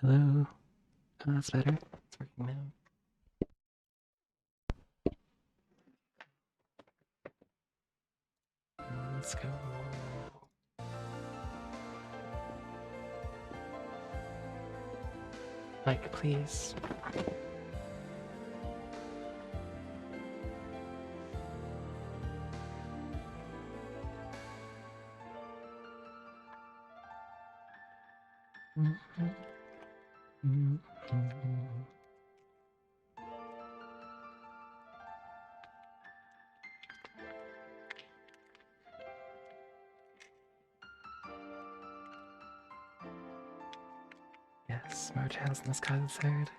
Hello. Oh, that's better. It's working now. Let's go. Mike, please. Yes, more channels in the sky this third.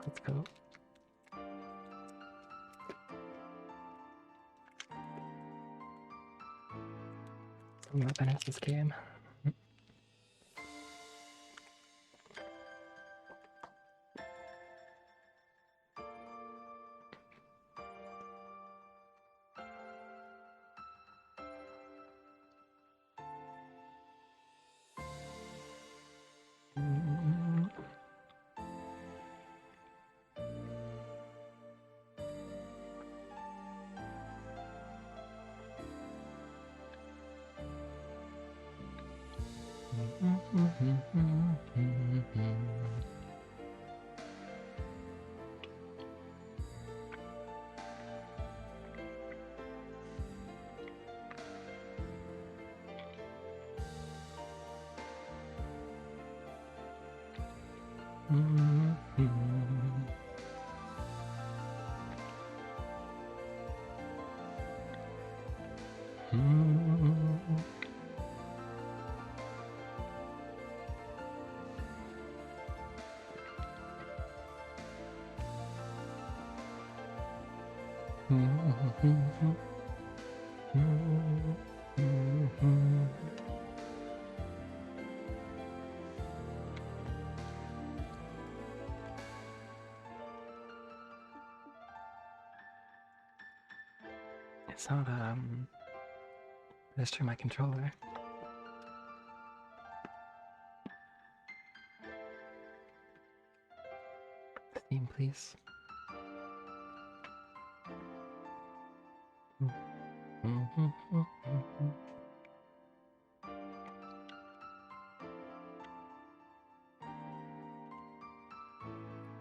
Let's go. I'm not gonna this game. It's not, let's turn my controller. Steam, please.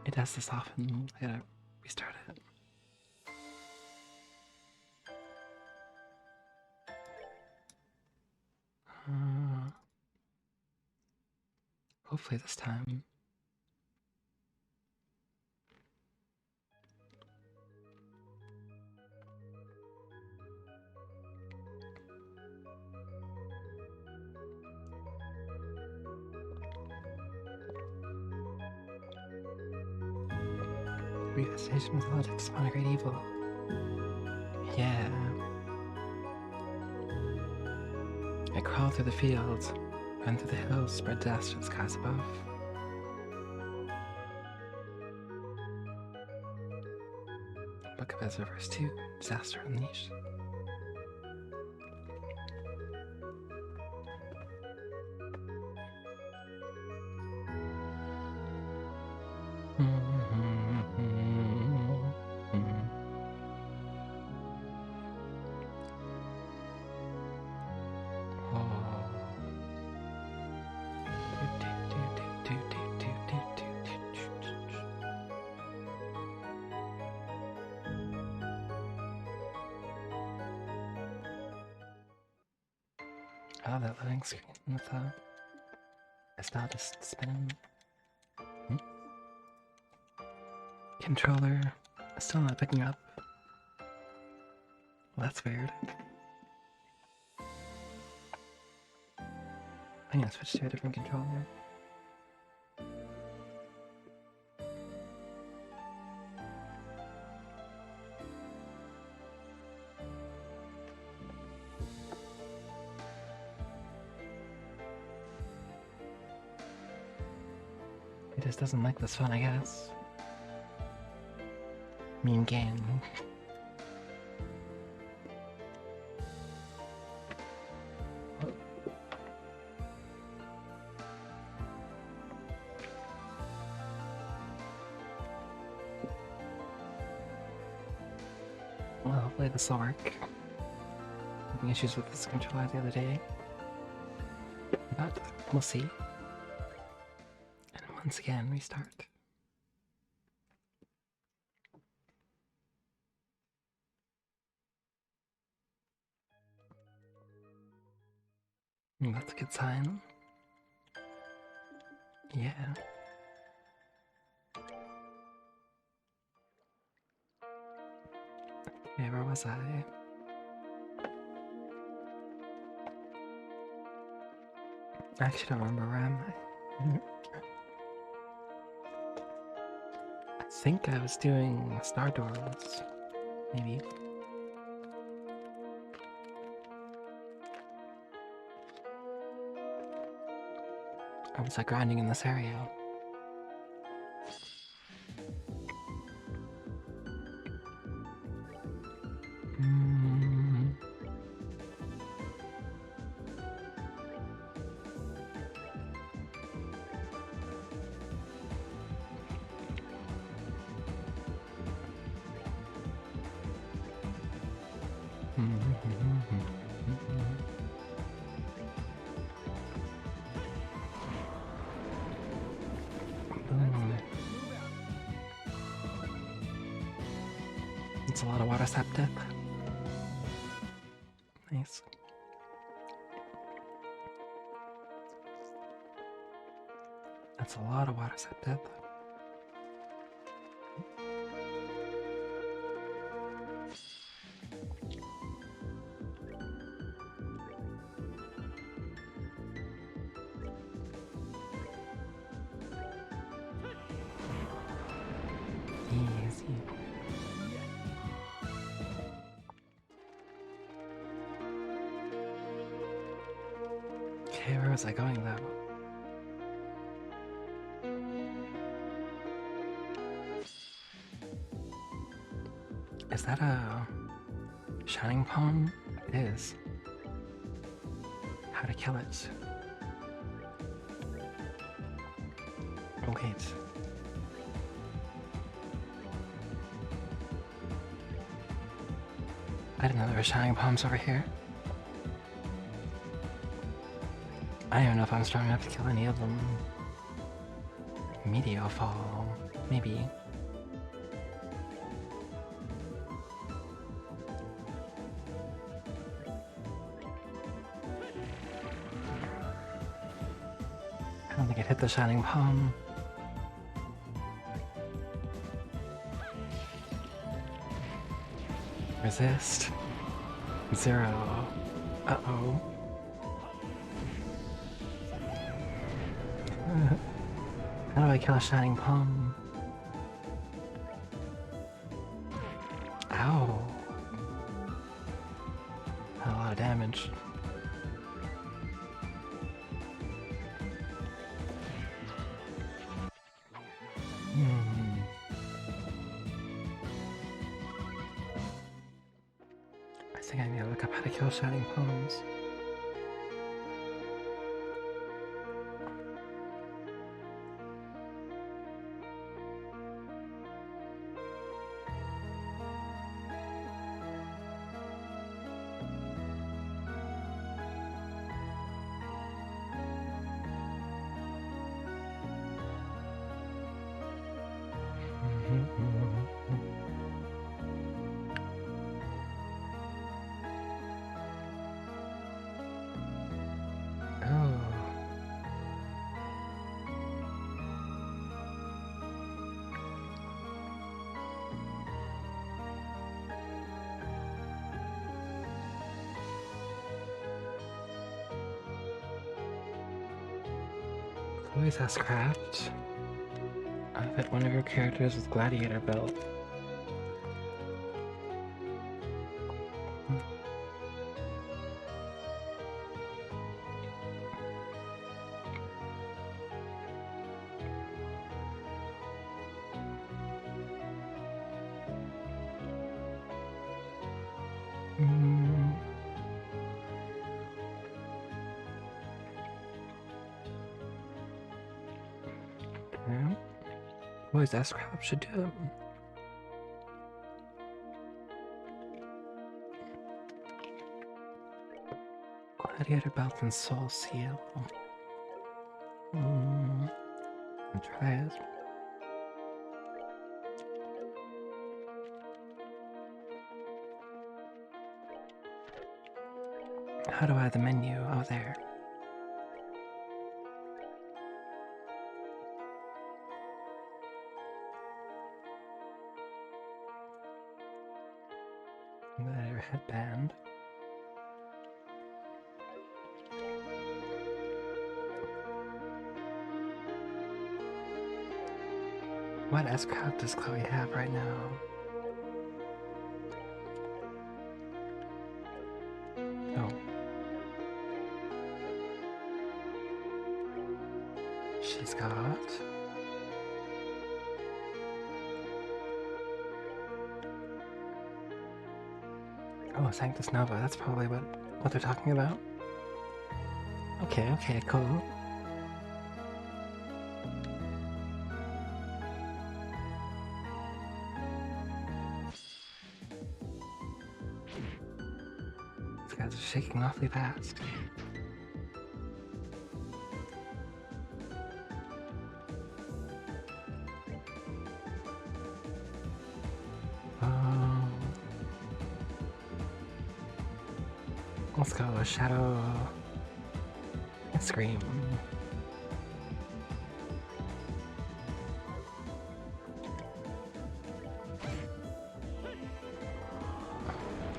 It does this often. I gotta restart it. Hopefully this time. Revisitation with logic spawn a great evil. Yeah. I crawl through the fields, run through the hills, spread dust to the skies above. Book of Ezra verse 2, Disaster Unleashed. Oh, that loading screen with a spell just spinning. Controller still not picking up. Well, that's weird. I'm gonna switch to a different controller. It just doesn't like this fun, I guess. Mean game. Well, hopefully this will work. Having issues with this controller the other day. But we'll see. And once again, restart. That's a good sign. Yeah. Okay, where was I? I actually don't remember where am I. I think I was doing Star Doors, maybe. I was like grinding in this area. It's a lot of water septic. Nice. That's a lot of water septic. Easy. Okay, where was I going though? Is that a shining palm? It is. How to kill it? Oh wait. I didn't know there were shining palms over here. I don't even know if I'm strong enough to kill any of them. Meteor fall, maybe. I don't think it hit the shining palm. Resist. 0. Uh-oh. How do I kill a shining palm? Ow. A lot of damage. I think I need to look up how to kill shining palms. Always has craft. I bet one of your characters with gladiator belt. Yeah. Always ask crap should do it. Gladiator belt and soul seal. I'll try it. How do I add the menu? Oh, there. Their headband. What S-Craft does Chloe have right now? Oh. She's got... Oh, Sanctus Nova. That's probably what they're talking about. Okay, cool. These guys are shaking awfully fast. Let's go, Shadow Scream.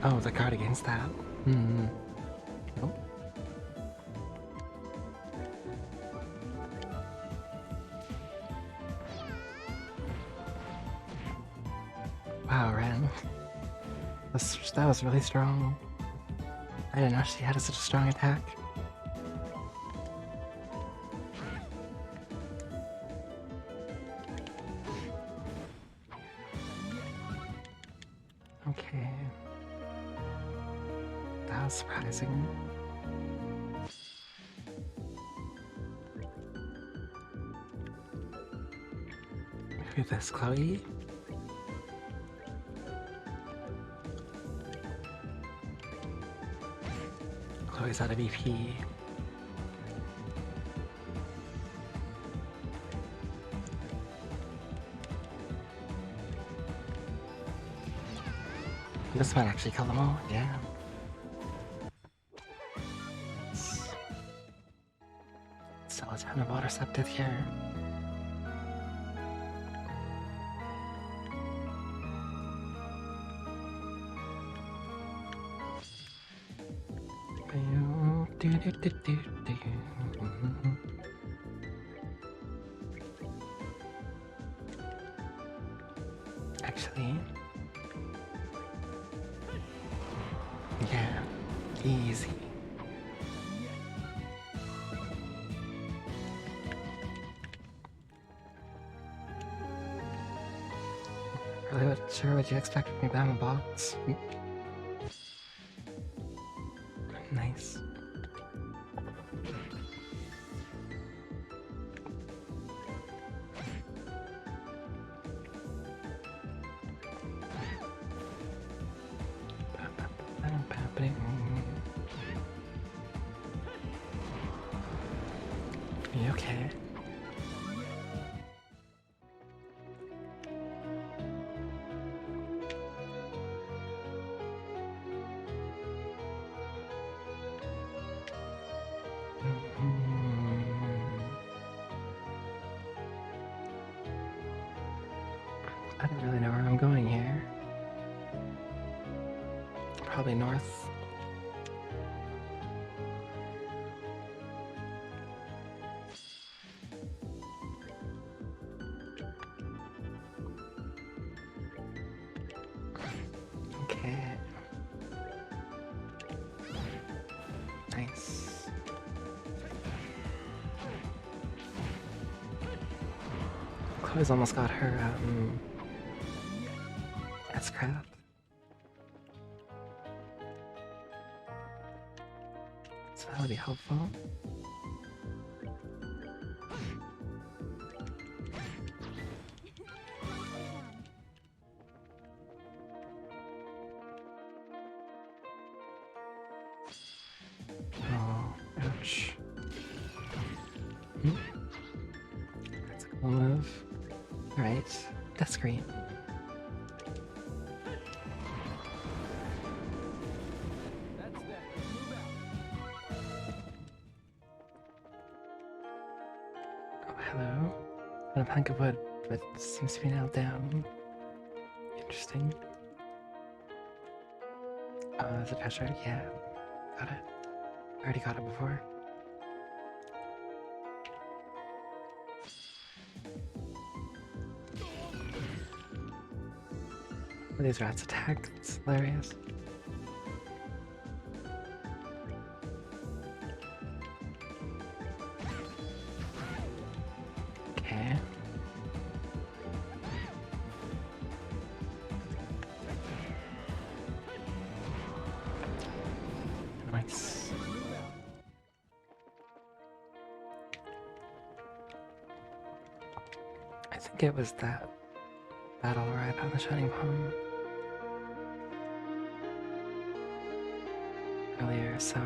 Oh, the card against that. Nope. Wow, Ren. That was really strong. I didn't know she had such a strong attack. Okay. That was surprising. Who's this, Chloe? Chloe's out of EP. This might actually kill them all, yeah. Still a ton of water septith here. Actually, yeah, easy. Really, sure what you expect from me behind the box. Nice. You okay? I don't really know where I'm going here. Probably north. Okay. Nice. Chloe's almost got her, S-Craft. So that would be helpful. Ouch. That's a cool move. Alright, Death Screen. Oh, hello. And a plank of wood, but seems to be nailed down. Interesting. The treasure? Yeah. Got it. I already got it before. These rats attack. It's hilarious. Okay. Nice. I think it was that battle right on the Shining Palm earlier, so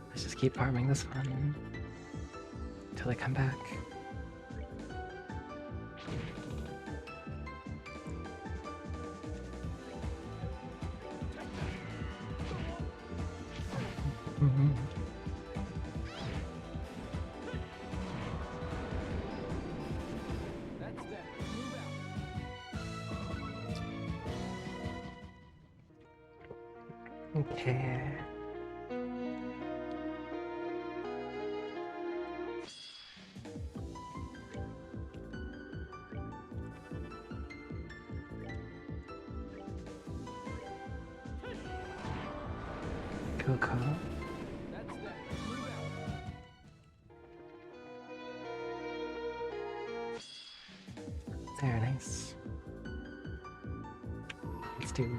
let's just keep farming this one until I come back. Okay. Cool, cool. There, nice. Let's do.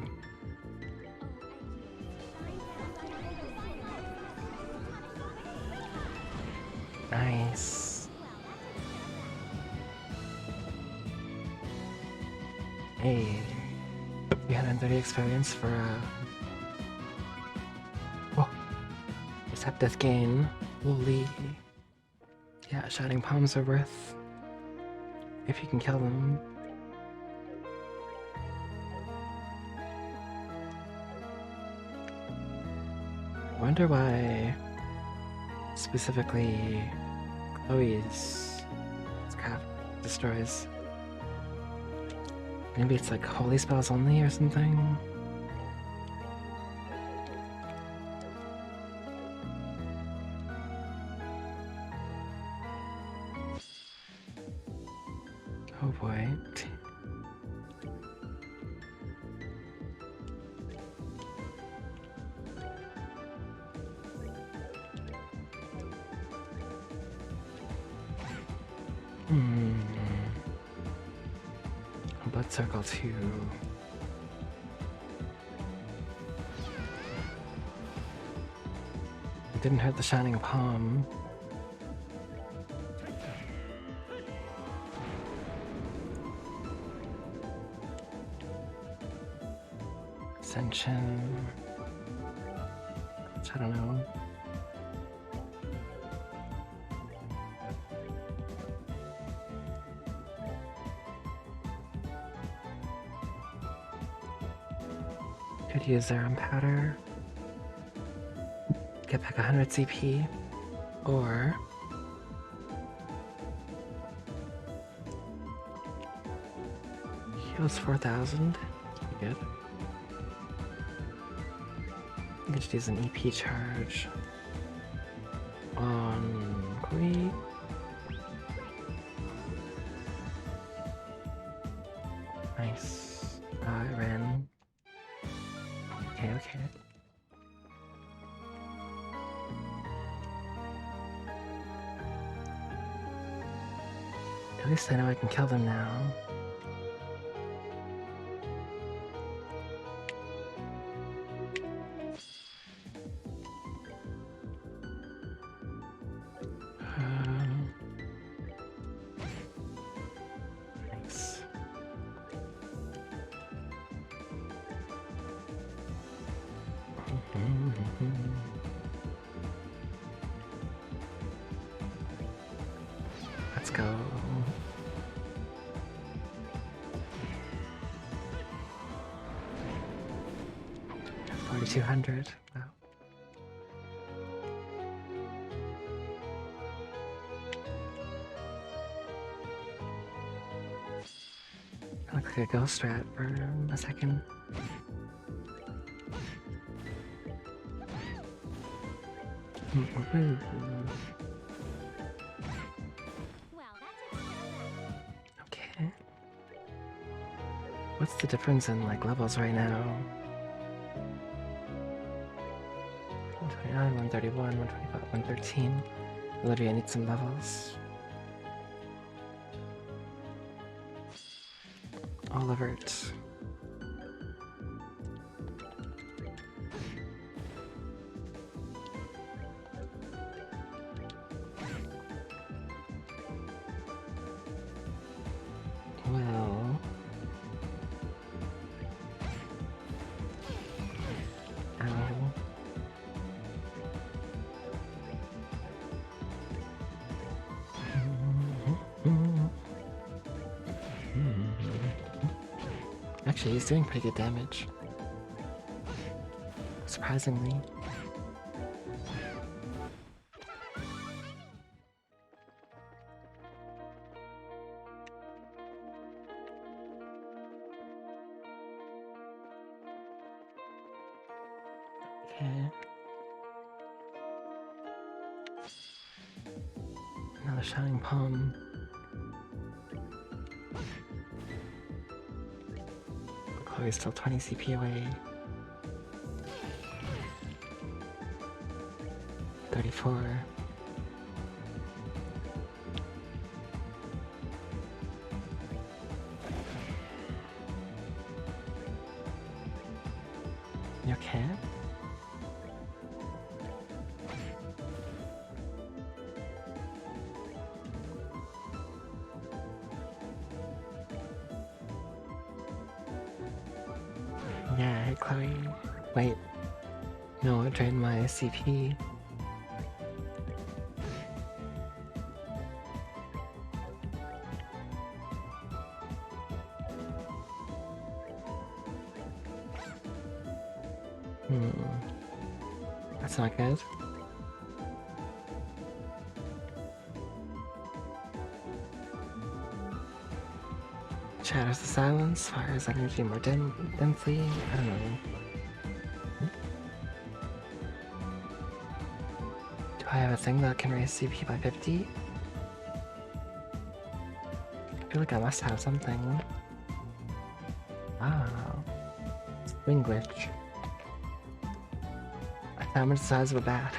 Nice. Hey, 330 experience for oh, Deceptive gain. Holy. Yeah, Shining Palms are worth if you can kill them. I wonder why specifically Chloe's craft destroys. Maybe it's like holy spells only or something? Oh boy. Blood circle 2. It didn't hurt the Shining Palm. Ascension. Which I don't know. Could use Zerum Powder. Get back 100 CP. Or heals 4,000. Good. I could just use an EP charge on Chloe. Nice. I ran. Okay. At least I know I can kill them now. Nice. go. 4,200. Wow. Looks like a ghost rat for a second. Okay. What's the difference in like levels right now? 129, 131, 125, 113. Olivia needs some levels. Olivert. Well, ow. Actually, he's doing pretty good damage. Surprisingly. Okay. Another Shining Palm. Chloe's still 20 CP away. 34. You okay? Yeah, hey Chloe. Wait. No, it drained my CP. That's not good. Shatters the silence, fires energy more densely. I don't know. Do I have a thing that can raise CP by 50? I feel like I must have something. Ah. Wing glitch. How much the size of a bat?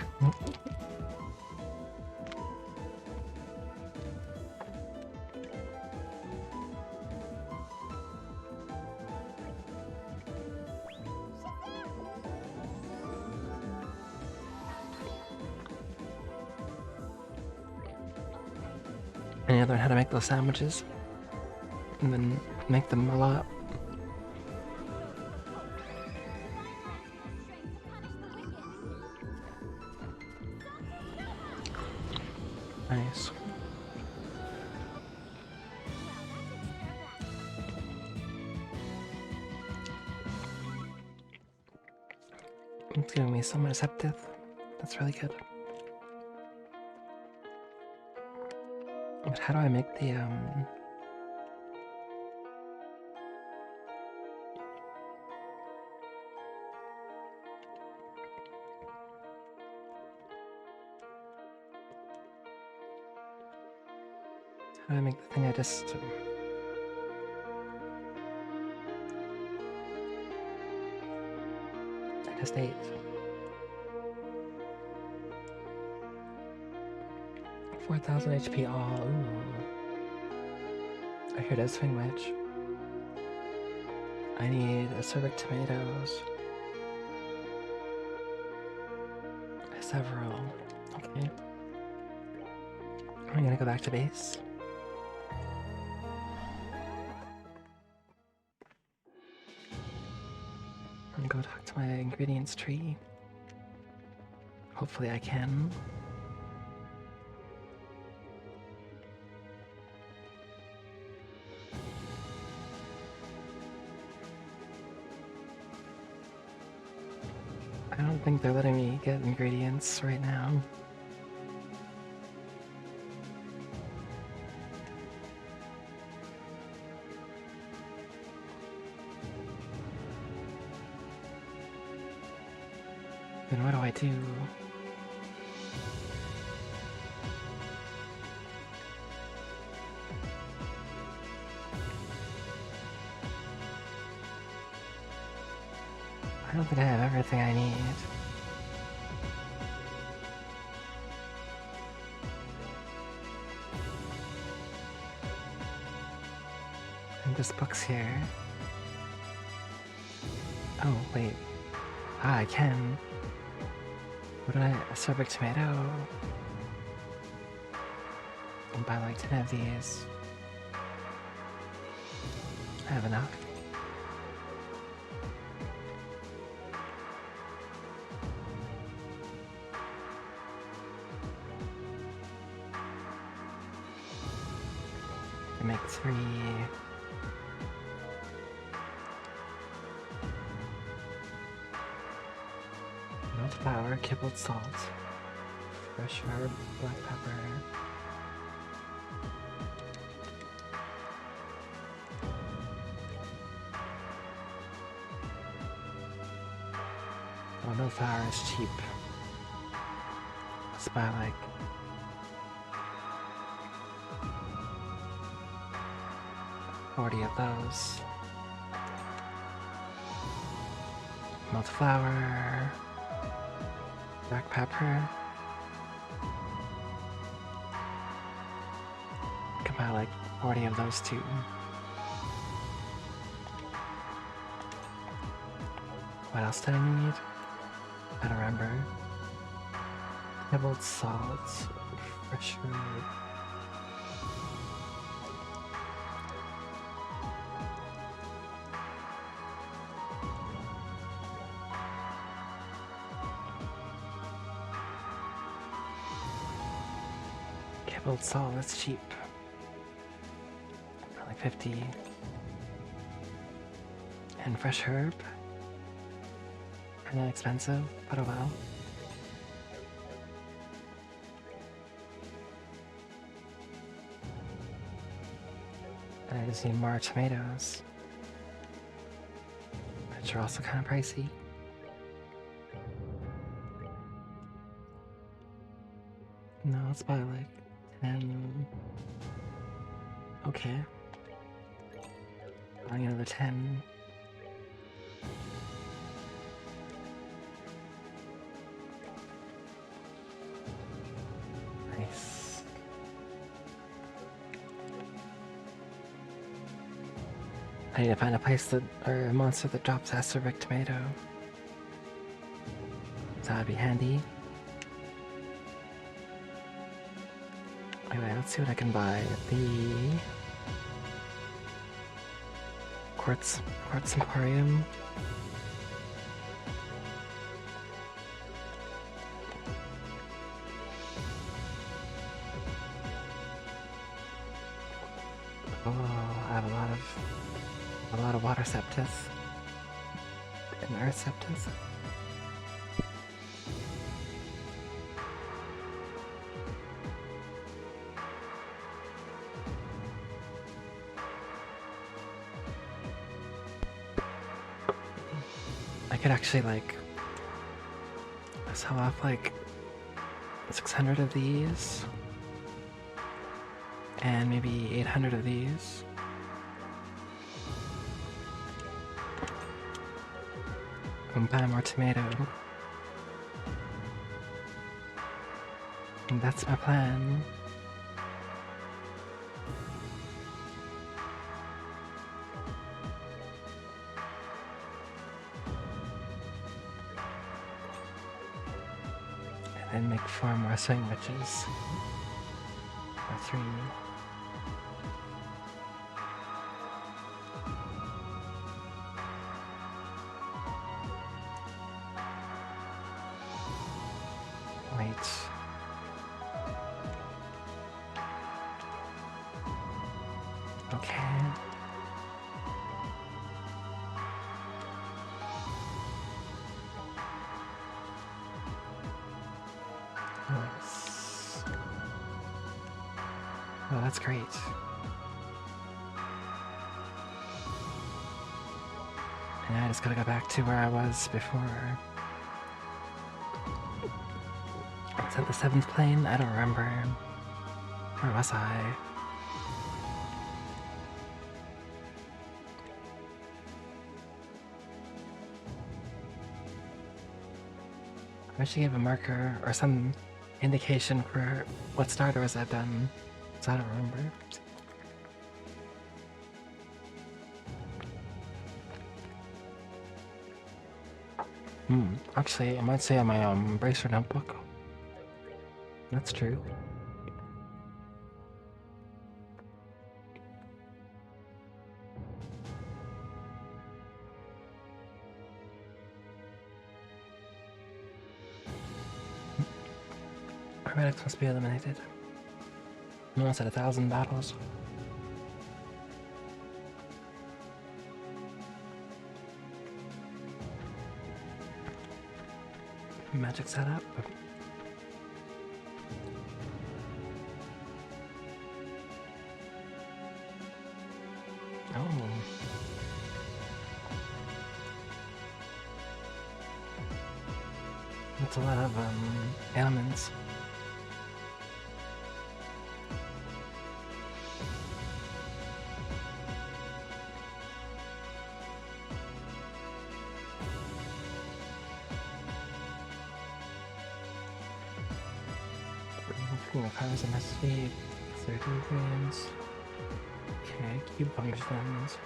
I need to learn how to make those sandwiches. And then make them a lot. Nice. It's giving me so much Septith. That's really good. But how do I make the how do I make the thing I just ate? 4,000 HP all. Ooh. Oh, here it is, Swing Witch. I need acerbic tomatoes. Several. Okay. I'm gonna go back to base. I'm gonna go talk to my ingredients tree. Hopefully I can. I don't think they're letting me get ingredients right now. Then what do I do? I don't think I have everything I need. And this book's here. Oh, wait. Ah, I can. What did I... A Starbucks tomato? And buy like 10 of these. I have enough. I make 3. Milk flour, kibbled salt, fresh herb, black pepper. Oh, no flour is cheap. Let's buy like... $40 of those. Melt flour, black pepper. Can buy like 40 of those too. What else did I need? I don't remember. Kibbled salt, fresh herb. Kibbled salt, that's cheap. Like 50. And fresh herb. Kinda expensive, but oh well. And I just need more tomatoes, which are also kind of pricey. No, let's buy like 10. Okay. Buying another 10. Nice. I need to find a place that, or a monster that drops acerbic tomato. So that'd be handy. Anyway, let's see what I can buy. The Quartz Emporium. Oh, I have a lot of water septus and earth septus. I could actually like sell off like 600 of these and maybe 800 of these. And buy more tomato. And that's my plan. And then make 4 more sandwiches. Or 3. Wait. Okay. that's great. And I just gotta go back to where I was before. Was that the 7th plane? I don't remember. Where was I? I wish you gave a marker or some indication for what starters I've done, because I don't remember. Actually, I might say on my Bracer notebook. That's true. Hermetics must be eliminated. Almost at 1,000 battles. Magic setup. Oh. That's a lot of ailments. Cars and speed, 30 grams. Okay, cube functions.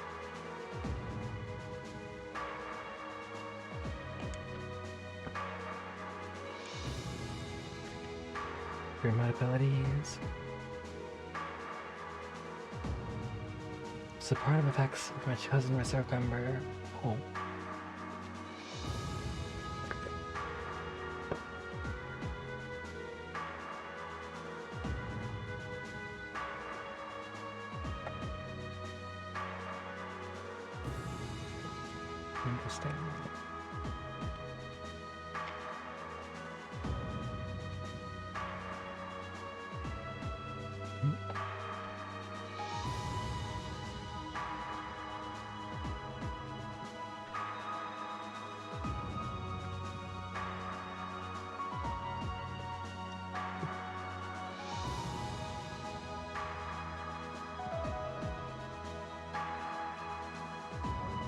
Remote abilities. Supportive effects of my chosen reserve member. Oh. Interesting.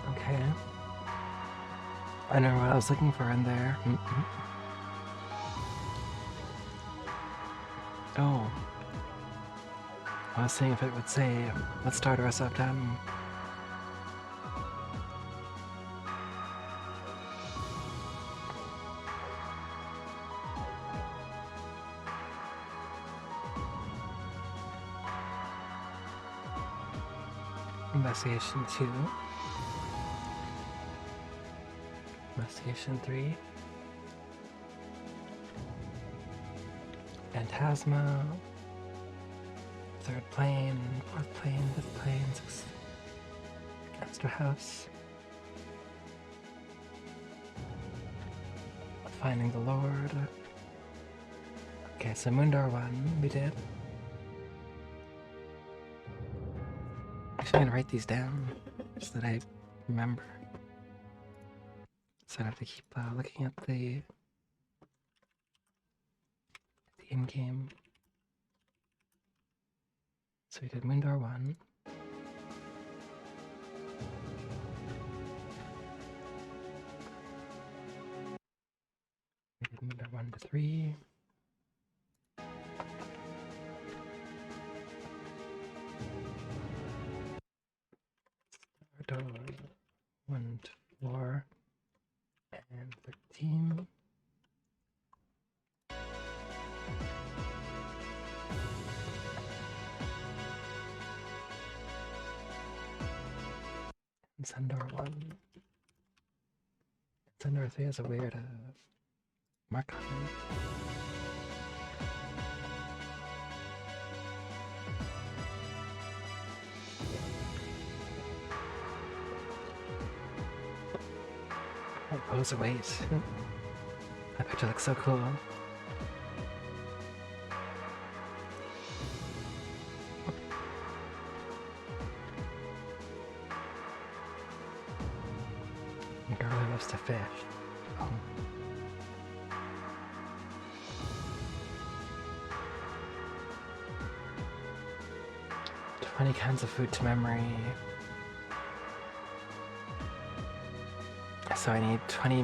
Okay. I know what I was looking for in there. Oh. I was seeing if it would say, let's start us up down. Investigation 2. Investigation 3. Phantasma. 3rd plane, 4th plane, 5th plane, 6th. Extra house. Finding the Lord. Okay, so Moondor 1 we did. Actually, I'm gonna write these down so that I remember. So I have to keep looking at the in-game. So we did Moondor 1. We did Moondor 1 to 3. Stardoor 1 to 4 and 13. Sendor 1. Sendor 3 has a weird mark on it. Oh, pose a weight. That picture looks so cool. Girl who loves to fish. Oh. 20 cans of food to memory. So I need 20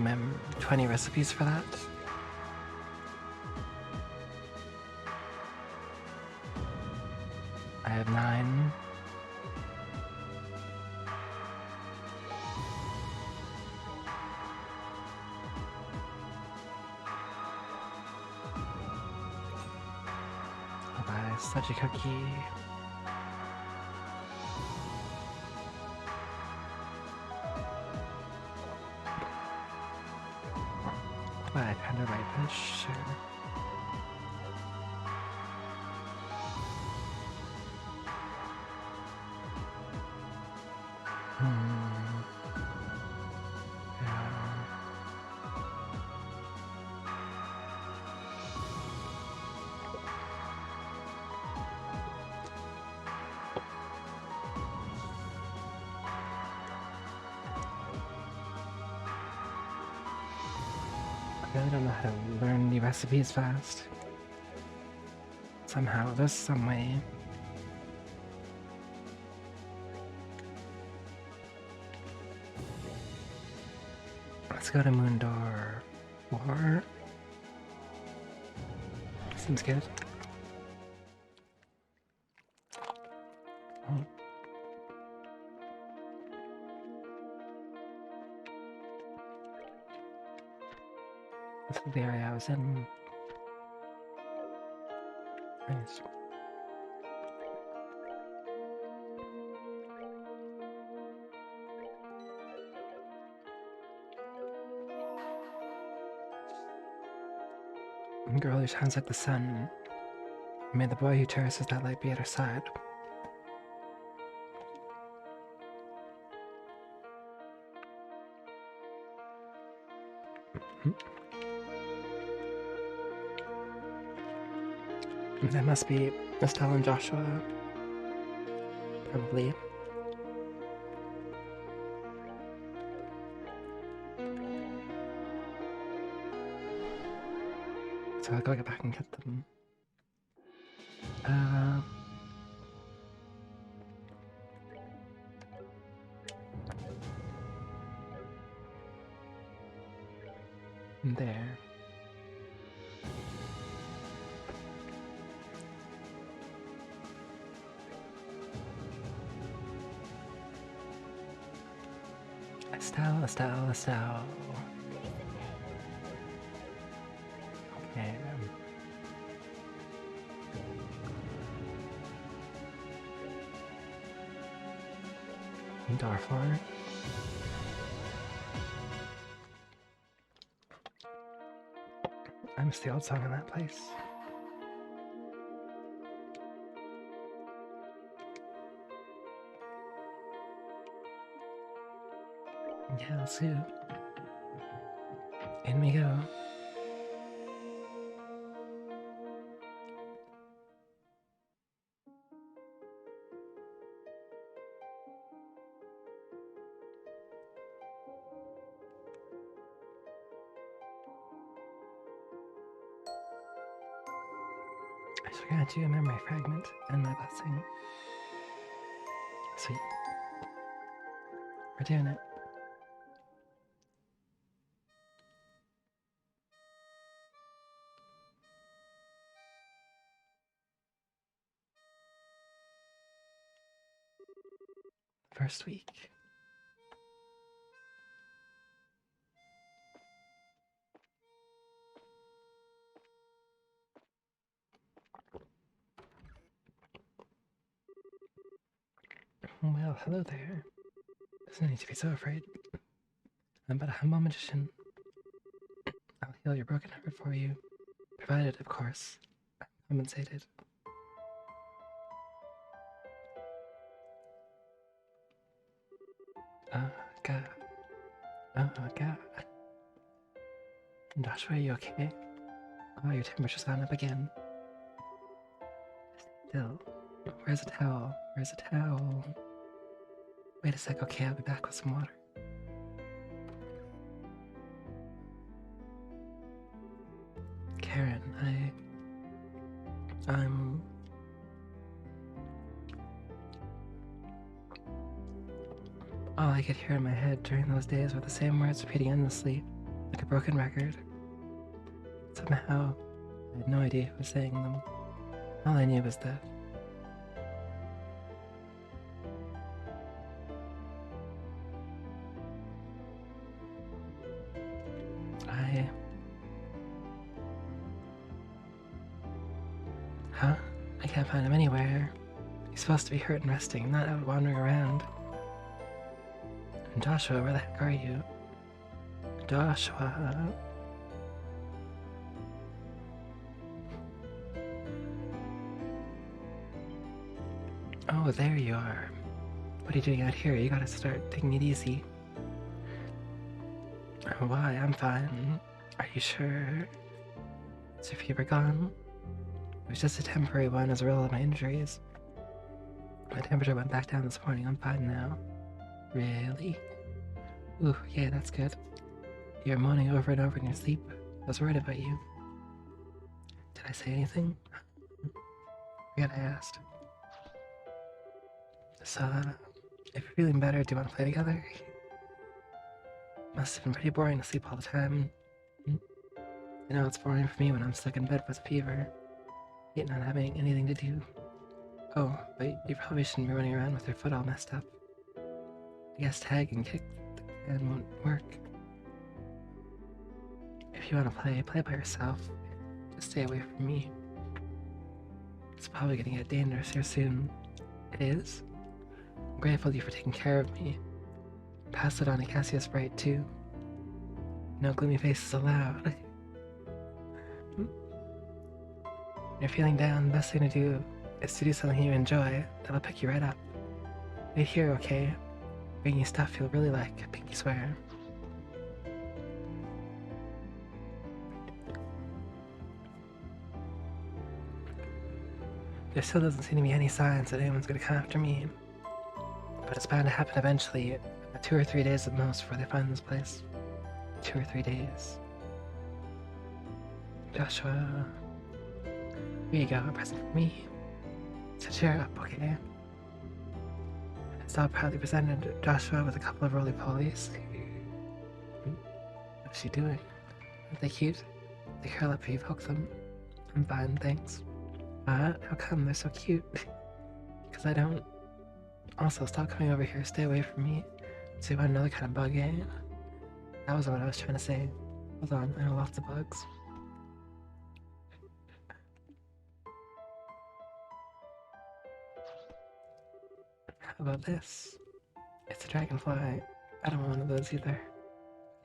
recipes for that. I have 9. I'll buy such a cookie. I'll buy a kind of ripe fish, sure. I really don't know how to learn new recipes fast. Somehow, there's some way. Let's go to Moondor War. Seems good. Oh. This is the area I was in. Nice. Girl who shines like the sun. May the boy who cherishes that light be at her side. That must be Estelle and Joshua. Probably. So I'll go get back and get them. There. Estelle. Okay. Darfar. I miss the old song in that place. Yeah, let's do it. In we go. I forgot to do a memory fragment and my blessing. Sweet. We're doing it. First week. Well, hello there. There's no need to be so afraid. I'm but a humble magician. I'll heal your broken heart for you, provided, of course, I'm compensated. God. Oh, God. Joshua, are you okay? Oh, your temperature's gone up again. Still. Where's a towel? Where's a towel? Wait a sec, okay, I'll be back with some water. I'm... All I could hear in my head during those days were the same words repeating endlessly, like a broken record. Somehow, I had no idea who was saying them. All I knew was that Huh? I can't find him anywhere. He's supposed to be hurt and resting, not out wandering around. And Joshua, where the heck are you? Joshua... Oh, there you are. What are you doing out here? You gotta start taking it easy. Why? I'm fine. Are you sure? Is your fever gone? It was just a temporary one as a result of my injuries. My temperature went back down this morning. I'm fine now. Really? Ooh, yeah, that's good. You were moaning over and over in your sleep. I was worried about you. Did I say anything? Forget I asked. So, if you're feeling better, do you want to play together? Must have been pretty boring to sleep all the time. I know it's boring for me when I'm stuck in bed with a fever. Hate not having anything to do. Oh, but you probably shouldn't be running around with your foot all messed up. I guess tag and kick and won't work. If you want to play by yourself. Just stay away from me. It's probably gonna get dangerous here soon. It is? I'm grateful to you for taking care of me. Pass it on to Cassius Bright too. No gloomy faces allowed. When you're feeling down, the best thing to do is to do something you enjoy. That'll pick you right up. Wait here, okay? Bringing you stuff you'll really like, pinky swear. There still doesn't seem to be any signs that anyone's gonna come after me. But it's bound to happen eventually, 2 or 3 days at most before they find this place. 2 or 3 days. Joshua... Here you go, a present for me. So cheer up, okay? Estelle proudly presented Joshua with a couple of roly-polies. What's she doing? Aren't they cute? They curl up if you poke them. I'm fine, thanks. How come they're so cute? Because I don't... Also, stop coming over here, stay away from me. So you want another kind of bug, eh? That was what I was trying to say. Hold on, I have lots of bugs. How about this? It's a dragonfly. I don't want one of those either.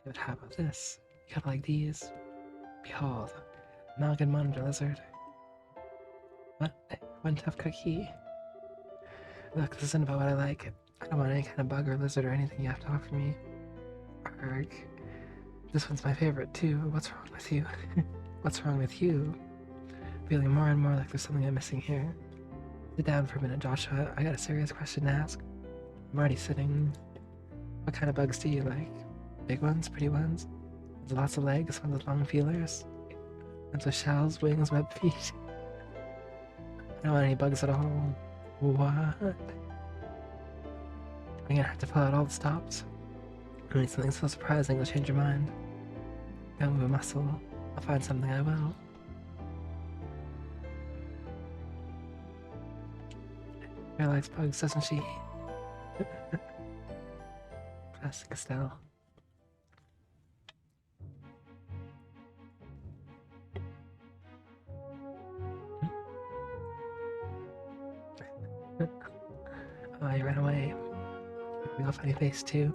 But how about this? You gotta like these. Behold, Malgan Monitor Lizard. What? One tough cookie. Look, this isn't about what I like. I don't want any kind of bug or lizard or anything you have to offer me. Arg. This one's my favorite too. What's wrong with you? What's wrong with you? Feeling more and more like there's something I'm missing here. Sit down for a minute, Joshua. I got a serious question to ask. I'm already sitting. What kind of bugs do you like? Big ones? Pretty ones? With lots of legs? Ones with long feelers? Ones with shells, wings, webbed feet? I don't want any bugs at all. What? I'm gonna have to pull out all the stops. I need something so surprising will change your mind. Don't move a muscle. I'll find something I will. She likes bugs, doesn't she? Classic Estelle. Oh, you ran away. You got a funny face too.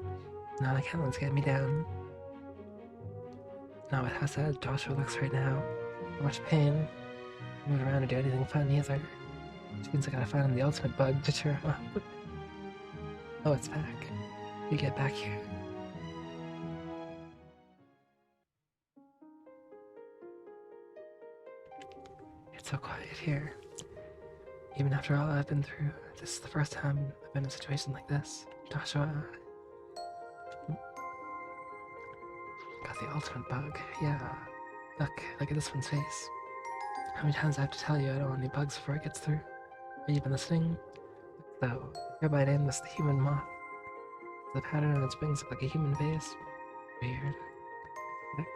No, the Catelyn's getting me down. Not with how sad Joshua looks right now. How much pain. Move around or do anything fun either. Which means I gotta find him the ultimate bug to cheer him up. Oh, it's back. You get back here. It's so quiet here. Even after all I've been through, this is the first time I've been in a situation like this. Joshua... Got the ultimate bug. Yeah. Look at this one's face. How many times I have to tell you I don't want any bugs before it gets through? Are you even listening? So, hereby name this the human moth. The pattern on its wings look like a human face. Weird. Heck.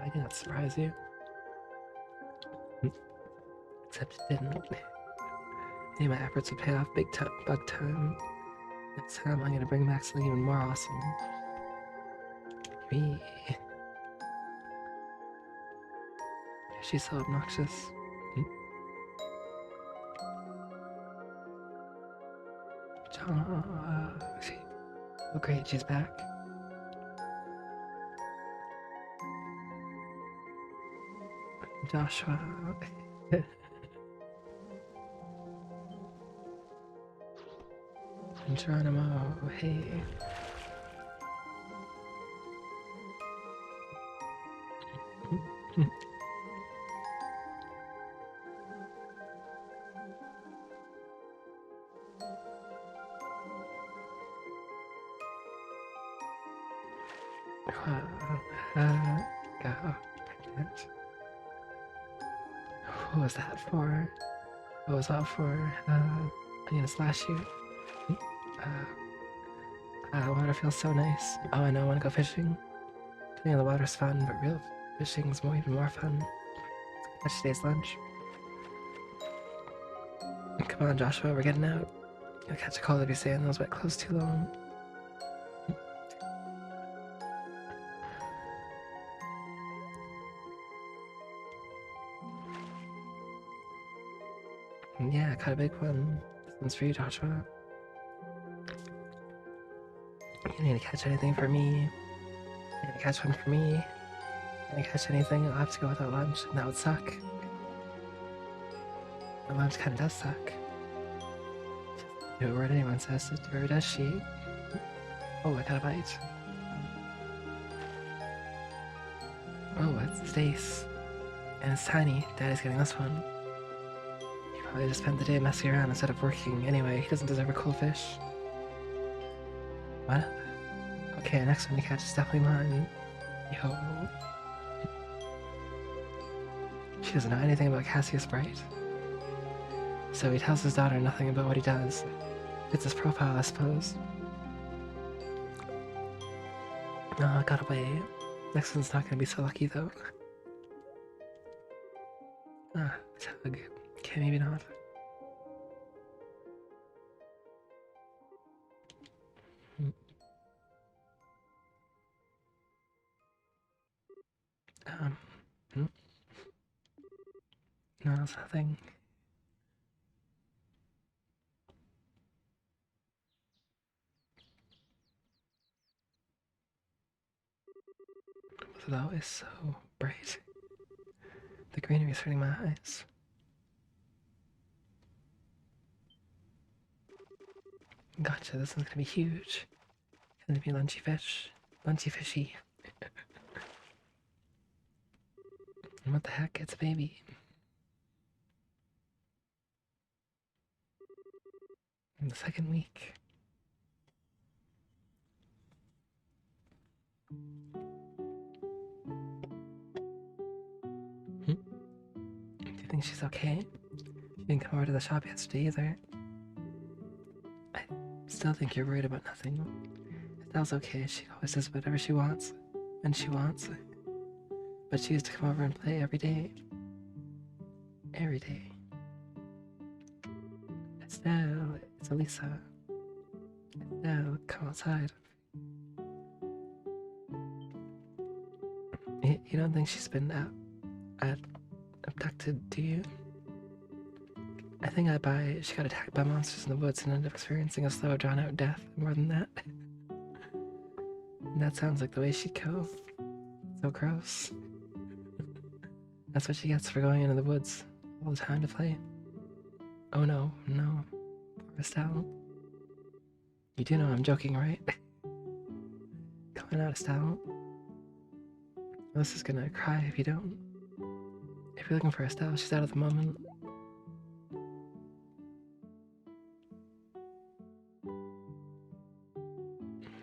I didn't surprise you. Except it didn't. I knew my efforts would pay off big time, bug time. Next time I'm gonna bring back something even more awesome. Me. She's so obnoxious. Oh great, she's back. Joshua. And Geronimo, hey. Go. What was that for? What was that for? I'm gonna slash you. The water feels so nice. Oh, I know, I wanna go fishing. Playing in the water's fun, but real fishing's even more fun. Catch today's lunch. Come on, Joshua, we're getting out. You'll catch a cold if you stay in those wet clothes too long. Yeah, I caught a big one. This one's for you, Joshua. You need to catch anything for me. You need to catch one for me. You need to catch anything, I'll have to go without lunch, and that would suck. The lunch kinda does suck. Do a word anyone says to her, does she? Oh, I got a bite. Oh, it's Stace. And it's tiny. Daddy's getting this one. He probably just spent the day messing around instead of working. Anyway, he doesn't deserve a cool fish. What? Okay, next one you catch is definitely mine. Yo. She doesn't know anything about Cassius Bright. So he tells his daughter nothing about what he does. Fits his profile, I suppose. Oh, I got away. Next one's not gonna be so lucky, though. Ah, tug. Okay, maybe not. Hmm? No, it's nothing. Though is so bright. The greenery is hurting my eyes. Gotcha, this one's gonna be huge. It's gonna be lunchy fish. Lunchy fishy. And what the heck? It's a baby. In the second week. Do you think she's okay? She didn't come over to the shop yesterday either. I still think you're worried about nothing. Estelle's okay. She always does whatever she wants. When she wants. But she used to come over and play every day. Every day. Estelle, it's Elisa. Estelle, come outside. You don't think she's been abducted, do you? I think she got attacked by monsters in the woods and ended up experiencing a slow, drawn-out death. More than that. And that sounds like the way she'd go. So gross. That's what she gets for going into the woods all the time to play. Oh no, no. Poor Estelle. You do know I'm joking, right? Come on out, Estelle. Melissa's gonna cry if you don't. If you're looking for Estelle, she's out at the moment.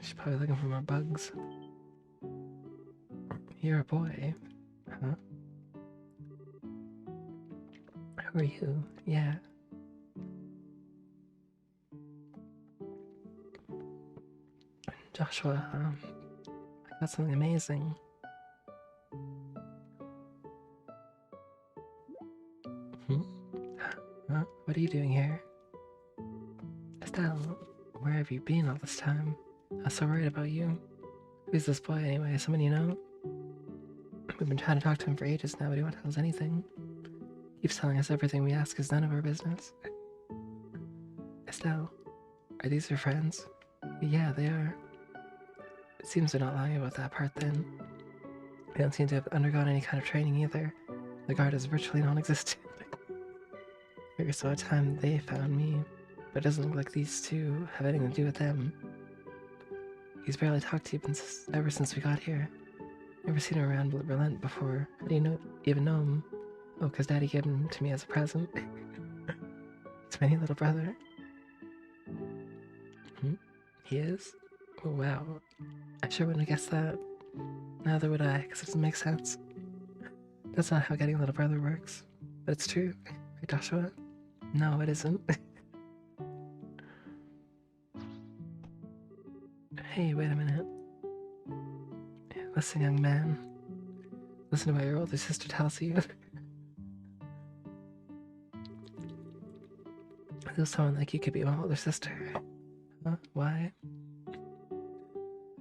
She's probably looking for more bugs. You're a boy, huh? Who are you? Yeah. Joshua, I got something amazing. Hmm? Huh? What are you doing here? Estelle, where have you been all this time? I was so worried about you. Who's this boy anyway? Someone you know? We've been trying to talk to him for ages now, but he won't tell us anything. Keeps telling us everything we ask is none of our business. Estelle, are these your friends? Yeah, they are. It seems they're not lying about that part then. They don't seem to have undergone any kind of training either. The guard is virtually non-existent. Figure so at time they found me, but it doesn't look like these two have anything to do with them. He's barely talked to you ever since we got here. Never seen him around Relent before. How do you even know him? Oh, 'cause Daddy gave him to me as a present. It's my new little brother. He is? Oh, wow. I sure wouldn't have guessed that. Neither would I, 'cause it doesn't make sense. That's not how getting a little brother works. But it's true. Right, Joshua? No, it isn't. Hey, wait a minute. Listen, young man. Listen to what your older sister tells you. I feel someone like you could be my older sister. Huh? Why?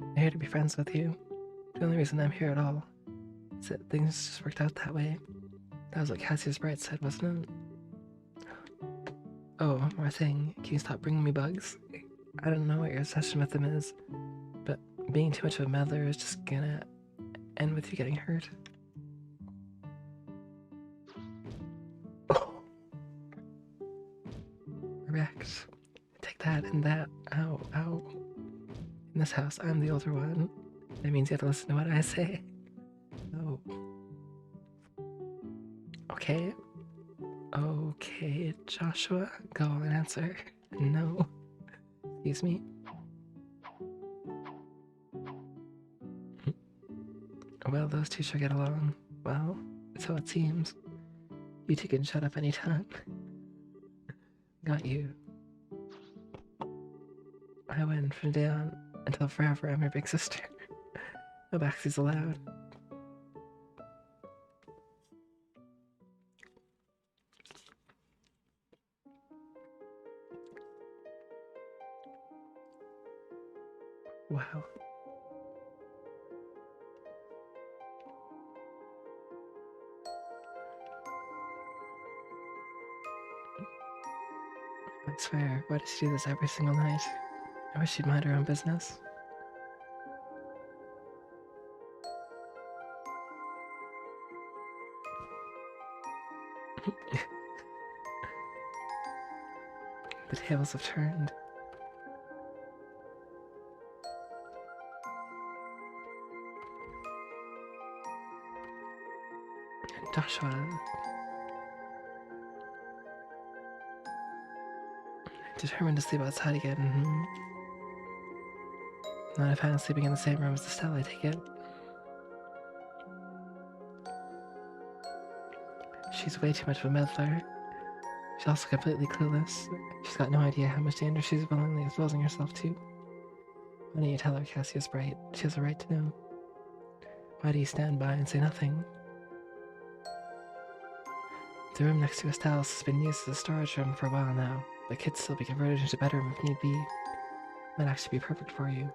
I'm here to be friends with you. The only reason I'm here at all is that things just worked out that way. That was what Cassius Bright said, wasn't it? Oh, one more thing. Can you stop bringing me bugs? I don't know what your obsession with them is, but being too much of a meddler is just gonna end with you getting hurt. Oh. Correct. Take that and that. Ow, ow. In this house, I'm the older one. That means you have to listen to what I say. Oh. Okay. Okay, Joshua, go and answer. No. Excuse me. Well, those two sure get along. Well, so it seems. You two can shut up anytime. Got you. I win from today on until forever. I'm your big sister. No backsies allowed. Wow. I swear, why does she do this every single night? I wish she'd mind her own business. The tables have turned. Joshua. Determined to sleep outside again. Not a fan of sleeping in the same room as Estelle, I take it. She's way too much of a meddler. She's also completely clueless. She's got no idea how much danger she's willingly exposing herself to. Why don't you tell her, Cassius Bright? She has a right to know. Why do you stand by and say nothing? The room next to Estelle's has been used as a storage room for a while now, but could still be converted into a bedroom if need be. Might actually be perfect for you.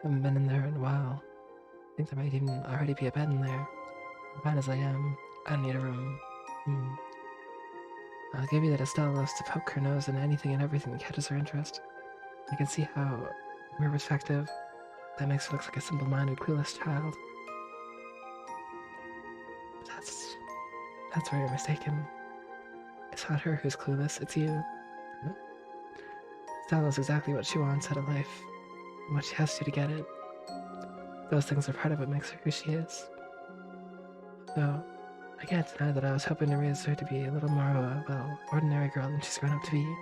Haven't been in there in a while. I think there might even already be a bed in there. Fine as I am, I don't need a room. I'll give you that Estelle loves to poke her nose in anything and everything that catches her interest. I can see how, from her perspective, that makes her look like a simple-minded, clueless child. But that's where you're mistaken. It's not her who's clueless, it's you. Estelle knows exactly what she wants out of life, and what she has to do to get it. Those things are part of what makes her who she is. Though, I can't deny that I was hoping to raise her to be a little more of a, well, ordinary girl than she's grown up to be.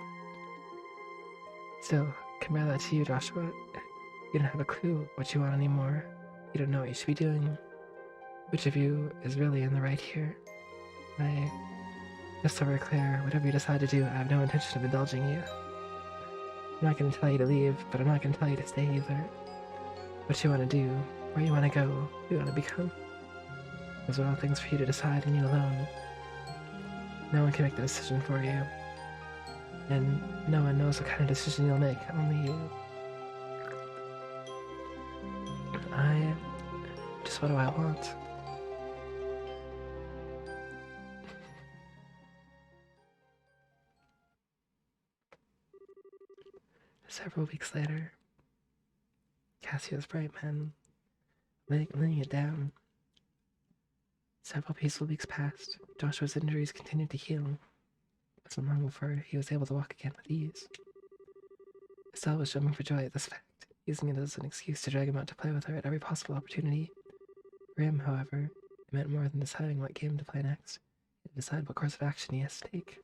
Still, compare that to you, Joshua. You don't have a clue what you want anymore. You don't know what you should be doing. Which of you is really in the right here? Just so we're clear, whatever you decide to do, I have no intention of indulging you. I'm not going to tell you to leave, but I'm not going to tell you to stay either. What you want to do, where you want to go, who you want to become. Those are all things for you to decide and you alone. No one can make the decision for you. And no one knows what kind of decision you'll make, only you. Just what do I want? Several weeks later, Cassio's bright pen, laying it down. Several peaceful weeks passed. Joshua's injuries continued to heal. It wasn't long before he was able to walk again with ease. Estelle was jumping for joy at this fact, using it as an excuse to drag him out to play with her at every possible opportunity. For him, however, it meant more than deciding what game to play next. It decided what course of action he has to take.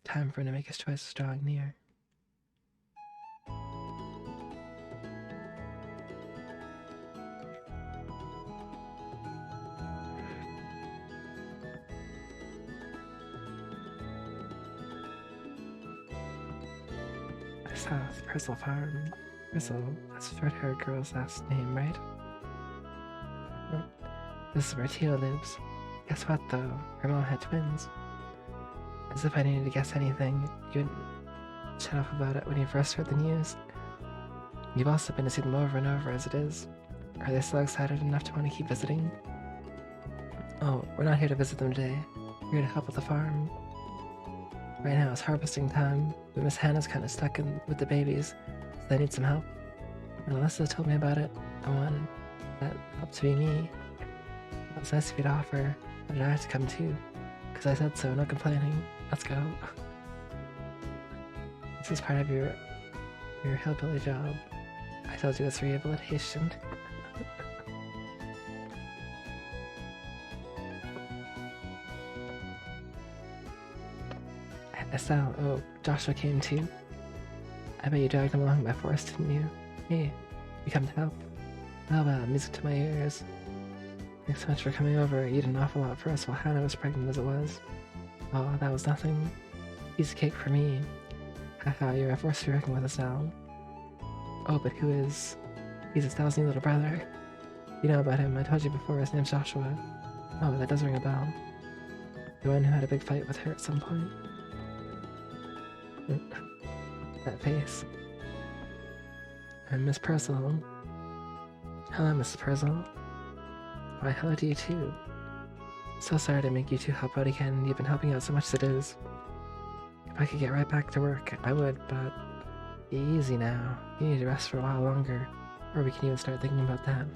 Time for him to make his choice was drawing near. South Frizzle Farm. Frizzle, that's a short-haired girl's last name, right? This is where Tio lives. Guess what, though? Her mom had twins. As if I needed to guess anything, you wouldn't shut up about it when you first heard the news. You've also been to see them over and over as it is. Are they still excited enough to want to keep visiting? Oh, we're not here to visit them today. We're here to help with the farm. Right now it's harvesting time, but Miss Hannah's kind of stuck with the babies, so they need some help. When Alyssa told me about it, I wanted that help to be me. It was nice of you to offer, but I have to come too. Because I said so, no complaining. Let's go. This is part of your hillbilly job. I told you it's rehabilitation. Estelle, oh, Joshua came too. I bet you dragged him along by force, didn't you? Hey, you come to help. Oh well, music to my ears. Thanks so much for coming over. You did an awful lot for us while Hannah was pregnant as it was. Oh, that was nothing. Piece of cake for me. Haha, you're a force to reckon with, Estelle. Oh, but who is... He's Estelle's new little brother. You know about him, I told you before, his name's Joshua. Oh, that does ring a bell. The one who had a big fight with her at some point. That face. And Miss Purcell. Hello, Miss Purcell. Why, hello to you too. So sorry to make you two help out again. You've been helping out so much as it is. If I could get right back to work, I would, but easy now. You need to rest for a while longer, or we can even start thinking about that.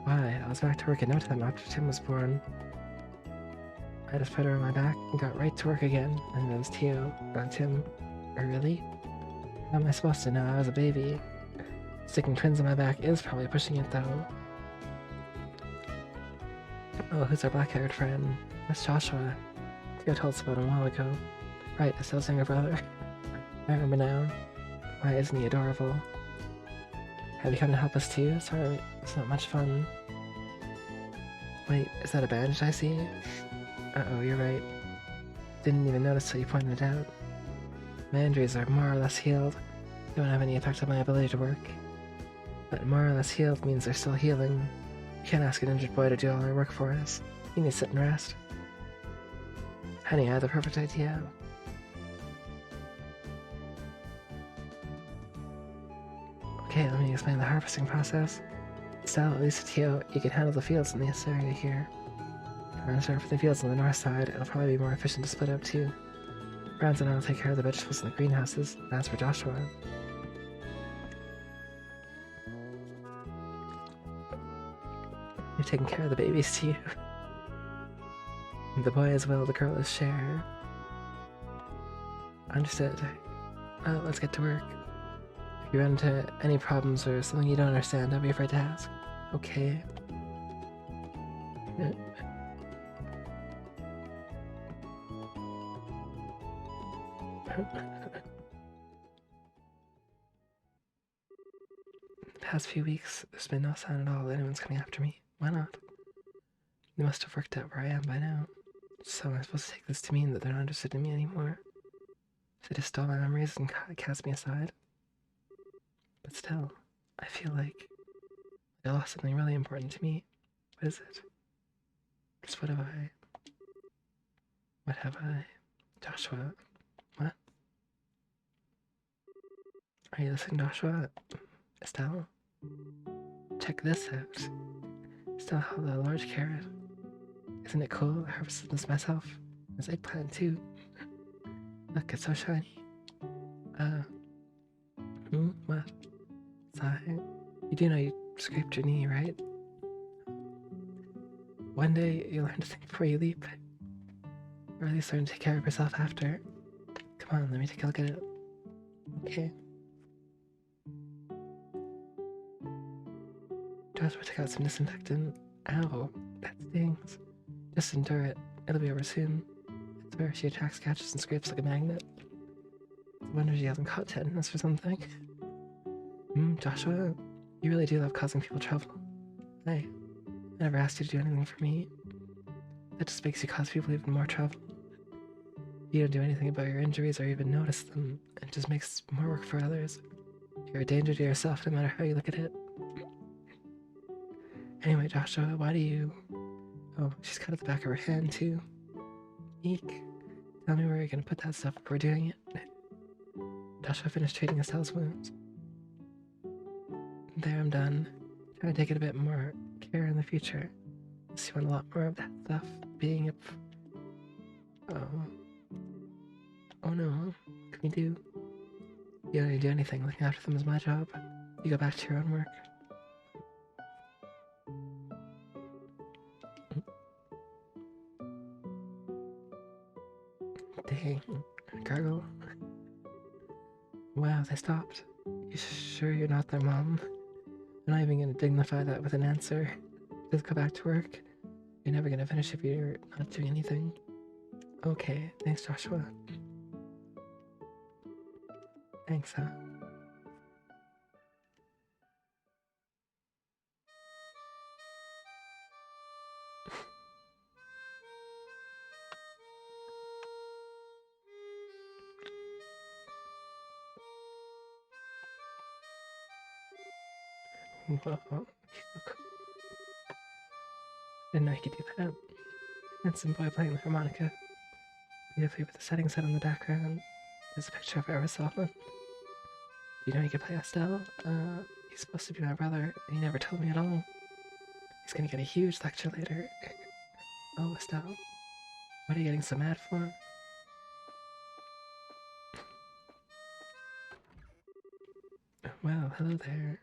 Why, I was back to work in no time after Tim was born. I just put her on my back and got right to work again, and it was Tio, not Tim. Or really? How am I supposed to know I was a baby? Sticking twins on my back is probably pushing it, though. Oh, who's our black-haired friend? That's Joshua. Tio told us about him a while ago. Right, Estelle's younger brother. I remember now. Why, isn't he adorable? Have you come to help us too? Sorry, it's not much fun. Wait, is that a bandage I see? Uh-oh, you're right. Didn't even notice till you pointed it out. My injuries are more or less healed. They don't have any effect on my ability to work. But more or less healed means they're still healing. You can't ask an injured boy to do all our work for us. He needs to sit and rest. Honey, I had the perfect idea. Okay, let me explain the harvesting process. Estelle, at least Tio, you can handle the fields in this area here. I'm gonna start with the fields on the north side. It'll probably be more efficient to split up too. Browns and I will take care of the vegetables in the greenhouses. That's for Joshua. You're taking care of the babies too. The boy as well, the girl is share. Understood. Well, let's get to work. If you run into any problems or something you don't understand, don't be afraid to ask. Okay. The past few weeks, there's been no sign at all that anyone's coming after me. Why not? They must have worked out where I am by now. So am I supposed to take this to mean that they're not interested in me anymore? They just stole my memories and cast me aside? But still, I feel like I lost something really important to me. What is it? Just what have I? What have I? Joshua? What? Are you listening, Joshua? Estelle? Check this out. Estelle held a large carrot. Isn't it cool? I harvested this myself. There's eggplant too. Look, it's so shiny. What? Sigh. You do know you scraped your knee, right? One day you'll learn to think before you leap. Or at least learn to take care of yourself after. Come on, let me take a look at it. Okay. Joshua took out some disinfectant. Ow, that stings. Just endure it. It'll be over soon. I swear she attracts, catches, and scrapes like a magnet. I wonder she hasn't caught tetanus or something. Joshua, you really do love causing people trouble. I never asked you to do anything for me. That just makes you cause people even more trouble. You don't do anything about your injuries or even notice them. It just makes more work for others. You're a danger to yourself no matter how you look at it. Anyway, Joshua, why do you... Oh, she's cut at the back of her hand, too. Eek. Tell me where you're gonna put that stuff before doing it. Joshua finished treating Estelle's wounds. There, I'm done. Try to take it a bit more care in the future. You want a lot more of that stuff being up. Oh no. What can we do? You don't need to do anything. Looking after them is my job. You go back to your own work. Dang. Gargle. Wow, they stopped. You sure you're not their mom? I'm not even gonna dignify that with an answer. Just go back to work. You're never gonna finish if you're not doing anything. Okay, thanks, Joshua. Thanks, huh? Whoa. Didn't know he could do that. Handsome boy playing the harmonica. Beautifully with the setting set in the background. There's a picture of Aristotle. Do you know he could play Estelle? He's supposed to be my brother, and he never told me at all. He's gonna get a huge lecture later. Oh, Estelle. What are you getting so mad for? Well, hello there.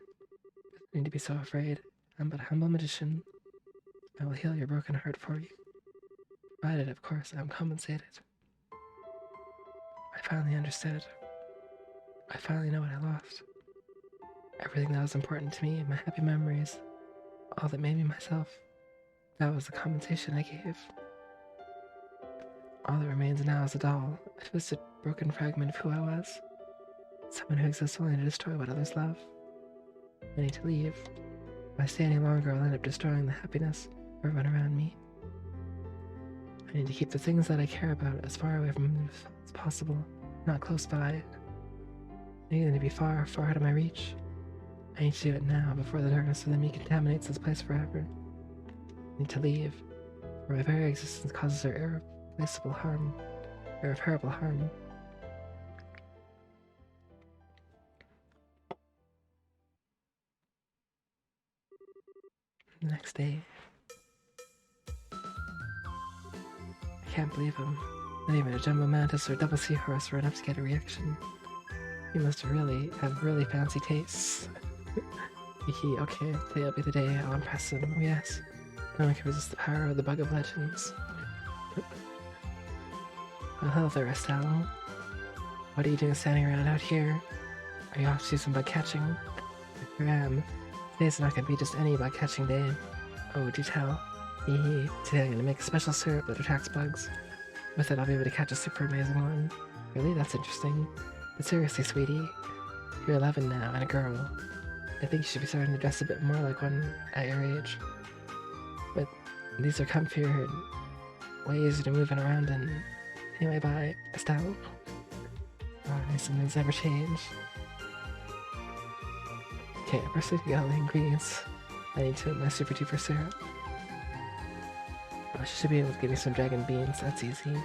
Doesn't need to be so afraid. I'm but a humble magician. I will heal your broken heart for you. Provided, of course, I am compensated. I finally understood. I finally know what I lost. Everything that was important to me, my happy memories, all that made me myself. That was the compensation I gave. All that remains now is a doll, a twisted, broken fragment of who I was. Someone who exists only to destroy what others love. I need to leave. If I stay any longer, I'll end up destroying the happiness of everyone around me. I need to keep the things that I care about as far away from me as possible, not close by. I need them to be far, far out of my reach. I need to do it now, before the darkness within me contaminates this place forever. I need to leave, for my very existence causes her irreplaceable harm, irreparable harm. The next day, I can't believe him. Not even a jumbo mantis or double seahorse were enough to get a reaction. He must really have really fancy tastes. Okay, today will be the day I'll impress him. Oh yes, no one can resist the power of the Bug of Legends. Well, hello there, Estelle. What are you doing standing around out here? Are you off to do some bug catching? I sure am. Today's not gonna be just any bug catching day. Oh, do tell. Today I'm gonna make a special syrup that attracts bugs. With it, I'll be able to catch a super amazing one. Really? That's interesting. But seriously, sweetie, you're 11 now and a girl. I think you should be starting to dress a bit more like one at your age. But these are comfier and way easier to move around in. Anyway, bye, Estelle. Bye, something's never changed. Okay, first I got all the ingredients. I need to make my super duper syrup. Oh, she should be able to give me some dragon beans, that's easy.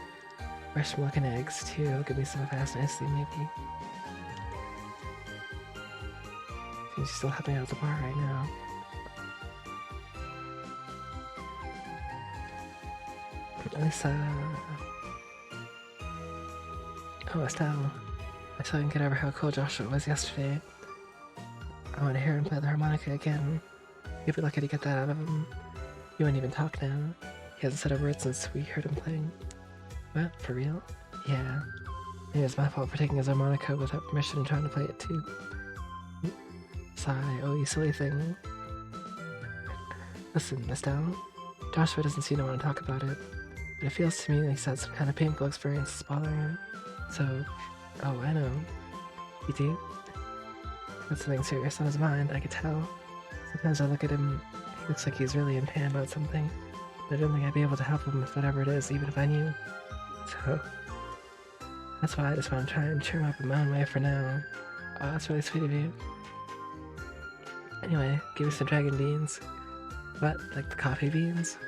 Fresh milk and eggs, too. It'll give me some fast nicely, maybe. She's still helping out at the bar right now. Alyssa. Oh, Estelle. I still didn't get over how cool Joshua was yesterday. I want to hear him play the harmonica again. You'll be lucky to get that out of him. You won't even talk now. He hasn't said a word since we heard him playing. What? For real? Yeah. It was my fault for taking his harmonica without permission and trying to play it too. Sigh, oh you silly thing. Listen, Estelle. Joshua doesn't seem to want to talk about it, but it feels to me like he's had some kind of painful experience that's bothering him. So, oh, I know. You do? Got something serious on his mind, I could tell. Sometimes I look at him, he looks like he's really in pain about something, but I don't think I'd be able to help him with whatever it is, even if I knew. So, that's why I just want to try and cheer him up in my own way for now. Oh, that's really sweet of you. Anyway, give me some dragon beans. What? Like the coffee beans?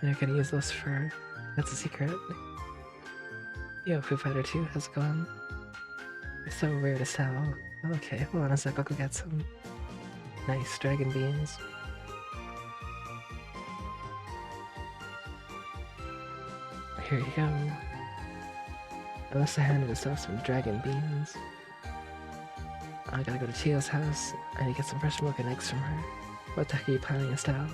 And you're gonna use those for... That's a secret. Yo, Foo Fighter 2, how's it going? It's so weird as hell. Okay, hold on a sec, I'll go get some nice dragon beans. Here you go. Alyssa handed herself some dragon beans. I gotta go to Chio's house. I need to get some fresh milk and eggs from her. What the heck are you planning, Estelle?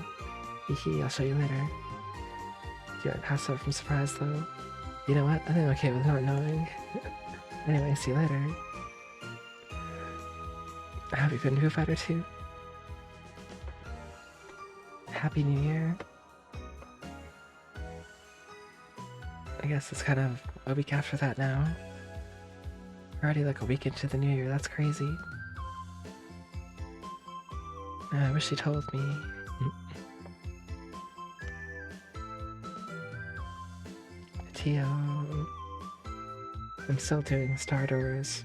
Hehe, I'll show you later. Do you want to pass out from surprise though? You know what? I think I'm okay with not knowing. Anyway, see you later. Have you been to Foo Fighter 2? Happy New Year. I guess it's kind of a week after that now. We're already like a week into the new year, that's crazy. I wish she told me. Tio. I'm still doing Star Doors.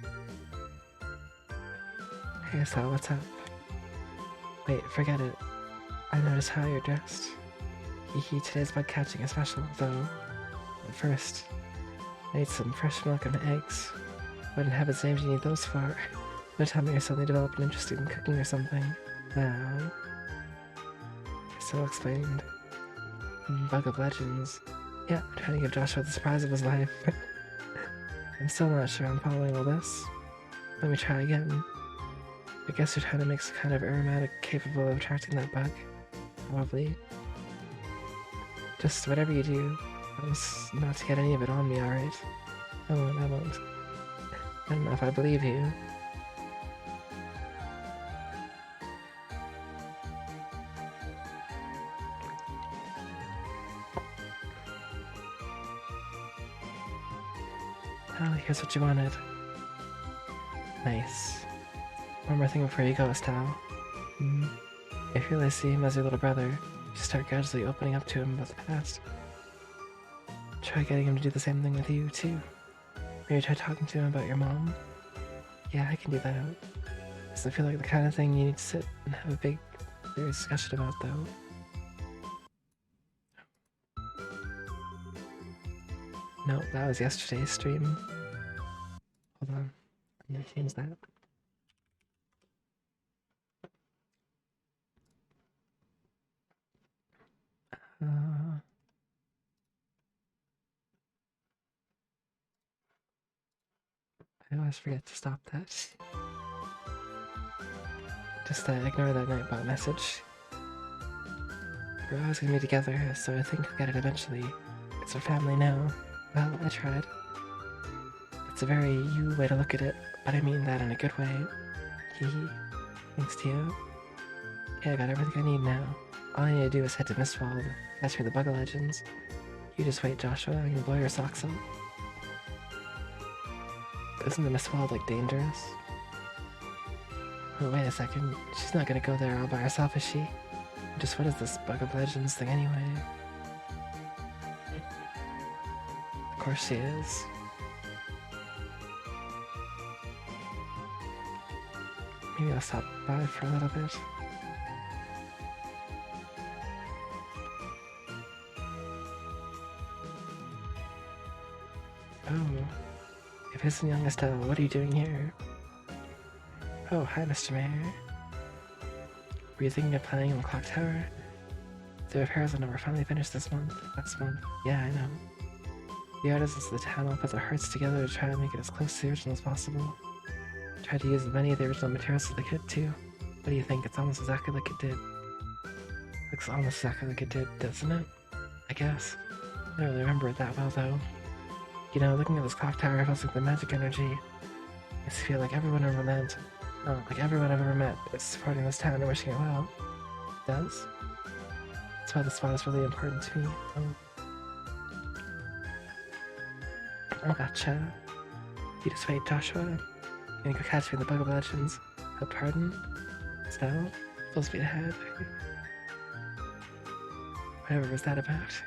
Hey Estelle, what's up? Wait, forget it. I noticed how you're dressed. Hehe, today's bug catching is special, though. But first, I need some fresh milk and eggs. What in heaven's name do you need those for? Don't tell me you're suddenly developed an interest in cooking or something. Well... So explained. Bug of Legends. Yeah, I'm trying to give Joshua the surprise of his life. I'm still not sure I'm following all this. Let me try again. I guess you're trying to make some kind of aromatic capable of attracting that bug. Probably. Just whatever you do, promise not to get any of it on me, alright? I won't. I don't know if I believe you. Well, here's what you wanted. Nice. One more thing before you go, Estelle. If you really see him as your little brother, you start gradually opening up to him about the past. Try getting him to do the same thing with you, too. Maybe try talking to him about your mom. Yeah, I can do that. Doesn't feel like the kind of thing you need to sit and have a big, serious discussion about, though. No, that was yesterday's stream. Hold on. I'm gonna change that. I always forget to stop that. Just ignore that Nightbot message. We're always gonna be together, so I think we'll get it eventually. It's our family now. Well, I tried. It's a very you way to look at it, but I mean that in a good way. Hehe. Thanks to you. Yeah, I got everything I need now. All I need to do is head to Mistwald, catch me the Bug of Legends. You just wait, Joshua, I'm gonna blow your socks off. Isn't the Mistwald, like, dangerous? Oh, wait a second. She's not gonna go there all by herself, is she? Just what is this Bug of Legends thing anyway? course she is. Maybe I'll stop by for a little bit. Oh, if it's young Estelle, what are you doing here? Oh, hi, Mr. Mayor. Were you thinking of playing in the clock tower? The repairs will never finally finish this month. Next month. Yeah, I know. The artisans of the town all put their hearts together to try and make it as close to the original as possible. Tried to use as many of the original materials as they could, too. What do you think? It's almost exactly like it did. Looks almost exactly like it did, doesn't it? I guess. I don't really remember it that well, though. You know, looking at this clock tower feels like the magic energy. I just feel like everyone I've ever met, like everyone I've ever met is supporting this town and wishing it well. It does? That's why this spot is really important to me. Oh, gotcha. You just wait, Joshua. You gonna go catch me in the Bug of Legends? Pardon? Stella? Full speed ahead. Whatever was that about?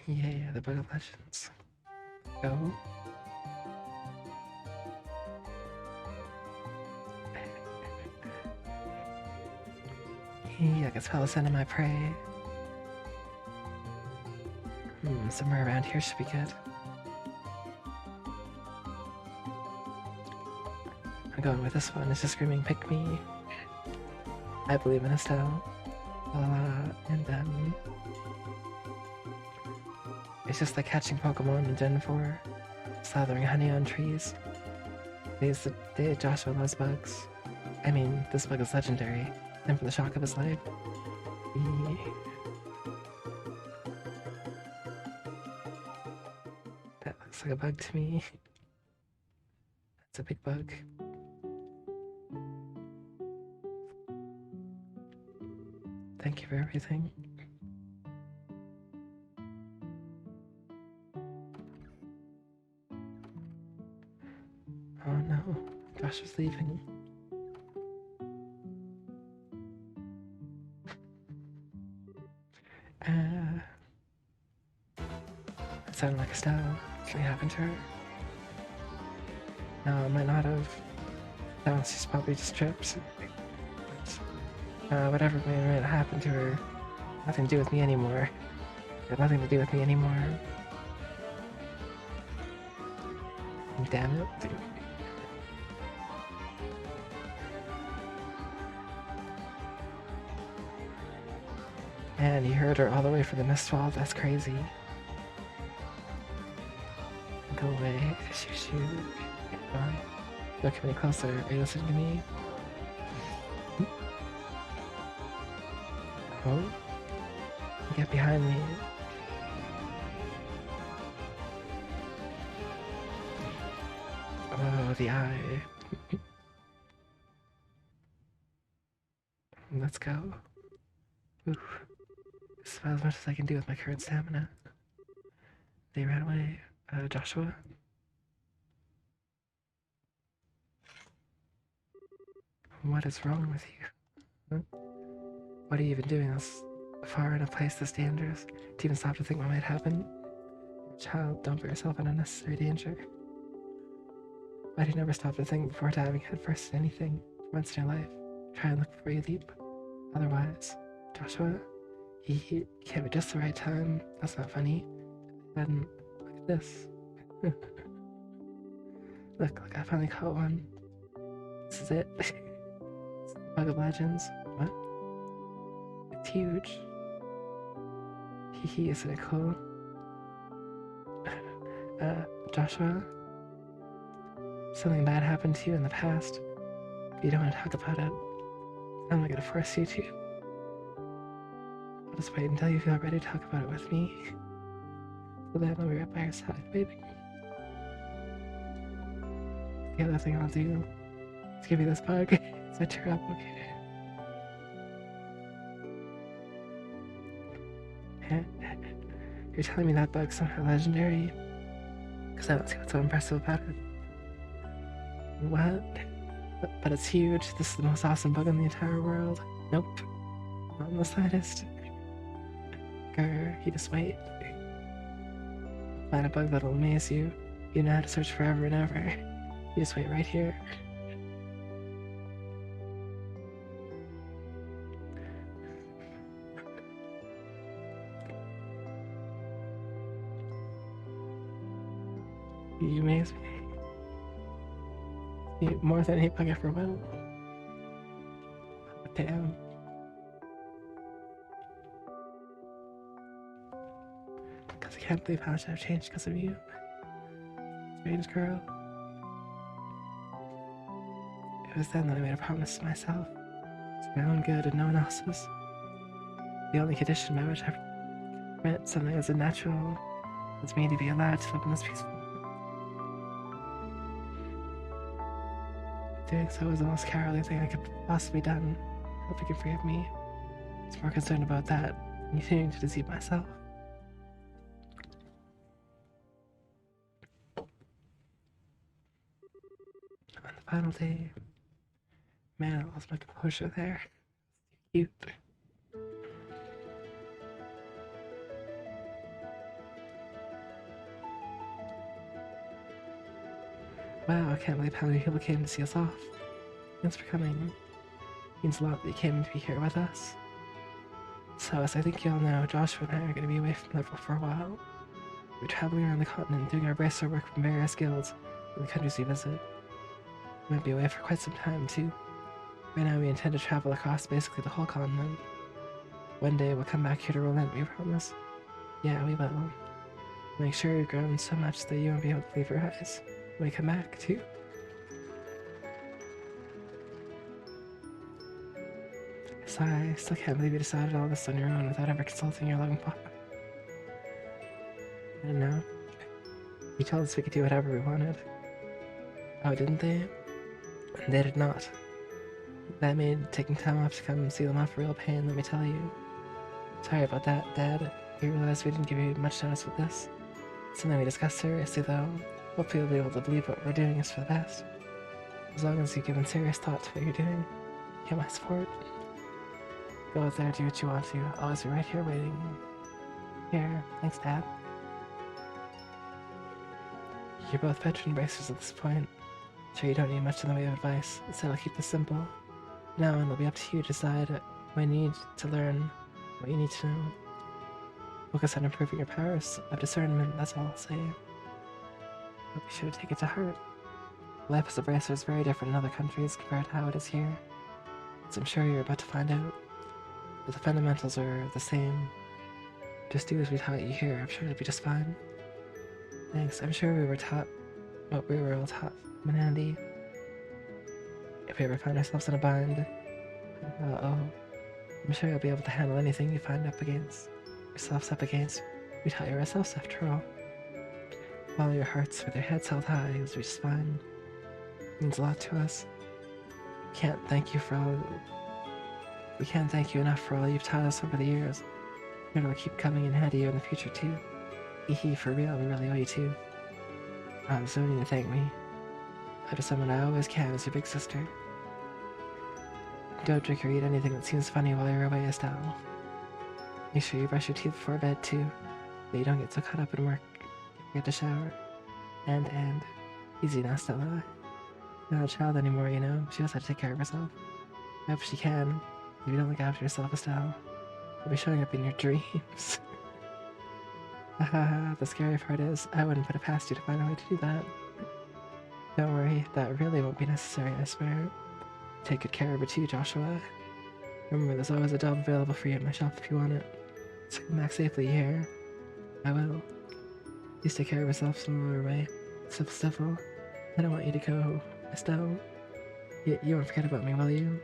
Yeah, the Bug of Legends. Go. I can smell the scent of my prey. Somewhere around here should be good. I'm going with this one. It's just screaming, pick me. I believe in Estelle. And it's just like catching Pokemon in Gen 4. Slathering honey on trees. Today's the day Joshua loves bugs. I mean, this bug is legendary. And for the shock of his life. That looks like a bug to me. That's a big bug. Thank you for everything. Oh no, Josh was leaving. It sounded like Estelle. Something happened to her. No, it might not have. No, she's probably just tripped. Whatever may have happened to her, nothing to do with me anymore. It had nothing to do with me anymore. Damn it. Man, you heard her all the way from the Mistwall. That's crazy. Go away. Shoot. Come on. Don't come any closer. Are you listening to me? Oh? Get behind me. Oh, the eye. Let's go. Oof. This is about as much as I can do with my current stamina. They ran away. Joshua? What is wrong with you? Huh? What are you even doing this far in a place this dangerous? To even stop to think what might happen? Child, don't put yourself in unnecessary danger. Why do you never stop to think before diving headfirst in anything? For once in your life, try and look before you leap. Otherwise, Joshua, he came at just the right time. That's not funny. Then, look at this. Look, I finally caught one. This is it. Bug of Legends. What? It's huge. Isn't it cool? Joshua? Something bad happened to you in the past. If you don't want to talk about it, I'm not gonna force you to. I'll just wait until you feel ready to talk about it with me. So then I'll be right by your side, baby. The other thing I'll do is give you this bug. So cheer up, okay? You're telling me that bug's somehow legendary? Because I don't see what's so impressive about it. What? But it's huge. This is the most awesome bug in the entire world. Nope. Not in the slightest. Grr, you just wait. Find a bug that'll amaze you. You know how to search forever and ever. You just wait right here. You amaze me. More than any bug ever will. But damn. Because I can't believe how much I've changed because of you. Strange girl. It was then that I made a promise to myself. It's my own good and no one else's. The only condition by which I permit something as unnatural was me to be allowed to live in this peaceful. Doing so was the most cowardly thing I could possibly done. I hope you can forgive me. I was more concerned about that than continuing to deceive myself. On the final day, man, I lost my composure there. Cute. Wow, I can't believe how many people came to see us off. Thanks for coming. It means a lot that you came to be here with us. So, as I think you all know, Joshua and I are going to be away from Liverpool for a while. We're traveling around the continent doing our bracer work from various guilds in the countries we visit. We might be away for quite some time, too. Right now, we intend to travel across basically the whole continent. One day, we'll come back here to relent, we promise. Yeah, we will. Make sure you've grown so much that you won't be able to leave your eyes when we come back, too. So I still can't believe you decided all this on your own without ever consulting your loving papa. I don't know. He told us we could do whatever we wanted. Oh, didn't they? They did not. That made taking time off to come see them off a real pain, let me tell you. Sorry about that, Dad. We realized we didn't give you much notice with this. It's something we discussed seriously, though. Hopefully you'll be able to believe what we're doing is for the best. As long as you've given serious thought to what you're doing, you have my support. Go out there, do what you want to. I'll always be right here waiting. Here, thanks, Dad. You're both veteran bracers at this point. Sure, you don't need much in the way of advice, instead I'll keep this simple. Now it'll be up to you to decide when you need to learn what you need to know. Focus on improving your powers of discernment, that's all I'll say. But be sure to take it to heart. Life as a bracer is very different in other countries compared to how it is here. As I'm sure you're about to find out. But the fundamentals are the same. Just do as we taught you here, I'm sure it'll be just fine. Thanks, I'm sure we were taught what we were all taught from Andy. If we ever find ourselves in a bind, I'm sure you'll be able to handle anything you find yourselves up against. We taught you ourselves after all. Follow your hearts with your heads held high is just fine. It means a lot to us. We can't thank you enough for all you've taught us over the years. It'll keep coming in handy in the future too. Hee, for real, we really owe you too. So you need to thank me. I'm just someone I always can as your big sister. Don't drink or eat anything that seems funny while you're away, Estelle. Make sure you brush your teeth before bed too, so you don't get so caught up in work. Get to shower. And, easy now, Stella. Not a child anymore, you know. She knows how to take care of herself. I hope she can. If you don't look after yourself, Estelle, I'll be showing up in your dreams. The scary part is, I wouldn't put it past you to find a way to do that. Don't worry, that really won't be necessary, I swear. Take good care of it too, Joshua. Remember, there's always a job available for you at my shop if you want it. So come back safely here. I will. Please take care of yourself some more way. Stifle. I don't want you to go, Estelle. You won't forget about me, will you?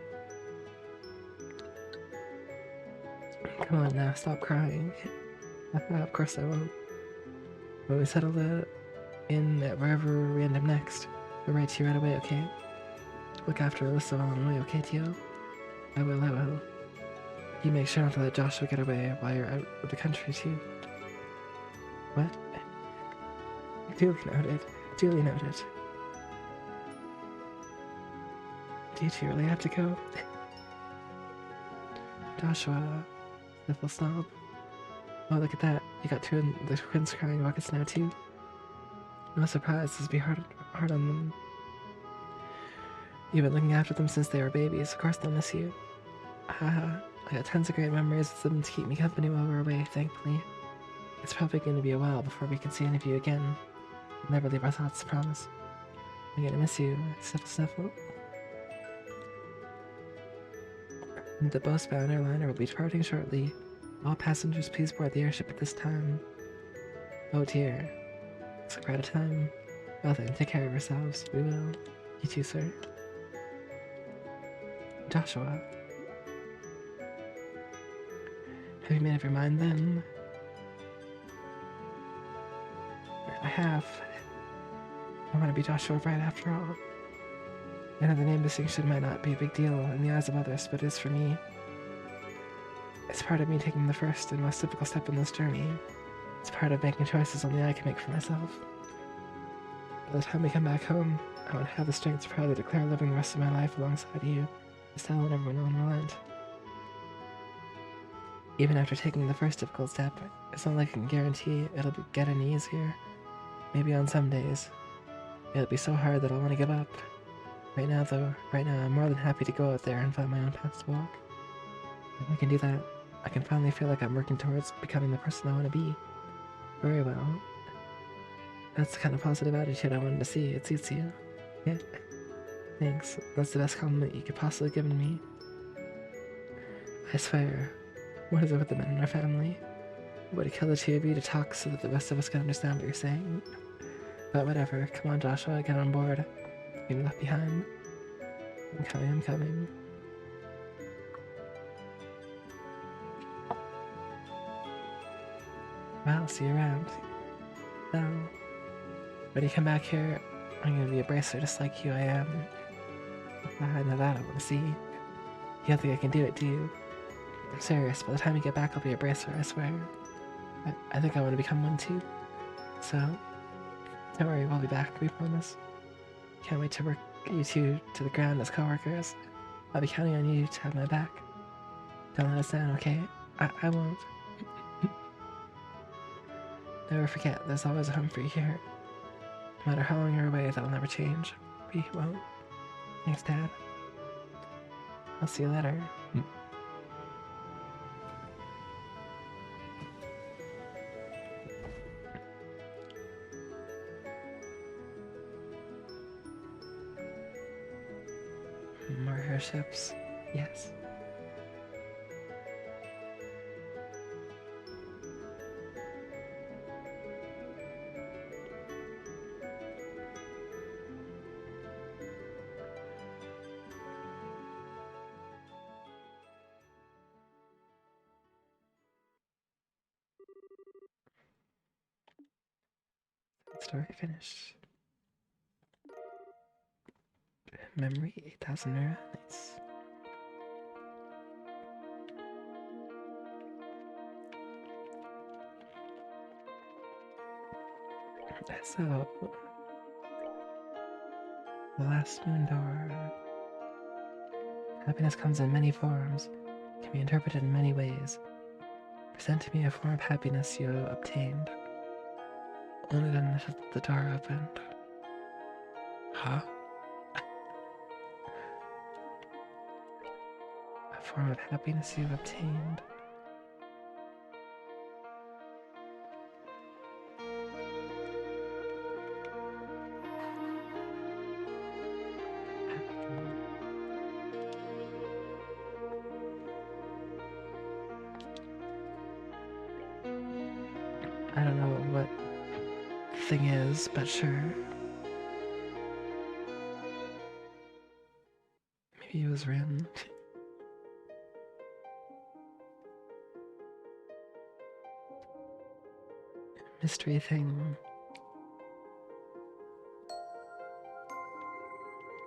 Come on now, stop crying. Of course I won't. When we settle in at wherever we end up next, we'll write to you right away, okay? Look after Alyssa while I'm away, okay, Teal? I will. You make sure not to let Joshua get away while you're out of the country, too. What? Duly noted. Duly noted. Do you really have to go? Joshua, Sniffle Snob. Oh, look at that. You got the twins crying buckets now, too. No surprise, this would be hard on them. You've been looking after them since they were babies. Of course they'll miss you. Haha, I got tons of great memories with them to keep me company while we're away, thankfully. It's probably going to be a while before we can see any of you again. We'll never leave our thoughts, promise. I'm gonna miss you, sniffle sniffle. The boastbound airliner will be departing shortly. All passengers, please board the airship at this time. Oh dear. Looks like we're out of time. Well then, take care of yourselves. We will. You too, sir. Joshua. Have you made up your mind then? I have. I want to be Joshua Bright after all. I know the name distinction might not be a big deal in the eyes of others, but it is for me. It's part of me taking the first and most difficult step in this journey. It's part of making choices only I can make for myself. By the time we come back home, I want to have the strength to proudly declare living the rest of my life alongside you, Estelle and everyone on relent. Even after taking the first difficult step, it's not like I can guarantee it'll get any easier. Maybe on some days. It'll be so hard that I'll want to give up. Right now, I'm more than happy to go out there and find my own path to walk. If I can do that, I can finally feel like I'm working towards becoming the person I want to be. Very well. That's the kind of positive attitude I wanted to see. It suits you. Yeah. Thanks. That's the best compliment you could possibly give me. I swear. What is it with the men in our family? Would it kill the two of you to talk so that the rest of us can understand what you're saying? But whatever. Come on, Joshua. Get on board. You're left behind. I'm coming. Well, see you around. Now, when you come back here, I'm gonna be a bracer just like you I am. I know that I want to see. You don't think I can do it, do you? I'm serious, by the time you get back I'll be a bracer, I swear. I think I want to become one too. So, don't worry, we'll be back, we promise. Can't wait to work you two to the ground as co-workers. I'll be counting on you to have my back. Don't let us down, okay? I won't. Never forget, there's always a home for you here. No matter how long you're away, that'll never change. We won't. Thanks, Dad. I'll see you later. More airships. Yes. Story finished. Memory 8,000 Naira. Nice. So, the last moon door. Happiness comes in many forms, can be interpreted in many ways. Present to me a form of happiness you obtained. Only then the door opened. Huh? A form of happiness you obtained. I don't know what thing is, but sure. Maybe it was Rin. Mystery thing.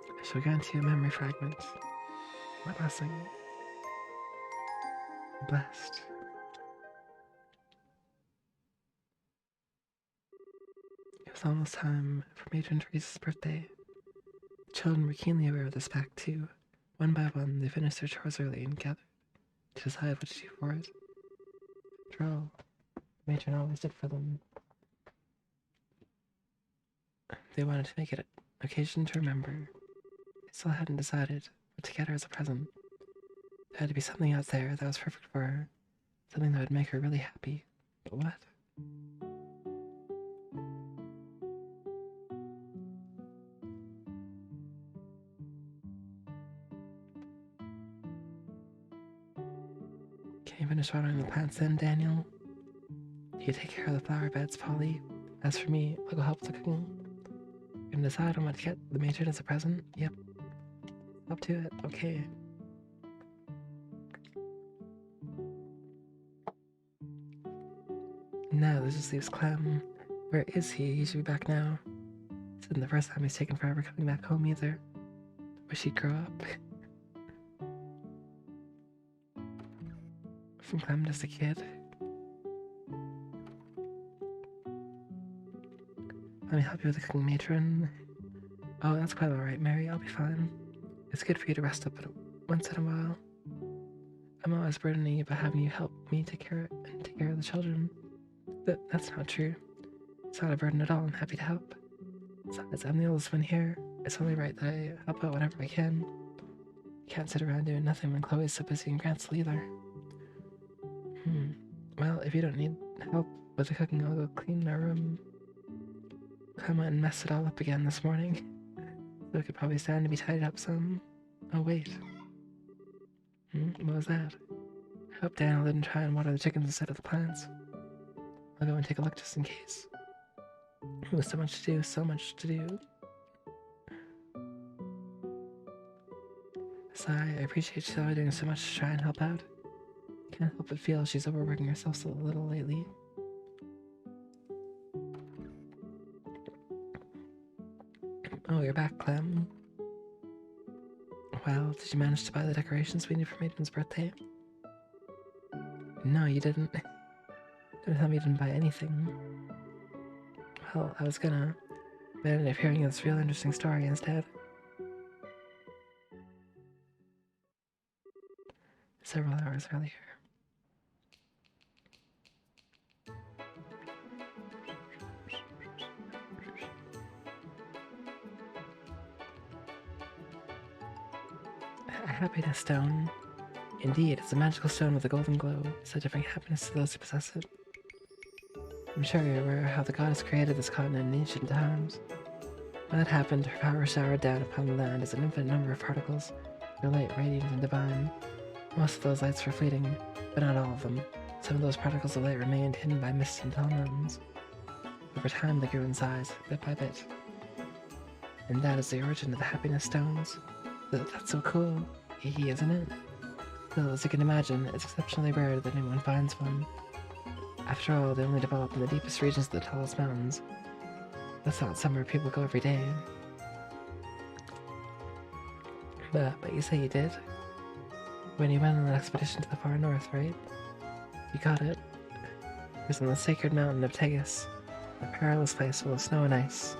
I shall grant you a memory fragment. My blessing. Blessed. It was almost time for Matron Teresa's birthday. The children were keenly aware of this fact too. One by one, they finished their chores early and gathered to decide what to do for it. After all, The matron always did for them. They wanted to make it an occasion to remember. They still hadn't decided what to get her as a present. There had to be something out there that was perfect for her. Something that would make her really happy. But what? Can you finish watering the plants then, Daniel? You take care of the flower beds, Polly. As for me, I'll go help with the cooking. You're gonna decide on what to get the matron as a present? Yep. Up to it. Okay. Now this just leaves Clem. Where is he? He should be back now. This isn't the first time he's taken forever coming back home either. Wish he'd grow up. From Clem just a kid. Let me help you with the cooking, matron. Oh, that's quite alright, Mary. I'll be fine. It's good for you to rest up once in a while. I'm always burdening you by having you help me take care of the children. That's not true. It's not a burden at all. I'm happy to help. Besides, I'm the oldest one here. It's only right that I help out whenever I can. Can't sit around doing nothing when Chloe's so busy in Grantsville either. Well, if you don't need help with the cooking, I'll go clean my room. Come and mess it all up again this morning. So it could probably stand to be tidied up some. Oh, wait. What was that? I hope Daniel didn't try and water the chickens instead of the plants. I'll go and take a look just in case. With so much to do, so much to do. Sigh, I appreciate Shelly doing so much to try and help out. Can't help but feel she's overworking herself a little lately. Oh, you're back, Clem. Well, did you manage to buy the decorations we need for Maiden's birthday? No, you didn't. Don't tell me you didn't buy anything. Well, I was gonna, but I ended up hearing this real interesting story instead. Several hours earlier. A happiness stone. Indeed, it's a magical stone with a golden glow, so different happiness to those who possess it. I'm sure you're aware how the goddess created this continent in ancient times. When that happened, her power showered down upon the land as an infinite number of particles, their light radiant and divine. Most of those lights were fleeting, but not all of them. Some of those particles of light remained hidden by mist and tall mountains. Over time, they grew in size, bit by bit. And that is the origin of the happiness stones. That's so cool, isn't it? Still, as you can imagine, it's exceptionally rare that anyone finds one. After all, they only develop in the deepest regions of the tallest mountains. That's not somewhere people go every day. But you say you did? When you went on an expedition to the far north, right? You got it. It was on the sacred mountain of Tegus, a perilous place full of snow and ice.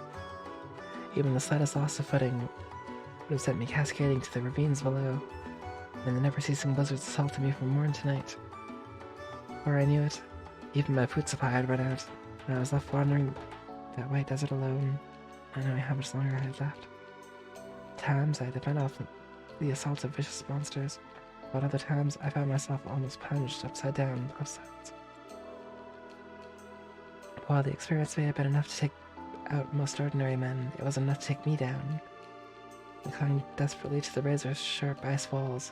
Even the slightest loss of footing would have sent me cascading to the ravines below, and the never-ceasing blizzards assaulted me from morn to night. Before I knew it, even my food supply had run out, and I was left wandering that white desert alone, not knowing how much longer I had left. At times, I had to fend off the assaults of vicious monsters, while other times I found myself almost plunged upside down off sides. While the experience may have been enough to take out most ordinary men, it wasn't enough to take me down. I clung desperately to the razor-sharp ice walls,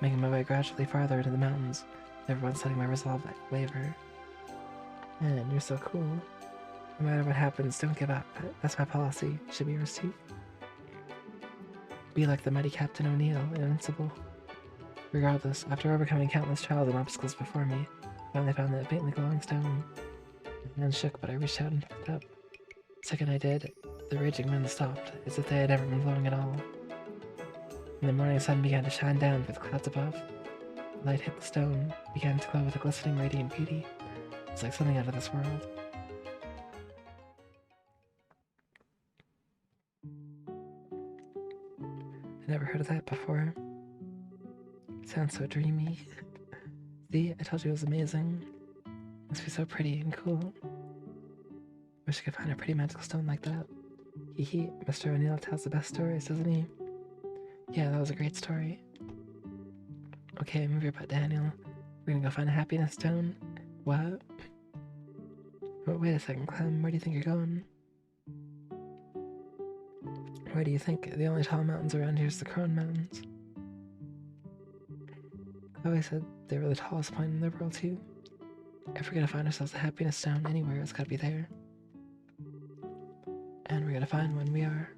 making my way gradually farther into the mountains, never once letting my resolve waver. Man, you're so cool. No matter what happens, don't give up. That's my policy. Should be yours too. Be like the mighty Captain O'Neill, invincible. Regardless, after overcoming countless trials and obstacles before me, I finally found that faintly glowing stone. My hands shook, but I reached out and picked it up. The second I did, the raging wind stopped, as if they had never been blowing at all. And the morning sun began to shine down through the clouds above. The light hit the stone, began to glow with a glistening radiant beauty. It's like something out of this world. I never heard of that before. It sounds so dreamy. See, I told you it was amazing. Must be so pretty and cool. Wish I could find a pretty magical stone like that. Hee hee, Mr. O'Neill tells the best stories, doesn't he? Yeah, that was a great story. Okay, move your butt, Daniel. We're gonna go find a happiness stone. What? Oh, wait a second, Clem. Where do you think you're going? Where do you think? The only tall mountains around here is the Crone Mountains. I always said they were the tallest point in the world, too. If we're gonna find ourselves a happiness stone anywhere, it's gotta be there. And we're gonna find one, we are.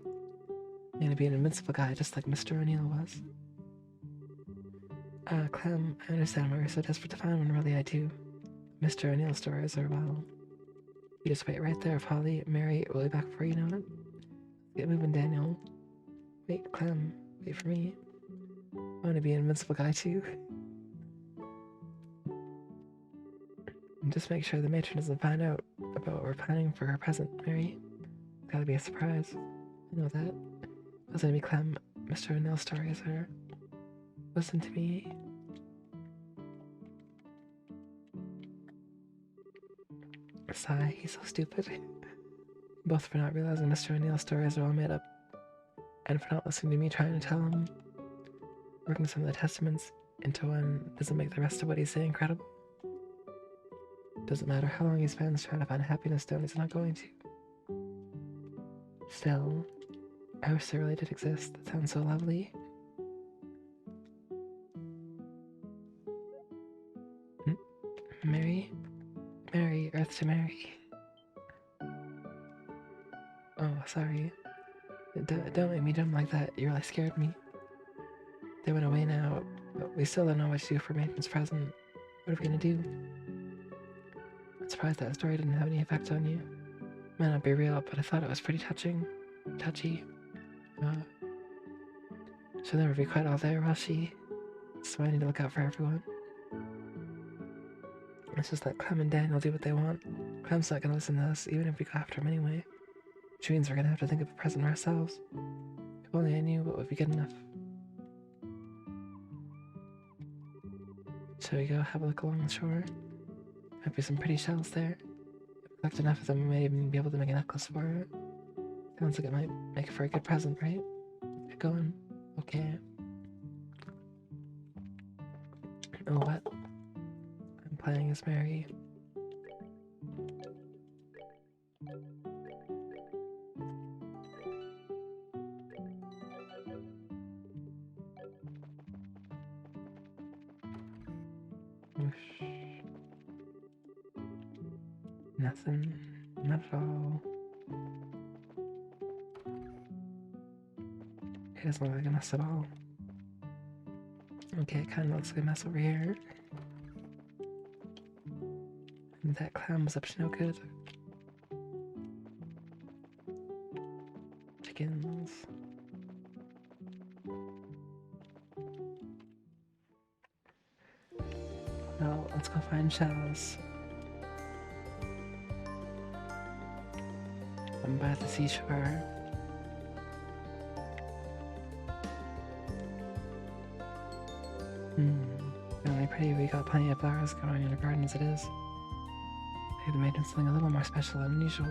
You're gonna be an invincible guy, just like Mr. O'Neill was. Clem, I understand why you're so desperate to find one, really, I do. Mr. O'Neill's stories are, well... You just wait right there, Polly. Mary will be back before you know it. Get moving, Daniel. Wait, Clem, wait for me. I want to be an invincible guy, too. And just make sure the matron doesn't find out about what we're planning for her present, Mary. It's gotta be a surprise. I know that. Listen to me, Clem. Mr. O'Neill's stories are... Listen to me. Sigh, he's so stupid. Both for not realizing Mr. O'Neill's stories are all made up, and for not listening to me trying to tell him. Working some of the testaments into one doesn't make the rest of what he's saying credible. Doesn't matter how long he spends trying to find a happiness stone, he's not going to. Still, I wish they really did exist. That sounds so lovely. Mary? Mary, Earth to Mary. Oh, sorry. Don't make me dumb like that. You really scared me. They went away now, but we still don't know what to do for Matron's present. What are we gonna do? I'm surprised that story didn't have any effect on you. Might not be real, but I thought it was pretty touching. Touchy. She'll never be quite all there, will she? So I need to look out for everyone. It's just that Clem and Daniel do what they want. Clem's not gonna listen to us, even if we go after him anyway. Which means we're gonna have to think of a present for ourselves. If only I knew what would be good enough. Shall we go have a look along the shore? Might be some pretty shells there. If we collect enough of them, we may even be able to make a necklace for it. Sounds like it might make for a good present, right? Get going. Okay. Oh, what? I'm playing as Mary. Whoosh. Nothing. Not at all. It doesn't look like a mess at all. Okay, it kind of looks like a mess over here. And that clown was up to no good. Chickens. Well, let's go find shells. I'm by the seashore. Really pretty. We got plenty of flowers growing in our garden as it is. Maybe made something a little more special than usual.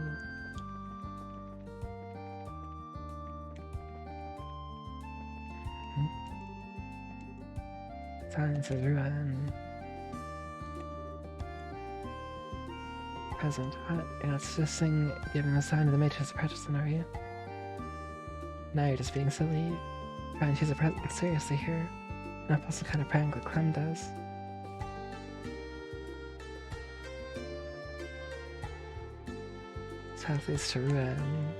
Silence is ruin. Present. What? Yeah, it's just thing giving a sign to the Matrix apprentice, are you? Now you're just being silly. Trying to choose a present seriously here. Not also kind of prank like Clem does. South leads to ruin.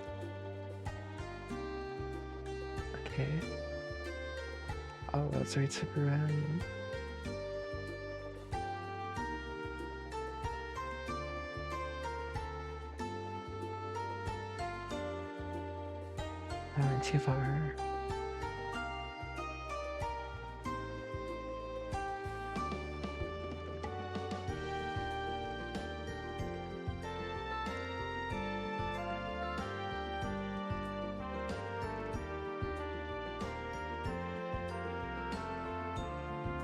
Okay. All roads lead to ruin. I went too far.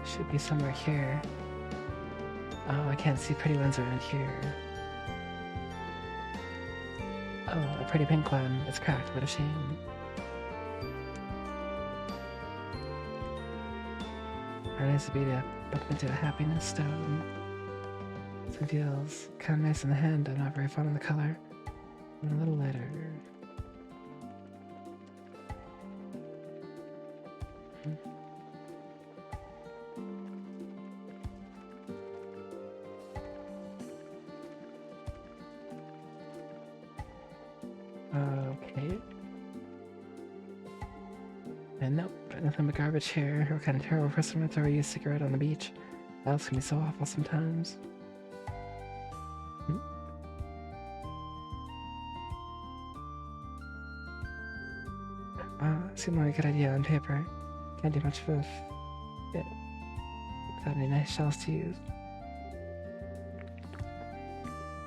Should be somewhere here. Oh, I can't see pretty ones around here. Oh, a pretty pink one. It's cracked, what a shame. How nice to be to bump into a happiness stone. It feels kind of nice in the hand. I'm not very fond of the color. And a little lighter. Okay. And nope, nothing but garbage here. What kind of terrible person would throw you a cigarette on the beach? That's gonna be so awful sometimes. Seemed like a good idea on paper. Can't do much with it without any nice shells to use.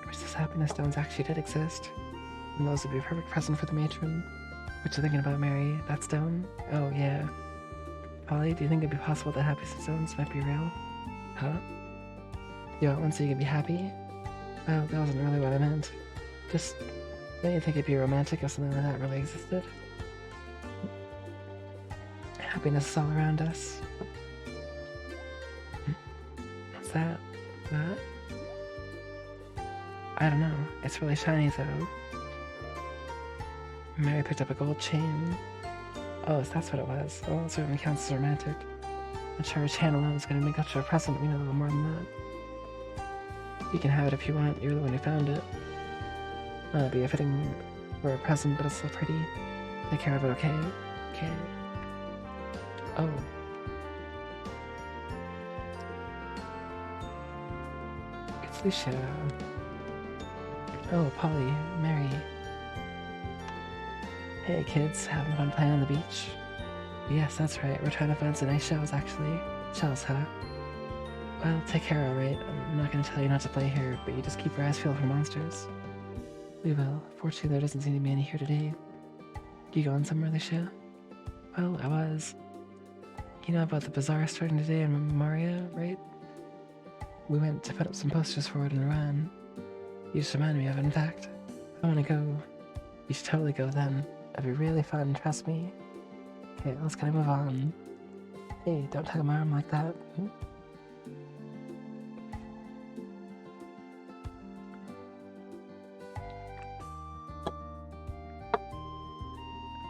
Wish those happiness stones actually did exist. And those would be a perfect present for the matron. What you thinking about, Mary? That stone? Oh, yeah. Polly, do you think it'd be possible that happy stones might be real? Huh? You want one so you can be happy? Well, that wasn't really what I meant. Just, don't you think it'd be romantic if something like that really existed? Happiness is all around us. What's that? What? I don't know. It's really shiny though. Mary picked up a gold chain. Oh, so that's what it was. Oh, it certainly counts as romantic. I'm sure a chain alone is going to make up to a present. We know a little more than that. You can have it if you want. You're the one who found it. Well, it'd be a fitting for a present, but it's still pretty. Take care of it, okay? Okay. Oh. It's Lucia. Oh, Polly, Mary. Hey kids, having fun playing on the beach? Yes, that's right. We're trying to find some nice shells, actually. Shells, huh? Well, take care, alright? I'm not gonna tell you not to play here, but you just keep your eyes peeled for monsters. We will. Fortunately, there doesn't seem to be any here today. You going somewhere, Lucia? Well, I was. You know about the bazaar starting today in Maria, right? We went to put up some posters for it in Iran. You just reminded me of it, in fact. I wanna go. You should totally go then. It'd be really fun, trust me. Okay, let's kind of move on. Hey, don't tug my arm like that.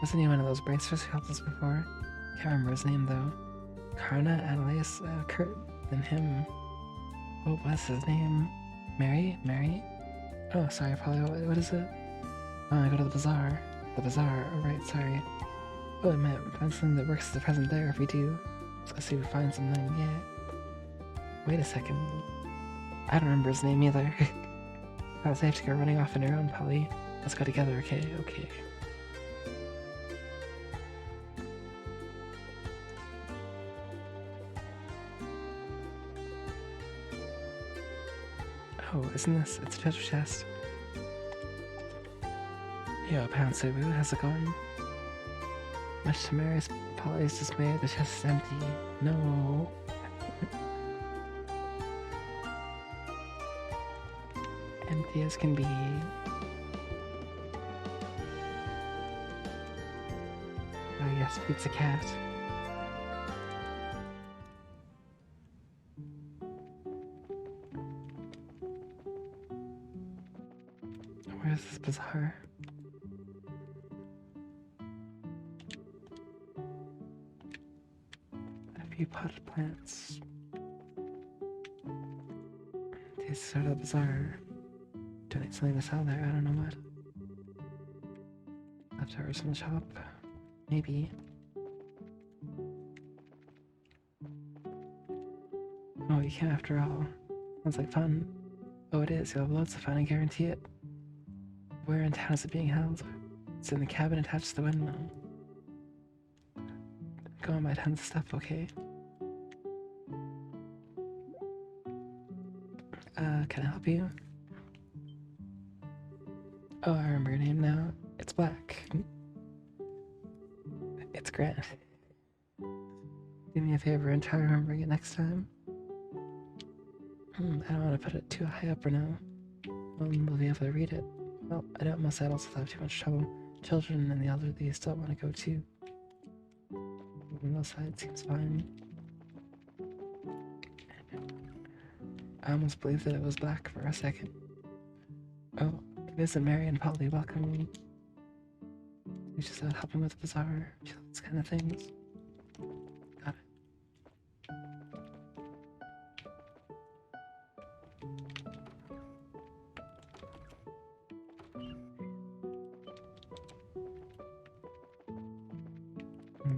Wasn't he one of those bracers who helped us before? Can't remember his name though. Karna, Annalise, Kurt, and him. What was his name? Mary? Mary? Oh, sorry, probably. What is it? Oh, I go to the bazaar. The bazaar. Oh, right, sorry. Oh, I meant find something that works as a present there if we do. Let's see if we find something, yeah. Wait a second. I don't remember his name either. I was safe to go running off on your own, Polly. Let's go together, okay? Okay. Oh, isn't this? It's a treasure chest. Yo, Pound Cebu, how's it going? Much to Mary's Polly's dismay, the chest is empty. No. Empty as can be. Oh yes, Pizza Cat. Where's this bazaar? A few potted plants. This is sort of bizarre. Donate something to sell there, I don't know what. Leftovers from the shop. Maybe. Oh, you can after all. Sounds like fun. Oh, it is. You'll have loads of fun, I guarantee it. Where in town is it being held? It's in the cabin attached to the windmill. Go and buy tons of stuff, okay? Can I help you? Oh, I remember your name now. It's Black. It's Grant. Do me a favor and try remembering it next time. I don't want to put it too high up for now. No one will be able to read it. Well, I doubt most adults will have too much trouble. Children and the elderly still want to go too. On the side seems fine. I almost believed that it was black for a second. Oh, it isn't Mary and Polly. Welcome. She's just out helping with the bazaar. She likes kind of things. Got it.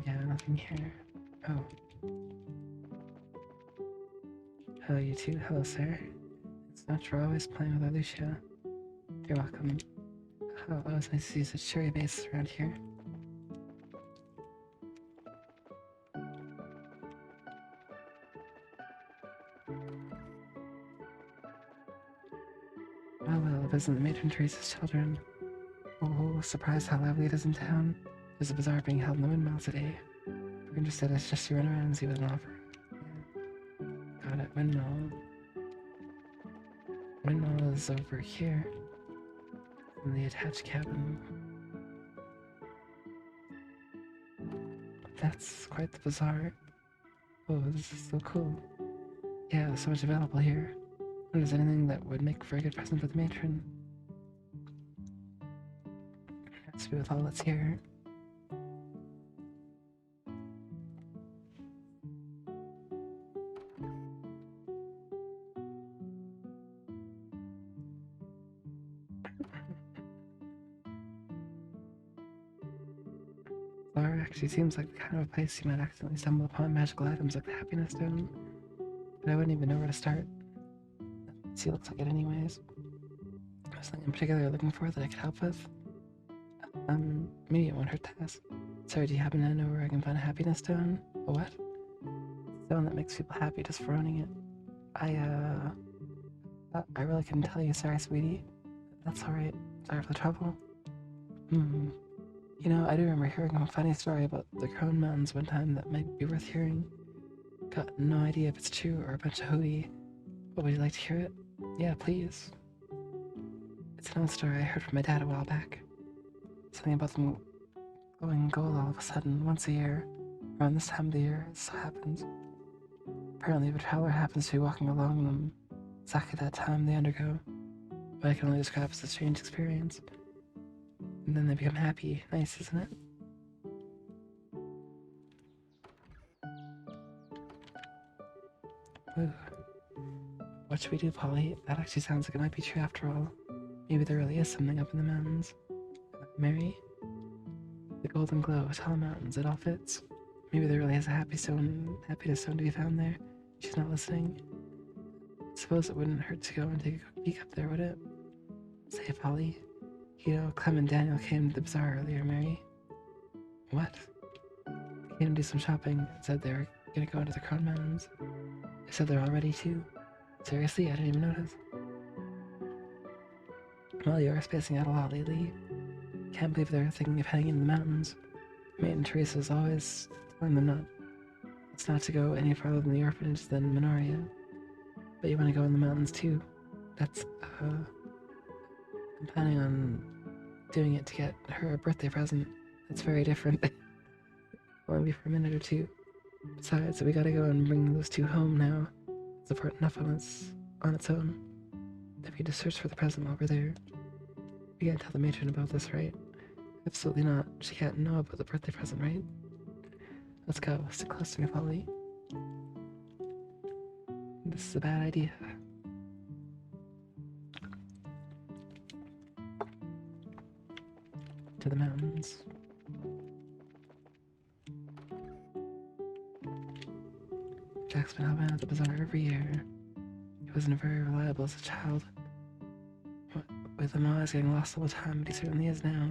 Yeah, nothing here. Oh. Hello, you two. Hello, sir. It's not you're always playing with Alicia. You're welcome. Oh, it was nice to see such cherry bases around here. Well, it wasn't the matron Teresa's children. Oh, surprised how lively it is in town. There's a bazaar being held in the windmill today. If you're interested, I suggest you run around and see what an offer. Yeah. Got it, windmill. Windmill is over here. In the attached cabin. That's quite the bazaar. Oh, this is so cool. Yeah, there's so much available here. What is anything that would make for a good present for the matron? It has to be with all that's here. Bazaar actually seems like the kind of a place you might accidentally stumble upon magical items like the happiness stone. But I wouldn't even know where to start. See, looks like it anyways. Was something in particular you're looking for that I could help with? Maybe it won't hurt to ask. Sorry, do you happen to know where I can find a happiness stone? A what? Stone that makes people happy just for owning it. I really couldn't tell you. Sorry, sweetie. That's alright. Sorry for the trouble. You know, I do remember hearing a funny story about the Crone Mountains one time that might be worth hearing. Got no idea if it's true or a bunch of hooey. But would you like to hear it? Yeah, please. It's an old story I heard from my dad a while back. Something about them going gold all of a sudden, once a year. Around this time of the year, it so happens. Apparently, if a traveler happens to be walking along them, exactly that time they undergo what I can only describe as a strange experience. And then they become happy. Nice, isn't it? Ooh. What should we do, Polly? That actually sounds like it might be true after all. Maybe there really is something up in the mountains. Mary? The golden glow, tall mountains, it all fits. Maybe there really is a happiness stone to be found there. She's not listening. I suppose it wouldn't hurt to go and take a quick peek up there, would it? Say, Polly. You know, Clem and Daniel came to the bazaar earlier, Mary. What? They came to do some shopping and said they were gonna go into the Crone Mountains. They said they're all ready too. Seriously, I didn't even notice. Well, you are spacing out a lot lately. Can't believe they're thinking of heading into the mountains. Mate and Teresa's always telling them not to go any farther than the orphanage than Minoria. But you want to go in the mountains too. That's, I'm planning on doing it to get her a birthday present. That's very different. Only for a minute or two. Besides, we gotta go and bring those two home now. It's important enough on its own. If you just search for the present while we're there. We can't tell the matron about this, right? Absolutely not. She can't know about the birthday present, right? Let's go. Stick close to me, Polly. This is a bad idea. To the mountains. Jack's been helping out at the bazaar every year. He wasn't very reliable as a child. With him always getting lost all the time, but he certainly is now.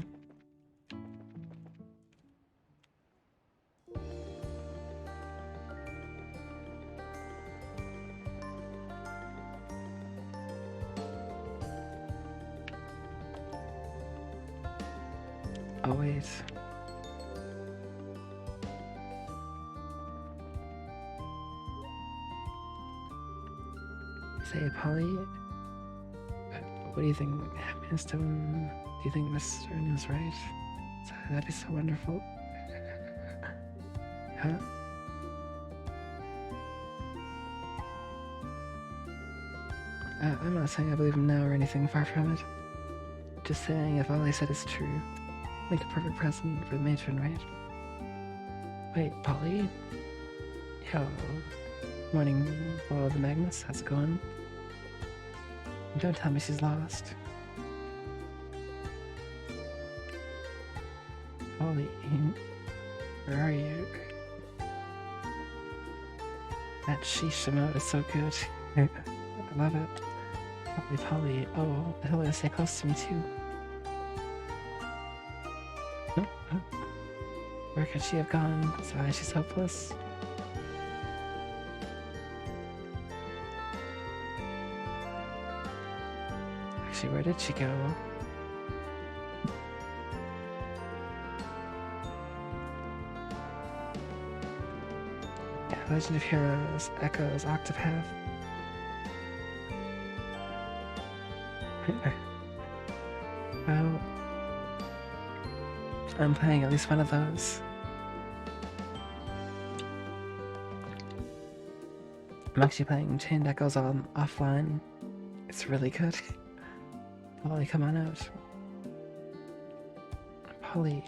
Always. Say, Polly, what do you think? Miss Stone, do you think Miss Stone is right? That'd be so wonderful. Huh? I'm not saying I believe him now or anything, far from it. Just saying if all I said is true, make a perfect present for the matron, right? Wait, Polly? Yo. Morning, follow the Magnus. How's it going? Don't tell me she's lost. Polly, where are you? That sheesh emote is so good. I love it. Polly, oh, I told her to stay close to me too. Where could she have gone? Sorry, she's hopeless. Actually, where did she go? Yeah, Legend of Heroes, Echoes, Octopath. Well, I'm playing at least one of those. I'm actually playing Chained Echoes on offline. It's really good. Polly, come on out. Polly.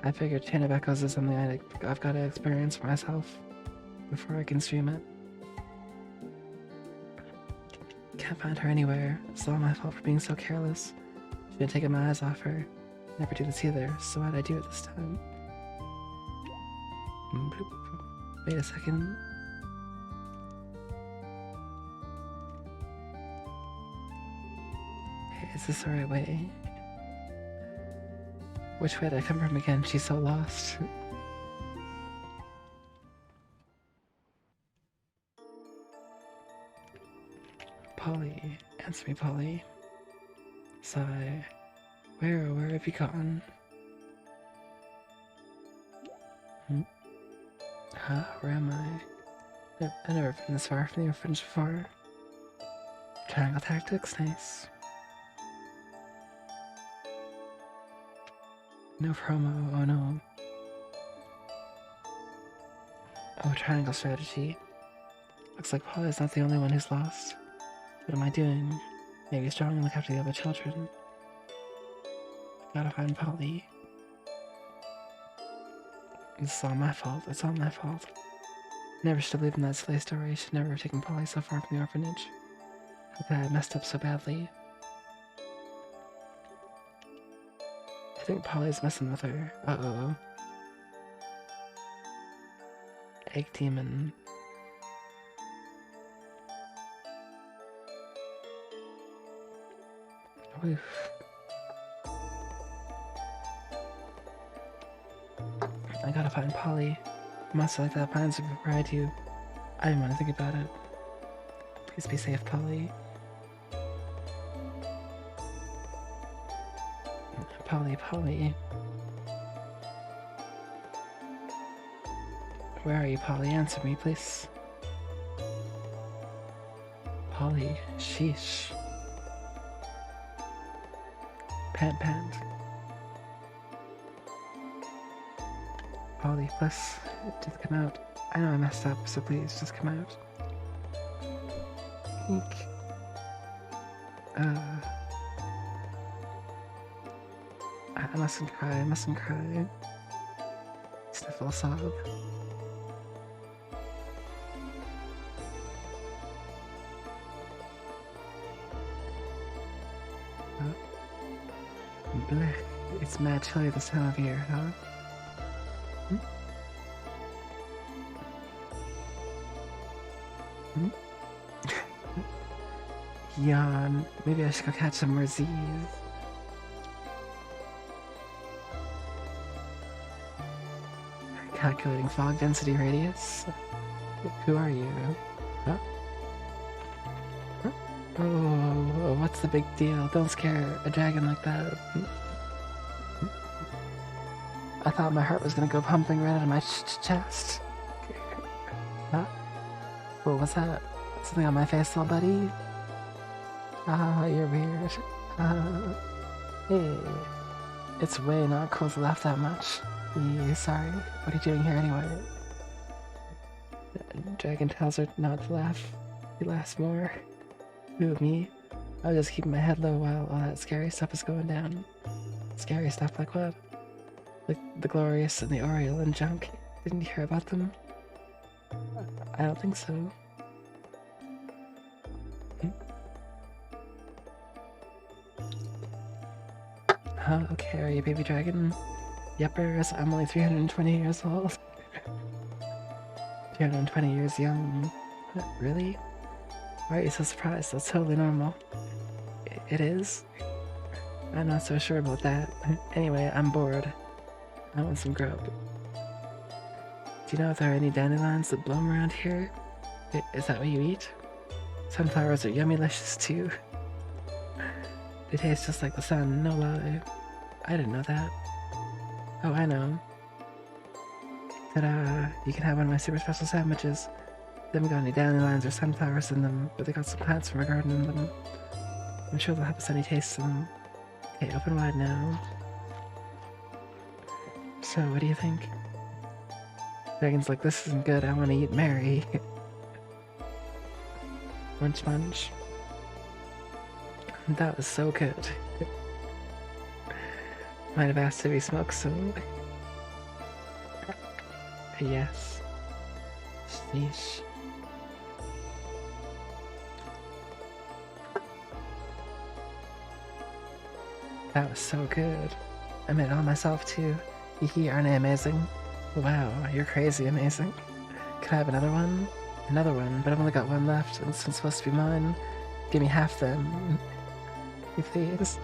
I figured Chain of Echoes is something I've got to experience for myself before I can stream it. Can't find her anywhere. It's all my fault for being so careless. Should have taken my eyes off her. Never do this either, so why'd I do it this time? Wait a second. Hey, is this the right way? Which way did I come from again? She's so lost. Polly, answer me, Polly. Sigh. Where have you gone? Huh? Where am I? I've never been this far from the orphanage before. Triangle tactics, nice. No promo, oh no. Oh, triangle strategy. Looks like Polly's not the only one who's lost. What am I doing? Maybe strong and look after the other children. Gotta find Polly. This is all my fault. It's all my fault. Never should have believed in that silly story. Should never have taken Polly so far from the orphanage. How could I have messed up so badly? I think Polly's messing with her. Uh-oh. Egg Demon. Oof. I gotta find Polly. I must like that finds her before I do. I didn't want to think about it. Please be safe, Polly. Polly. Where are you, Polly? Answer me, please. Polly, sheesh. Pant. Polly, please, just come out. I know I messed up, so please, just come out. Eek. I mustn't cry. Sniffle a sob. Blech, it's mad chilly this time of year, huh? Yawn. Maybe I should go catch some more Z's. Calculating fog density radius. Who are you? Huh? Oh, what's the big deal? Don't scare a dragon like that. thought my heart was gonna go pumping right out of my chest. Huh? What was that? Something on my face, little buddy? Ah, you're weird. Hey. It's way not cool to laugh that much. Yeah, sorry. What are you doing here anyway? Dragon tells her not to laugh. He laughs more. Who, me? I was just keeping my head low while all that scary stuff was going down. Scary stuff like what? Like the Glorious and the Oriole and junk. Didn't you hear about them? I don't think so. Huh? Okay, are you a baby dragon? Yuppers, I'm only 320 years old. 320 years young. What, really? Why are you so surprised? That's totally normal. It is? I'm not so sure about that. Anyway, I'm bored. I want some grub. Do you know if there are any dandelions that bloom around here? Is that what you eat? Sunflowers are yummy-licious too. They taste just like the sun, no lie. I didn't know that. Oh, I know. Ta-da! You can have one of my super special sandwiches. They haven't got any dandelions or sunflowers in them, but they got some plants from our garden in them. I'm sure they'll have a sunny taste to them. Okay, open wide now. So, what do you think? Dragon's like, this isn't good, I want to eat Mary. Munch munch. That was so good. Might have asked if he smoked some. Yes. Sheesh. That was so good. I made it all myself too. Hee, aren't I amazing? Wow, you're crazy amazing. Can I have another one? Another one, but I've only got one left, and this one's supposed to be mine. Give me half then. You please?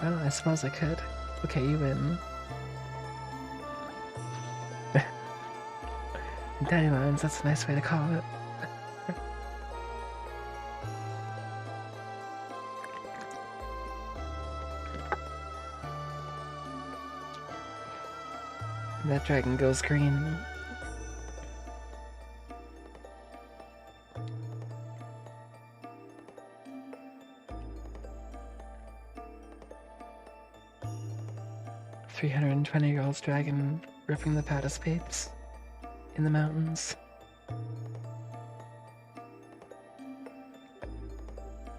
Well, I suppose I could. Okay, you win. Dandelions, that's a nice way to call it. That dragon goes green. "320-year-old dragon ripping the paddle spades in the mountains.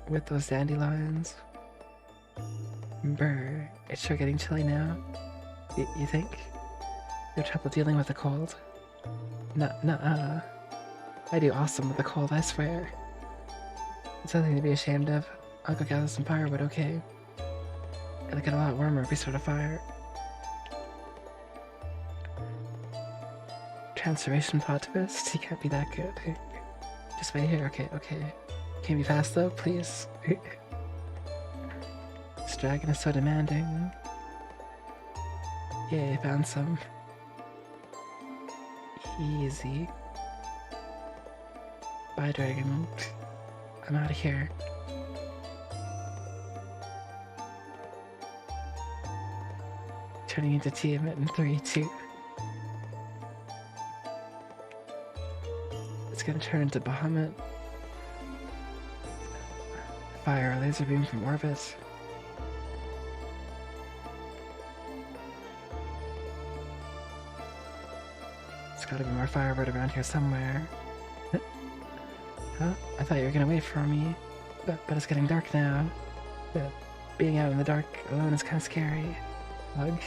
With those dandelions. Brr, it's sure getting chilly now. You think? You have trouble dealing with the cold? Nuh-uh. I do awesome with the cold, I swear. It's nothing to be ashamed of. I'll go gather some firewood, okay? It'll get a lot warmer if we start a fire. Transformation plot twist? He can't be that good. Just wait here, okay. Can you be fast though, please? This dragon is so demanding. Yay, found some. Easy. Bye, dragon. I'm out of here. Turning into Tiamat in 3, 2. It's gonna turn into Bahamut. Fire a laser beam from orbit. There's gotta be more firewood around here somewhere. Huh? I thought you were gonna wait for me. But it's getting dark now. Being out in the dark alone is kinda scary. Hug.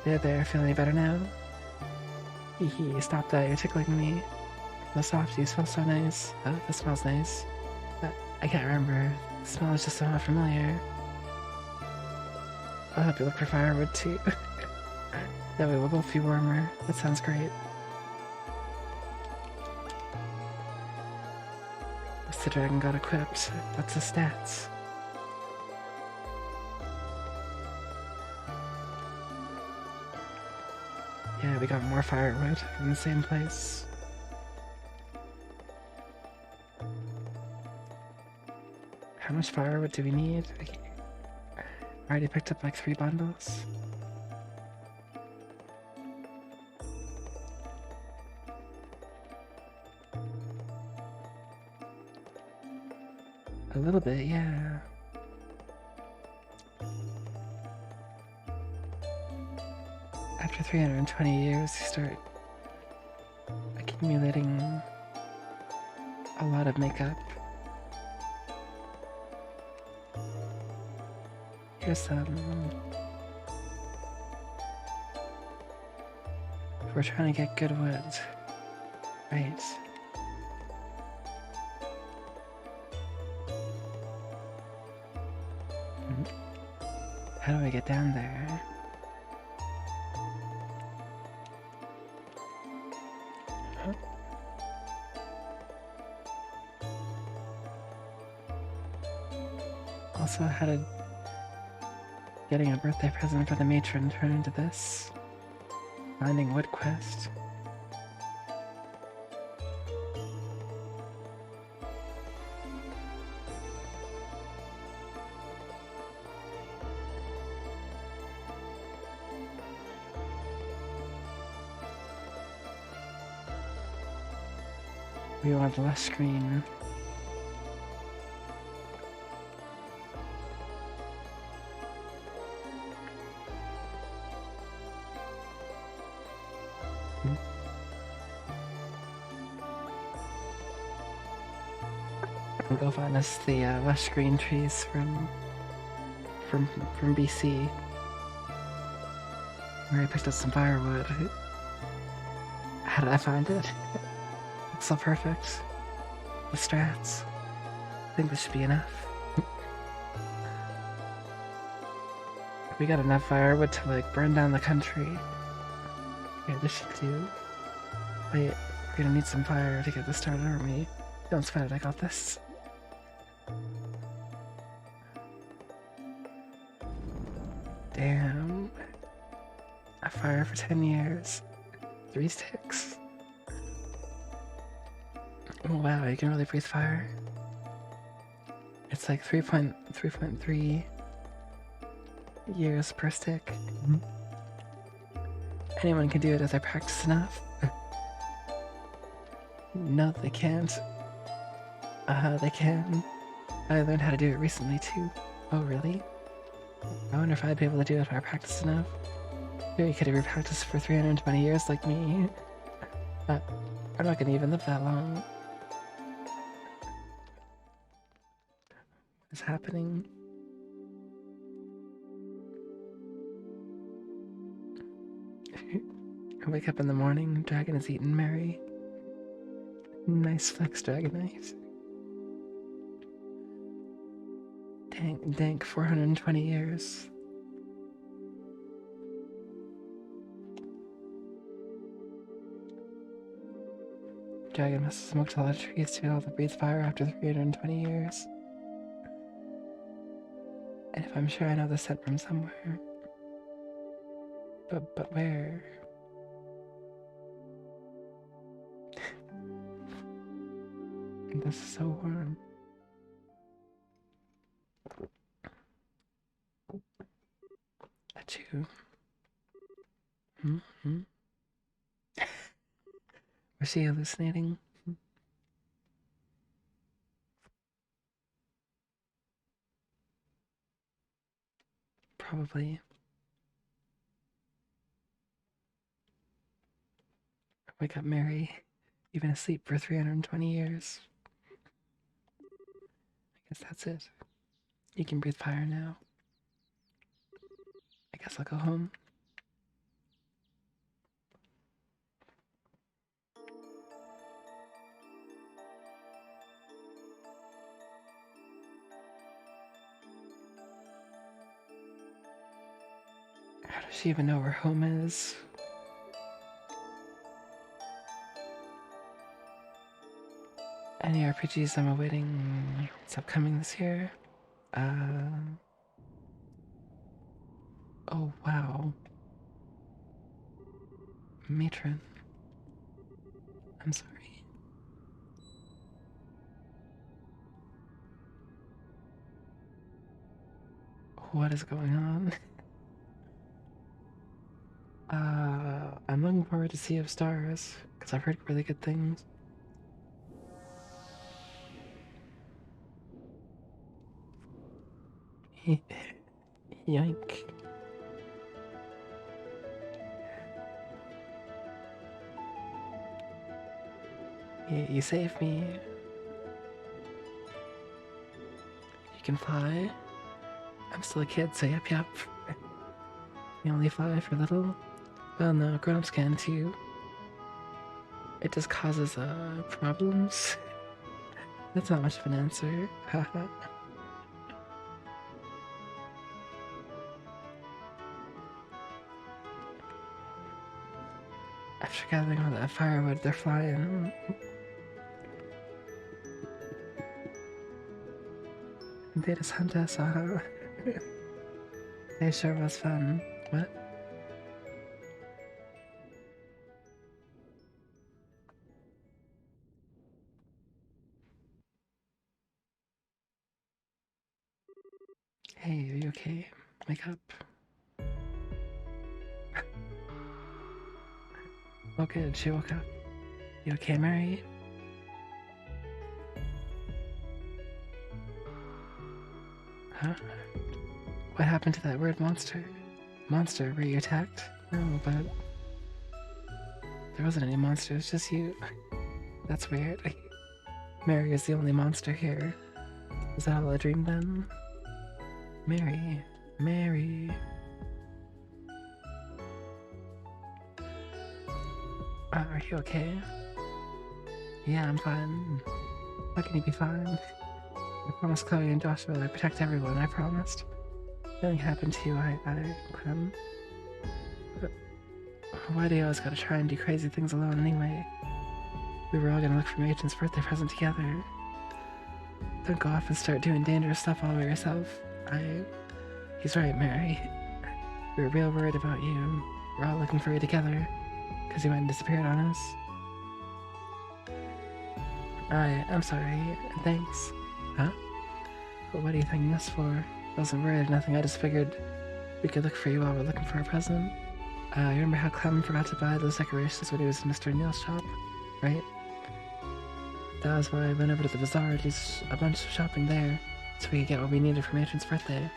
There, feel any better now? Hee, stop that, you're tickling me. The soft, you smell so nice. That smells nice. I can't remember. The smell is just somehow familiar. I'll help you look for firewood too. That way we'll both be warmer. That sounds great. What's the dragon got equipped? What's the stats? Yeah, we got more firewood from the same place. How much firewood do we need? Already picked up like 3 bundles. A little bit, yeah. After 320 years, you start accumulating a lot of makeup. Here's some. If we're trying to get good wood, right? How do I get down there? Huh? Also, how did getting a birthday present for the matron turn into this? Finding wood quest. We want less screen. We'll go find us the lush green trees from BC, where I picked up some firewood. How did I find it? It's so perfect. The strats. I think this should be enough. We got enough firewood to like burn down the country. Yeah, this should do. Wait, we're gonna need some fire to get this started, aren't we? Don't sweat it, I got this. Damn. A fire for 10 years. 3 sticks. Oh wow, you can really breathe fire. It's like 3.3 years per stick. Anyone can do it if they practice enough. No, they can't. They can. I learned how to do it recently too. Oh, really? I wonder if I'd be able to do it if I practiced enough. Maybe you could have practiced for 320 years like me. I'm not gonna even live that long. What is happening? I wake up in the morning, dragon is eating Mary. Nice flex, Dragonite. Dank 420 years. Dragon must have smoked a lot of trees to be able to breathe fire after 320 years. And if I'm sure I know the scent from somewhere. But where? This is so warm. Achoo. Was she hallucinating? Probably. Wake up, Mary. You've been asleep for 320 years. I guess that's it. You can breathe fire now. I guess I'll go home. How does she even know where home is? Any RPGs I'm awaiting? It's upcoming this year. Oh wow. Matron. I'm sorry. What is going on? I'm looking forward to Sea of Stars, because I've heard really good things. Yoink. You saved me. You can fly. I'm still a kid, so yep. You only fly for little? Well, no, grown-ups can too. It just causes, problems. That's not much of an answer. Haha. After gathering all that firewood, they're flying. They just hunt us, It sure was fun. What? Hey, are you okay? Wake up. Oh good, she woke up. You okay, Mary? Huh? What happened to that word monster? Monster, were you attacked? No, but... there wasn't any monsters, just you. That's weird. Mary is the only monster here. Was that all a dream then? Mary. Mary. Are you okay? Yeah, I'm fine. How can you be fine? I promised Chloe and Joshua that I'd protect everyone, I promised. Nothing happened to you, Clem. But why do you always gotta try and do crazy things alone anyway? We were all gonna look for Machen's birthday present together. Don't go off and start doing dangerous stuff all by yourself. He's right, Mary. We were real worried about you. We're all looking for you together. Because you went and disappeared on us. I'm sorry. Thanks. Huh? But what are you thanking us for? I wasn't worried or nothing, I just figured we could look for you while we're looking for a present. You remember how Clem forgot to buy those decorations when he was in Mr. Neal's shop? Right? That was why I went over to the bazaar to do a bunch of shopping there, so we could get what we needed for Matron's birthday.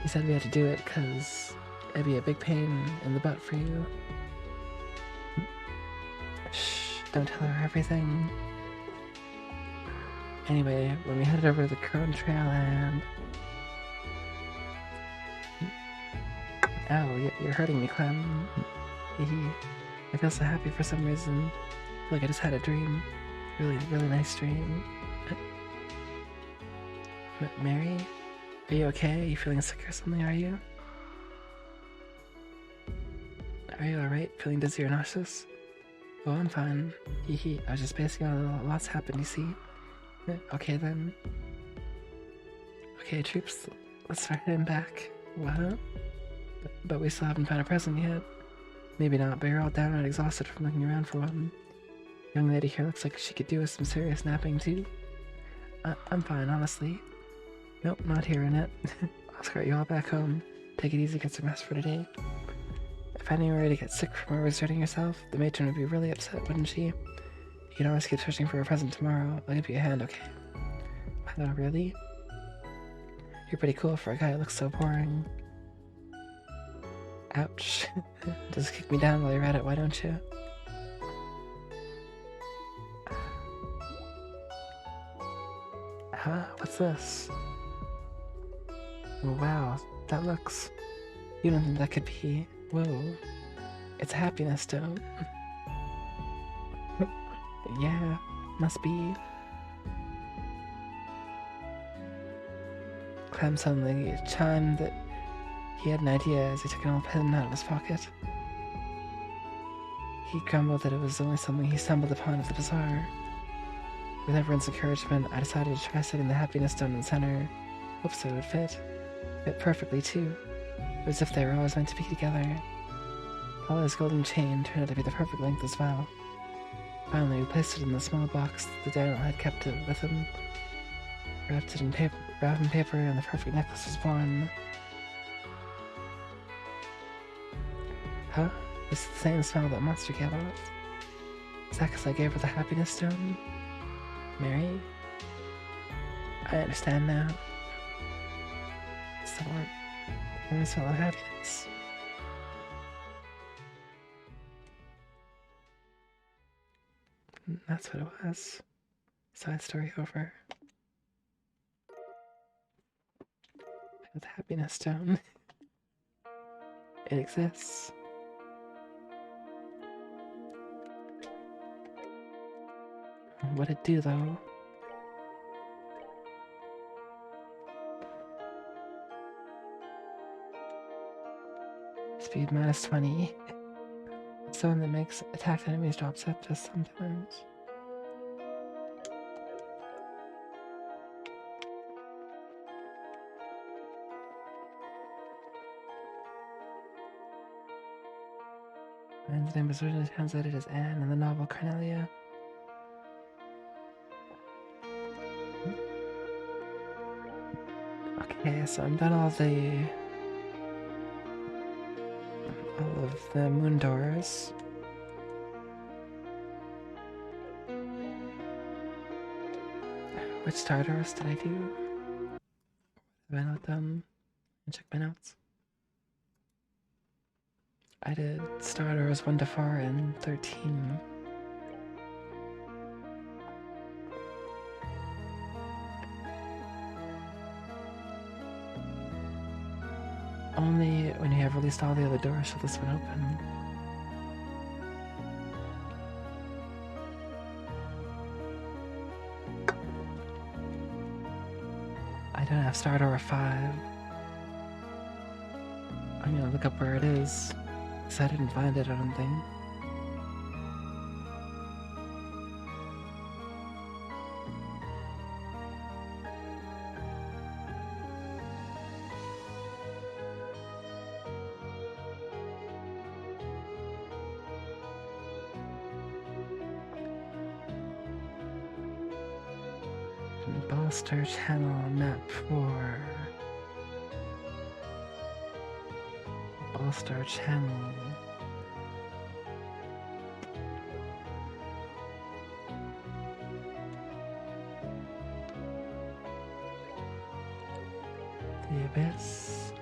He said we had to do it because it'd be a big pain in the butt for you. Shh, don't tell her everything. Anyway, when we headed over to the Crone Trail and... Ow, you're hurting me, Clem. I feel so happy for some reason. I feel like I just had a dream. Really nice dream. Mary? Are you okay? Are you feeling sick or something, are you? Are you alright? Feeling dizzy or nauseous? Oh, I'm fine. I was just basically on lots happened, you see? Okay then. Okay, troops, let's start heading back. What? But we still haven't found a present yet. Maybe not, but you're all down and exhausted from looking around for one. Young lady here looks like she could do with some serious napping too. I'm fine, honestly. Nope, not hearing it. I'll escort you all back home. Take it easy, get some rest for today. If I knew you were to get sick from overexerting yourself, the matron would be really upset, wouldn't she? You can always keep searching for a present tomorrow. I'll give you a hand, okay? Oh, really? You're pretty cool for a guy who looks so boring. Ouch. Just kick me down while you're at it, why don't you? Huh? What's this? Oh, wow, that looks... You don't think that could be... Whoa. It's a happiness stone. Yeah, must be. Clem suddenly chimed that he had an idea as he took an old pen out of his pocket. He grumbled that it was only something he stumbled upon at the bazaar. With everyone's encouragement, I decided to try setting the happiness stone in the center. Hopes it would fit. Fit perfectly, too. It was as if they were always meant to be together. Paula's golden chain turned out to be the perfect length as well. Finally, we placed it in the small box that Daniel had kept it with him. Wrapped it in paper wrapping paper and the perfect necklace was born. Huh? It's the same smell that Monster gave off. Is that 'cause I gave her the happiness stone? Mary? I understand now. It's the warm smell of happiness. That's what it was. Side story over. The happiness stone. It exists. What'd it do though? Speed minus 20. Stone that makes attack enemies drop set just sometimes. Mine's name is originally translated as Anne in the novel Cornelia. Okay, so I'm done all of the moon doors. Which star doors did I do? Have I not done? Check my notes. I did star doors 1 to 4 and 13. Only when you have released all the other doors will this one open. I don't have star door 5. I'm gonna look up where it is, because I didn't find it, I don't think. Ballstar Channel map 4. Ballstar Channel. The Abyss.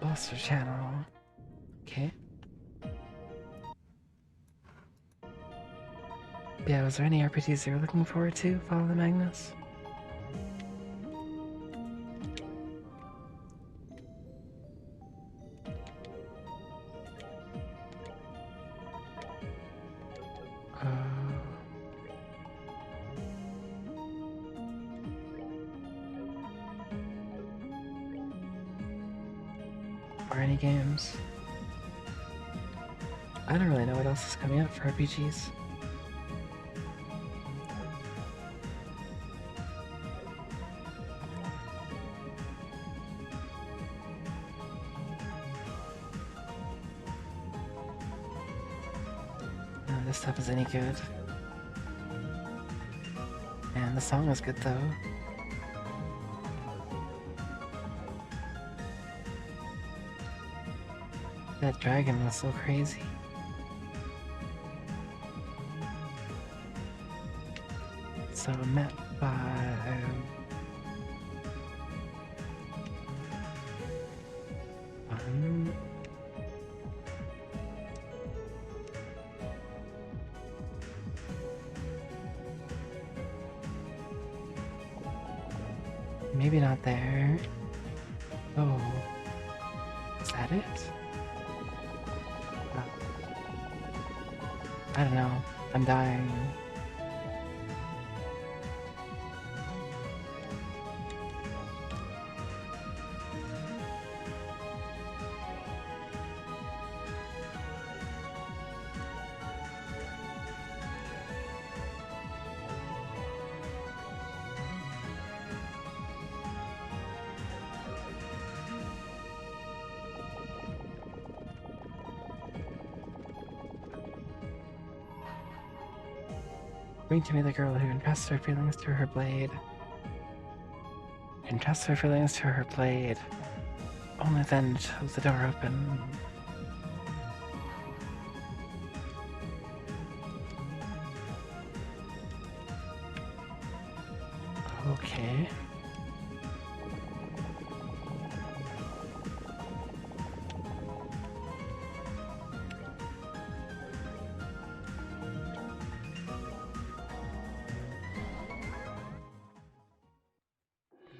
Ballstar Channel. Okay. Yeah, was there any RPGs you were looking forward to? Follow the Magnus? Or any games? I don't really know what else is coming out for RPGs. This stuff is any good. And the song is good though. That dragon was so crazy. So map 5. Maybe not there. Oh. Is that it? I don't know. I'm dying. Bring to me the girl who entrusts her feelings to her blade. Entrusts her feelings to her blade. Only then shall the door open. Okay.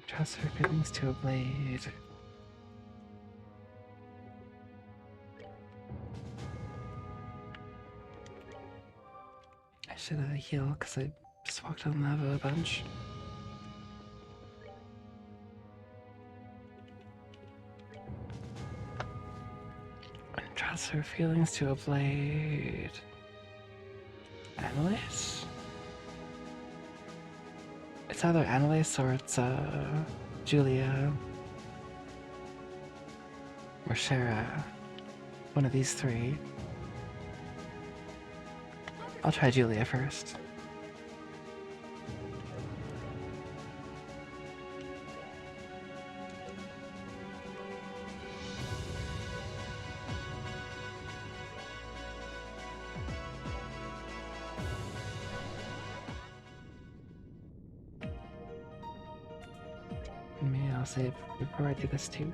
Trust her feelings to a blade. I should heal because I just walked on lava a bunch. Trust her feelings to a blade. Annalise? It's either Annalise or it's Julia or Shara. One of these three. I'll try Julia first. Maybe I'll save before I do this too.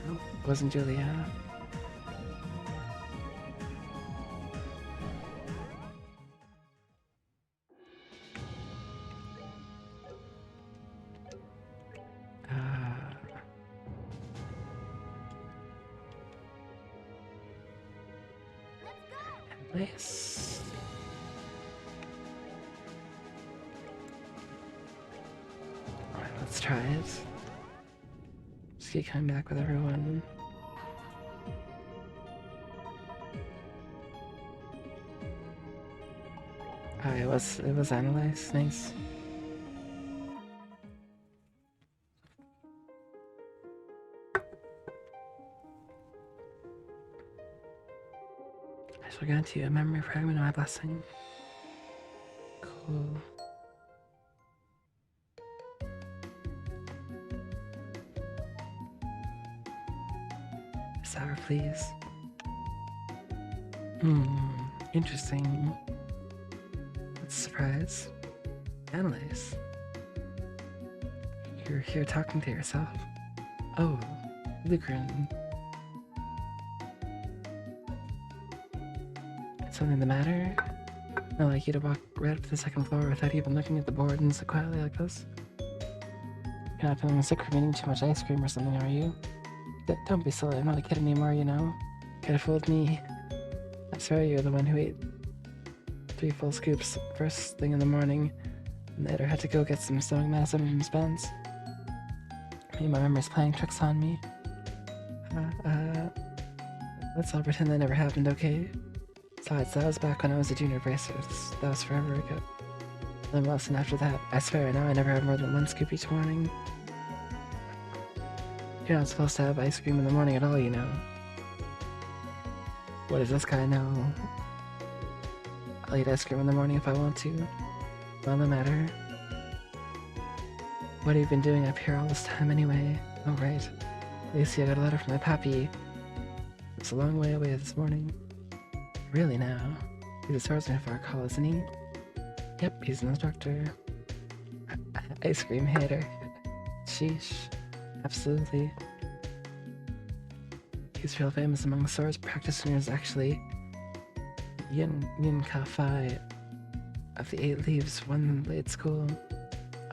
Nope, wasn't Julia. Nice. Alright, let's try it. Just keep coming back with everyone. Oh, it was Annalise. Nice. I shall grant you a memory fragment of my blessing. Cool. Sour, please. Interesting. That's a surprise. Annalise. You're here talking to yourself. Oh, Lucrin. Something the matter? Not like you to walk right up to the second floor without even looking at the board and sit quietly like this. You're not feeling sick from eating too much ice cream or something, are you? Don't be silly, I'm not a kid anymore, you know? Could've fooled me. I swear you're the one who ate 3 full scoops first thing in the morning, and later had to go get some stomach medicine from Spence. Maybe my memory's playing tricks on me. Let's all pretend that never happened, okay? Besides, that was back when I was a junior bracer. That was forever ago. Then less, and after that, I swear, now I never have more than 1 scoop each morning. You're not supposed to have ice cream in the morning at all, you know. What does this guy know? I'll eat ice cream in the morning if I want to. Well, no matter. What have you been doing up here all this time anyway? Oh, right. Lucy, I got a letter from my pappy. It's a long way away this morning. Really now? He's a swordsman if I recall, isn't he? Yep, he's an instructor. Ice cream hater. Sheesh. Absolutely. He's real famous among swords practitioners, actually. Yin Ka-Fai of the 8 Leaves, one blade school.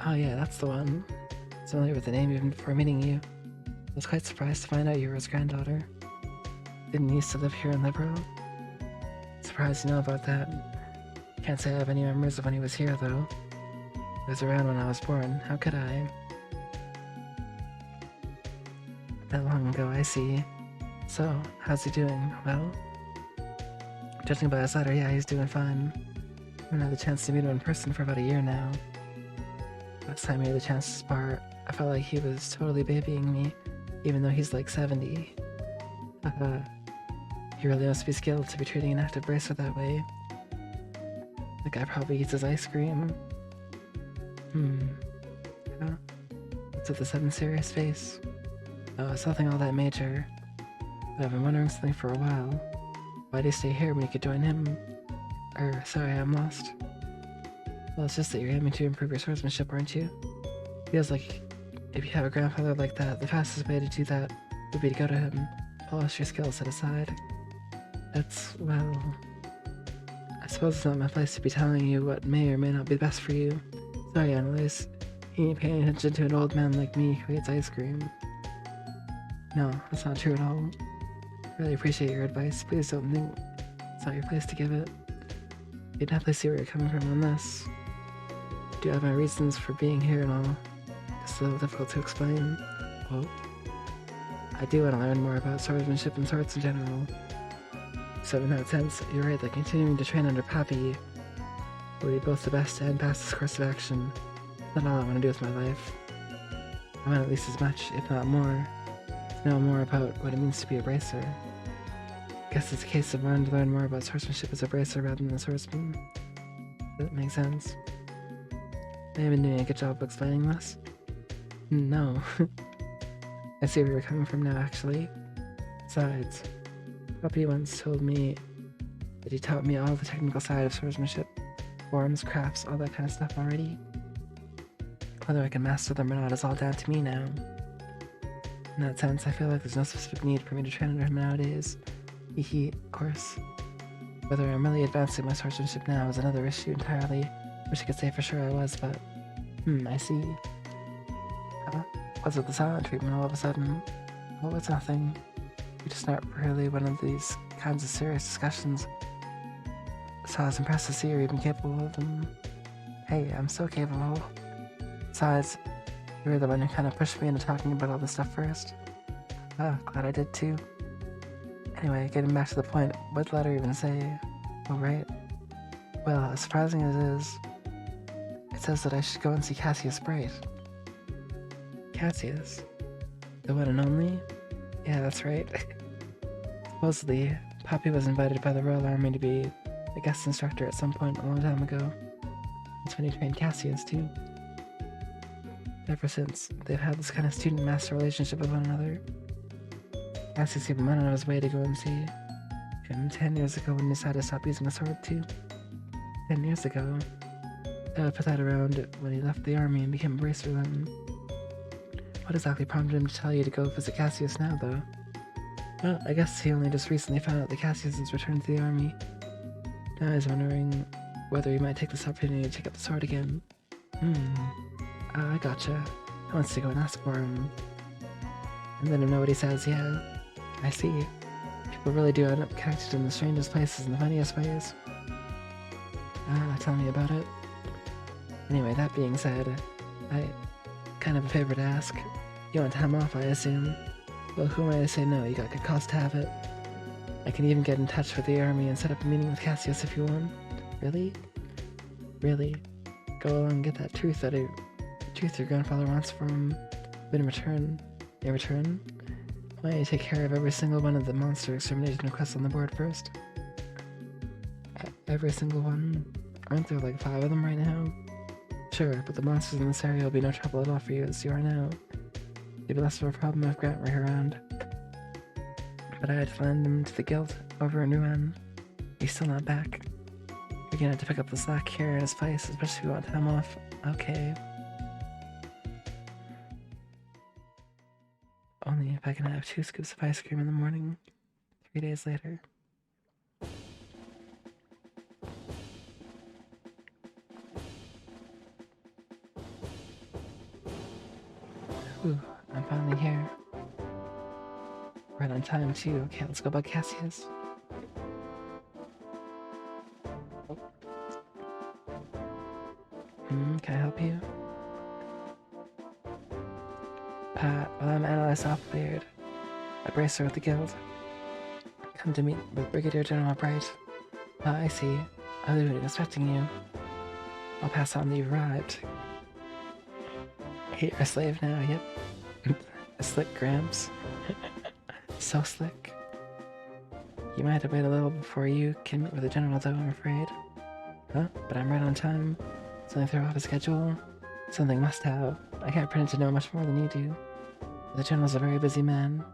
Oh yeah, that's the one. I was familiar with the name even before meeting you. I was quite surprised to find out you were his granddaughter. Didn't he used to live here in Libero? Surprised to know about that. Can't say I have any memories of when he was here, though. He was around when I was born. How could I? That long ago, I see. So, how's he doing? Well? Judging by his letter, yeah, he's doing fine. I haven't had the chance to meet him in person for about a year now. Last time we had the chance to spar, I felt like he was totally babying me, even though he's like 70. He really must be skilled to be treating an active bracer that way. The guy probably eats his ice cream. Yeah. What's with the sudden serious face? Oh, it's nothing all that major. But I've been wondering something for a while. Why do you stay here when you could join him? Sorry, I'm lost. Well, it's just that you're aiming to improve your swordsmanship, aren't you? Feels like if you have a grandfather like that, the fastest way to do that would be to go to him, polish your skills set aside. That's, well... I suppose it's not my place to be telling you what may or may not be best for you. Sorry, Annalise. You ain't paying attention to an old man like me who eats ice cream. No, that's not true at all. I really appreciate your advice. Please don't think it's not your place to give it. You definitely see where you're coming from on this. I do have my reasons for being here and all. It's a little difficult to explain. Well, I do want to learn more about swordsmanship and swords in general. So in that sense, you're right that continuing to train under Pappy would be both the best and fastest course of action. Not all I want to do with my life. I want at least as much, if not more, to know more about what it means to be a bracer. Guess it's a case of wanting to learn more about swordsmanship as a bracer rather than a swordsman. Does that make sense? Have you been doing a good job of explaining this? No. I see where you're coming from now, actually. Besides, Puppy once told me that he taught me all the technical side of swordsmanship, forms, crafts, all that kind of stuff already. Whether I can master them or not is all down to me now. In that sense, I feel like there's no specific need for me to train under him nowadays. Of course. Whether I'm really advancing my swordsmanship now is another issue entirely. Wish I could say for sure I was, but... I see. What's with the silent treatment all of a sudden? Well, it's nothing. You're just not really one of these kinds of serious discussions. So I was impressed to see you're even capable of them. Hey, I'm so capable. Besides, you were the one who kind of pushed me into talking about all this stuff first. Oh, glad I did too. Anyway, getting back to the point, what did the letter even say? Oh, right. Well, as surprising as it is, it says that I should go and see Cassius Bright. Cassius? The one and only? Yeah, that's right. Supposedly, Poppy was invited by the Royal Army to be a guest instructor at some point a long time ago. That's when he trained Cassius, too. Ever since, they've had this kind of student-master relationship with one another. Cassius even went on his way to go and see him 10 years ago when he decided to stop using a sword, too. 10 years ago. I would put that around when he left the army and became a bracer then. What exactly prompted him to tell you to go visit Cassius now, though? Well, I guess he only just recently found out that Cassius has returned to the army. Now he's wondering whether he might take this opportunity to take up the sword again. I gotcha. He wants to go and ask for him. And then if nobody says, yeah, I see. People really do end up connected in the strangest places in the funniest ways. Tell me about it. Anyway, that being said, I kind of a favor to ask. You want time off, I assume? Well, who am I to say no? You got good cause to have it. I can even get in touch with the army and set up a meeting with Cassius if you want. Really? Really? Go along and get that truth your grandfather wants from him. But in return, why don't you take care of every single one of the monster extermination requests on the board first? Every single one? Aren't there like 5 of them right now? Sure, but the monsters in this area will be no trouble at all for you as you are now. You'd be less of a problem if Grant were here around. But I had to lend him to the guild over in Rouen. He's still not back. You're gonna have to pick up the slack here in his place, especially if you want time off. Okay. Only if I can have 2 scoops of ice cream in the morning, 3 days later. Ooh, I'm finally here. Right on time, too. Okay, let's go bug Cassius. Can I help you? Well, I'm Annalise Offbeard, a bracer with the guild. Come to meet with Brigadier General Bright. I see. I was expecting you. I'll pass on that you arrived. You're a slave now, yep. A slick Gramps. So slick. You might have waited a little before you can meet with the general, though, I'm afraid. Huh? But I'm right on time. Something throw off a schedule? Something must have. I can't pretend to know much more than you do. The general's a very busy man.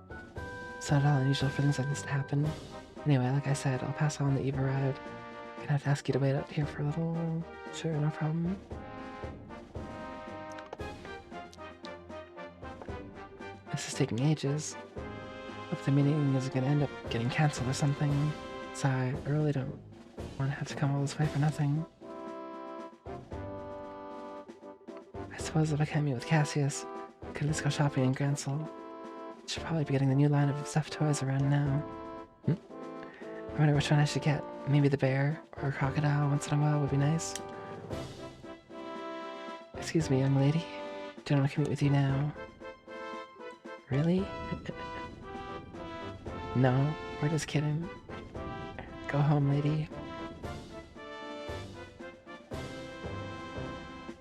It's not at all unusual for things like this to happen. Anyway, like I said, I'll pass on that you've arrived. I'm gonna have to ask you to wait out here for a little while. Sure, no problem. This is taking ages. Hope the meeting is gonna end up getting cancelled or something. Sorry, I really don't want to have to come all this way for nothing. I suppose if I can't meet with Cassius, I could at least go shopping in Grancel. Should probably be getting the new line of stuffed toys around now. I wonder which one I should get. Maybe the bear or a crocodile once in a while would be nice. Excuse me, young lady. General can meet with you now. Really? No, we're just kidding. Go home, lady.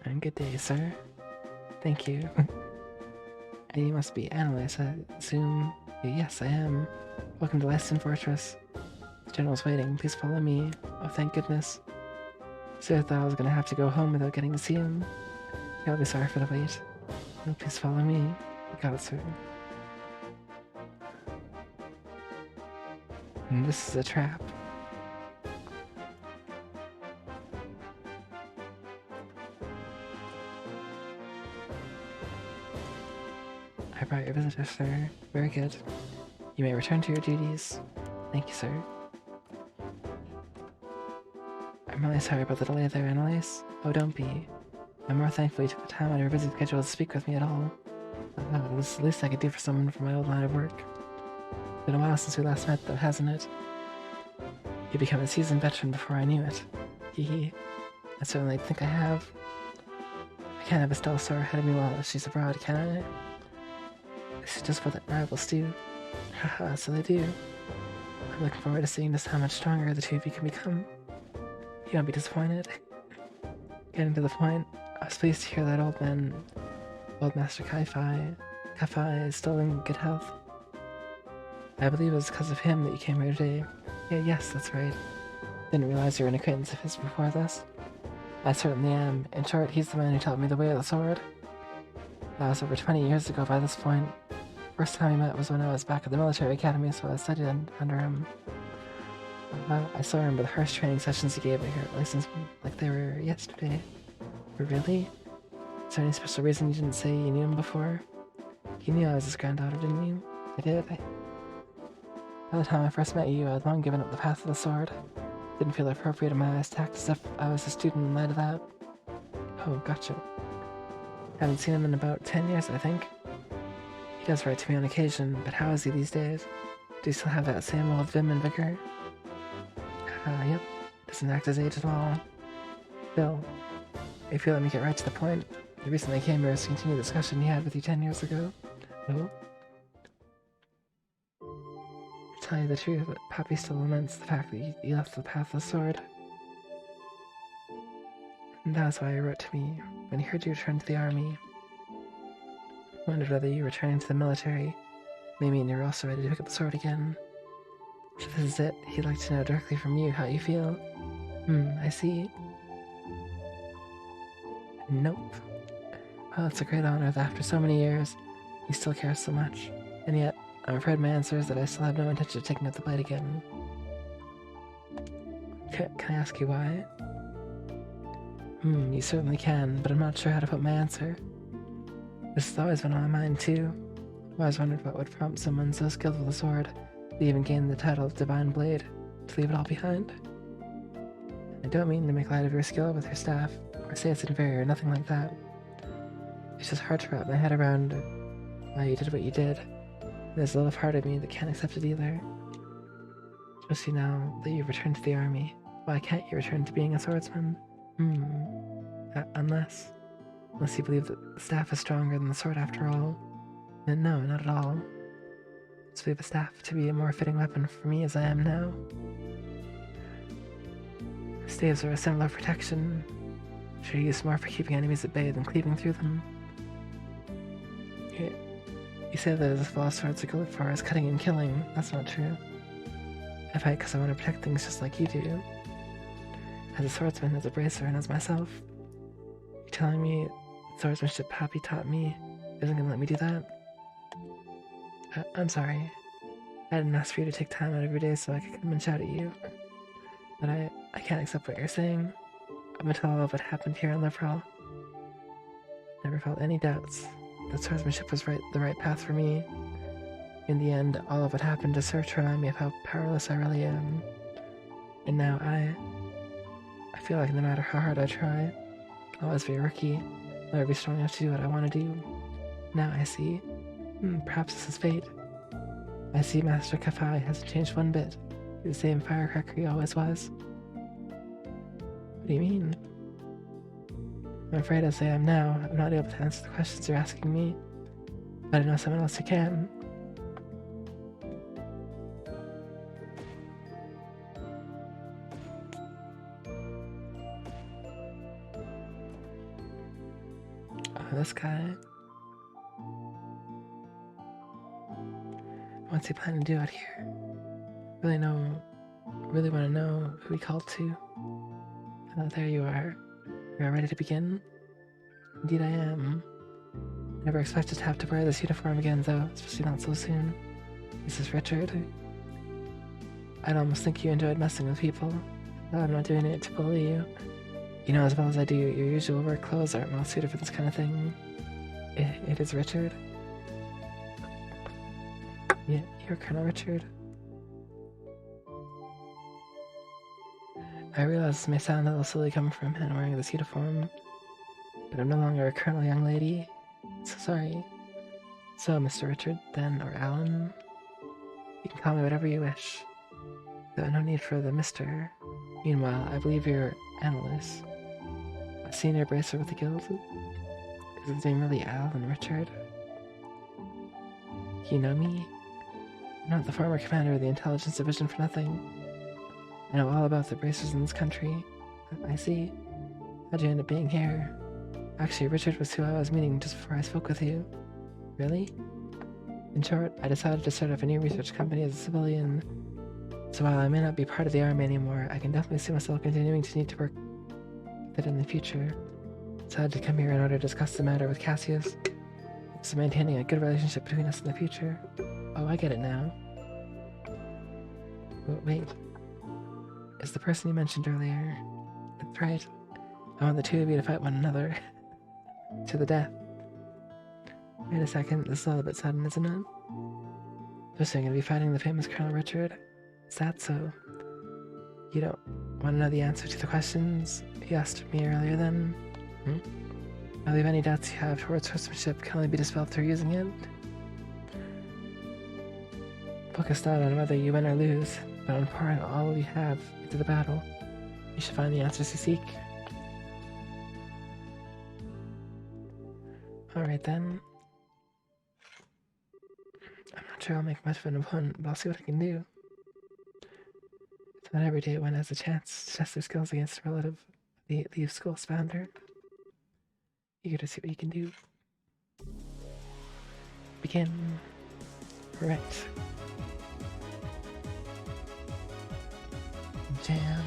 And good day, sir. Thank you. And you must be Annalise, I assume. Yes, I am. Welcome to Lyston Fortress. The general's waiting. Please follow me. Oh, thank goodness. So I thought I was gonna have to go home without getting to see him. I'll be sorry for the wait. No, please follow me. You got it, sir. And this is a trap. I brought your visitor, sir. Very good. You may return to your duties. Thank you, sir. I'm really sorry about the delay there, Annalise. Oh, don't be. I'm more thankful you took the time out of your busy schedule to speak with me at all. This is the least I could do for someone from my old line of work. It's been a while since we last met, though, hasn't it? You became a seasoned veteran before I knew it. Hee hee. I certainly think I have. I can't have Estelle soar ahead of me while she's abroad, can I? This is just what the rivals do. Haha, so they do. I'm looking forward to seeing just how much stronger the two of you can become. You won't be disappointed. Getting to the point, I was pleased to hear that Old Master Kafai is still in good health. I believe it was because of him that you came here today. Yes, that's right. Didn't realize you were an acquaintance of his before this. I certainly am. In short, he's the man who taught me the way of the sword. That was over 20 years ago by this point. First time we met was when I was back at the military academy, so I studied under him. I still remember the harsh training sessions he gave me here at Lyston like they were yesterday. But really? Is there any special reason you didn't say you knew him before? You knew I was his granddaughter, didn't you? I did. By the time I first met you, I had long given up the path of the sword. Didn't feel appropriate in my eyes to act as if I was a student in light of that. Oh, gotcha. Haven't seen him in about 10 years, I think. He does write to me on occasion, but how is he these days? Do you still have that same old vim and vigor? Yep. Doesn't act his age at all. Bill, if you let me get right to the point, the reason I came here is to continue the discussion he had with you 10 years ago. No? To tell you the truth, Papi still laments the fact that you left the path of the sword. And that was why he wrote to me, when he heard you return to the army. Wondered whether you returning to the military may mean you're also ready to pick up the sword again. So this is it. He'd like to know directly from you how you feel. I see. Nope. Well, it's a great honor that after so many years, you still care so much. And yet, I'm afraid my answer is that I still have no intention of taking up the blade again. Can I ask you why? You certainly can, but I'm not sure how to put my answer. This has always been on my mind, too. I've always wondered what would prompt someone so skilled with a sword to even gain the title of Divine Blade, to leave it all behind. I don't mean to make light of your skill with your staff, or say it's inferior, nothing like that. It's just hard to wrap my head around why you did what you did. And there's a little part of me that can't accept it either. Especially now that you've returned to the army. Why can't you return to being a swordsman? Unless you believe that the staff is stronger than the sword after all. Then no, not at all. I believe the staff to be a more fitting weapon for me as I am now. Staves are a symbol of protection. Should used more for keeping enemies at bay than cleaving through them. You say that there's a lost swords to go look for as cutting and killing. That's not true. I fight because I want to protect things just like you do. As a swordsman, as a bracer, and as myself. You're telling me swordsmanship Pappy taught me isn't gonna let me do that? I'm sorry. I didn't ask for you to take time out of your day so I could come and shout at you. But I can't accept what you're saying. Up until all of what happened here in Liverall, never felt any doubts that swordsmanship was the right path for me. In the end, all of what happened just served to remind me of how powerless I really am. And now I feel like no matter how hard I try, I'll always be a rookie. I'll never be strong enough to do what I want to do. Now I see. Perhaps this is fate. I see Master Kafai hasn't changed one bit. He's the same firecracker he always was. What do you mean? I'm afraid as I am now, I'm not able to answer the questions you're asking me. But I know someone else who can. Oh, this guy. What's he planning to do out here? Really want to know who he called to. There you are. You are ready to begin? Indeed I am. Never expected to have to wear this uniform again though, especially not so soon. This is Richard. I'd almost think you enjoyed messing with people. No, I'm not doing it to bully you. You know as well as I do, your usual work clothes aren't well suited for this kind of thing. It is Richard. Yeah, you're Colonel Richard. I realize this may sound a little silly coming from a man wearing this uniform, but I'm no longer a colonel, young lady. So sorry. So, Mr. Richard, then, or Alan, you can call me whatever you wish. Though no need for the Mr. Meanwhile, I believe you're Annalise, a senior bracer with the guild. Is his name really Alan Richard? You know me? I'm not the former commander of the intelligence division for nothing. I know all about the bracers in this country. I see. How'd you end up being here? Actually, Richard was who I was meeting just before I spoke with you. Really? In short, I decided to start up a new research company as a civilian. So while I may not be part of the army anymore, I can definitely see myself continuing to need to work with it in the future. Decided to come here in order to discuss the matter with Cassius. So maintaining a good relationship between us in the future. Oh, I get it now. Wait. Is the person you mentioned earlier? That's right. I want the two of you to fight one another. To the death. Wait a second, this is all a bit sudden, isn't it? So you're gonna be fighting the famous Colonel Richard? Is that so? You don't want to know the answer to the questions you asked me earlier then? I believe any doubts you have towards swordsmanship can only be dispelled through using it. Focus not on whether you win or lose, but on pouring all you have into the battle. You should find the answers you seek. Alright then. I'm not sure I'll make much of an opponent, but I'll see what I can do. It's not every day one has a chance to test their skills against a relative of the school's founder. Eager to see what you can do. Begin. Right. Jam.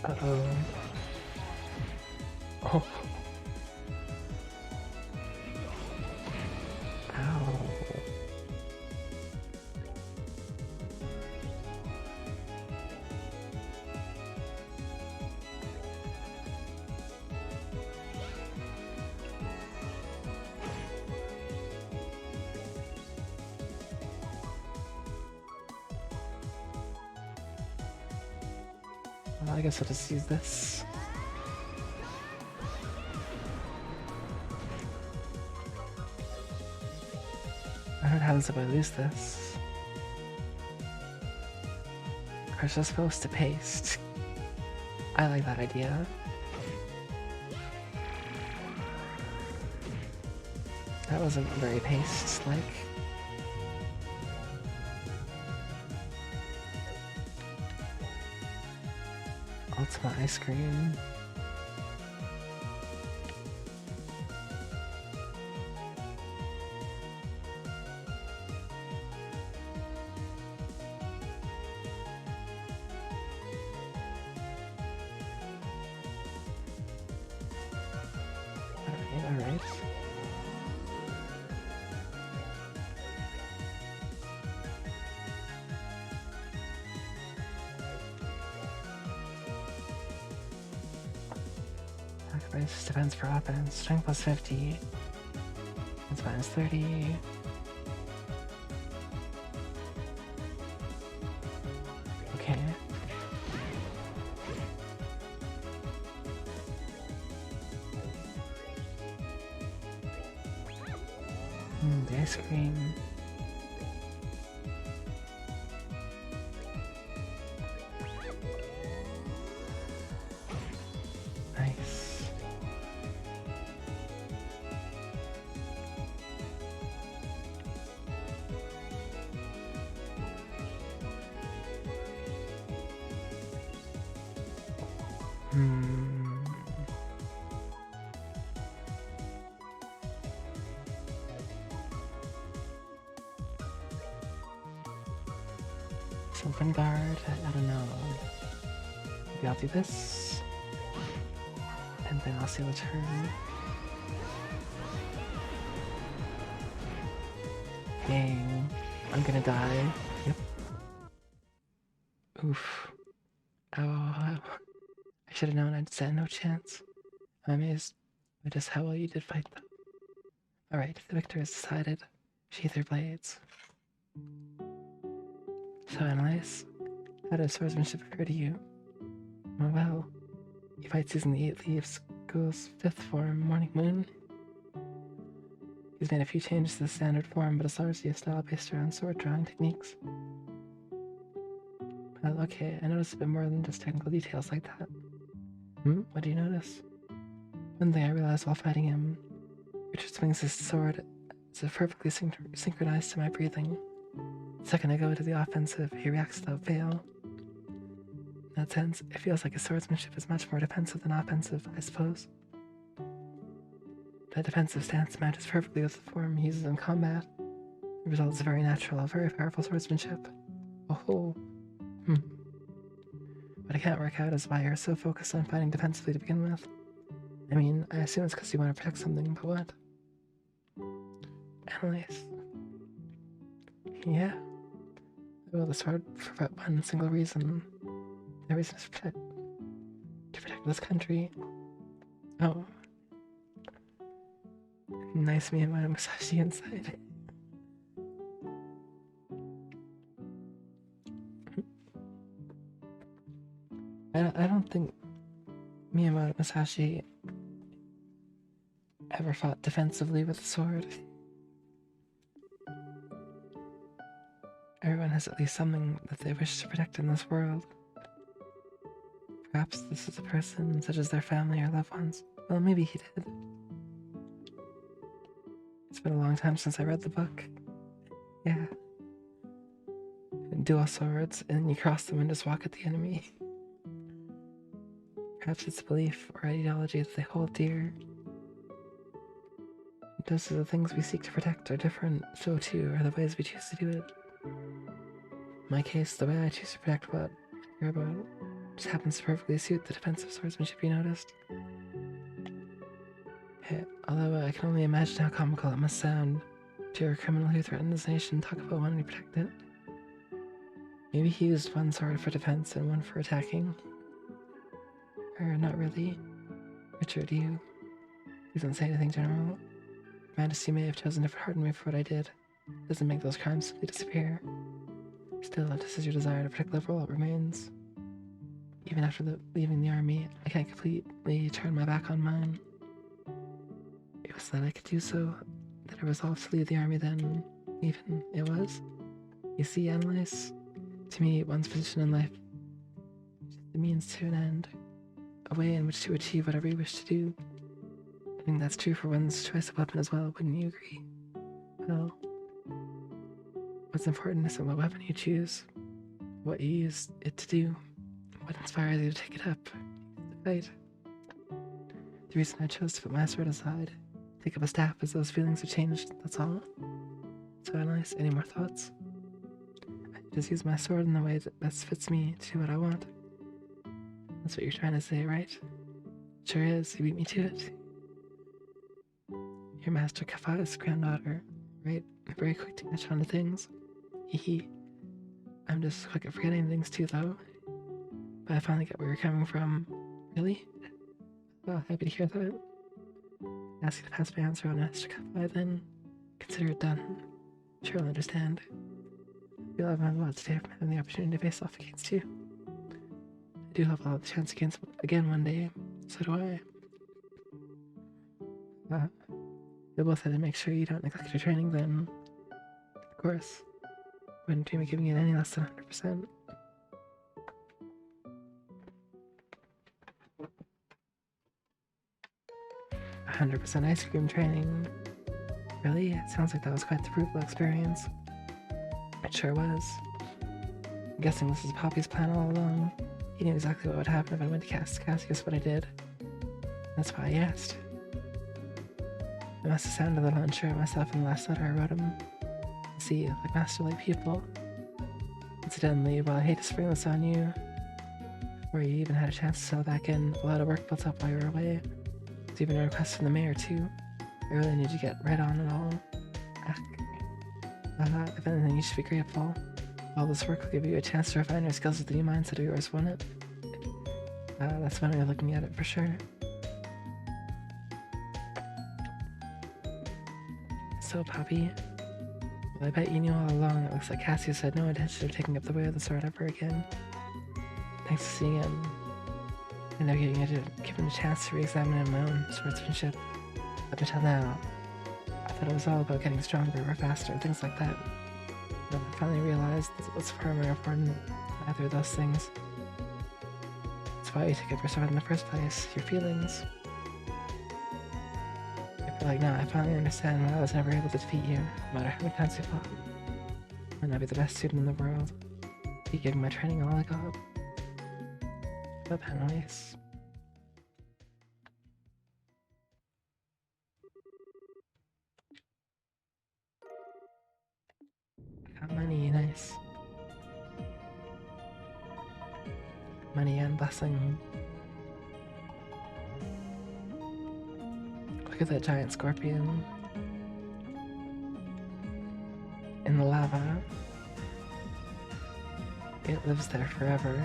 Uh-oh. Oh. Ow. Well, I guess I'll just use this. I heard happens if I lose this. Precious supposed to paste. I like that idea. That wasn't very paste-like. Ultimate ice cream. Alright. Sacrifice defense for offense. Strength plus 50. It's minus 30. Okay. The ice cream. Nice. Open guard, I don't know. Maybe I'll do this. And then I'll seal a turn. Dang. I'm gonna die. Yep. Oof. Oh, I should have known I'd stand no chance. I'm amazed at just how well you did fight them. Alright, the victor is decided. Sheath your blades. So, Annalise, how does swordsmanship occur to you? Oh well, he fights using the 8 Leaves School's 5th form, Morning Moon. He's made a few changes to the standard form, but it's largely a style based around sword drawing techniques. Well, okay, I noticed a bit more than just technical details like that. What do you notice? One thing I realized while fighting him, Richard swings his sword as if perfectly synchronized to my breathing. The second I go to the offensive, he reacts without fail. In that sense, it feels like his swordsmanship is much more defensive than offensive, I suppose. That defensive stance matches perfectly with the form he uses in combat. The result is very natural, very powerful swordsmanship. Oh. What I can't work out is why you're so focused on fighting defensively to begin with. I mean, I assume it's because you want to protect something, but what? Annalise. Yeah. I will the sword for about one single reason. The reason is to protect this country. Oh. Nice Miyamoto Musashi inside. I don't think Miyamoto Musashi ever fought defensively with a sword. Everyone has at least something that they wish to protect in this world. Perhaps this is a person, such as their family or loved ones. Well, maybe he did. It's been a long time since I read the book. Yeah. Dual swords, and you cross them and just walk at the enemy. Perhaps it's a belief or ideology that they hold dear. Just as the things we seek to protect are different, so too are the ways we choose to do it. In my case, the way I choose to protect what I care about just happens to perfectly suit the defensive swordsmanship you noticed. Hey, although I can only imagine how comical it must sound to hear a criminal who threatened this nation talk about wanting to protect it. Maybe he used one sword for defense and one for attacking. Or not really. Richard, you don't say anything, General. Majesty may have chosen to pardon me for what I did. It doesn't make those crimes simply disappear. Still, just as your desire to protect Liberal remains. Even after leaving the army, I can't completely turn my back on mine. It was that I could do so, that I resolved to leave the army then, even it was. You see, Annalise, to me, one's position in life is the means to an end, a way in which to achieve whatever you wish to do. I think that's true for one's choice of weapon as well, wouldn't you agree? Well, what's important isn't what weapon you choose, what you use it to do. What inspires you to take it up? The fight. The reason I chose to put my sword aside, take up a staff, is those feelings have changed, that's all. So nice. Any more thoughts? I just use my sword in the way that best fits me to do what I want. That's what you're trying to say, right? Sure is. You beat me to it. Your Master Kafa's granddaughter, right? Very quick to catch on to things. Hee. I'm just quick at forgetting things too, though. But I finally get where you're coming from. Really? Well, happy to hear that. Ask you to pass my answer on Master Kafa, then consider it done. Sure, I'll understand. I feel I've had a lot today from having the opportunity to face off against you. I do have a lot of chance against again one day. So do I. We both had to make sure you don't neglect your training then. Of course. Wouldn't dream of giving it any less than 100%. "100% ice cream training." Really? It sounds like that was quite the fruitful experience. It sure was. I'm guessing this was Poppy's plan all along. He knew exactly what would happen if I went to Cassius what I did. That's why I asked. I must have sounded a little unsure of myself in the last letter I wrote him. See, like master-like people. Incidentally, while I hate to spring this on you, before you even had a chance to settle back in, a lot of work built up while you were away. There's even a request from the mayor, too. I really need to get right on it all. If anything, you should be grateful. All this work will give you a chance to refine your skills with the new mindset of yours, won't it? That's one way of looking at it for sure. So, Poppy, well, I bet you knew all along it looks like Cassius had no intention of taking up the way of the sword ever again. Thanks to seeing him, and now getting given a chance to re-examine my own swordsmanship. Up until now, I thought it was all about getting stronger or faster, things like that. But I finally realized that it was far more important than either of those things. That's why you took up your sword in the first place, your feelings. I feel like now I finally understand why I was never able to defeat you, no matter how many times we fought. I might not be the best student in the world, be giving my training all I got. But anyways. Got money, nice. Money and blessing. Look at that giant scorpion. In the lava. It lives there forever.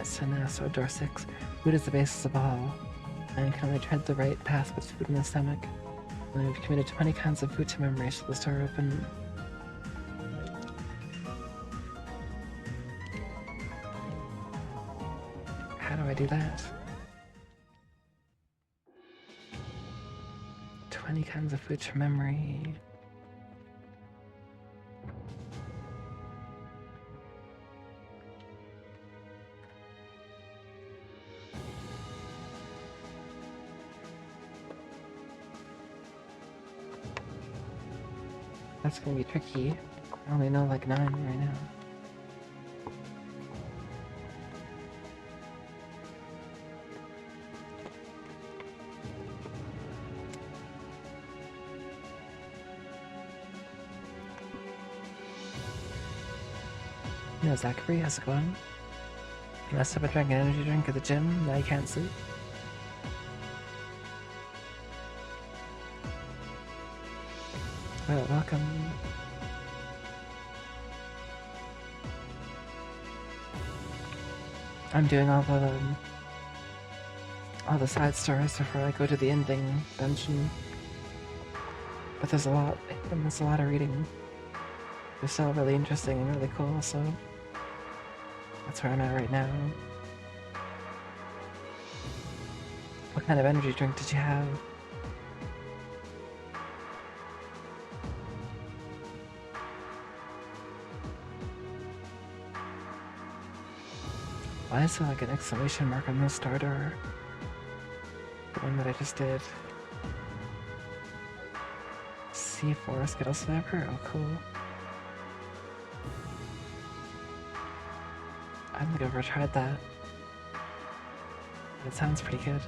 So now, so door 6. Food is the basis of all. Man can only tread the right path with food in the stomach. And we've committed 20 kinds of food to memory, so the store open. How do I do that? 20 kinds of food to memory. That's gonna be tricky. I only know like 9 right now. Yo, Zachary, how's it going? You messed up and drank an energy drink at the gym, now you can't sleep. Well, welcome. I'm doing all the side stories before I go to the ending dungeon. But there's a lot, and there's a lot of reading. They're still really interesting and really cool, so that's where I'm at right now. What kind of energy drink did you have? Why is there like an exclamation mark on the starter? The one that I just did. C4 Skittle Sniper? Oh, cool. I don't think I've ever tried that. It sounds pretty good.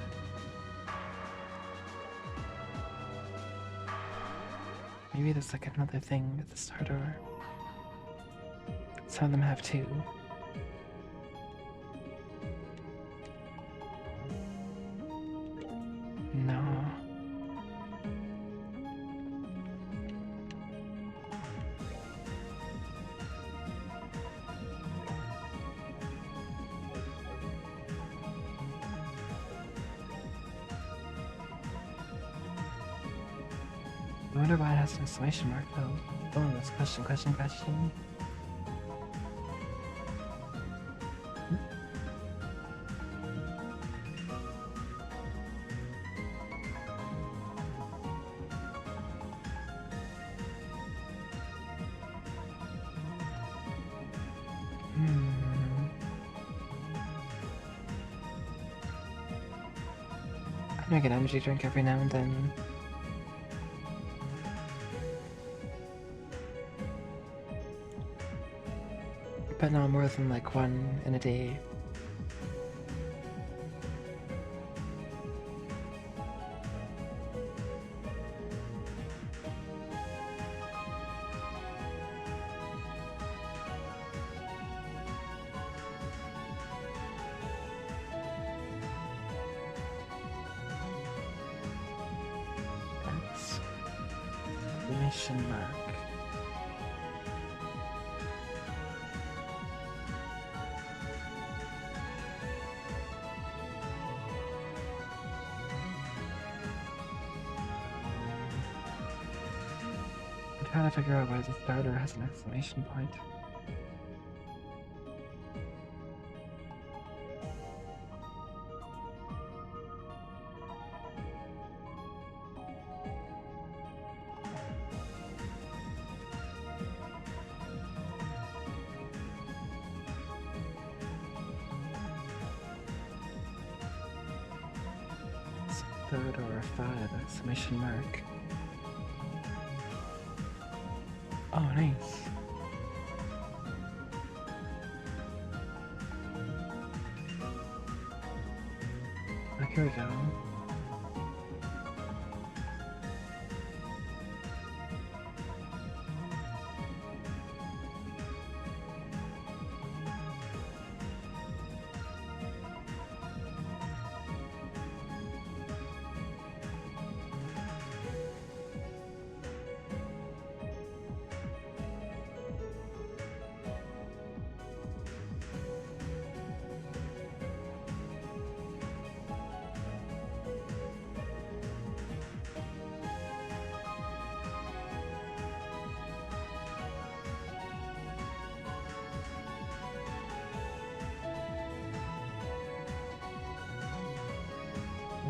Maybe there's like another thing at the starter. Some of them have two. No. I wonder why it has an exclamation mark though. Oh, that's question. I make an energy drink every now and then. But not more than like one in a day. Exclamation mark. I'm trying to figure out why the starter has an exclamation point. Third or a 5 exclamation mark. Oh, nice. Oh, here we go.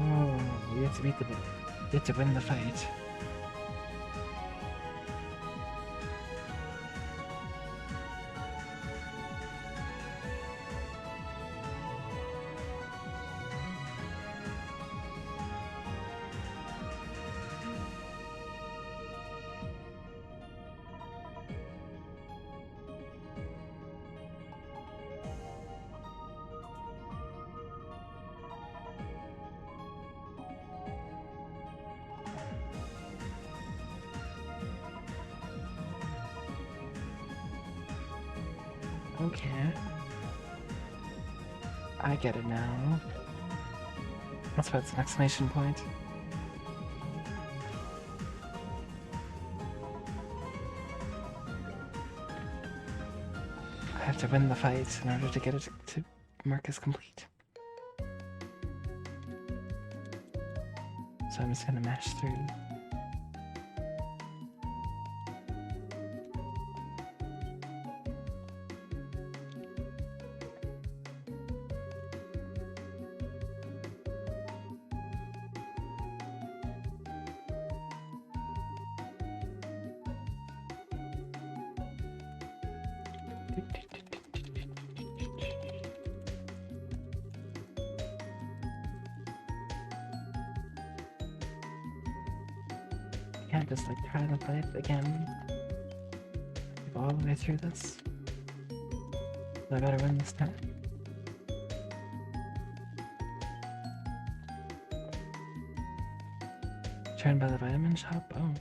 Whoa, you have to beat the you have to win the fight. Okay. I get it now. That's why it's an exclamation point. I have to win the fight in order to get it to mark as complete. So I'm just gonna mash through. Can't just like try to play it again. Go all the way through this. I gotta win this time. Trying by the vitamin shop? Oh.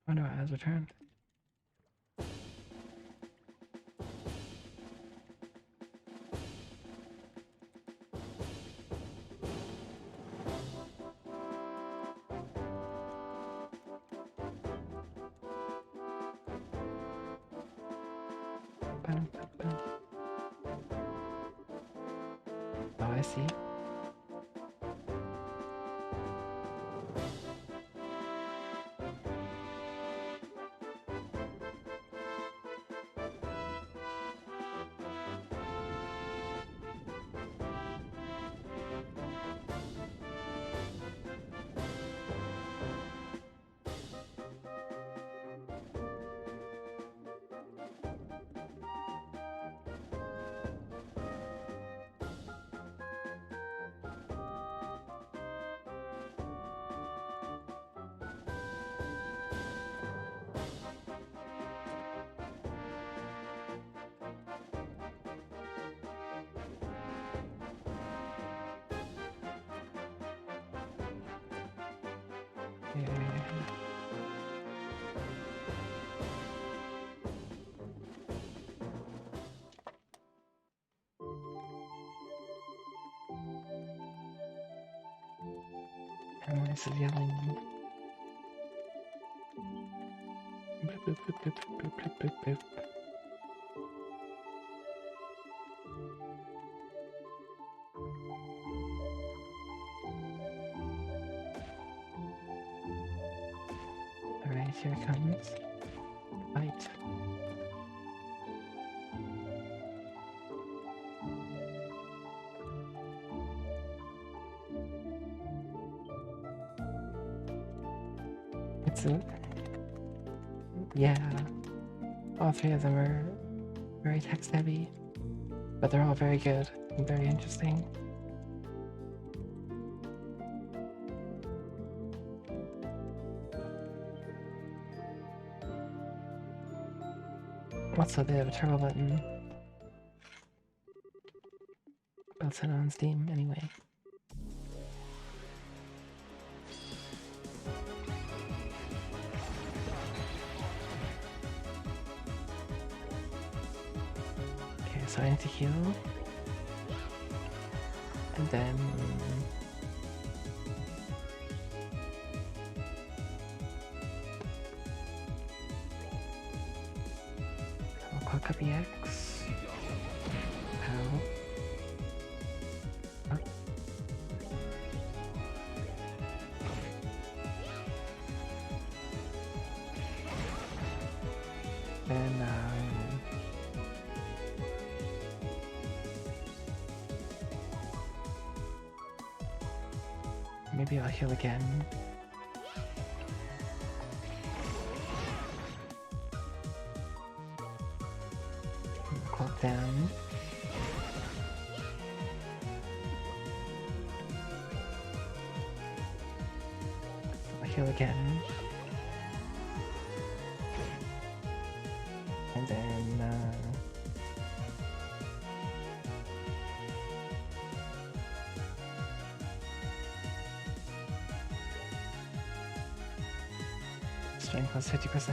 Wonder what has returned. Oh, I see. And this is yelling. Boop, boop, boop, boop, boop, boop, boop, boop. Alright, here it comes. Fight. It's a... Yeah. All three of them are very text heavy, but they're all very good and very interesting. Also, they have a turbo button built in on Steam anyway. Okay, so I need to heal. And then... I'll clock up EX. Ow. Oh. Then, maybe I'll heal again. Clock down. I'll heal again. And then, strength plus 50%.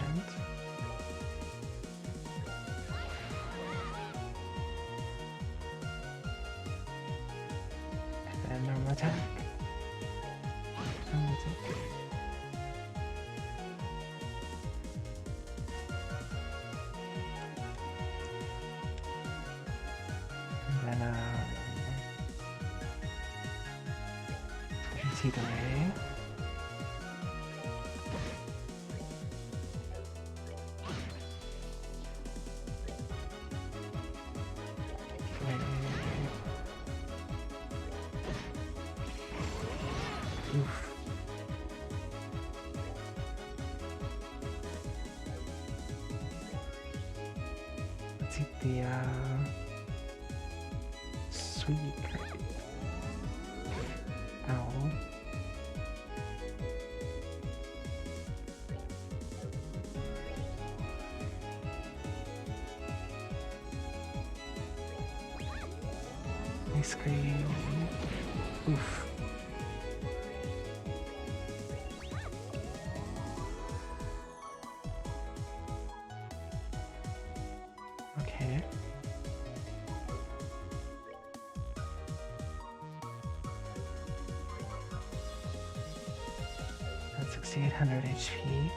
And then normal attack. Normal attack. And then, PC delay. Oof. Let's eat the sweet. Ow. Ice cream. Oof. Okay. That's 6,800 HP.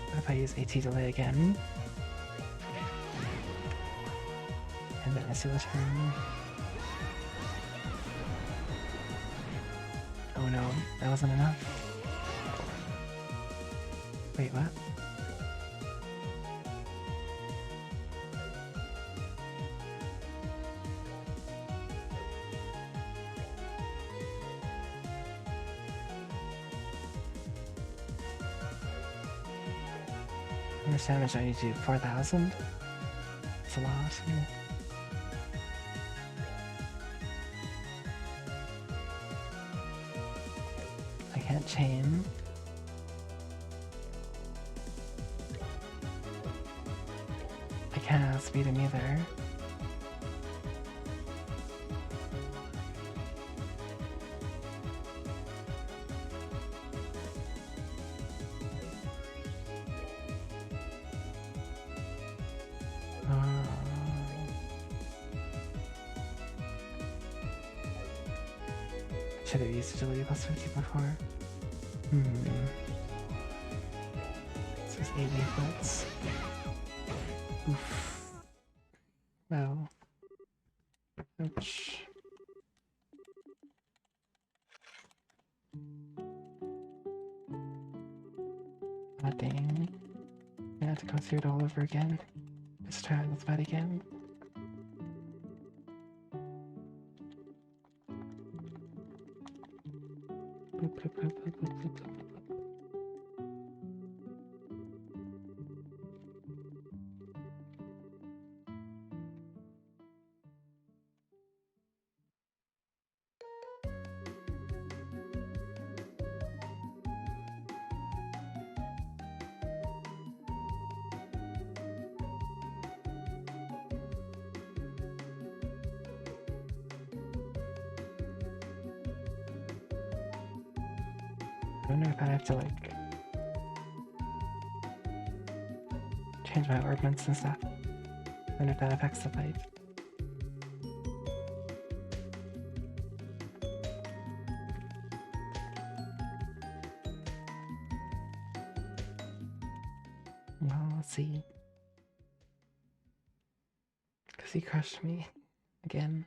What if I use AT delay again? And then I see the turn. Oh no, that wasn't enough. Wait, what? How much damage do I need to do? 4,000? That's a lot. I can't chain. I can't outspeed him either. Should have used agility plus 50 before. This is 80 foots. Oof. Well. Ouch. Ah, dang. I have to go through it all over again. Just try this fight again. Boop, boop, boop, boop, boop, boop, boop. I wonder if I have to, like, change my ordnance and stuff. I wonder if that affects the fight. Well, let's see. Because he crushed me again.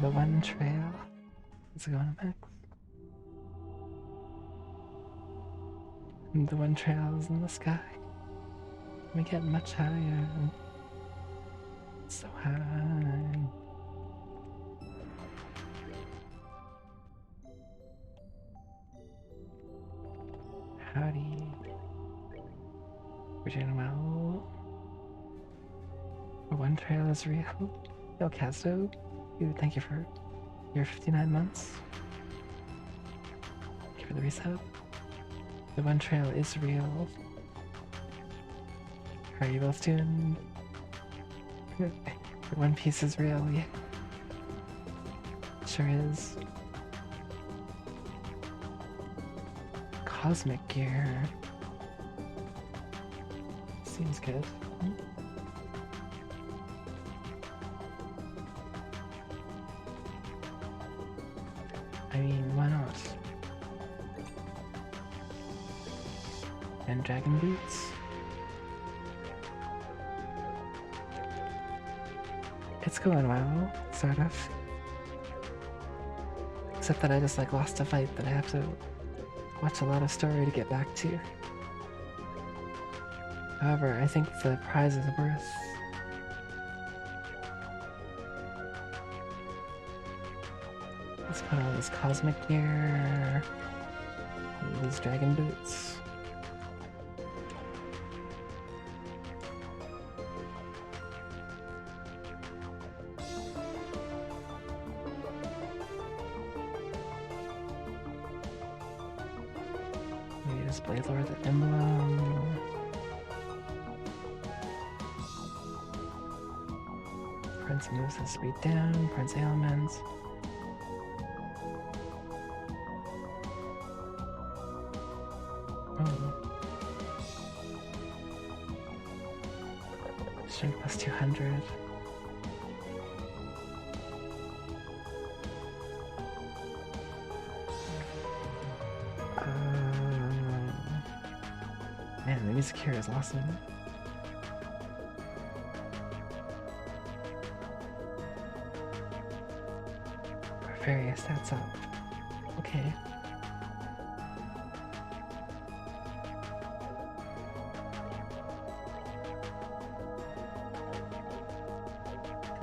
The one trail is going to max. And the one trail is in the sky. We get much higher. So high. Howdy. We're doing well. The one trail is real. Yo, Casto. Thank you for your 59 months. Thank you for the resub. The one trail is real. How are you both doing? The One Piece is real, yeah. Sure is. Cosmic gear. Seems good. I mean, why not? And dragon boots? It's going well, sort of. Except that I just like lost a fight that I have to watch a lot of story to get back to. However, I think the prize is worth. Let's put on this cosmic gear. These dragon boots. Display Lord the Emblem. Prince moves his speed down. Prince ailments. Oh. Strength plus 200. Man, the music here is awesome. Various stats up. Okay.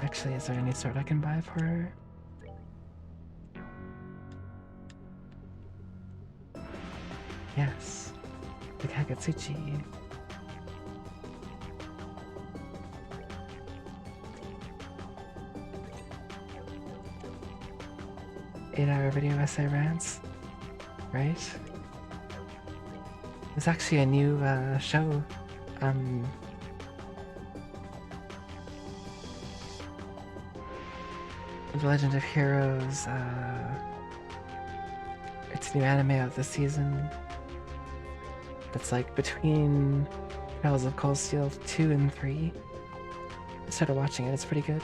Actually, is there any sword I can buy for her? Yes. The Kagutsuchi. Eight-hour video essay rants, right? There's actually a new show. The Legend of Heroes. It's a new anime of the season. That's like between Trials of Cold Steel 2 and 3. I started watching it, it's pretty good.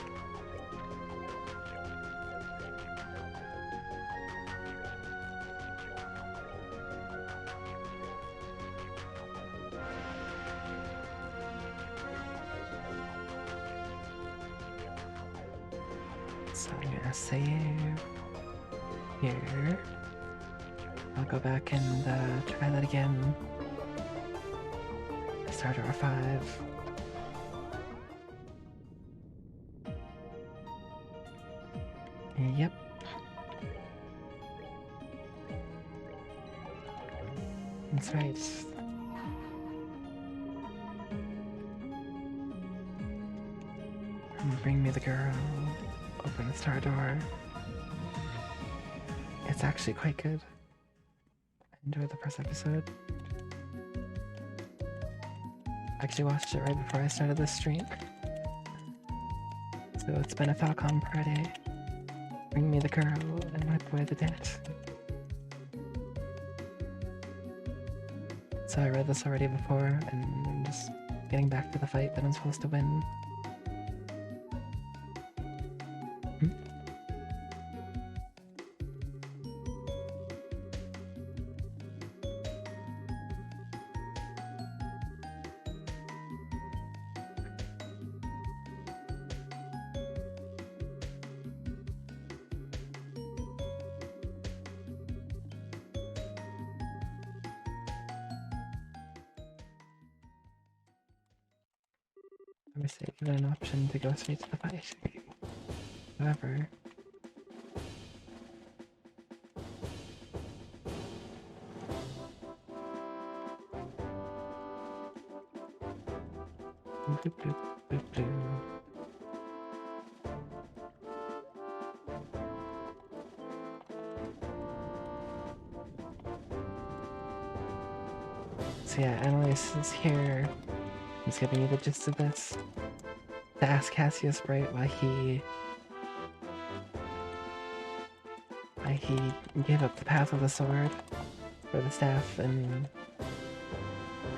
So I'm gonna save here. I'll go back and try that again. Start R5. Yep. That's right. Bring me the girl. Open the star door. It's actually quite good. I enjoyed the first episode. I actually watched it right before I started this stream. So it's been a Falcon Friday. Bring me the girl and wipe away the debt. So I read this already before, and I'm just getting back to the fight that I'm supposed to win. Let me say, give it an option to go straight to the fight. However, bloop, bloop, bloop, bloop. So yeah, Annalise is here. He's giving you the gist of this. To ask Cassius Bright why he gave up the path of the sword for the staff, and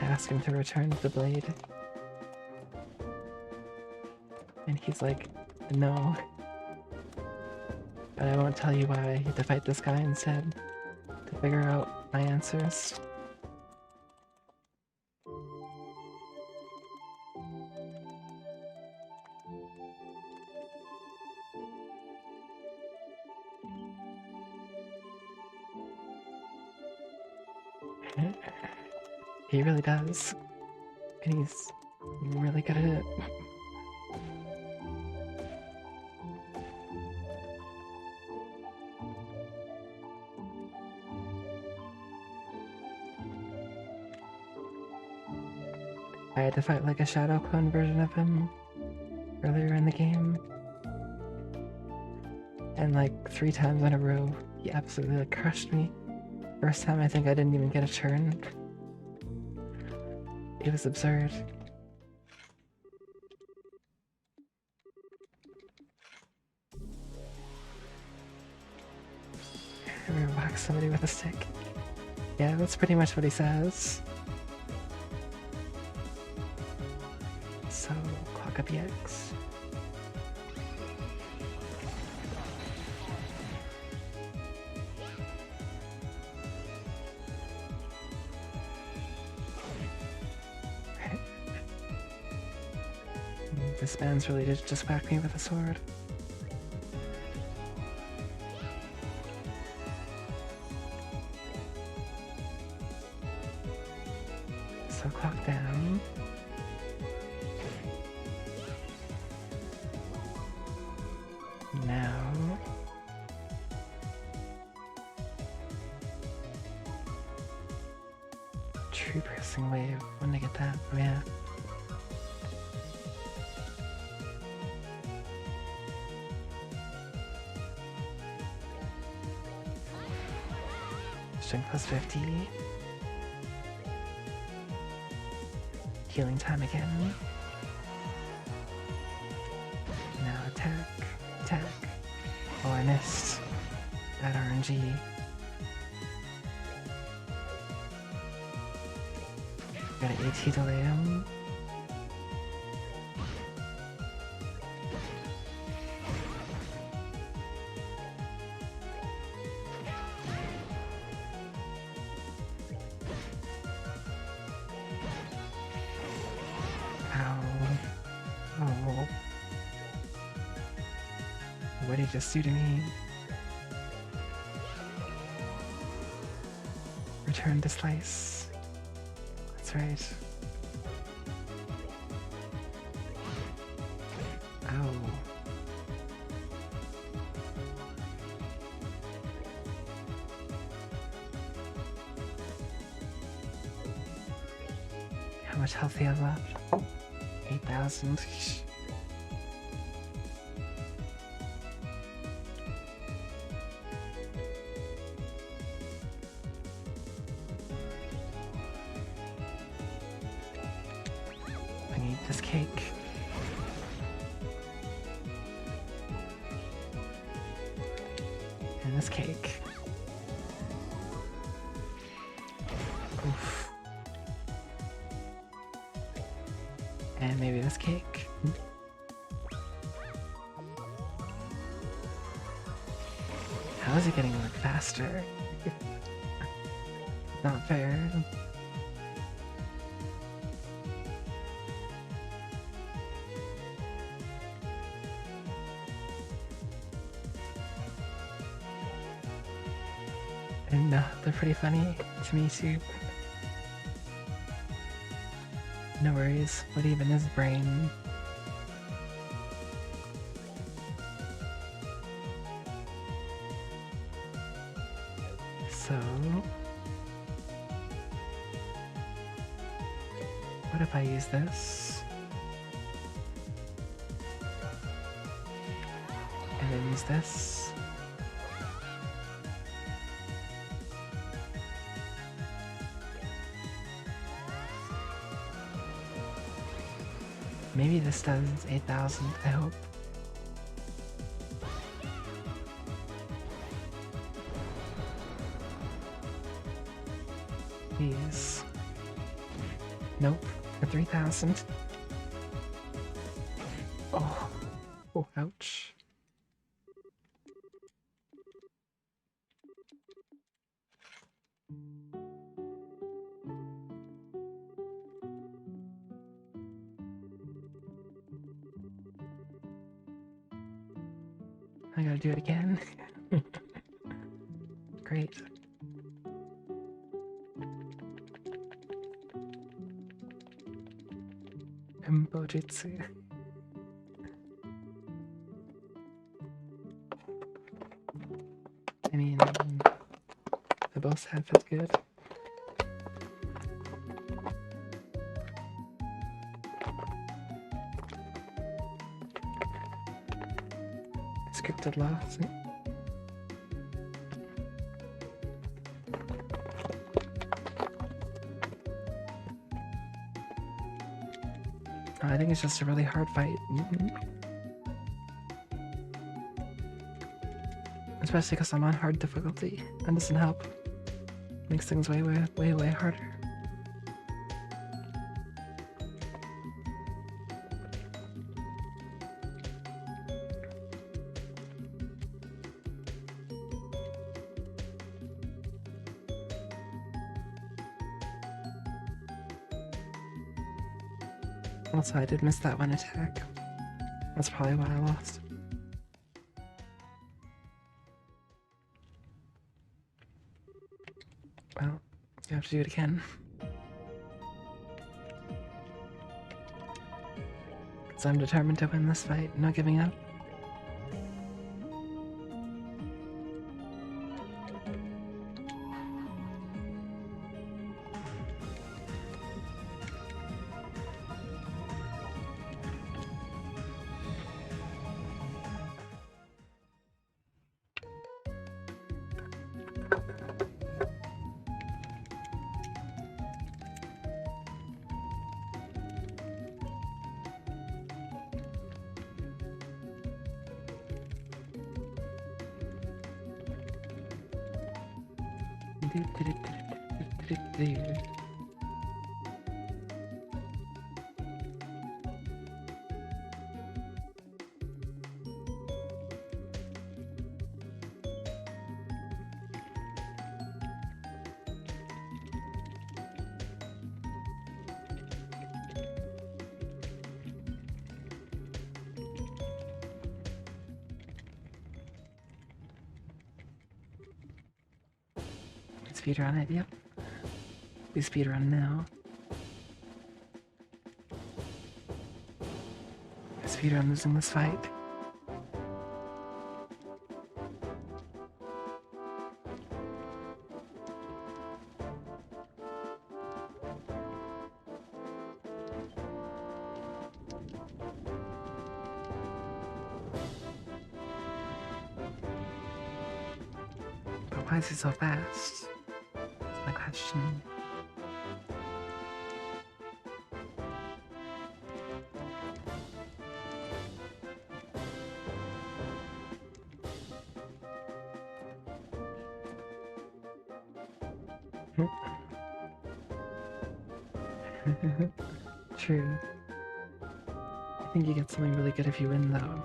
ask him to return the blade. And he's like, no. But I won't tell you why I had to fight this guy instead, to figure out my answers. He really does. And he's really good at it. I had to fight like a shadow clone version of him earlier in the game. And like 3 times in a row, he absolutely like crushed me. First time I think I didn't even get a turn. It was absurd. Ever whack somebody with a stick? Yeah, that's pretty much what he says. So, clock up EX. This man's really just whack me with a sword. So clock down. Now true pressing wave. When did I get that? Oh yeah. Strength plus 50. Healing time again. Now attack, attack. Oh, I missed that RNG. Got an AT delay him. What did he just do to me? Return to slice. That's right. Ow. How much health he has left? 8,000. I need this cake. And this cake. Oof. And maybe this cake. How is he getting like faster? Not fair. And they're pretty funny to me too. No worries, what even is brain? So... what if I use this? And then use this? Maybe this does 8,000, I hope. Please. Nope, for 3,000. Oh. Oh, ouch. I gotta do it again. Great. Mbojitsu. I mean, the boss half is good. Scripted laughs. I think it's just a really hard fight. Especially because I'm on hard difficulty. That doesn't help. Makes things way, way, way, way harder. Also, I did miss that one attack. That's probably why I lost. Well, you have to do it again. Because I'm determined to win this fight, not giving up. Speedrun it, yep. We speedrun now. Speedrun losing this fight. But why is he so fast? That's my question. True. I think you get something really good if you win, though.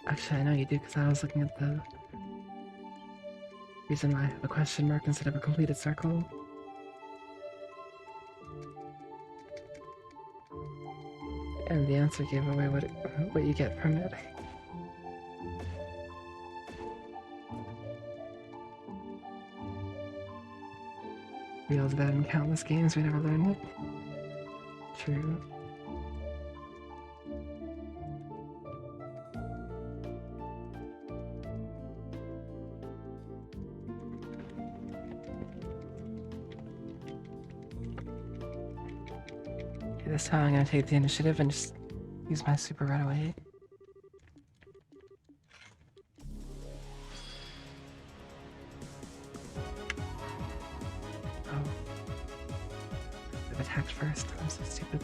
Actually, I know you do, because I was looking at the reason why I have a question mark instead of a completed circle. And the answer gave away what you get from it. We all did that in countless games, we never learned it. True. Okay, this time I'm gonna take the initiative and just use my super right away. Attacked first. I'm so stupid.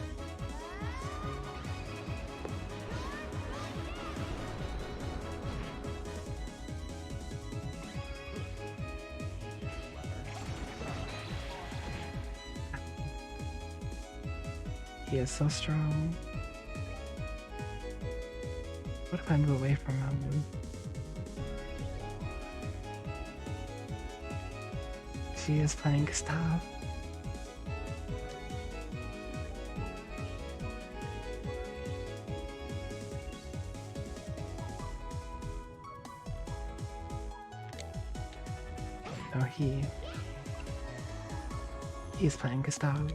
He is so strong. What if I move away from him? She is playing Gustav. Oh, he's playing Gustav.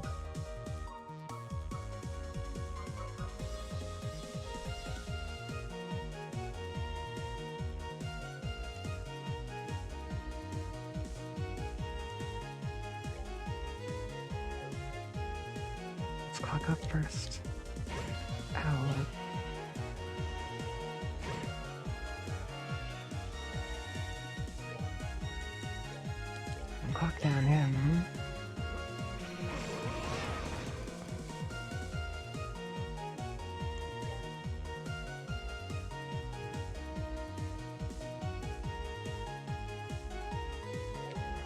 Let's clock up first. Ow. Lock down him.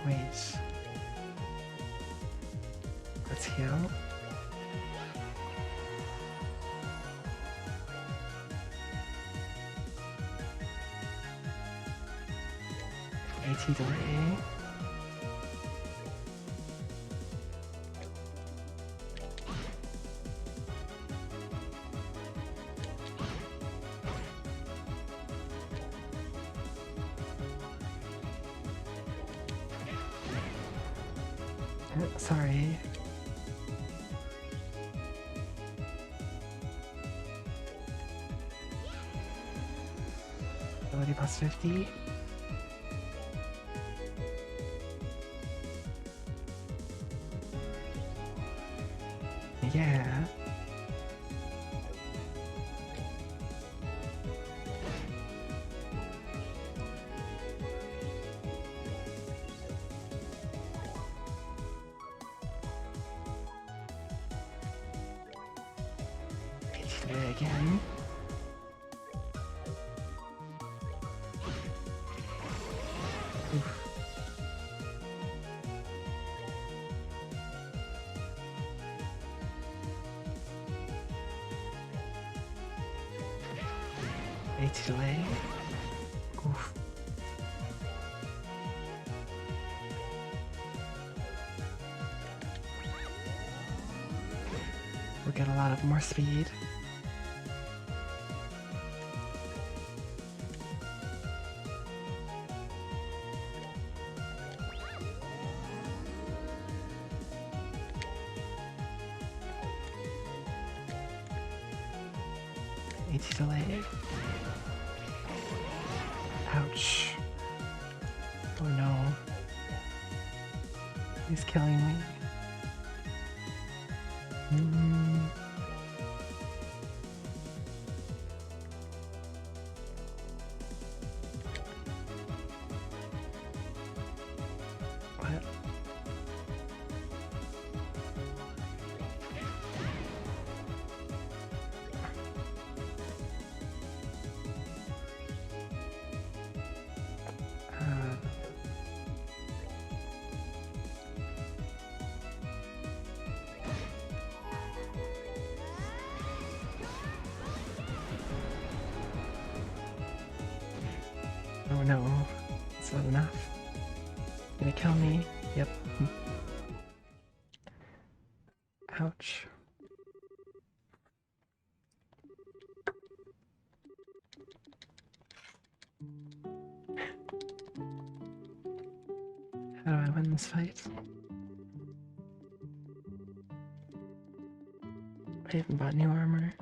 Wait. Let's heal. AT delay. Sorry. Ability plus 50. Yeah. Today again. Oof. AT delay. Oof. We'll get a lot of more speed. AT delay. Ouch. Oh no. He's killing me. What? Oh no, it's not enough. Gonna kill me. Yep. Ouch. How do I win this fight? I haven't bought new armor.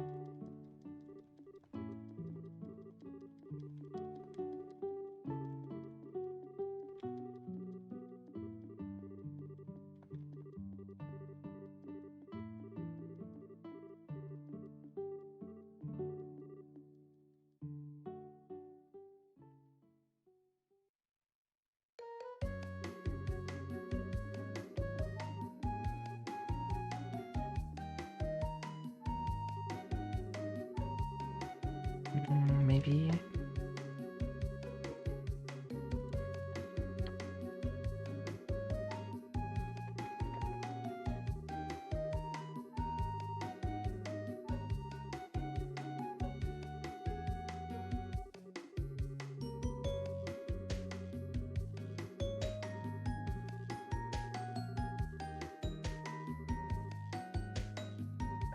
Maybe.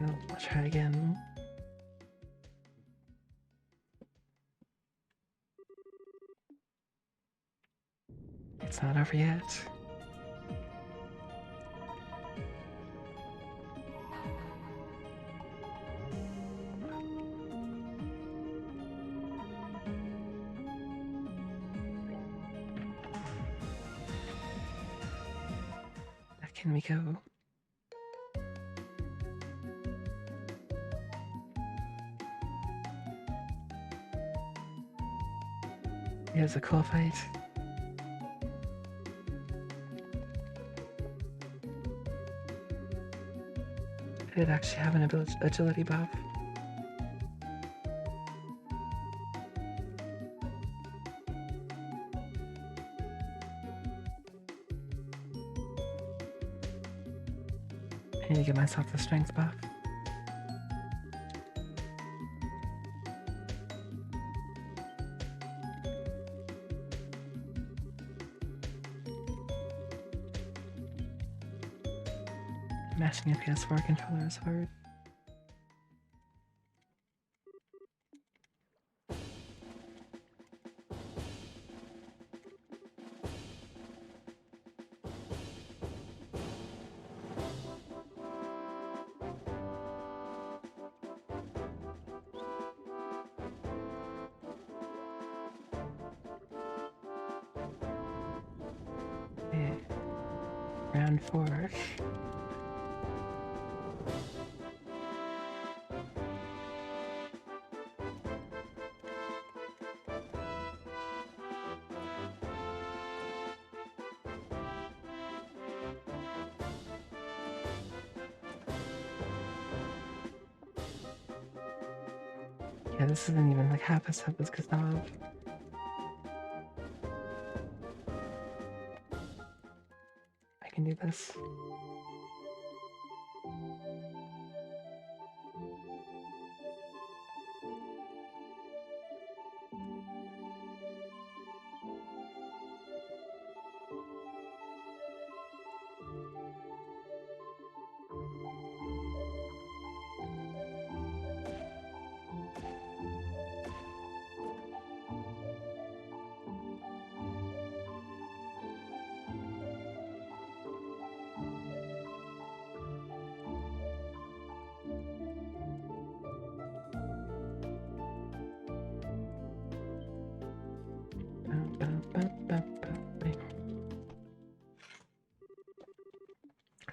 I'll try again. It's not over yet. Back can we go? Here's a cool fight. did actually have an agility buff. I need to give myself the strength buff. Mashing a PS4 controller is hard. Okay. Round 4. Yeah, this isn't even like half as tough as Gustav. I can do this.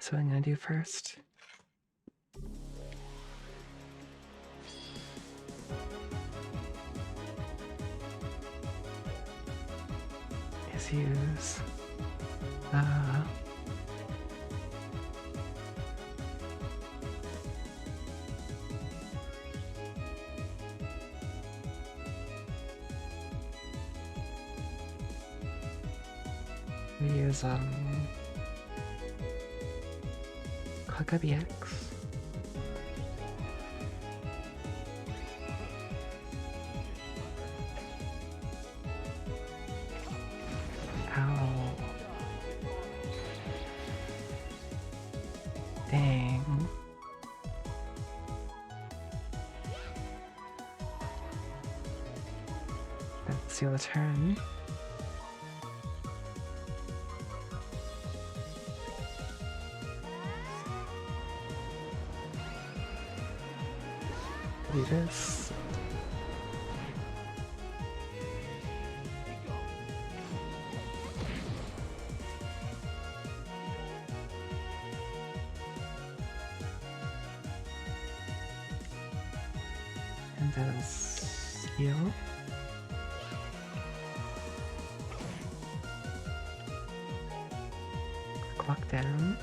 So what I'm gonna do first is use we use Kaka BX. Ow. Dang. Let's seal the turn. Do this. And then seal. Clock down.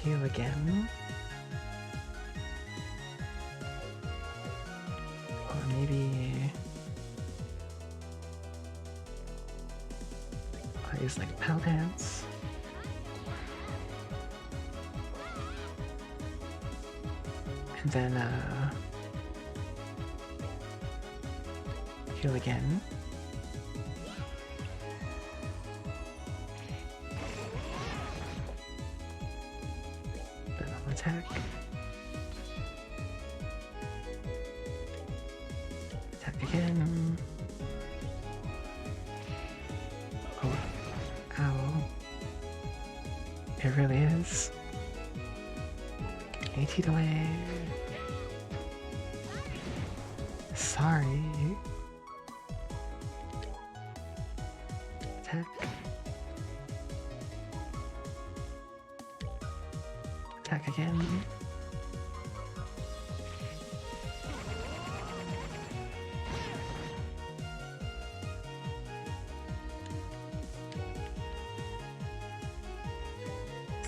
Heal again. Or maybe I'll use like Pal Dance. And then heal again. Attack. Attack again. Oh, ow. It really is. AT delay. Sorry. Attack. Attack again.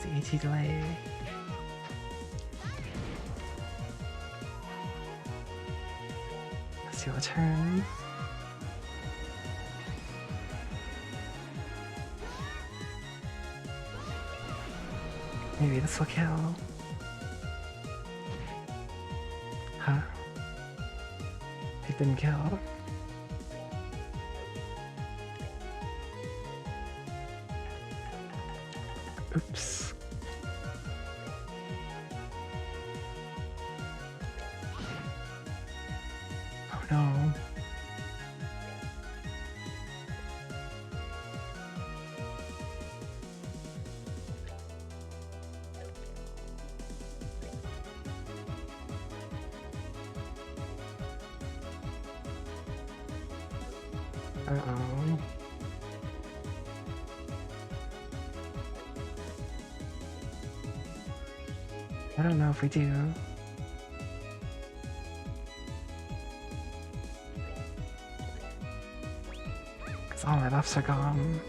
the AT delay. Let's see what turn. Maybe this will kill. Huh? It didn't kill. Oops. Oh no. Uh-oh. I don't know if we do. Because all my buffs are gone.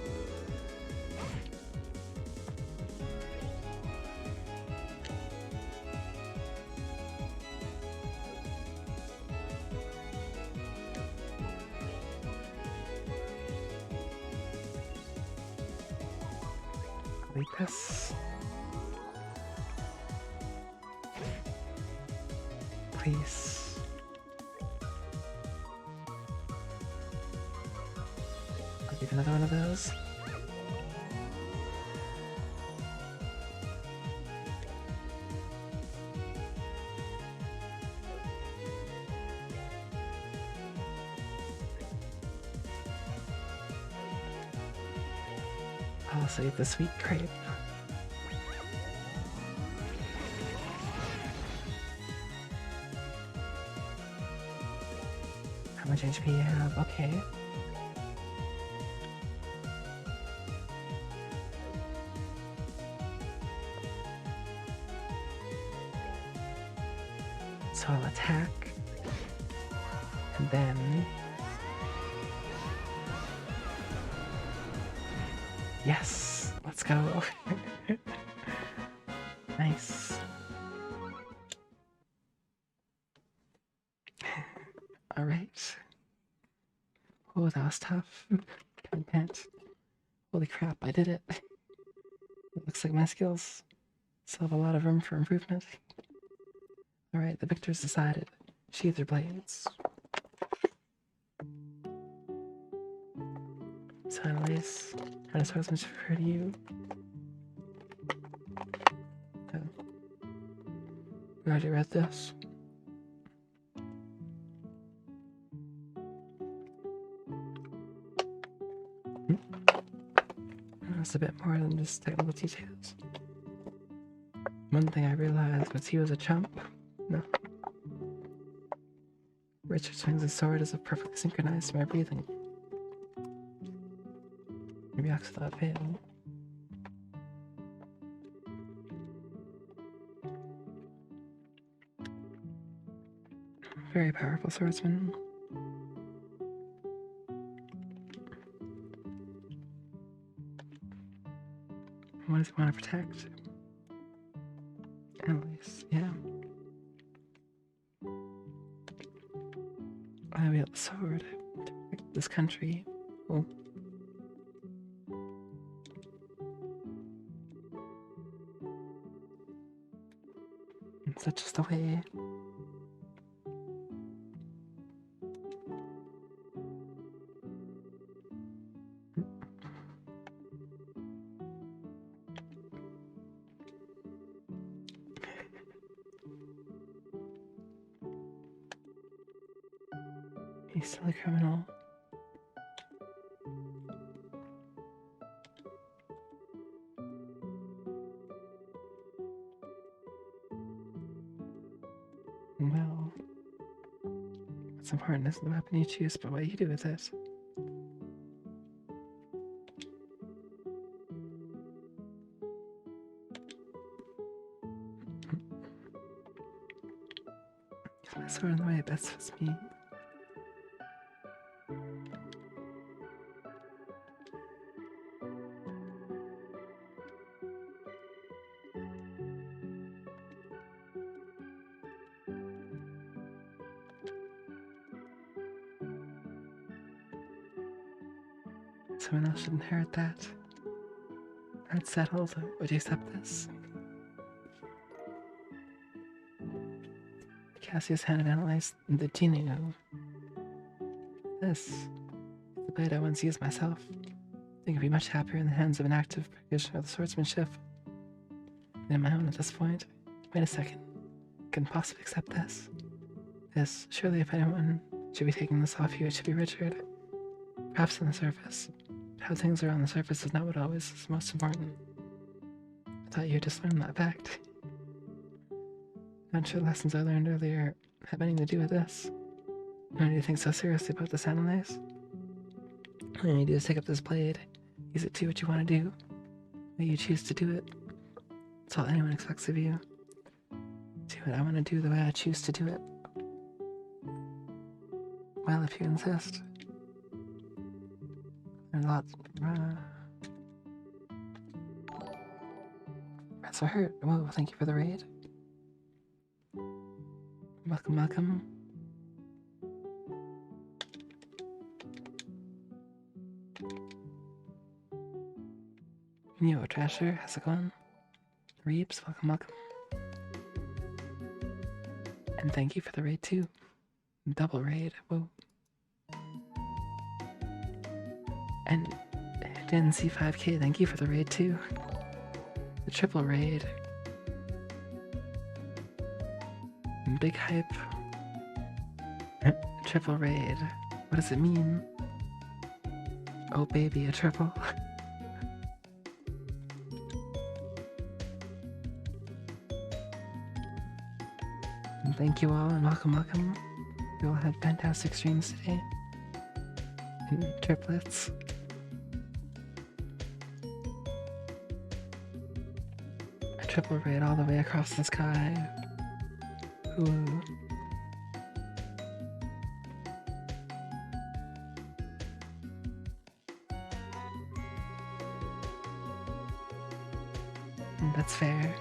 Delete this. Please. I'll give another one of those. I'll save the sweet crepe. How much HP you have? Okay. So I'll attack. And then... Yes! Let's go! Nice. Alright. Oh, that was tough. Content. Holy crap, I did it. It looks like my skills still have a lot of room for improvement. Alright, the victor's decided. Sheathe your blades. Silence. Try to swordsman to refer to you. Oh. We already read this. That's a bit more than just technical details. One thing I realized was he was a chump. No. Richard swings his sword as if perfectly synchronized to my breathing. Maybe I without fail. Very powerful swordsman. What does he want to protect? Annalise, yeah. I wield the sword to protect this country. Oh. In such just a way. He's still a criminal. Well, what's important isn't the weapon you choose, but what you do with it. My sword in the way it best fits me. someone else should inherit that. That's settled. Would you accept this? Cassius handed Annalise the genie. This is the blade I once used myself. I think I'd be much happier in the hands of an active practitioner of the swordsmanship than my own at this point. Wait a second. Can possibly accept this? This, surely if anyone should be taking this off you, it should be Richard. Perhaps on the surface. How things are on the surface is not what always is most important. I thought you had just learned that fact. Not sure the lessons I learned earlier have anything to do with this. Why do you think so seriously about this, Annalise? All you need to do is take up this blade. Use it to do what you want to do. The way you choose to do it. That's all anyone expects of you. Do what I want to do the way I choose to do it. Well, if you insist. There's lots. Rats are hurt. Whoa, thank you for the raid. Welcome, welcome. Yo, Trasher, how's it going? Reeps, welcome, welcome. And thank you for the raid too. Double raid, whoa. And Dan C5K, thank you for the raid too. The triple raid. Big hype. Triple raid. What does it mean? Oh baby, a triple. And thank you all and welcome, welcome. We all had fantastic streams today. In triplets. A triple raid all the way across the sky. Ooh. That's fair.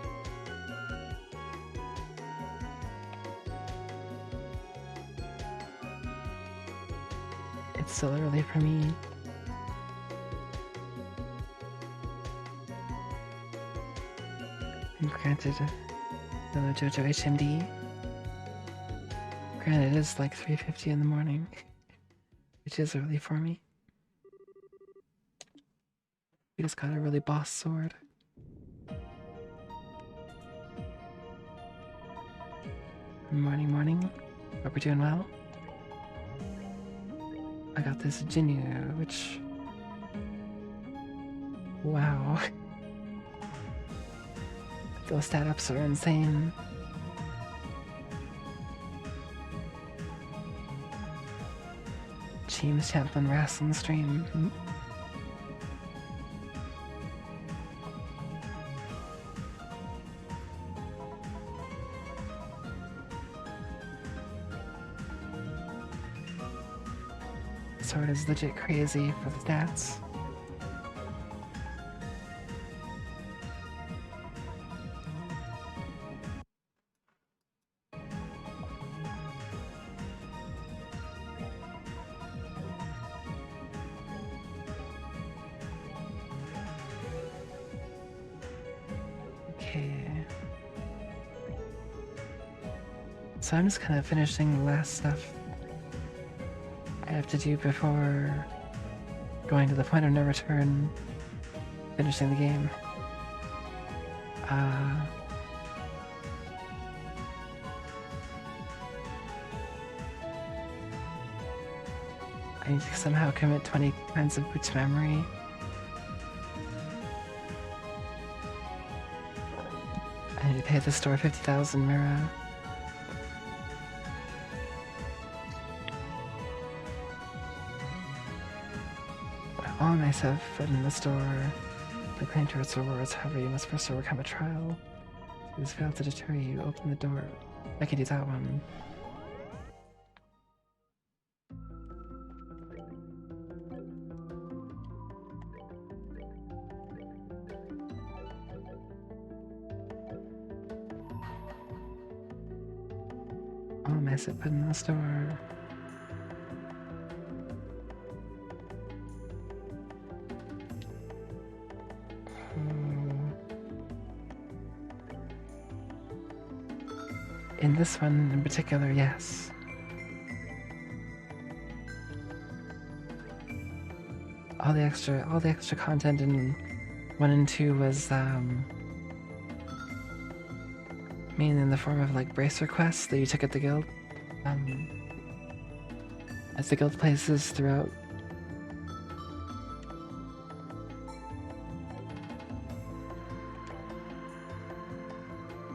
It's still early for me. And granted, the JoJo HMD. Granted, it is like 3:50 in the morning, which is early for me. We just got a really boss sword. Morning, morning. Hope we're doing well. I got this Jinyu, which... Wow. Those stat ups are insane. James Champlin wrestling stream. Sword is legit crazy for the stats. Okay. So I'm just kind of finishing the last stuff I have to do before going to the point of no return, finishing the game. I need to somehow commit 20 times of boot's memory. I need to pay the store 50,000 Mira. All nice have foot in the store. The claim to its rewards, however, you must first overcome a trial. If this fails to deter you, open the door. I can do that one. All nice have foot in the store. In this one in particular, yes. All the extra content in 1 and 2 was mainly in the form of like bracer quests that you took at the guild. At the guild places throughout.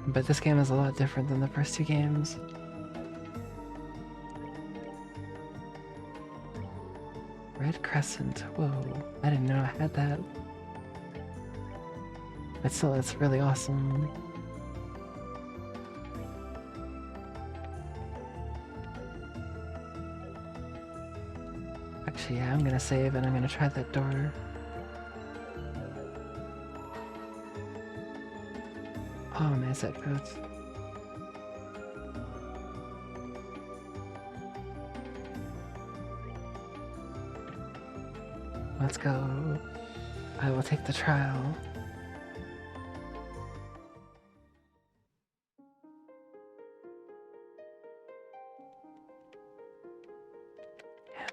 But this game is a lot different than the first 2 games. Red Crescent, whoa, I didn't know I had that. But still, it's really awesome. Actually, yeah, I'm gonna save and I'm gonna try that door. Oh, nice outfits. Let's go. I will take the trial.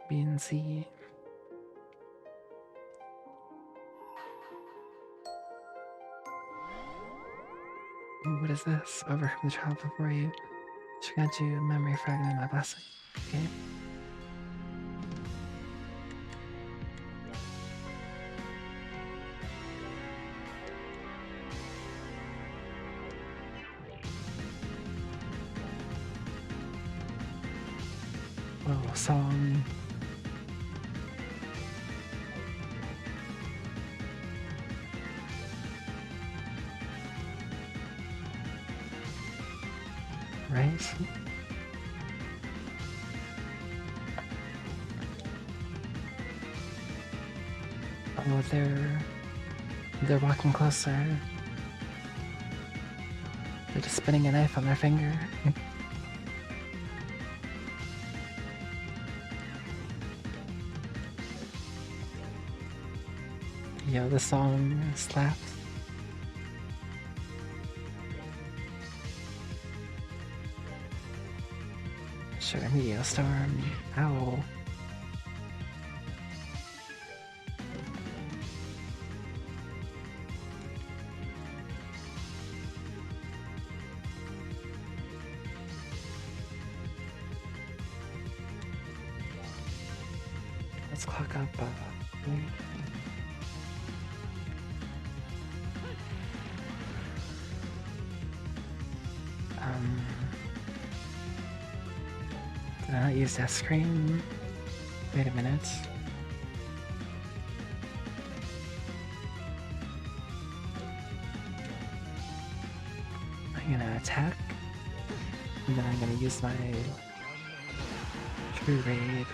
B and C. Ooh, what is this? Over from the child before you. She got you a memory fragment, my blessing. Okay. Whoa, song. Right? Oh, they're walking closer. They're just spinning a knife on their finger. Yo, the song slaps. Sure, Meteostorm. Ow. Let's clock up. Did I not use that screen? Wait a minute. I'm gonna attack, and then I'm gonna use my True Raid.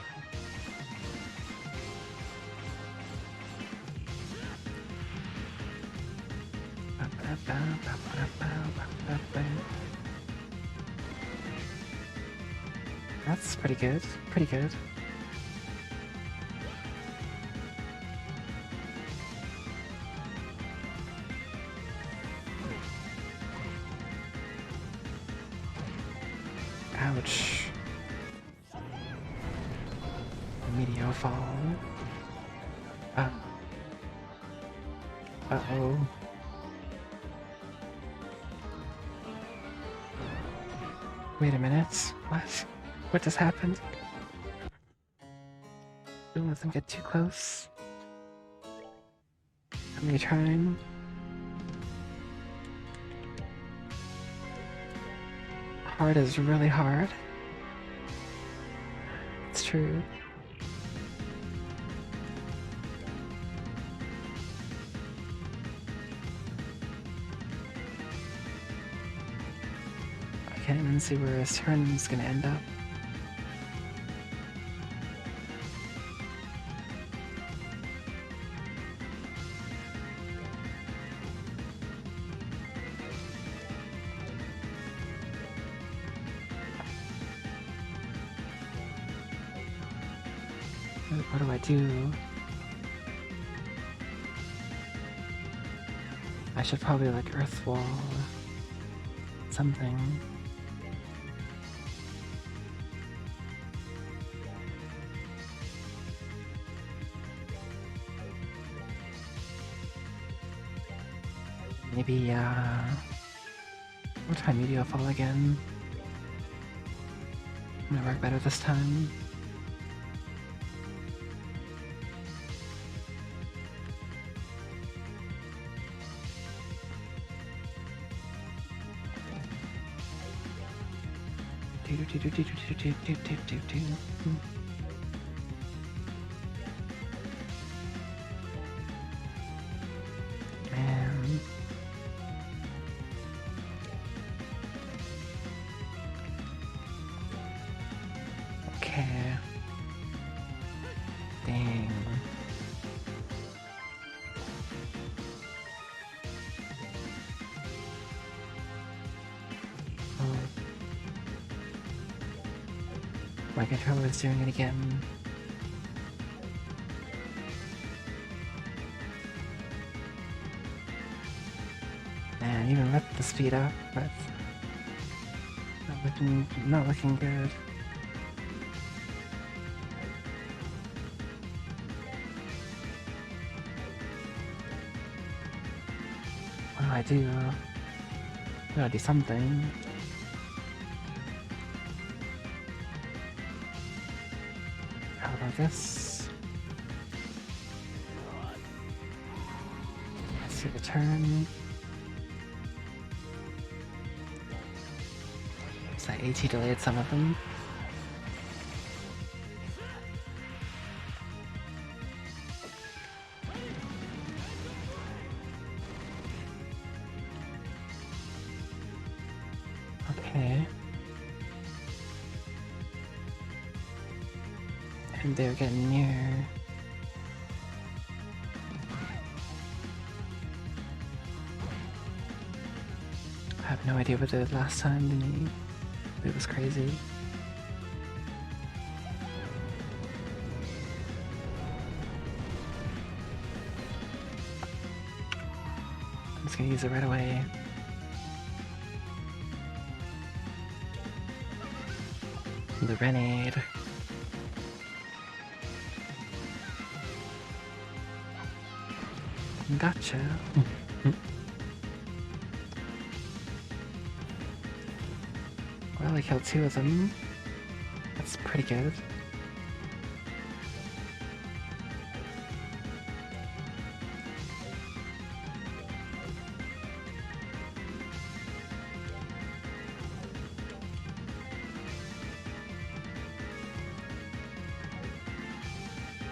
That's pretty good. Pretty good. Ouch. Meteor fall. Uh-oh. Wait a minute. What? What just happened? Don't let them get too close. I'm retrying. Hard is really hard. It's true. I can't even see where his turn is gonna end up. What do I do? I should probably like Earth Wall something. Maybe, we'll try Meteor Fall again. Might work better this time. And okay. Dang. Oh. My controller's doing it again. Man, even with the speed up, but not looking good. What do I do? Gotta do something. How about this? Let's see the turn. So that AT delayed some of them. Okay. And they're getting near. I have no idea what they did last time to me. It was crazy. I'm just gonna use it right away. The Renade. Gotcha. Well, I killed 2 of them. That's pretty good.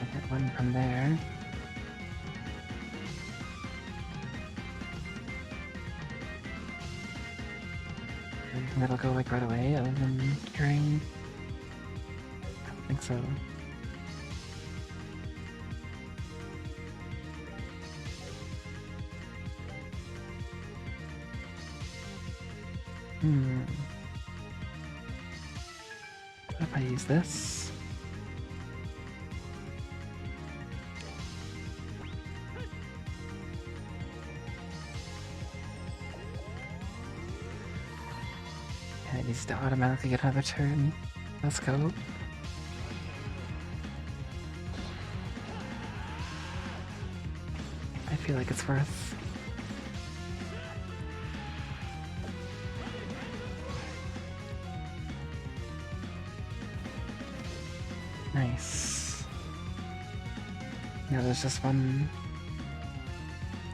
I hit 1 from there. And that'll go like right away, other than hearing. I don't think so. What if I use this? And it needs to automatically get another turn. Let's go. I feel like it's worth. Nice. Now there's just 1,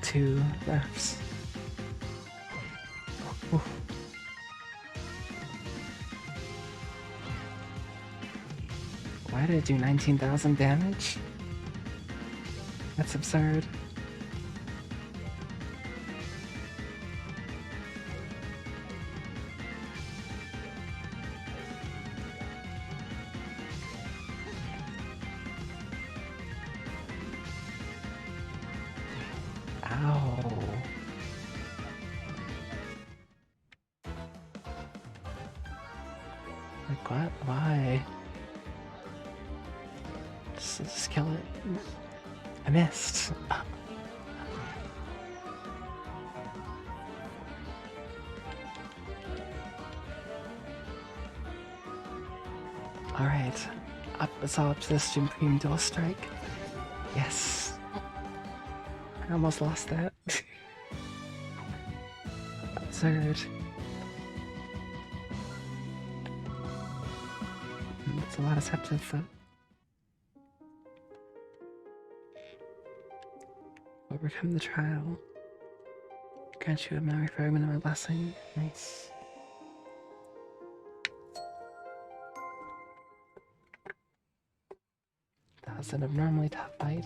2 left. Ooh. Why did it do 19,000 damage? That's absurd. Ow. Like what? Why? Just kill it. I missed. Alright. It's all up to the Supreme Dual Strike. Yes. I almost lost that. absurd. It's a lot of sepsis, though. Overcome the trial. Grant you a memory fragment of my blessing. Nice. That was an abnormally tough fight.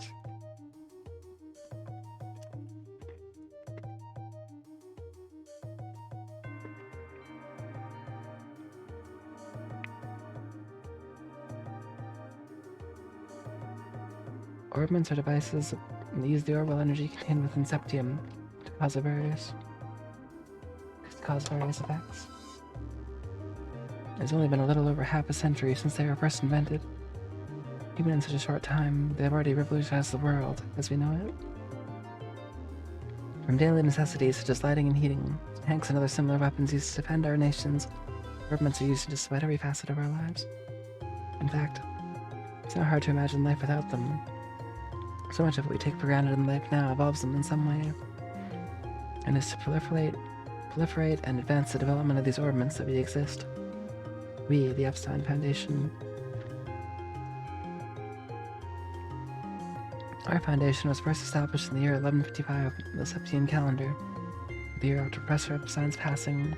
Orbments are devices that use the orbital energy contained within Septium to cause various effects. It's only been a little over half a century since they were first invented. Even in such a short time, they have already revolutionized the world as we know it. From daily necessities such as lighting and heating, tanks and other similar weapons used to defend our nations, orbments are used in just about every facet of our lives. In fact, it's not hard to imagine life without them. So much of what we take for granted in life now involves them in some way, and is to proliferate and advance the development of these orbments that we exist. We, the Epstein Foundation. Our foundation was first established in the year 1155 of the Septian calendar, the year after Professor Epstein's passing.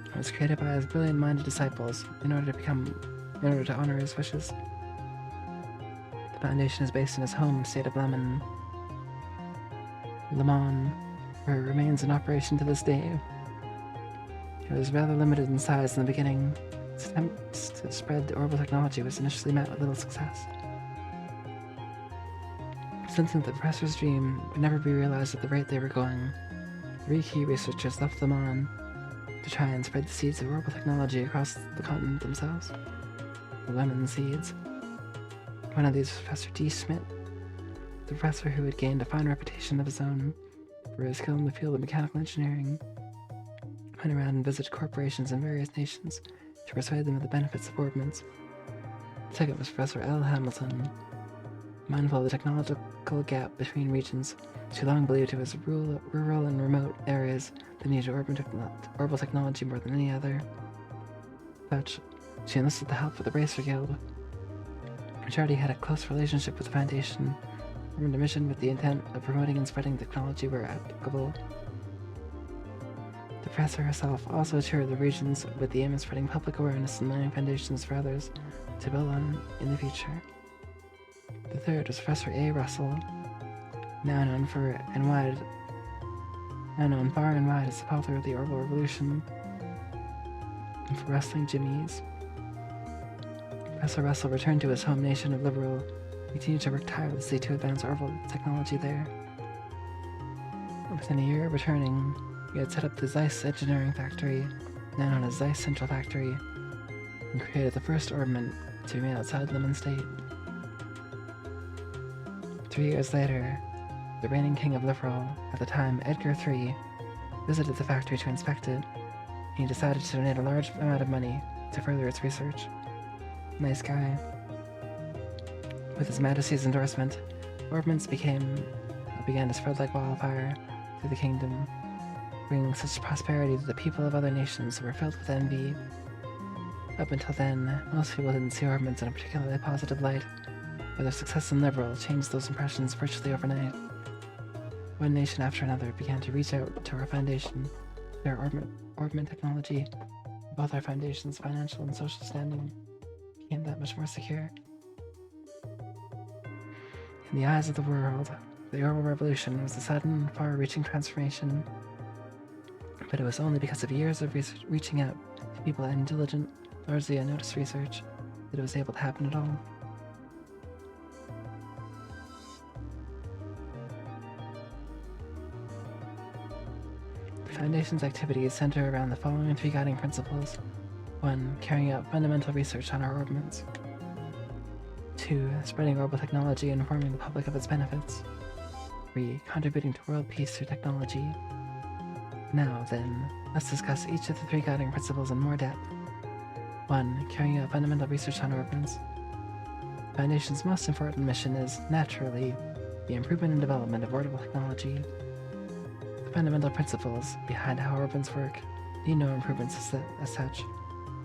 It was created by his brilliant-minded disciples in order to honor his wishes. The foundation is based in his home state of Le Mans, where it remains in operation to this day. It was rather limited in size in the beginning. Its attempts to spread orbital technology was initially met with little success. Sensing that the professor's dream would never be realized at the rate they were going, 3 key researchers left Le Mans to try and spread the seeds of orbital technology across the continent themselves. The lemon seeds. One of these was Professor D. Schmidt, the professor who had gained a fine reputation of his own for his skill in the field of mechanical engineering. Went around and visited corporations in various nations to persuade them of the benefits of orbments. The second was Professor L. Hamilton. Mindful of the technological gap between regions, she long believed it was rural and remote areas that needed orbital technology more than any other. But she enlisted the help of the Bracer Guild, which already had a close relationship with the Foundation, formed a mission with the intent of promoting and spreading technology where applicable. The professor herself also toured the regions with the aim of spreading public awareness and laying foundations for others to build on in the future. The third was Professor A. Russell, now known far and wide as the father of the orbital revolution and for wrestling jimmies. Professor Russell returned to his home nation of Liberal and continued to work tirelessly to advance orbital technology there. Within a year of returning, he had set up the Zeiss Engineering Factory, now known as Zeiss Central Factory, and created the first orbment to be made outside Lemon State. 3 years later, the reigning king of Liberal, at the time Edgar III, visited the factory to inspect it, and he decided to donate a large amount of money to further its research. Nice guy. With His Majesty's endorsement, orbments began to spread like wildfire through the kingdom, bringing such prosperity to the people of other nations who were filled with envy. Up until then, most people didn't see orbments in a particularly positive light, but their success in Liberal changed those impressions virtually overnight. One nation after another began to reach out to our foundation. Their orbment technology, both our foundation's financial and social standing, became that much more secure. In the eyes of the world, the orbital revolution was a sudden, far-reaching transformation, but it was only because of years of reaching out to people in diligent, largely unnoticed research that it was able to happen at all. The Foundation's activities center around the following 3 guiding principles. 1. Carrying out fundamental research on our orbments. 2. Spreading orbital technology and informing the public of its benefits. 3. Contributing to world peace through technology. Now, then, let's discuss each of the 3 guiding principles in more depth. 1. Carrying out fundamental research on orbments. The Foundation's most important mission is, naturally, the improvement and development of orbital technology. The The fundamental principles behind how urbans work need no improvements as such,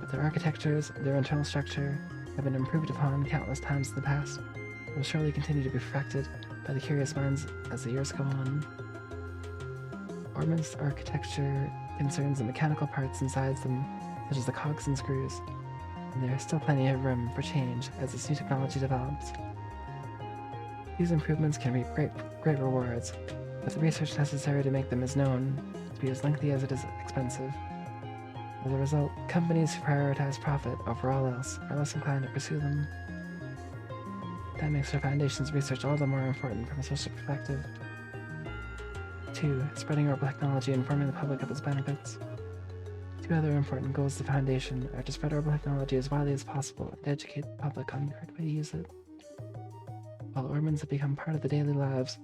but their architectures, their internal structure, have been improved upon countless times in the past, and will surely continue to be perfected by the curious minds as the years go on. Urbans' architecture concerns the mechanical parts inside them, such as the cogs and screws, and there is still plenty of room for change as this new technology develops. These improvements can reap great rewards, but the research necessary to make them is known to be as lengthy as it is expensive. As a result, companies who prioritize profit over all else are less inclined to pursue them. That makes our Foundation's research all the more important from a social perspective. 2. Spreading orbital technology and informing the public of its benefits. 2 other important goals of the Foundation are to spread orbital technology as widely as possible and to educate the public on the correct way to use it. While urbans have become part of the daily lives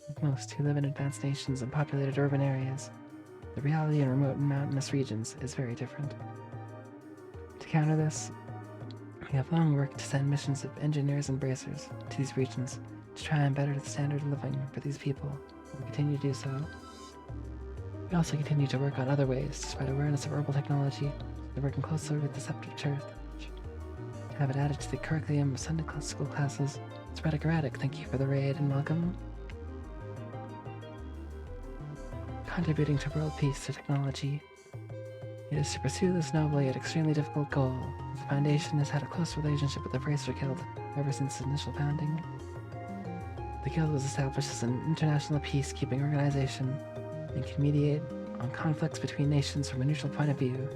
of most who live in advanced nations and populated urban areas, the reality in remote and mountainous regions is very different. To counter this, we have long worked to send missions of engineers and bracers to these regions to try and better the standard of living for these people, and we continue to do so. We also continue to work on other ways to spread awareness of orbital technology and working closely with the Scepter Church. To have it added to the curriculum of Sunday school classes, Sporadic Erratic, thank you for the raid and welcome. Contributing to world peace through technology. It is to pursue this noble yet extremely difficult goal. The Foundation has had a close relationship with the Bracer Guild ever since its initial founding. The Guild was established as an international peacekeeping organization and can mediate on conflicts between nations from a neutral point of view,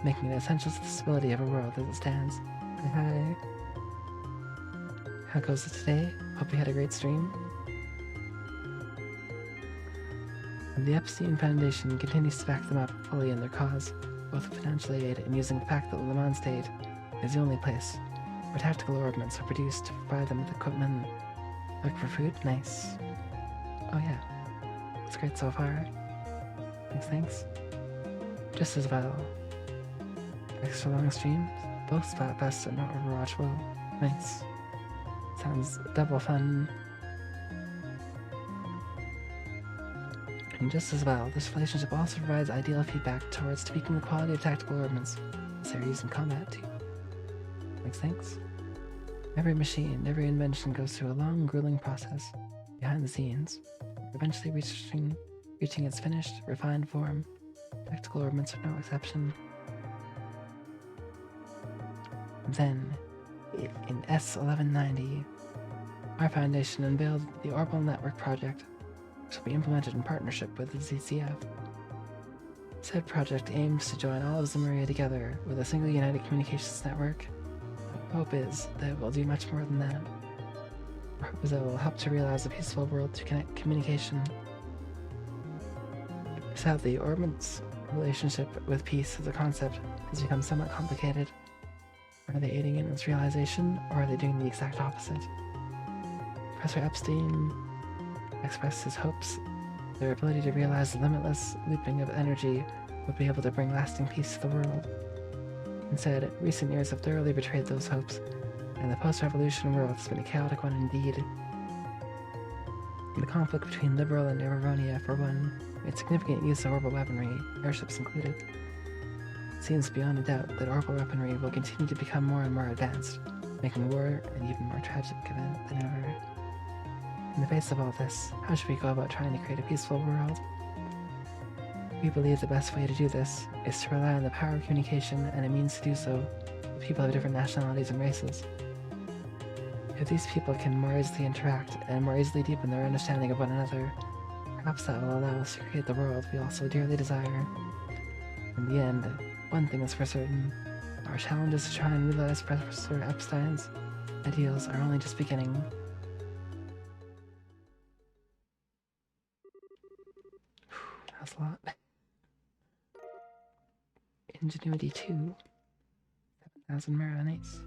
making it essential to the stability of a world as it stands. Hi. How goes it today? Hope you had a great stream. And the Epstein Foundation continues to back them up fully in their cause, both with financial aid and using the fact that the Le Mans State is the only place where tactical ordnance are produced to provide them with equipment. Look for food? Nice. Oh yeah. It's great so far. Thanks. Just as well. Extra long streams? Both Splatfest and Overwatch. Whoa. Nice. Sounds double fun. And just as well, this relationship also provides ideal feedback towards tweaking the quality of tactical ordnance they're used in combat too. Thanks. Every machine, every invention goes through a long, grueling process behind the scenes, eventually reaching its finished, refined form. Tactical ordnance are no exception. Then, in S1190, our Foundation unveiled the Orbital Network Project, which will be implemented in partnership with the ZCF. Said project aims to join all of Zemuria together with a single united communications network. Our hope is that it will do much more than that. Our hope is that it will help to realize a peaceful world to connect communication. Sadly, Orbital's relationship with peace as a concept has become somewhat complicated. Are they aiding in its realization, or are they doing the exact opposite? Professor Epstein expressed his hopes their ability to realize the limitless looping of energy would be able to bring lasting peace to the world. Instead, recent years have thoroughly betrayed those hopes, and the post-revolution world has been a chaotic one indeed. The conflict between Liberal and Erevonia, for one, made significant use of orbital weaponry, airships included. It seems beyond a doubt that orbital weaponry will continue to become more and more advanced, making war an even more tragic event than ever. In the face of all this, how should we go about trying to create a peaceful world? We believe the best way to do this is to rely on the power of communication and a means to do so with people of different nationalities and races. If these people can more easily interact and more easily deepen their understanding of one another, perhaps that will allow us to create the world we all so dearly desire. In the end, one thing is for certain, our challenges to try and realize Professor Epstein's ideals are only just beginning. That's a lot. Ingenuity 2. 7,000 Mara, nice.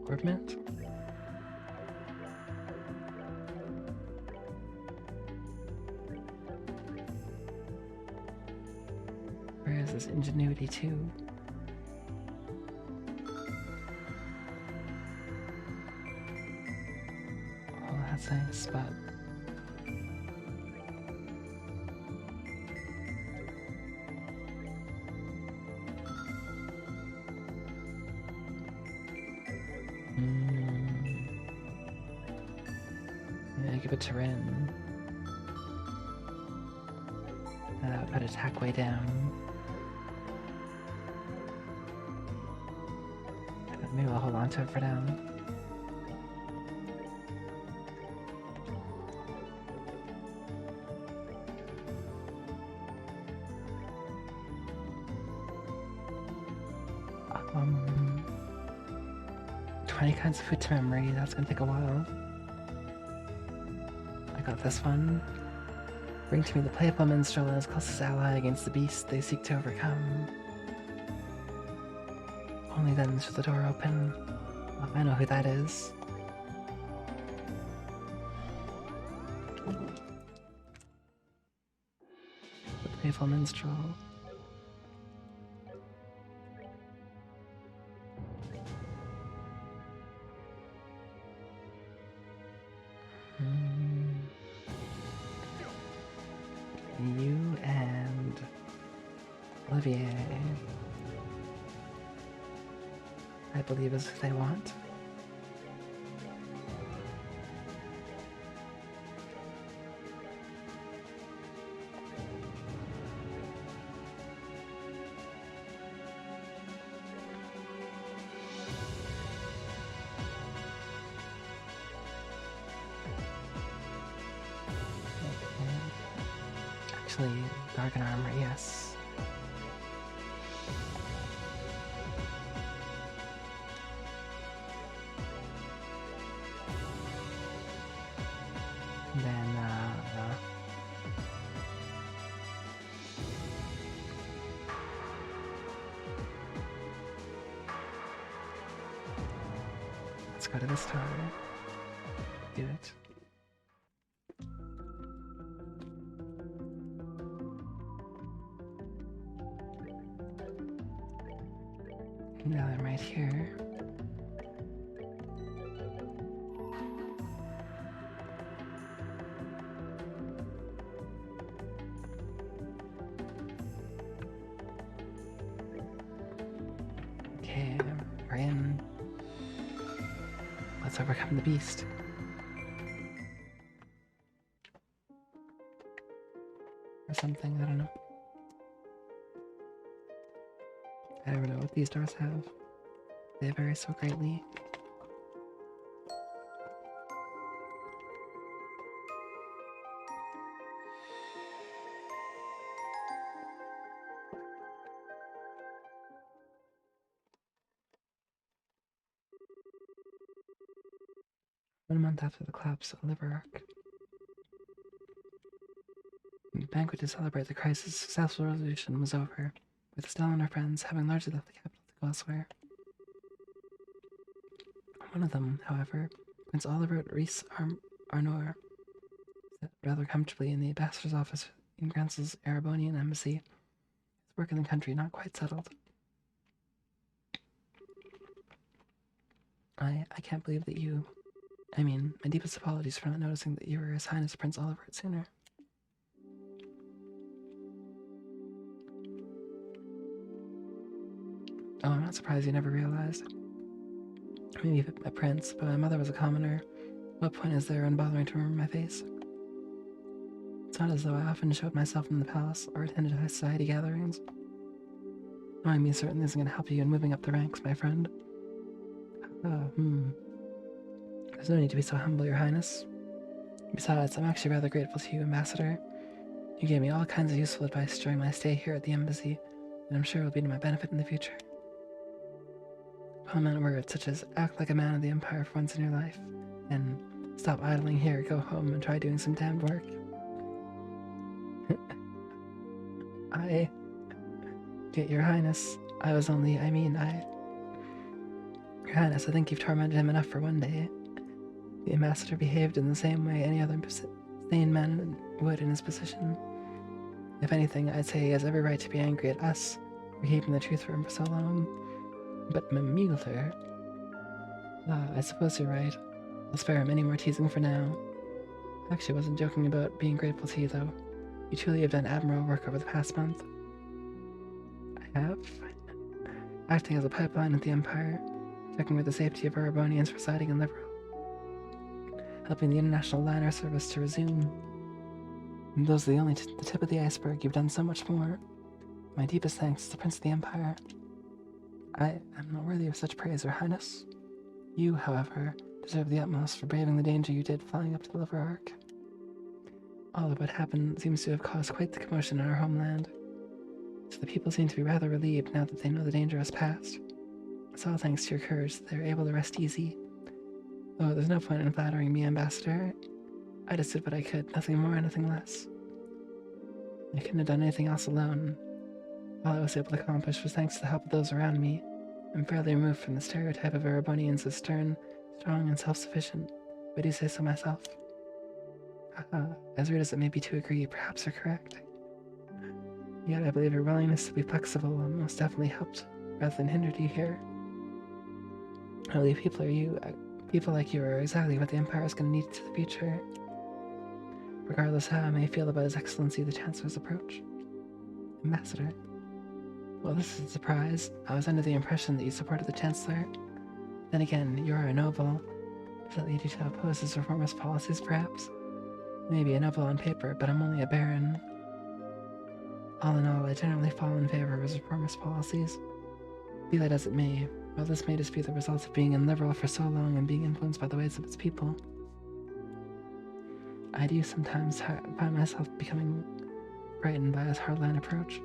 Equipment? Where is his ingenuity too. Oh, that's nice, but yeah, give it to Rin. That would put attack way down. Maybe I'll hold on to it for now. Um, 20 kinds of food to memory, that's gonna take a while. I got this one. Bring to me the playful minstrel and his closest ally against the beast they seek to overcome. Only then should the door open. Oh, I know who that is. The playful minstrel. You and Olivier, I believe, is what they want. Actually, Darken Armor, yes. And then, let's go to this tower. Do it. Now I'm right here. Okay, we're in. Let's overcome the beast. Or something, I don't know. I never know what these doors have. They vary so greatly. One month after the collapse of Liberarch, the banquet to celebrate the crisis' successful resolution was over, with Estelle and her friends having largely left the capital to go elsewhere. One of them, however, Prince Oliver Rhys Arnor, sat rather comfortably in the ambassador's office in Grancel's Erebonian embassy, his work in the country not quite settled. I can't believe that you... I mean, my deepest apologies for not noticing that you were His Highness Prince Oliver sooner. Oh, I'm not surprised you never realized. Maybe a prince, but my mother was a commoner. What point is there in bothering to remember my face? It's not as though I often showed myself in the palace or attended high society gatherings. Knowing me certainly isn't going to help you in moving up the ranks, my friend. There's no need to be so humble, Your Highness. Besides, I'm actually rather grateful to you, Ambassador. You gave me all kinds of useful advice during my stay here at the embassy, and I'm sure it will be to my benefit in the future. Common words such as act like a man of the Empire for once in your life, and stop idling here, go home and try doing some damned work. Your Highness, Your Highness, I think you've tormented him enough for one day. The ambassador behaved in the same way any other sane man would in his position. If anything, I'd say he has every right to be angry at us for keeping the truth from him for so long. But Mueller... I suppose you're right. I'll spare him any more teasing for now. I actually wasn't joking about being grateful to you, though. You truly have done admirable work over the past month. I have? Acting as a pipeline at the Empire, checking with the safety of Erebonians residing in Liberal, helping the International Liner Service to resume. And those are the tip of the iceberg. You've done so much more. My deepest thanks to the Prince of the Empire. I am not worthy of such praise, Your Highness. You, however, deserve the utmost for braving the danger you did flying up to the Liver Ark. All of what happened seems to have caused quite the commotion in our homeland, so the people seem to be rather relieved now that they know the danger has passed. It's all thanks to your courage that they're able to rest easy. Oh, there's no point in flattering me, Ambassador. I just did what I could, nothing more, nothing less. I couldn't have done anything else alone. All I was able to accomplish was thanks to the help of those around me. I'm fairly removed from the stereotype of Erebonians as stern, strong, and self-sufficient, if I do say so myself. As rude as it may be to agree, perhaps you're correct. Yet I believe your willingness to be flexible most definitely helped, rather than hindered you here. I believe people like you are exactly what the Empire is going to need into the future, regardless how I may feel about His Excellency the Chancellor's approach. Ambassador. Well, this is a surprise. I was under the impression that you supported the Chancellor. Then again, you are a noble. Does that lead you to oppose his reformist policies, perhaps? Maybe a noble on paper, but I'm only a baron. All in all, I generally fall in favor of his reformist policies. Be that as it may, while this may just be the result of being illiberal for so long and being influenced by the ways of its people, I do sometimes find myself becoming frightened by his hardline approach.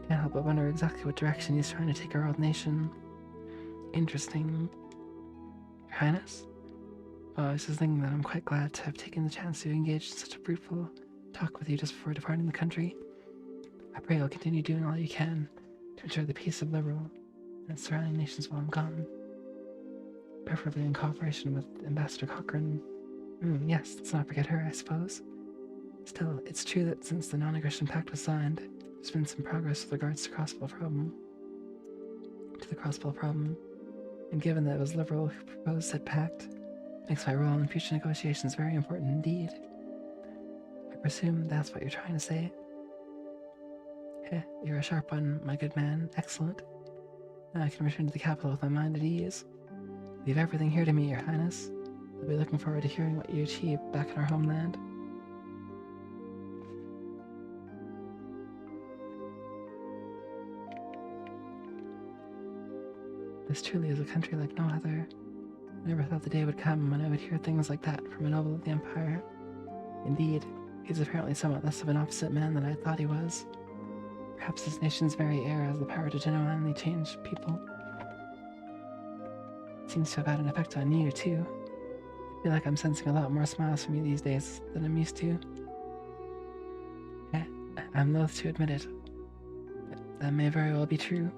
Can't help but wonder exactly what direction he's trying to take our old nation. Interesting. Your Highness? I was just thinking that I'm quite glad to have taken the chance to engage in such a fruitful talk with you just before departing the country. I pray you'll continue doing all you can to ensure the peace of Liberal and its surrounding nations while I'm gone. Preferably in cooperation with Ambassador Cochrane. Yes, let's not forget her, I suppose. Still, it's true that since the Non-Aggression Pact was signed, there's been some progress with regards to the crossbow problem. And given that it was Liberal who proposed said pact, makes my role in future negotiations very important indeed. I presume that's what you're trying to say? You're a sharp one, my good man. Excellent. Now I can return to the capital with my mind at ease. Leave everything here to me, Your Highness. I'll be looking forward to hearing what you achieve back in our homeland. This truly is a country like no other. I never thought the day would come when I would hear things like that from a noble of the Empire. Indeed, he's apparently somewhat less of an opposite man than I thought he was. Perhaps this nation's very air has the power to genuinely change people. It seems to have had an effect on you, too. I feel like I'm sensing a lot more smiles from you these days than I'm used to. I'm loath to admit it. That may very well be true.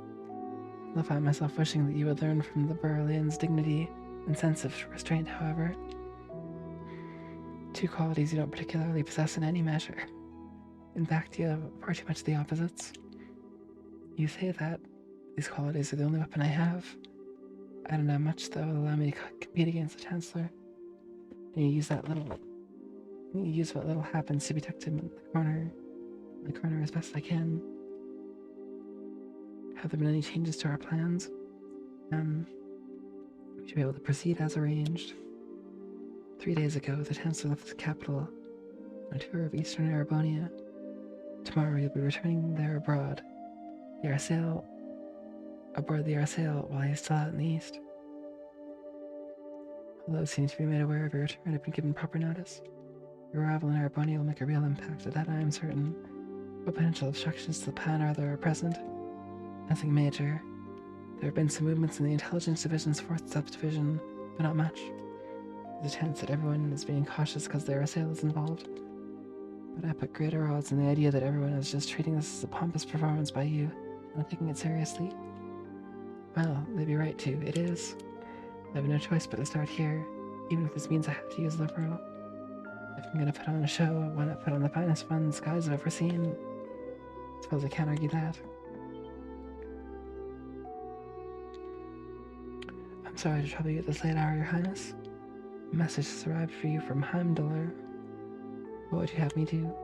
I'll find myself wishing that you would learn from the Berlian's dignity and sense of restraint, however. Two qualities you don't particularly possess in any measure. In fact, you have far too much the opposites. You say that these qualities are the only weapon I have. I don't have much that will allow me to compete against the Chancellor. And you use what little happens to be tucked in the corner as best I can. Have there been any changes to our plans? We should be able to proceed as arranged. 3 days ago, the Chancellor left the capital on a tour of Eastern Erebonia. Tomorrow you'll be returning there aboard the Arsail while he's still out in the east. Although it seems to be made aware of your return and have been given proper notice, your arrival in Erebonia will make a real impact. Of that I am certain. What potential obstructions to the plan are there present? Nothing major. There have been some movements in the Intelligence Division's 4th Subdivision, but not much. There's a chance that everyone is being cautious because the Arsail is involved. But I put greater odds on the idea that everyone is just treating this as a pompous performance by you, and not taking it seriously. Well, they'd be right too, it is. I have no choice but to start here, even if this means I have to use Liberal. If I'm gonna put on a show, why not put on the finest one the skies have ever seen? I suppose I can't argue that. I'm sorry to trouble you at this late hour, Your Highness. A message has arrived for you from Heimdallr. What would you have me do?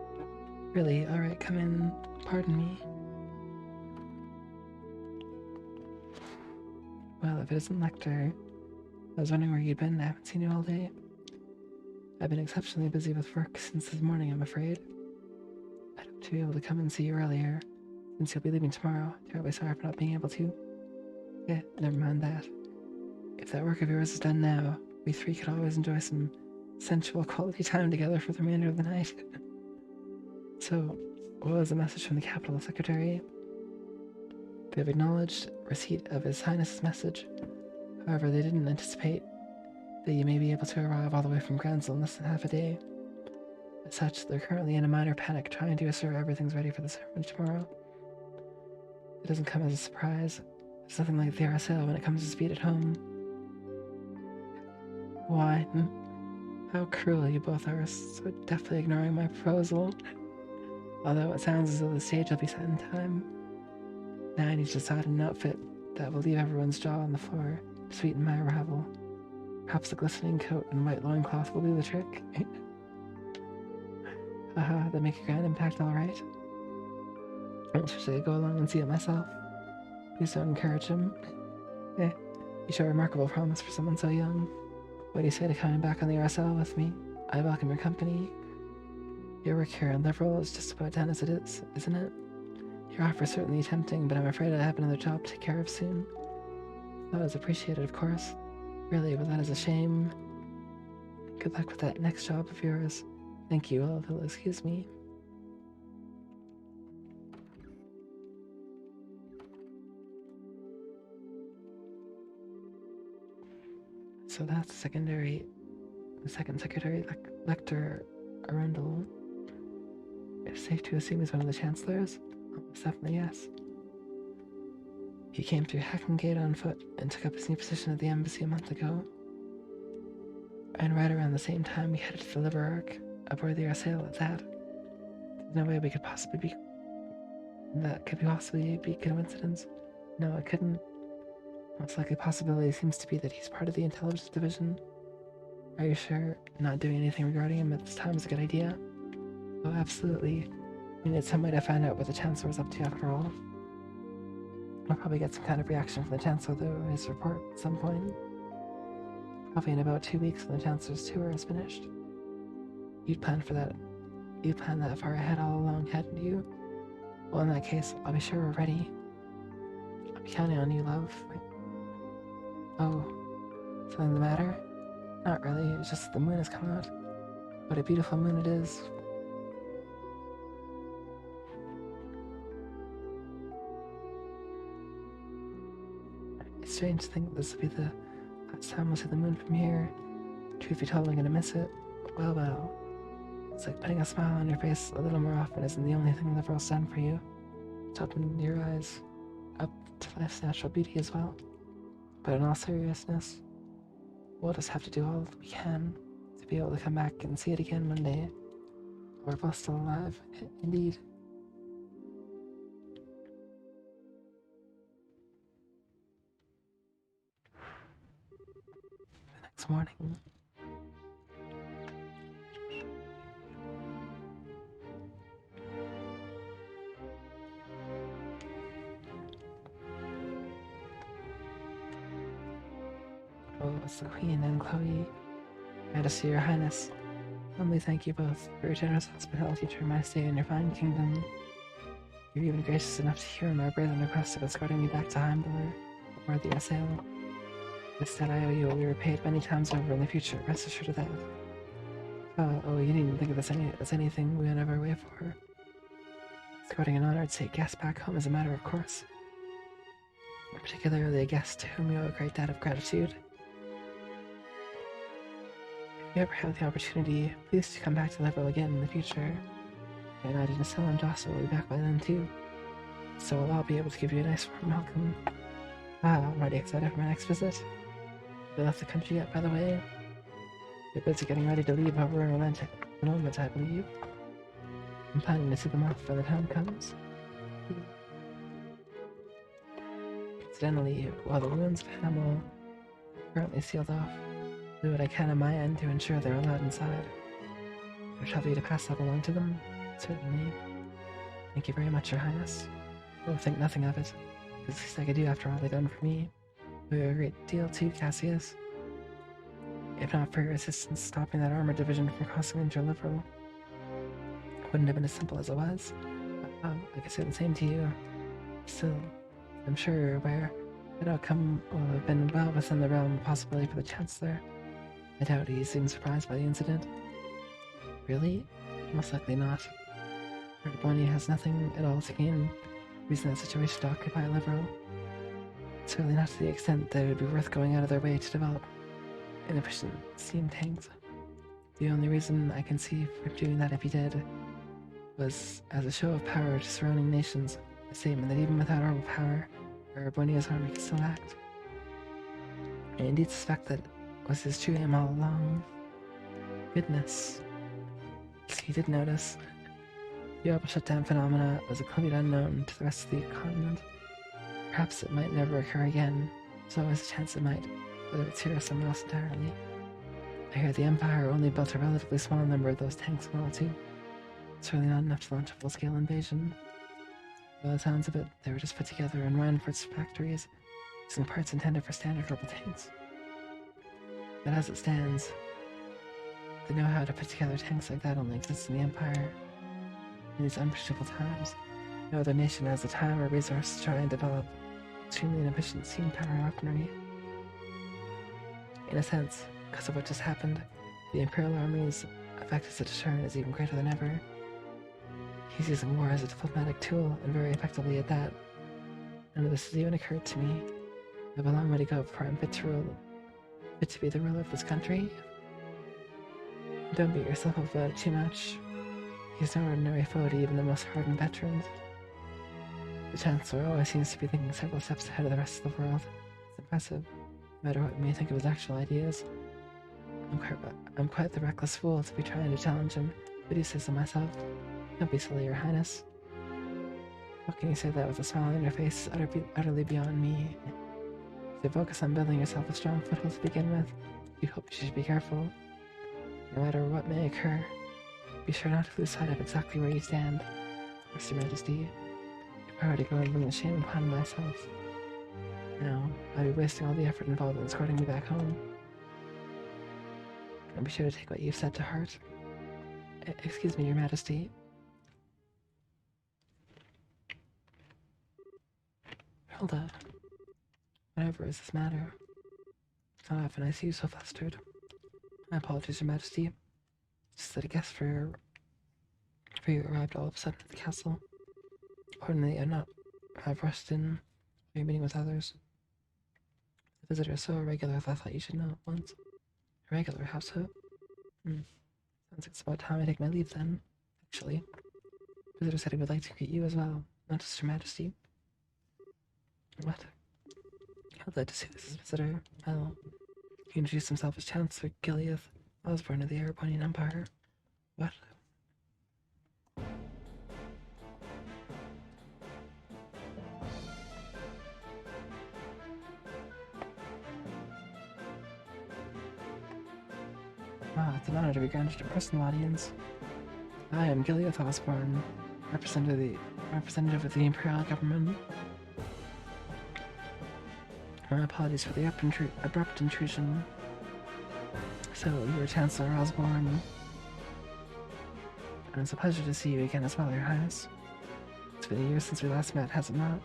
Really? Alright, come in. Pardon me. Well, if it isn't Lecter, I was wondering where you'd been. I haven't seen you all day. I've been exceptionally busy with work since this morning, I'm afraid. I'd hope to be able to come and see you earlier, since you'll be leaving tomorrow. Terribly sorry for not being able to. Never mind that. If that work of yours is done now, we three could always enjoy some sensual quality time together for the remainder of the night. So, what was the message from the Capital Secretary? They have acknowledged receipt of His Highness's message. However, they didn't anticipate that you may be able to arrive all the way from Granzel in less than half a day. As such, they're currently in a minor panic trying to assure everything's ready for the ceremony tomorrow. It doesn't come as a surprise. It's nothing like the RSL when it comes to speed at home. Why? How cruel you both are, so deftly ignoring my proposal. Although it sounds as though the stage will be set in time. Now I need to decide an outfit that will leave everyone's jaw on the floor to sweeten my arrival. Perhaps the glistening coat and white loincloth will do the trick. Haha, they make a grand impact, alright. I wish I could go along and see it myself. Please don't encourage him. You show a remarkable promise for someone so young. What do you say to coming back on the RSL with me? I welcome your company. Your work here in Liberal is just about done as it is, isn't it? Your offer is certainly tempting, but I'm afraid I have another job to take care of soon. That is appreciated, of course. Really, but that is a shame. Good luck with that next job of yours. Thank you, well, if you'll excuse me. So that's the second secretary, Lecter Arundel. It's safe to assume he's one of the chancellors? Almost definitely, yes. He came through Hackengate on foot and took up his new position at the embassy a month ago. And right around the same time, we headed to the Liberarch, aboard the Arsail at that. There's no way we could possibly be... That could possibly be coincidence. No, it couldn't. Most likely possibility seems to be that he's part of the intelligence division. Are you sure not doing anything regarding him at this time is a good idea? Oh, absolutely. We need some way to find out what the Chancellor is up to after all. I'll probably get some kind of reaction from the Chancellor through his report at some point. Probably in about 2 weeks when the Chancellor's tour is finished. You'd planned that far ahead all along, hadn't you? Well, in that case, I'll be sure we're ready. I'll be counting on you, love. Oh, something the matter? Not really, it's just that the moon has come out. What a beautiful moon it is. It's strange to think that this will be the last time we'll see the moon from here. Truth be told, I'm gonna miss it. Well. It's like putting a smile on your face a little more often isn't the only thing the world's done for you. It's opened your eyes up to life's natural beauty as well. But in all seriousness, we'll just have to do all that we can to be able to come back and see it again one day. We're both still alive, indeed. The next morning. Oh, it's the Queen and Chloe. Majesty, Your Highness. Humbly thank you both for your generous hospitality during my stay in your fine kingdom. You're even gracious enough to hear my brazen request of escorting me back to Heimdallr, or the Assail. This debt I owe you will be repaid many times over in the future, rest assured of that. You needn't think of this as anything we would ever wait for. Escorting an honored state guest back home is a matter of course. Particularly a guest to whom we owe a great debt of gratitude. If you ever have the opportunity, please come back to Liberal again in the future. I imagine Estelle and Jocelyn will be back by then too, so we'll all be able to give you a nice warm welcome. I'm already excited for my next visit. We left the country yet, by the way? You're busy getting ready to leave over in romantic moment, I believe. I'm planning to see them off when the time comes. Incidentally, while the ruins of Hamel currently sealed off. Do what I can on my end to ensure they're allowed inside. Or trouble you to pass that along to them? Certainly. Thank you very much, Your Highness. Oh, think nothing of it. It's the least I could do after all they've done for me. We owe a great deal to you, Cassius. If not for your assistance stopping that armored division from crossing into Liberal, it wouldn't have been as simple as it was. I could say the same to you. Still, I'm sure you're aware that outcome will have been well within the realm of possibility for the Chancellor. I doubt he seemed surprised by the incident. Really? Most likely not. Bonnie has nothing at all to gain using that situation to occupy Liberal. Certainly not to the extent that it would be worth going out of their way to develop inefficient steam tanks. The only reason I can see for doing that if he did was as a show of power to surrounding nations, a statement that even without orbital power, Erebonia's army could still act. I indeed suspect that was his true aim all along. Goodness. So he did notice. The orbital shutdown phenomena was a complete unknown to the rest of the continent. Perhaps it might never occur again. There's always a chance it might, whether it's here or somewhere else entirely. I hear the Empire only built a relatively small number of those tanks in World 2. Certainly not enough to launch a full-scale invasion. By the sounds of it, they were just put together in Reinford's factories, using parts intended for standard orbital tanks. But as it stands, the know-how to put together tanks like that only exists in the Empire. In these unpredictable times, no other nation has the time or resource to try and develop extremely inefficient steam power weaponry. In a sense, because of what just happened, the Imperial Army's effect as a deterrent is even greater than ever. He's using war as a diplomatic tool, and very effectively at that. None of this has even occurred to me. I have a long way to go before I'm fit to be the ruler of this country. Don't beat yourself up about it too much. He's no ordinary foe to even the most hardened veterans. The Chancellor always seems to be thinking several steps ahead of the rest of the world. It's impressive, no matter what you may think of his actual ideas. I'm quite the reckless fool to be trying to challenge him, but he says so myself. Don't be silly, Your Highness. How can you say that with a smile on your face utterly beyond me? If you focus on building yourself a strong foothold to begin with, you hope you should be careful. No matter what may occur, be sure not to lose sight of exactly where you stand. First, Your Majesty, if I were to go and bring the shame upon myself, no, I'd be wasting all the effort involved in escorting me back home. And be sure to take what you've said to heart. Excuse me, Your Majesty. Hilda, whatever is this matter? Not often I see you so flustered. My apologies, Your Majesty. Just that a guest for you arrived all of a sudden at the castle. Accordingly, I've rushed in for your meeting with others. The visitor is so irregular that I thought you should know at once. Irregular? How so? Sounds like it's about time I take my leave then. Actually, the visitor said he would like to greet you as well, not just Your Majesty. What? How glad to see this visitor. Well, he introduced himself as Chancellor Gileath Osborne of the Erebonian Empire. What? It's an honor to be granted a personal audience. I am Gileath Osborne, representative of the Imperial government. My apologies for the abrupt intrusion. So, you are Chancellor Osborne. And it's a pleasure to see you again as well, Your Highness. It's been a year since we last met, has it not?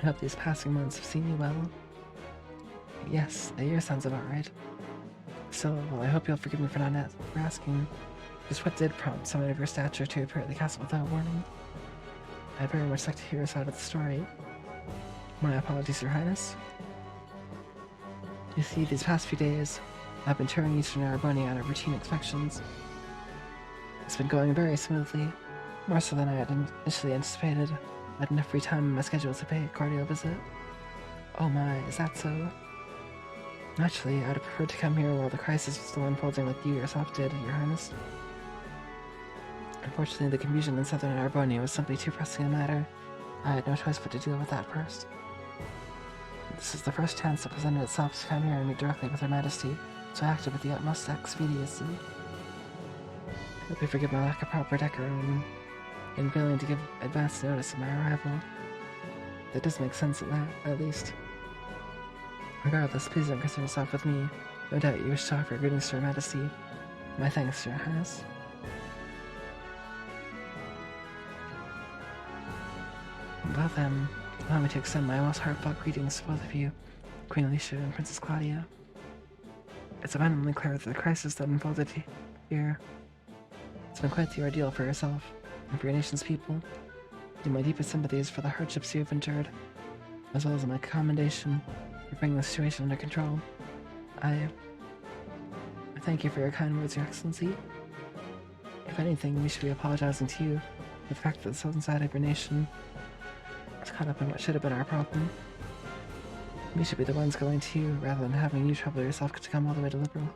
I hope these passing months have seen you well. Yes, a year sounds about right. So, well, I hope you'll forgive me for asking just what did prompt someone of your stature to appear at the castle without warning. I'd very much like to hear your side of the story. My apologies, Your Highness. You see, these past few days, I've been touring Eastern Erebonia out of routine inspections. It's been going very smoothly, more so than I had initially anticipated. I had enough free time in my schedule to pay a cordial visit. Oh my, is that so? Naturally, I'd have preferred to come here while the crisis was still unfolding like you yourself did, Your Highness. Unfortunately, the confusion in southern Erebonia was simply too pressing a matter. I had no choice but to deal with that first. This is the first chance that presented itself to come here and meet directly with Her Majesty, so I acted with the utmost expediency. I hope you forgive my lack of proper decorum in failing to give advance notice of my arrival. That does make sense at least. Regardless, please don't concern yourself with me. No doubt you wish to offer greetings to Her Majesty. My thanks to Your Highness. Well then, allow me to extend my most heartfelt greetings to both of you, Queen Alicia and Princess Claudia. It's abundantly clear that the crisis that unfolded here has been quite the ordeal for yourself and for your nation's people. In my deepest sympathies for the hardships you have endured, as well as my commendation for bringing the situation under control. I thank you for your kind words, Your Excellency. If anything, we should be apologizing to you for the fact that the southern side of your nation is caught up in what should have been our problem. We should be the ones going to you, rather than having you trouble yourself to come all the way to Liberal.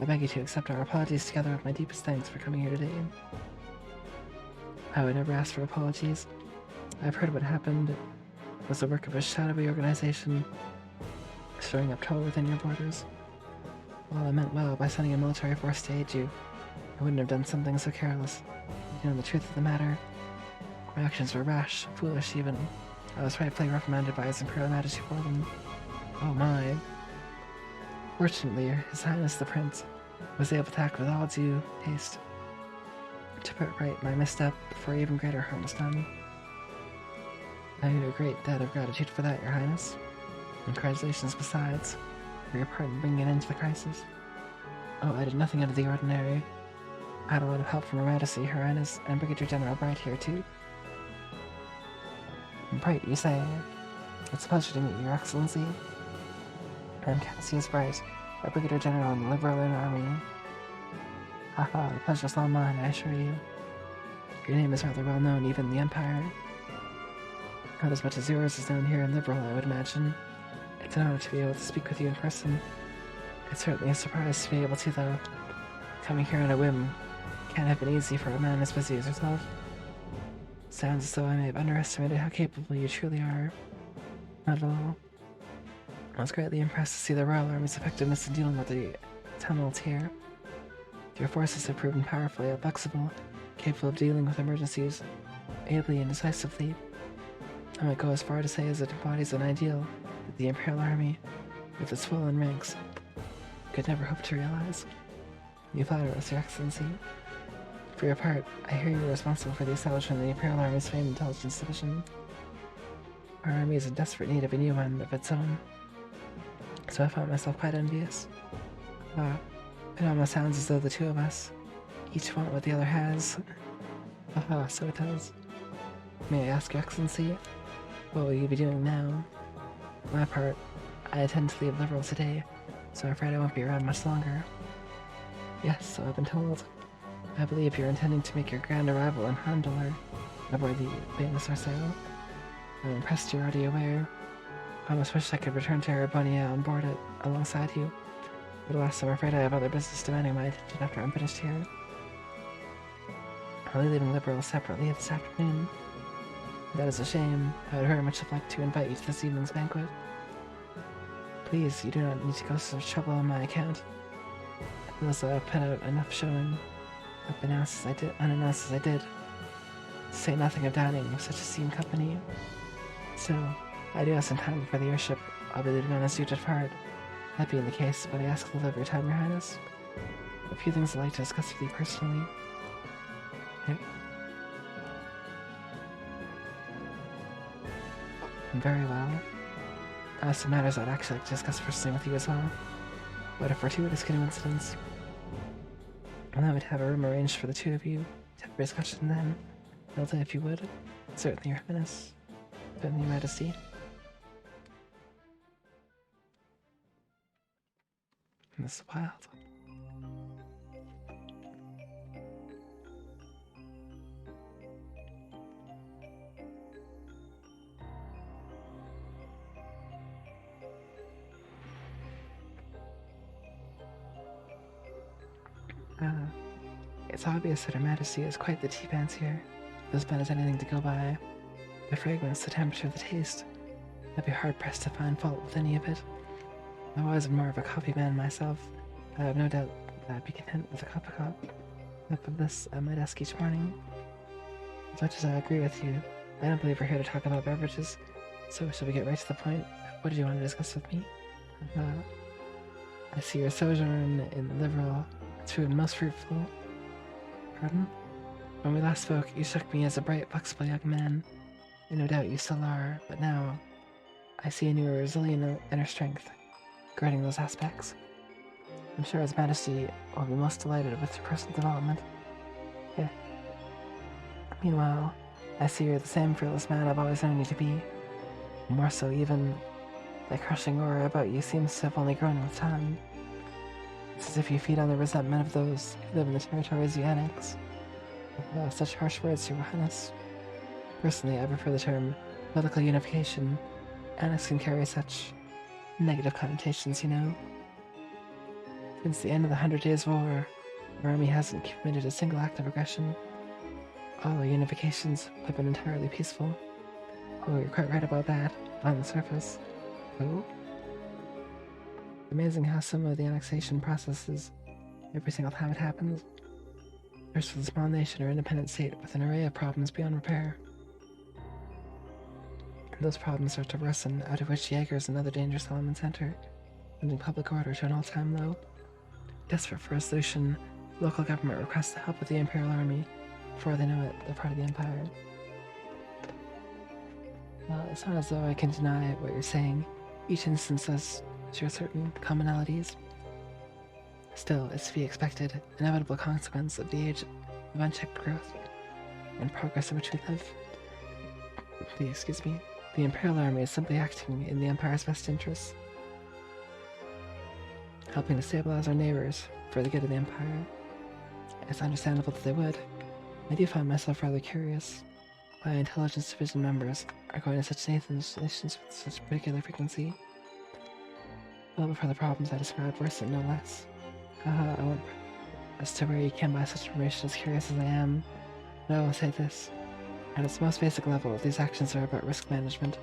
I beg you to accept our apologies together with my deepest thanks for coming here today. I would never ask for apologies. I've heard what happened was the work of a shadowy organization stirring up trouble within your borders. While I meant well by sending a military force to aid you, I wouldn't have done something so careless. You know the truth of the matter. My actions were rash, foolish even. I was rightfully reprimanded by His Imperial Majesty for them. Oh my. Fortunately, His Highness the Prince was able to act with all due haste to put right my misstep before even greater harm was done. I owe you a great debt of gratitude for that, Your Highness. And congratulations besides, for your part in bringing an end to the crisis. Oh, I did nothing out of the ordinary. I had a lot of help from Her Majesty, Her Highness, and Brigadier General Bright here too. Bright, you say? It's a pleasure to meet you, Your Excellency. I'm Cassius Bright, a Brigadier General in the Liberalian Army. Haha, the pleasure's all mine, I assure you. Your name is rather well known even in the Empire. Not as much as yours is known here in Liberal, I would imagine. It's an honor to be able to speak with you in person. It's certainly a surprise to be able to, though. Coming here on a whim can't have been easy for a man as busy as yourself. Sounds as though I may have underestimated how capable you truly are. Not at all. I was greatly impressed to see the Royal Army's effectiveness in dealing with the tumult here. Your forces have proven powerfully and flexible, capable of dealing with emergencies, ably and decisively. I might go as far to say as it embodies an ideal that the Imperial Army, with its swollen ranks, could never hope to realize. You flatter us, Your Excellency. For your part, I hear you are responsible for the establishment of the Imperial Army's famed intelligence division. Our army is in desperate need of a new one of its own, so I found myself quite envious. It almost sounds as though the two of us each want what the other has. Haha, so it does. May I ask, Your Excellency, what will you be doing now? For my part, I intend to leave Liberal today, so I'm afraid I won't be around much longer. Yes, so I've been told. I believe you're intending to make your grand arrival in Handler aboard the Bayless Arsail. I'm impressed you're already aware. I almost wish I could return to Arabonia on board it alongside you. But alas, I'm afraid I have other business demanding my attention after I'm finished here. I'll be leaving Liberal separately this afternoon. That is a shame. I would very much have liked to invite you to this evening's banquet. Please, you do not need to go to such trouble on my account. I feel as though I've put out enough showing, unannounced as I did, to say nothing of dining with such esteemed company. So, I do have some time before the airship. I'll be leaving on as you depart. That being the case, but I ask a little of your time, Your Highness. A few things I'd like to discuss with you personally. Yep. Very well. I have some matters I'd actually like to discuss personally with you as well. What a fortuitous coincidence. Allow me to have a room arranged for the two of you to have a discussion then. Hilda, if you would. Certainly, Your Highness. Certainly, Your Majesty. This is wild. It's obvious that Her Majesty is quite the tea fancier, as bad as anything to go by. The fragrance, the temperature, the taste. I'd be hard-pressed to find fault with any of it. I was more of a coffee man myself. I have no doubt that I'd be content with a cup of this at my desk each morning. As much as I agree with you, I don't believe we're here to talk about beverages, so shall we get right to the point? What did you want to discuss with me? I see your sojourn in Liverall has proven most fruitful. Pardon? When we last spoke, you struck me as a bright, flexible young man, and no doubt you still are, but now I see in you a resilient inner strength, guarding those aspects. I'm sure His Majesty will be most delighted with your personal development. Yeah. Meanwhile, I see you're the same fearless man I've always known you to be. More so even, that crushing aura about you seems to have only grown with time. It's as if you feed on the resentment of those who live in the territories you annex. Such harsh words, Your Highness. Personally, I prefer the term political unification. Annex can carry such negative connotations, you know. Since the end of the 100 Days' War, our army hasn't committed a single act of aggression. All our unifications have been entirely peaceful. Oh, you're quite right about that, on the surface. Oh? Amazing how some of the annexation processes, every single time it happens, first for the small nation or independent state with an array of problems beyond repair. Those problems start to worsen, out of which Jaegers and other dangerous elements enter, sending public order to an all-time low. Desperate for a solution, local government requests the help of the Imperial Army. Before they know it, they're part of the Empire. Well, it's not as though I can deny what you're saying. Each instance has certain commonalities. Still, it's to be expected, inevitable consequence of the age of unchecked growth and progress in which we live. The Imperial Army is simply acting in the Empire's best interests, helping to stabilize our neighbors for the good of the Empire. It's understandable that they would. I do find myself rather curious why Intelligence Division members are going to such nations with such particular frequency. Well before the problems I described worsen, no less. I won't. As to where you can buy such information, as curious as I am, but I will say this. At its most basic level, these actions are about risk management.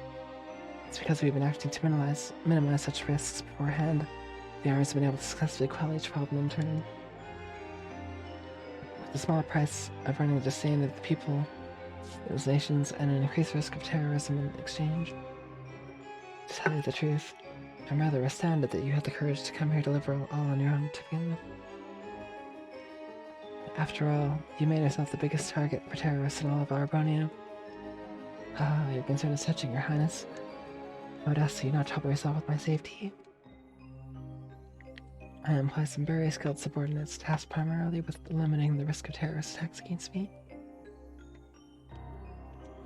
It's because we've been acting to minimize such risks beforehand. The Army's been able to successfully quell each problem in turn. With the small price of running the disdain of the people, those nations, and an increased risk of terrorism in exchange. To tell you the truth, I'm rather astounded that you had the courage to come here to Liverall all on your own to begin with. After all, you made yourself the biggest target for terrorists in all of Arbonia. Your concern is touching, Your Highness. I would ask that you not trouble yourself with my safety. I employ some very skilled subordinates tasked primarily with limiting the risk of terrorist attacks against me.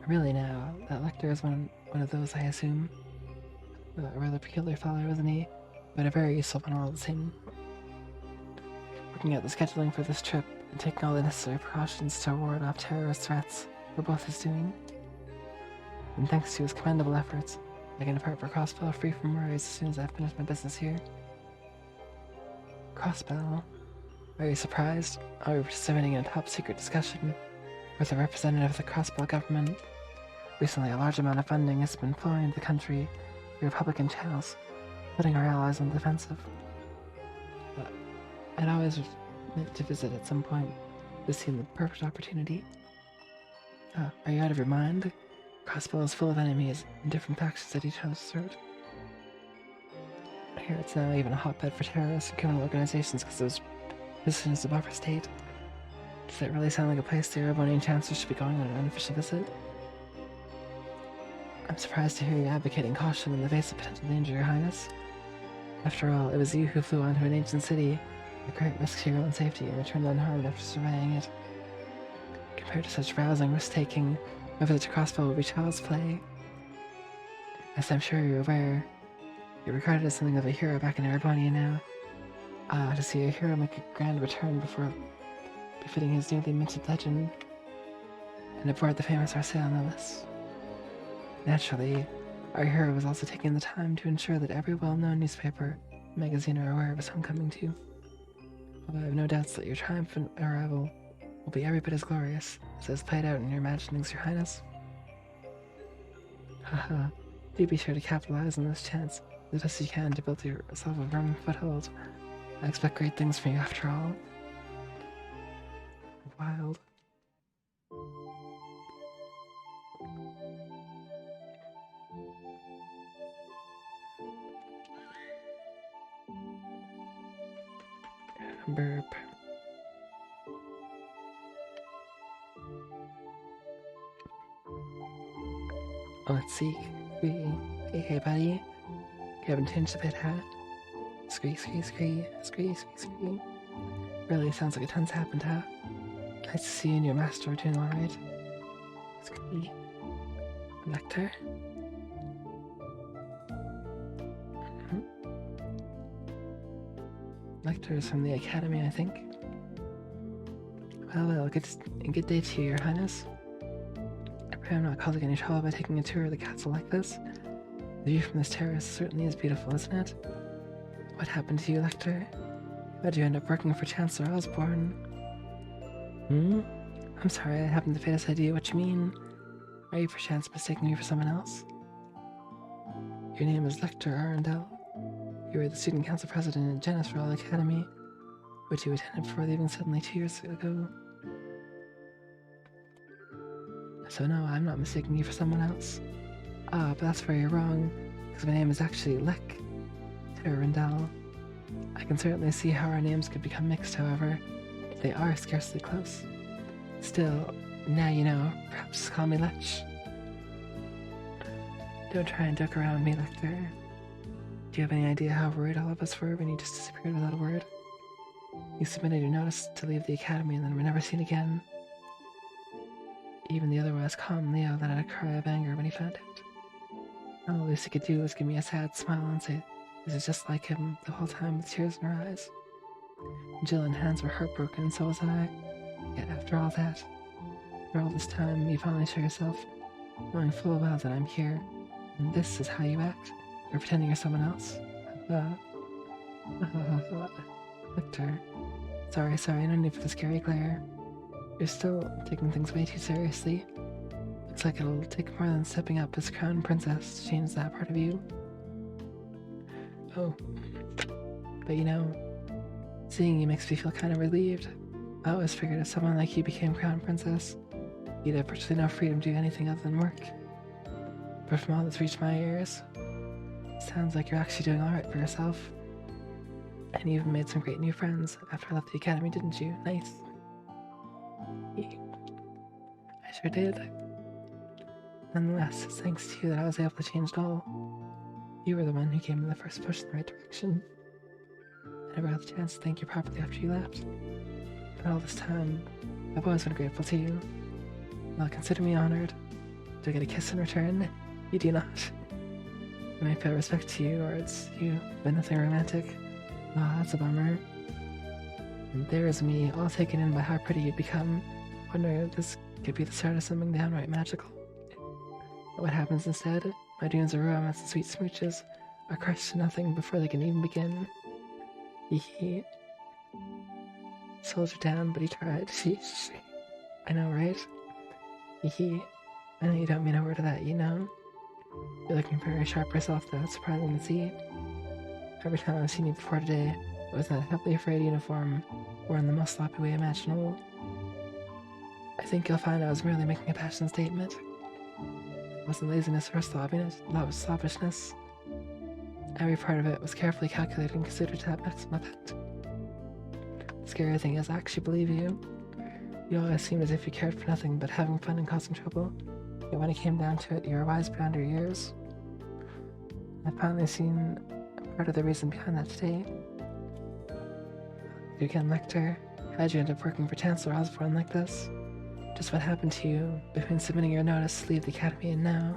Really now, that Lecter is one of those, I assume. A rather peculiar fellow, isn't he? But a very useful one all the same. Working out the scheduling for this trip and taking all the necessary precautions to ward off terrorist threats were both his doing. And thanks to his commendable efforts, I can depart for Crossbell free from worries as soon as I've finished my business here. Crossbell? Are you surprised? I'll be participating in a top-secret discussion with a representative of the Crossbell government. Recently, a large amount of funding has been flowing into the country through Republican channels, putting our allies on the defensive. But I'd always meant to visit at some point. This seemed the perfect opportunity. Are you out of your mind? Crossbell is full of enemies and different factions at each other's throat. I hear it's now even a hotbed for terrorists and criminal organizations because it was positioned as a buffer state. Does that really sound like a place the Erebonian Chancellor should be going on an unofficial visit? I'm surprised to hear you advocating caution in the face of potential danger, Your Highness. After all, it was you who flew onto an ancient city at great risk to your own safety and returned unharmed after surveying it. Compared to such rousing risk-taking, a visit to Crossbell will be child's play. As I'm sure you're aware, you're regarded as something of a hero back in Erebonia now. To see a hero make a grand return before befitting his newly minted legend, and aboard the famous Arsail no less. Naturally, our hero was also taking the time to ensure that every well-known newspaper and magazine are aware of his homecoming too. Although I have no doubts that your triumphant arrival will be every bit as glorious as it is played out in your imaginings, Your Highness. Haha, Do be sure to capitalize on this chance as best you can to build yourself a firm foothold. I expect great things from you after all. Wild. Burp. Oh, let's see. Hey, buddy. You haven't changed a bit, huh? Scree. Really sounds like a ton's happened, huh? Nice to see you and your master are doing alright. Scree. Lecter? Lecter is from the Academy, I think. Well, good day to you, Your Highness. I pray I'm not causing any trouble by taking a tour of the castle like this. The view from this terrace certainly is beautiful, isn't it? What happened to you, Lecter? How'd you end up working for Chancellor Osborne? I'm sorry, I haven't the faintest idea what you mean. Are you perchance mistaking me for someone else? Your name is Lecter Arundel. You were the student council president at Janusrael Academy, which you attended before leaving suddenly 2 years ago. So no, I'm not mistaking you for someone else. Ah, but that's where you're wrong, because my name is actually Lek Arundel. I can certainly see how our names could become mixed, however. They are scarcely close. Still, now you know, perhaps call me Lech. Don't try and joke around with me, Lecter. Do you have any idea how worried all of us were when you just disappeared without a word? You submitted your notice to leave the academy and then were never seen again. Even the otherwise calm Leo let out a cry of anger when he found out. All Lucy could do was give me a sad smile and say, "This is just like him," the whole time with tears in her eyes. Jill and Hans were heartbroken, and so was I. Yet after all that, after all this time, you finally show yourself, knowing full well that I'm here, and this is how you act. You're pretending you're someone else. Victor. Sorry, no need for the scary glare. You're still taking things way too seriously. Looks like it'll take more than stepping up as crown princess to change that part of you. Oh. But you know, seeing you makes me feel kind of relieved. I always figured if someone like you became crown princess, you'd have virtually no freedom to do anything other than work. But from all that's reached my ears, sounds like you're actually doing alright for yourself. And you even made some great new friends after I left the academy, didn't you? Nice. I sure did. Nonetheless, it's thanks to you that I was able to change it all. You were the one who gave me the first push in the right direction. I never had the chance to thank you properly after you left. But all this time, I've always been grateful to you. Well, consider me honored. Do I get a kiss in return? You do not. I may pay respect to you, or it's you, but nothing romantic. Ah, that's a bummer. And there is me, all taken in by how pretty you'd become, wondering if this could be the start of something downright magical. But what happens instead? My dreams of romance and sweet smooches are crushed to nothing before they can even begin. Hee. Soldier down, but he tried. Sheesh. I know, right? Hee. I know you don't mean a word of that, you know? You're looking very sharp yourself, though. It's surprising to see. Every time I've seen you before today, it was in that heavily frayed uniform, or in the most sloppy way imaginable. I think you'll find I was merely making a passion statement. It wasn't laziness or sloppiness, that was sloppishness. Every part of it was carefully calculated and considered to have maximum effect. The scary thing is, I actually believe you. You always seemed as if you cared for nothing but having fun and causing trouble. Yet when it came down to it, you were wise beyond your years. I've finally seen part of the reason behind that today. You again, Lecter. How'd you end up working for Chancellor Osborne like this? Just what happened to you between submitting your notice to leave the academy and now?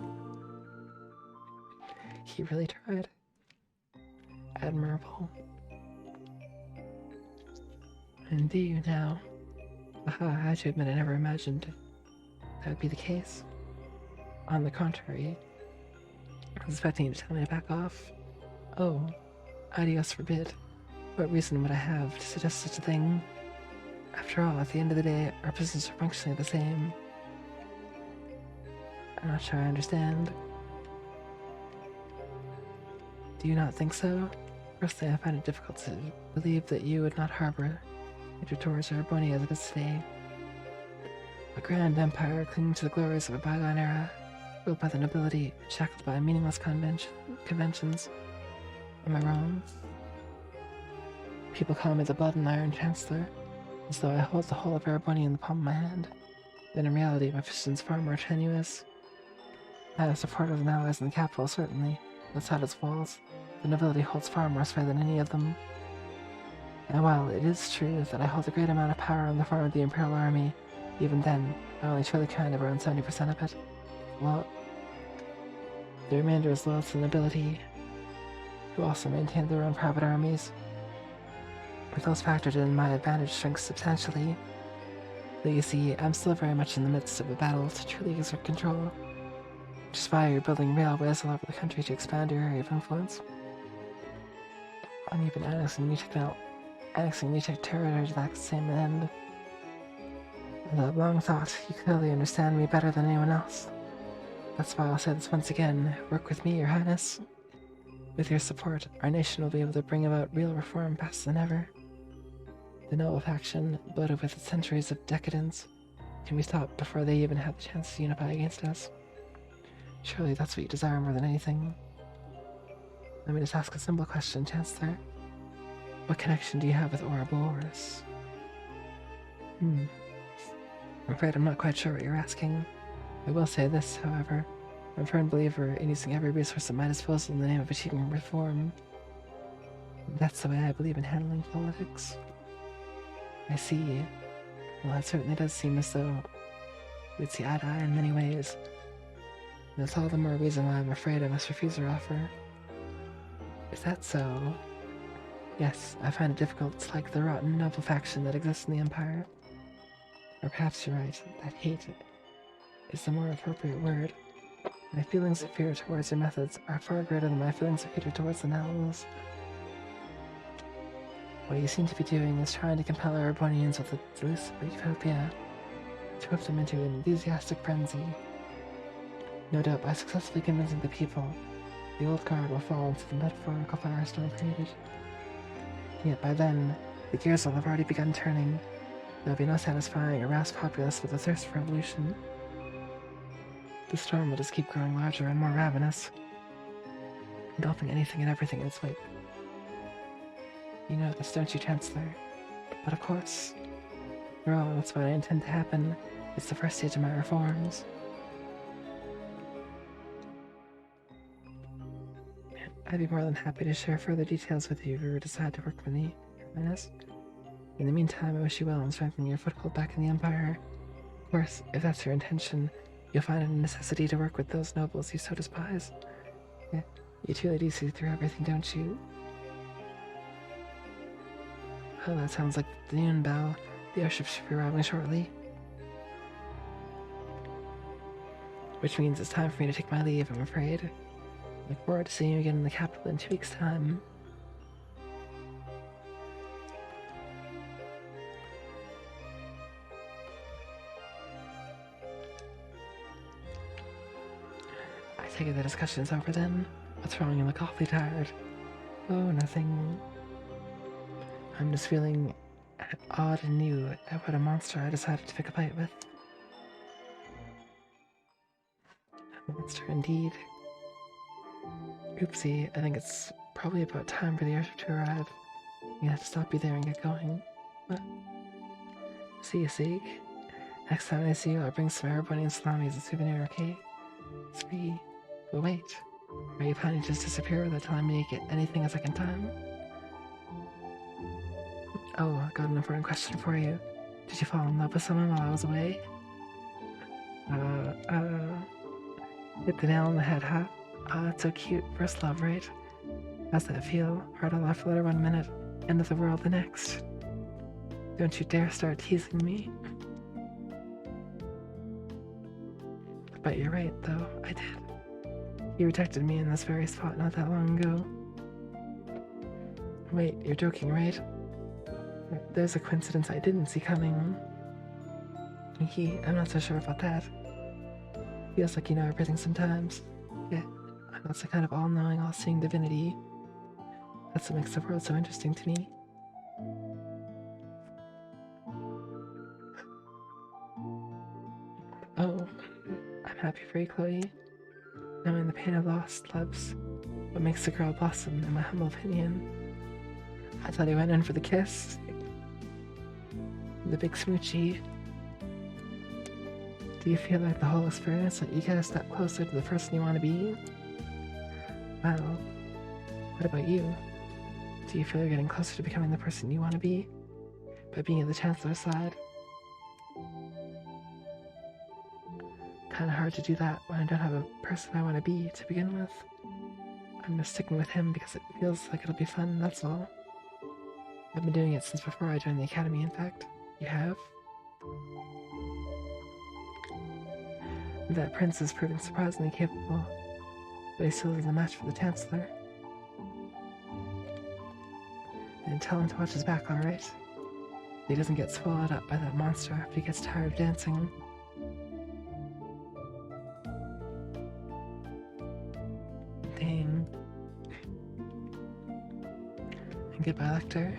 He really tried. Admirable. And do you now? I had to admit I never imagined that would be the case. On the contrary, I was expecting you to tell me to back off. Oh, adios forbid. What reason would I have to suggest such a thing? After all, at the end of the day, our positions are functionally the same. I'm not sure I understand. Do you not think so? Personally, I find it difficult to believe that you would not harbor hatred towards Ereboni as it is today. A grand empire clinging to the glories of a bygone era, ruled by the nobility, shackled by meaningless conventions. Am I wrong? People call me the Blood and Iron Chancellor, as though I hold the whole of Ereboni in the palm of my hand. But in reality, my position's far more tenuous. I have supporters and allies in the capital, certainly. Outside its walls, the nobility holds far more sway than any of them. And while it is true that I hold a great amount of power on the front of the Imperial Army, even then, I only truly kind of around 70% of it. Well, the remainder is loyal to the nobility, who also maintain their own private armies. With those factored in, my advantage shrinks substantially. Though you see, I'm still very much in the midst of a battle to truly exert control. Which is why you're building railways all over the country to expand your area of influence. And even annexing new territory to that same end. And I've long thought you clearly understand me better than anyone else. That's why I'll say this once again. Work with me, Your Highness. With your support, our nation will be able to bring about real reform faster than ever. The noble faction, bloated with its centuries of decadence, can be stopped before they even have the chance to unify against us. Surely that's what you desire more than anything. Let me just ask a simple question, Chancellor. What connection do you have with Ouroboros? I'm afraid I'm not quite sure what you're asking. I will say this, however. I'm a firm believer in using every resource at my disposal in the name of achieving reform. That's the way I believe in handling politics. I see. Well, it certainly does seem as though we'd see eye to eye in many ways. And that's all the more reason why I'm afraid I must refuse your offer. Is that so? Yes, I find it difficult to like the rotten noble faction that exists in the Empire. Or perhaps you're right, that hate is the more appropriate word. My feelings of fear towards your methods are far greater than my feelings of hatred towards the Nels. What you seem to be doing is trying to compel Erebonians with the delusive utopia to whip them into an enthusiastic frenzy. No doubt by successfully convincing the people, the old guard will fall into the metaphorical firestorm created. Yet by then, the gears will have already begun turning. There'll be no satisfying a roused populace with a thirst for revolution. The storm will just keep growing larger and more ravenous, engulfing anything and everything in its wake. You know this, don't you, Chancellor? But of course, well, that's what I intend to happen. It's the first stage of my reforms. I'd be more than happy to share further details with you if you were to decide to work with me, Your Highness. In the meantime, I wish you well in strengthening your foothold back in the Empire. Of course, if that's your intention, you'll find it a necessity to work with those nobles you so despise. Yeah, you truly do see through everything, don't you? Well, that sounds like the noon bell. The airship should be arriving shortly. Which means it's time for me to take my leave, I'm afraid. Look forward to seeing you again in the capital in 2 weeks' time. I take it the discussion's over then? What's wrong? You look awfully tired. Oh, nothing. I'm just feeling odd and new at what a monster I decided to pick a fight with. A monster indeed. Oopsie, I think it's probably about time for the airship to arrive. You have to stop you there and get going. What? See you, Sieg. Next time I see you, I'll bring some Ereboni and salami as a souvenir, okay? Sweet. But wait, are you planning to just disappear without telling me to get anything a second time? Oh, I got an important question for you. Did you fall in love with someone while I was away? Hit the nail on the head, huh? Ah, it's so cute. First love, right? How's that feel? Heart a love letter 1 minute, end of the world the next. Don't you dare start teasing me. But you're right, though. I did. You rejected me in this very spot not that long ago. Wait, you're joking, right? There's a coincidence I didn't see coming. I'm not so sure about that. Feels like you know everything sometimes. Yeah, I'm not some kind of all-knowing, all-seeing divinity. That's what makes the world so interesting to me. Oh, I'm happy for you, Chloe. Knowing the pain of lost loves what makes a girl blossom, in my humble opinion. I thought he went in for the kiss. The big smoochie. Do you feel like the whole experience that you get a step closer to the person you want to be? Well, what about you? Do you feel you're getting closer to becoming the person you want to be by being at the Chancellor's side? Kinda hard to do that when I don't have a person I want to be to begin with. I'm just sticking with him because it feels like it'll be fun, that's all. I've been doing it since before I joined the academy, in fact. You have? That prince is proving surprisingly capable, but he still isn't a match for the Chancellor. And tell him to watch his back, alright? He doesn't get swallowed up by that monster after he gets tired of dancing. Dang. And goodbye, Lecter.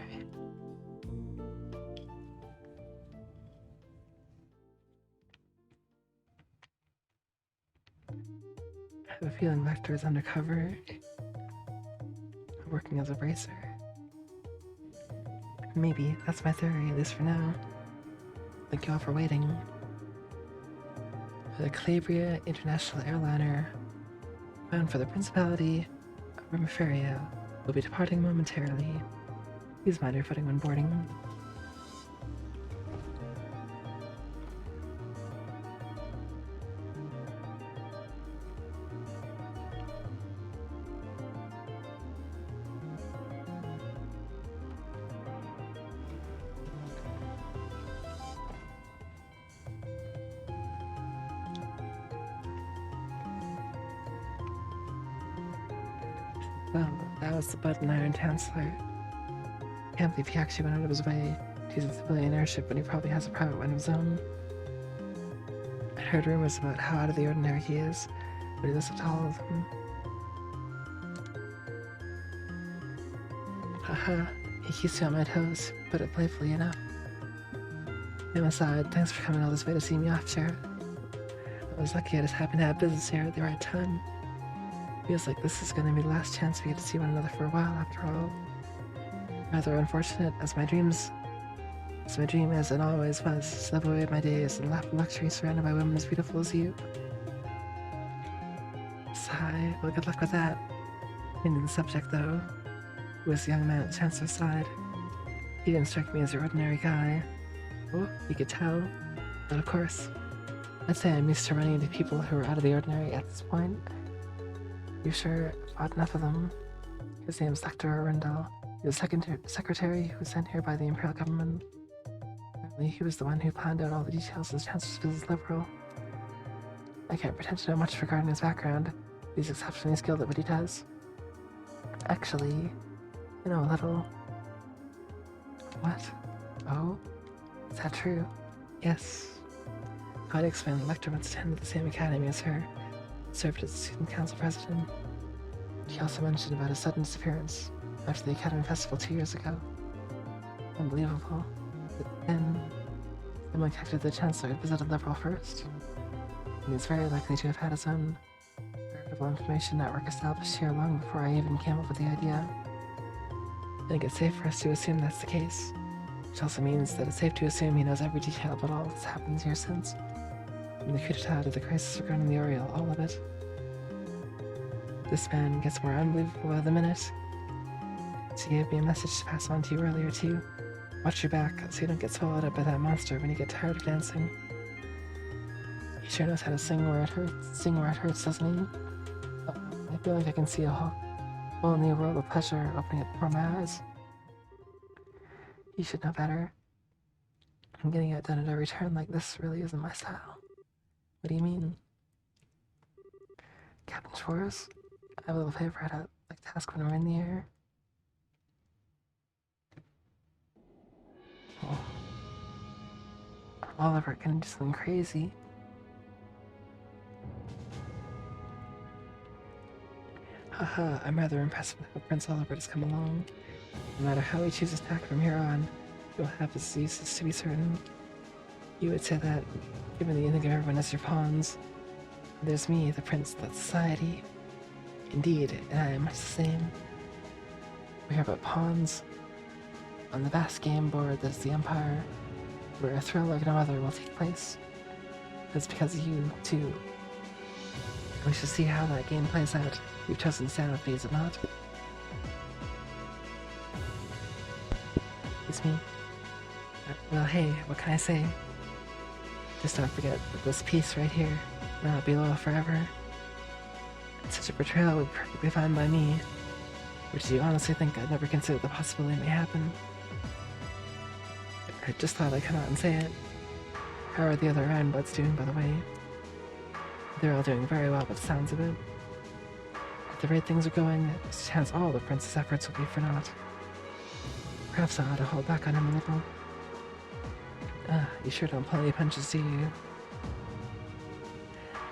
I have a feeling Lecter is undercover, working as a bracer. Maybe, that's my theory, at least for now. Thank you all for waiting. The Calabria International Airliner, bound for the Principality of Rimaferia, will be departing momentarily. Please mind your footing when boarding. Well, that was the Bud and Iron Chancellor. Can't believe he actually went out of his way to use a civilian airship when he probably has a private one of his own. I heard rumors about how out of the ordinary he is, but he listens to all of them. Haha, he keeps me on my toes, put it playfully enough. And aside, thanks for coming all this way to see me off, Sheriff. I was lucky I just happened to have business here at the right time. Feels like this is going to be the last chance we get to see one another for a while, after all. Rather unfortunate, as my dream as it always was, to live away my days and laugh in luxury surrounded by women as beautiful as you. Sigh, well, good luck with that. Into the subject, though, who was the young man at the Chancellor's side. He didn't strike me as your ordinary guy. Oh, you could tell. But of course, I'd say I'm used to running into people who are out of the ordinary at this point. You sure fought enough of them? His name's Dr. Arundel. He was secretary who was sent here by the Imperial government. Apparently, he was the one who planned out all the details of the Chancellor's business liberal. I can't pretend to know much regarding his background. He's exceptionally skilled at what he does. Actually, I know a little. What? Oh? Is that true? Yes. I'd explain that Lecter once attended the same academy as her, served as student council president. She also mentioned about his sudden disappearance after the Academy Festival 2 years ago. Unbelievable. But then, someone connected to the Chancellor had visited Liberal first, and he's very likely to have had his own veritable information network established here long before I even came up with the idea. I think it's safe for us to assume that's the case, which also means that it's safe to assume he knows every detail about all that's happened here since. From the coup d'etat to the crisis regarding the Oriole, all of it. This man gets more unbelievable by the minute. So he gave me a message to pass on to you earlier too. Watch your back so you don't get swallowed up by that monster when you get tired of dancing. He sure knows how to sing where it hurts, doesn't he? I feel like I can see a whole new world of pleasure opening up before my eyes. You should know better. I'm getting it done at every turn like this really isn't my style. What do you mean? Captain Schwartz, I have a little favor I'd like to ask when we're in the air. Oh. Oliver, can you do something crazy? Haha, Haha, I'm rather impressed with how Prince Oliver has come along. No matter how he chooses to act from here on, you'll have his uses to be certain. You would say that, given that you think of everyone as your pawns. There's me, the prince, that's society. Indeed, and I am much the same. We are but pawns on the vast game board that is the Empire, where a thrill like no other will take place. It's because of you, too. We should see how that game plays out. You've chosen to stand with me, is it not? It's me. Well, hey, what can I say? Just don't forget that this piece right here will not be loyal forever. Such a betrayal would be perfectly fine by me. Which do you honestly think I'd never consider the possibility may happen? I just thought I'd come out and say it. How are the other Ironbloods doing, by the way? They're all doing very well by the sounds of it. At the rate things are going, there's a chance all the prince's efforts will be for naught. Perhaps I ought to hold back on him a little. You sure don't pull any punches, do you?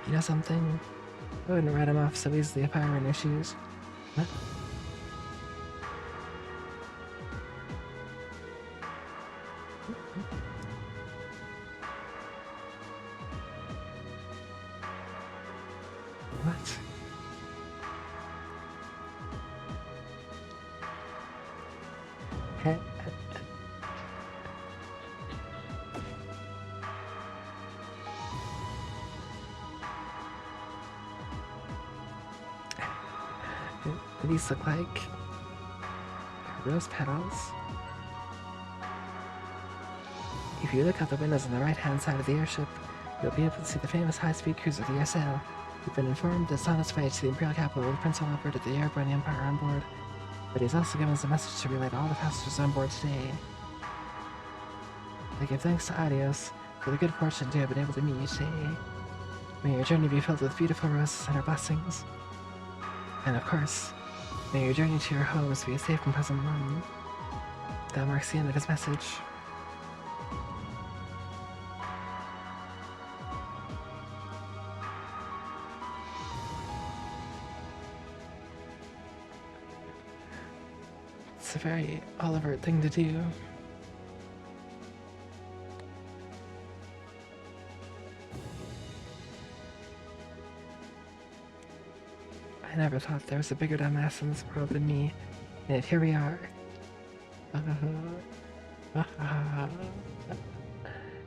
You know something? I wouldn't write him off so easily if I were in your shoes. What? What? These look like rose petals. If you look out the windows on the right-hand side of the airship, you'll be able to see the famous high-speed cruiser, the Yrsel. You've been informed it's on its way to the Imperial capital with Prince Oliver to the airborne Empire on board, but he's also given us a message to relay to all the passengers on board today. I give thanks to Adios for the good fortune to have been able to meet you today. May your journey be filled with beautiful roses and her blessings. And of course, may your journey to your homes be a safe and pleasant one. That marks the end of his message. It's a very Oliver thing to do. I never thought there was a bigger dumbass in this world than me, and yet here we are.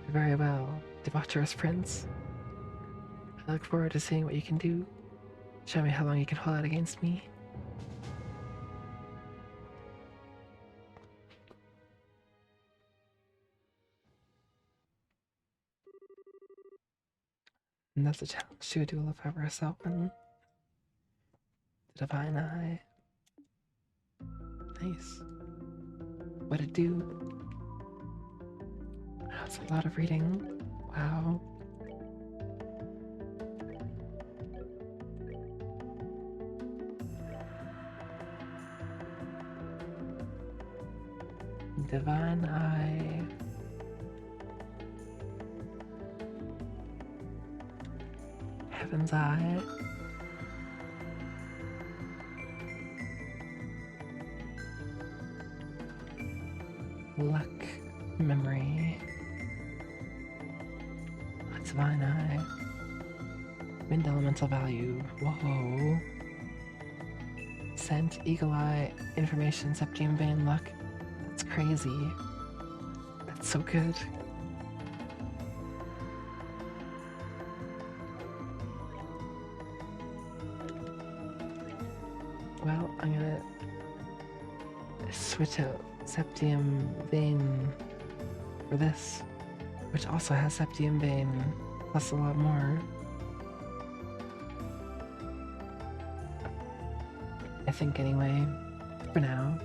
Very well, debaucherous prince. I look forward to seeing what you can do. Show me how long you can hold out against me. And that's a challenge to a duel if ever I saw one. The Divine Eye. Nice. What'd it do? That's a lot of reading. Wow. Divine Eye. Heaven's Eye. Luck. Memory. Divine Eye. Wind elemental value. Whoa. Scent, Eagle Eye, Information, Septium Vein, Luck. That's crazy. That's so good. Well, I'm gonna switch out Septium Vein for this, which also has Septium Vein, plus a lot more. I think anyway, for now.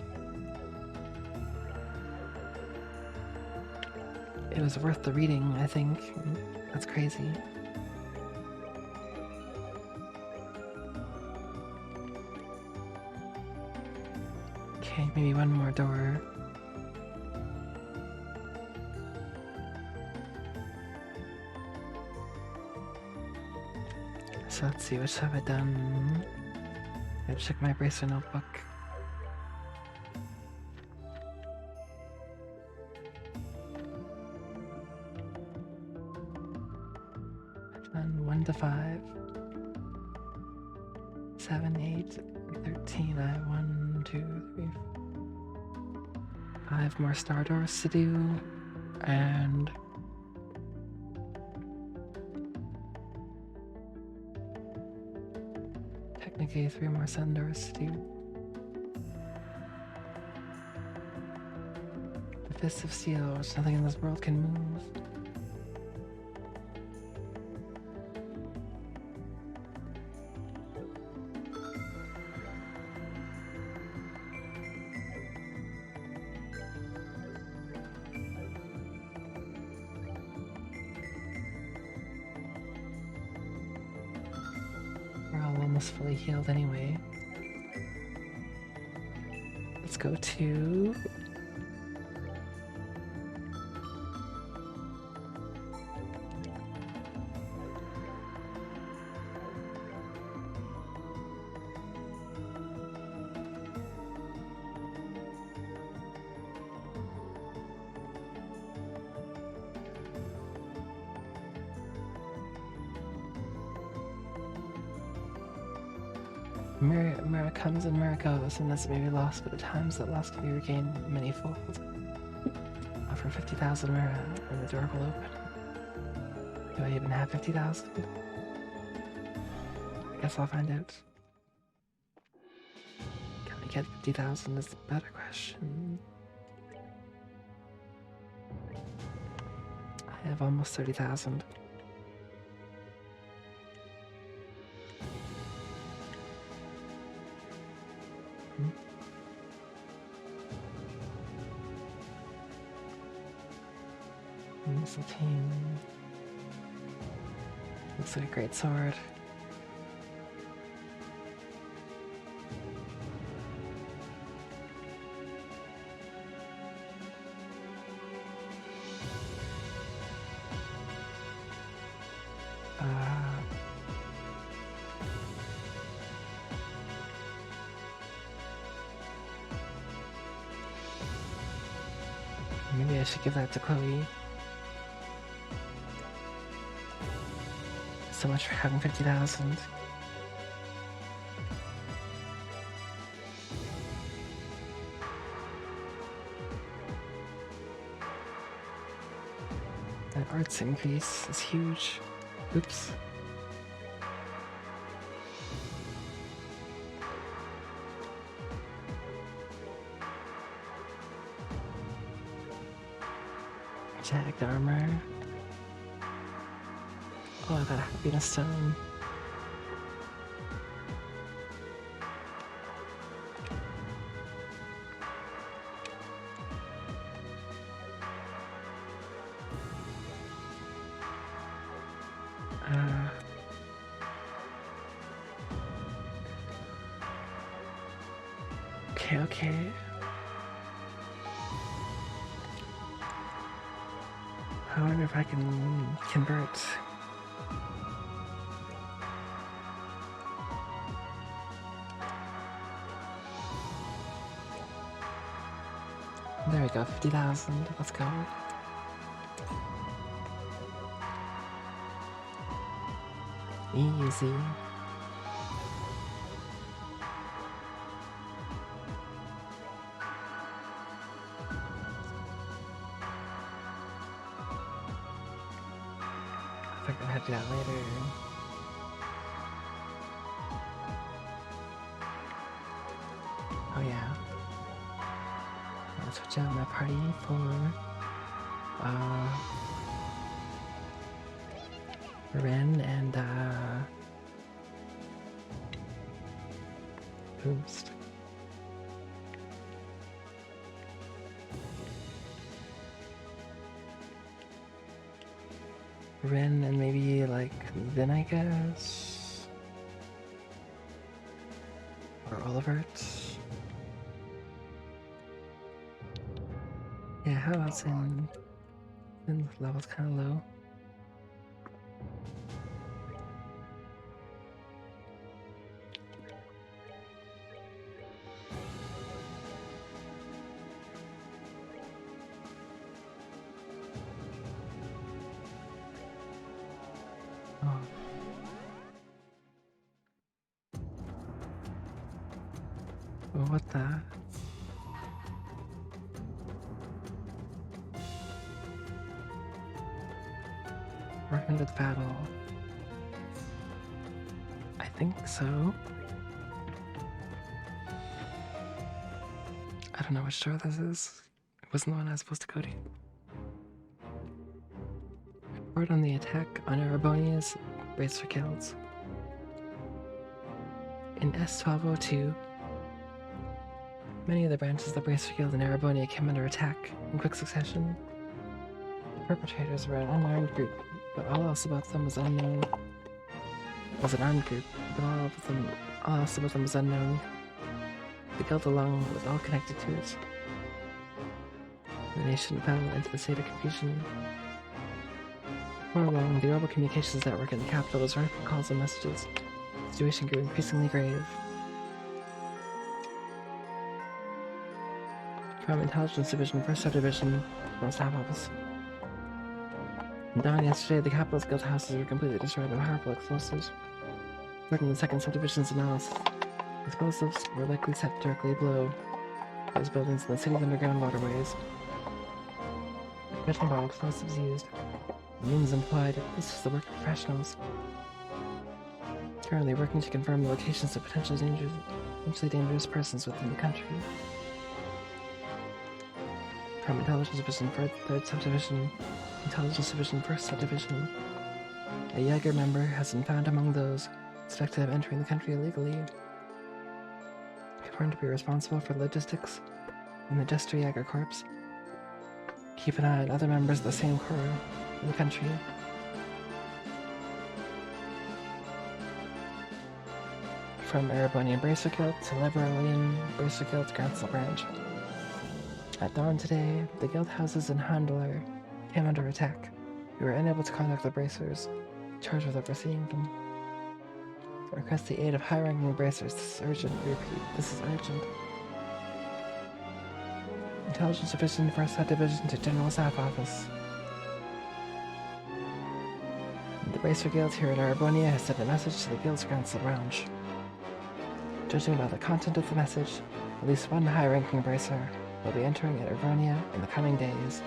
It was worth the reading, I think. That's crazy. Okay, maybe one more door. So let's see, which have I done? I check my bracer notebook. And 1 to 5. 7, 8, 13. I have 1, 2, 3, 5 more star doors to do, and technically 3 more sun doors to do. The Fist of Steel, which nothing in this world can move. Fully healed anyway. Let's go to Mira comes and Mira goes, and this may be lost, but the times that lost can be regained manyfold. Offer 50,000 Mira, and the door will open. Do I even have 50,000? I guess I'll find out. Can I get 50,000 is the better question. I have almost 30,000. Missile team. Looks like a great sword. Maybe I should give that to Chloe. So much for having 50,000. That arts increase is huge. Oops. Jagged armor. Oh, I got a happiness stone. Okay. I wonder if I can convert. There we go, 50,000. Let's go. Easy. I think I'll have to do that later. Oh yeah. I'll switch out my party for Ren and Boost. Ren and maybe like Vin, I guess, or Olivert. Yeah, how about Sin? Sin's level's kind of low. what the? We're into the battle. I think so. I don't know which door this is. It wasn't the one I was supposed to go to. Report on the attack on Erebonia's Bracer Guilds. In S1202, many of the branches of the Bracer Guild in Erebonia came under attack in quick succession. The perpetrators were an unarmed group, but all else about them was unknown. It was an armed group, but all else about them was unknown. The guild alone was all connected to it. The nation fell into the state of confusion. Before long, the Orbital Communications Network in the capital was rife with calls and messages. The situation grew increasingly grave. From Intelligence Division, 1st Subdivision, from Staff Office. Dawn yesterday, the capital's guild houses were completely destroyed by powerful explosives. According to the 2nd Subdivision's analysis, explosives were likely set directly below those buildings in the city's underground waterways. Judging by explosives used, the means implied this was the work of professionals. Currently working to confirm the locations of potentially dangerous persons within the country. From Intelligence Division, 3rd Subdivision, Intelligence Division, 1st Subdivision, a Jaeger member has been found among those suspected of entering the country illegally. Confirmed to be responsible for logistics in the Jester Jaeger Corps. Keep an eye on other members of the same corps in the country. From Erebonia Bracer Guild to Liberalian Bracer Guild Council Branch. At dawn today, the guild houses in Handler came under attack. We were unable to contact the Bracers, charged with overseeing them. Request the aid of high-ranking Bracers. This is urgent. We repeat, this is urgent. Intelligence Division, 1st Subdivision to General Staff Office. The Bracer Guild here in Erebonia has sent a message to the Guild's Council Branch. Judging by the content of the message, at least one high-ranking Bracer will be entering Erebonia in the coming days.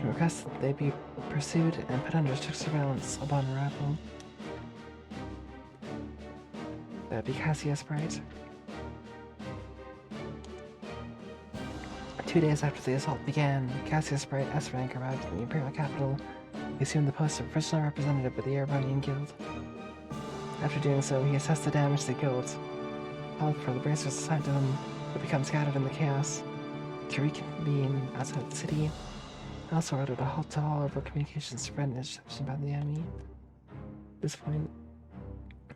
Request that they be pursued and put under strict surveillance upon arrival. That would be Cassius Bright. 2 days after the assault began, Cassius Bright S rank arrived in the Imperial capital. He assumed the post of professional representative of the Erebonian Guild. After doing so, he assessed the damage to the guild, called for the bracers assigned to them to become scattered in the chaos, to reconvene outside the city. Also ordered a halt to all orbital communications to prevent interception by the enemy. At this point,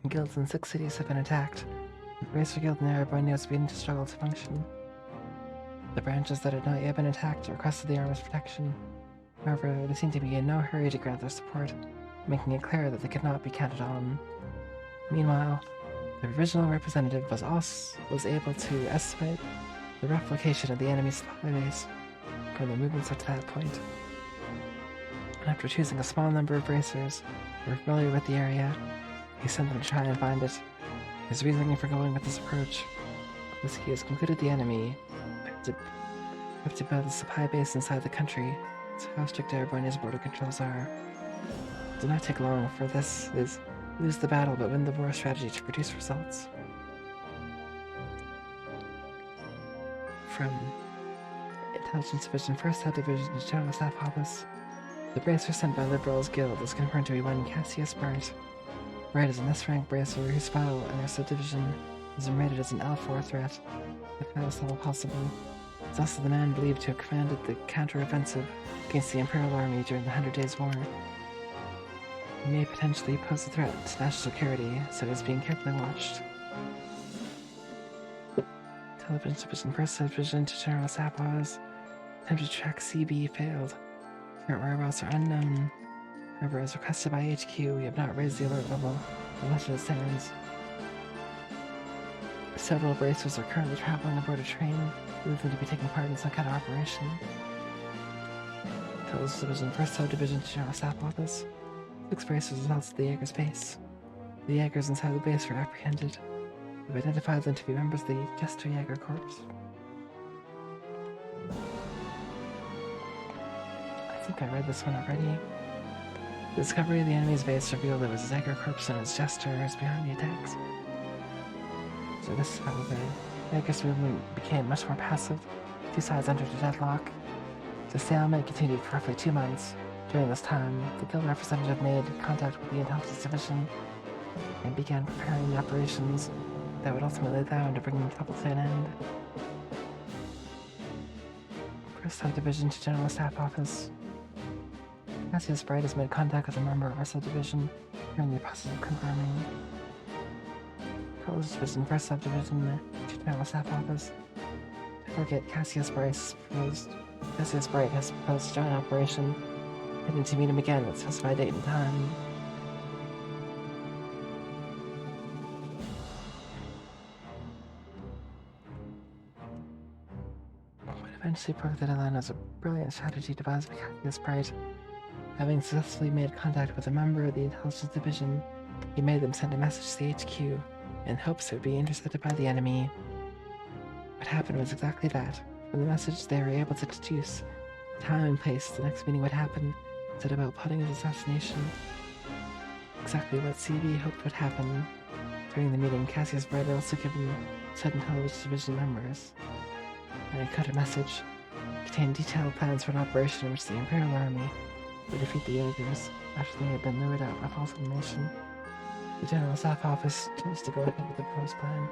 guilds in 6 cities have been attacked. The Bracer Guild in Erebonia is beginning to struggle to function. The branches that had not yet been attacked requested the army's protection. However, they seemed to be in no hurry to grant their support, making it clear that they could not be counted on. Meanwhile, the original representative was able to estimate the rough location of the enemy's supply base from the movements up to that point. And after choosing a small number of bracers who were familiar with the area, he sent them to try and find it. His reasoning for going with this approach was he has concluded the enemy have to build a supply base inside the country, so how strict Erebonia's border controls are. It did not take long for this is lose the battle but win the war strategy to produce results. From Intelligence Division, 1st Subdivision to General Staff Office, the bracer sent by Liberals Guild is confirmed to be one Cassius Bright. Bright is an S-rank bracer whose battle in our subdivision is rated as an L4 threat, the highest level possible. He's also the man believed to have commanded the counter-offensive against the Imperial Army during the 100 Days' War. He may potentially pose a threat to national security, so he is being carefully watched. Intelligence Division, 1st Subdivision to General Staff Office. Attempt to track CB failed. Current whereabouts are unknown. However, as requested by HQ, we have not raised the alert level, unless it stands. Several bracers are currently traveling aboard a train, believed to be taking part in some kind of operation. Intelligence Division, 1st Subdivision to General Staff Office. 6 bracers are held at the Jaeger's base. The Jaegers inside the base were apprehended. We've identified them to be members of the Jester Jaeger Corps. I think I read this one already. The discovery of the enemy's base revealed it was a Jaeger Corps and its Jesters behind the attacks. So this is how the Jaeger's movement became much more passive. Two sides entered a deadlock. The stalemate continued for roughly 2 months. During this time, the guild representative made contact with the intelligence division and began preparing the operations that would ultimately allow him to bring the trouble to an end. First Subdivision to General Staff Office. Cassius Bright has made contact with a member of our subdivision. We're in the process of confirming. College Division, First Subdivision to General Staff Office. Target Cassius Bright has proposed to join operation, heading to meet him again at specified date and time. What eventually broke the deadline was a brilliant strategy devised by Cassius Bright. Having successfully made contact with a member of the intelligence division, he made them send a message to the HQ in hopes it would be intercepted by the enemy. What happened was exactly that. From the message, they were able to deduce the time and place the next meeting would happen, instead about plotting his assassination. Exactly what CB hoped would happen. During the meeting, Cassius Bright also given said intelligence division members an encoded message contained detailed plans for an operation in which the Imperial Army would defeat the Jaegers after they had been lured out by false information. The General Staff Office chose to go ahead with the proposed plan.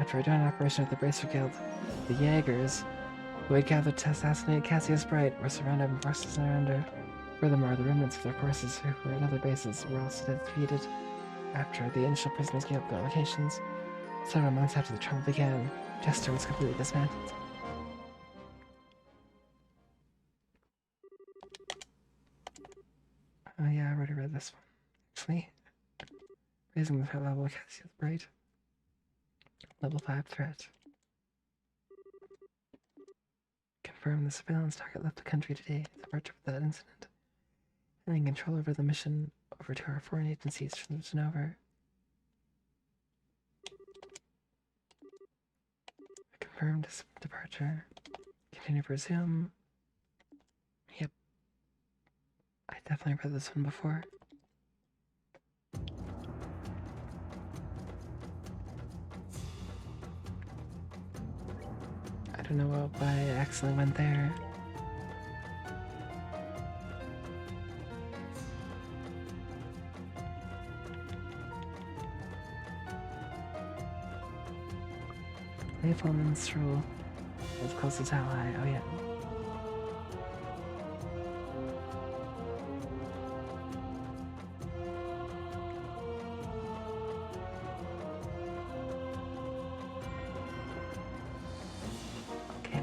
After a joint operation with the Bracer Guild, the Jaegers, who had gathered to assassinate Cassius Bright, were surrounded and forced to surrender. Furthermore, the remnants of their forces who were at other bases were also defeated after the initial prisoners gave up their locations. Several months after the trouble began, Jester was completely dismantled. Oh yeah, I already read this one. Actually, raising the threat level of Cassius Bright. Level 5 threat. Confirm the surveillance target left the country today. Departure without incident. Handing control over the mission over to our foreign agencies from Genova. Confirmed departure. Continue to resume. Yep. I definitely read this one before. I don't know why I accidentally went there. Playful minstrel as close as ally. Oh yeah.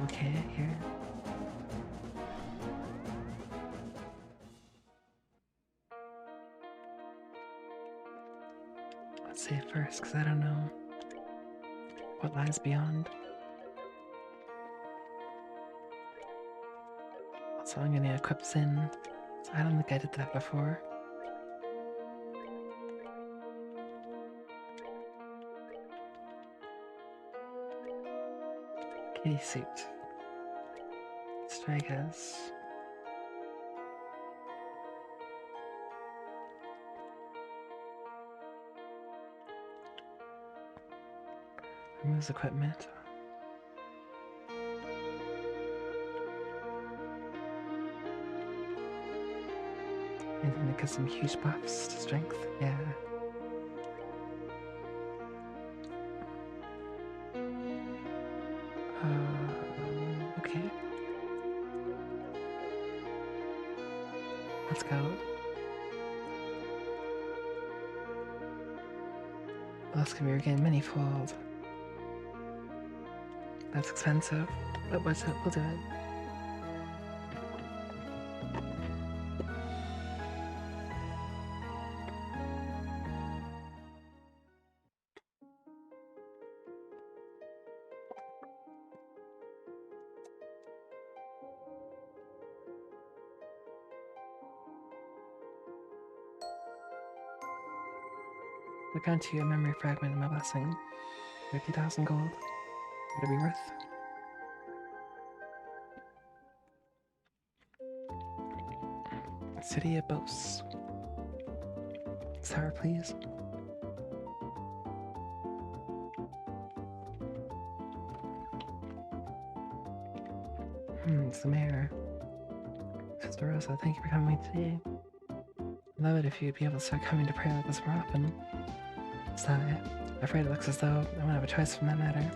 Okay, here. Let's save first, because I don't know what lies beyond. Also, I'm gonna equip Zin. So I don't think I did that before. Kitty suit. Strike us. Removes equipment. And then it gives some huge buffs to strength. Yeah. Okay. Let's go. Loss can be regained many-fold. That's expensive, but what's up? We'll do it. I grant you a memory fragment and my blessing. 50,000 gold. Would it be worth? City of Boasts. Sour, please. It's the mayor. Sister Rosa, thank you for coming today. I'd love it if you'd be able to start coming to pray like this more often. Sigh. I'm afraid it looks as though I won't have a choice from that matter.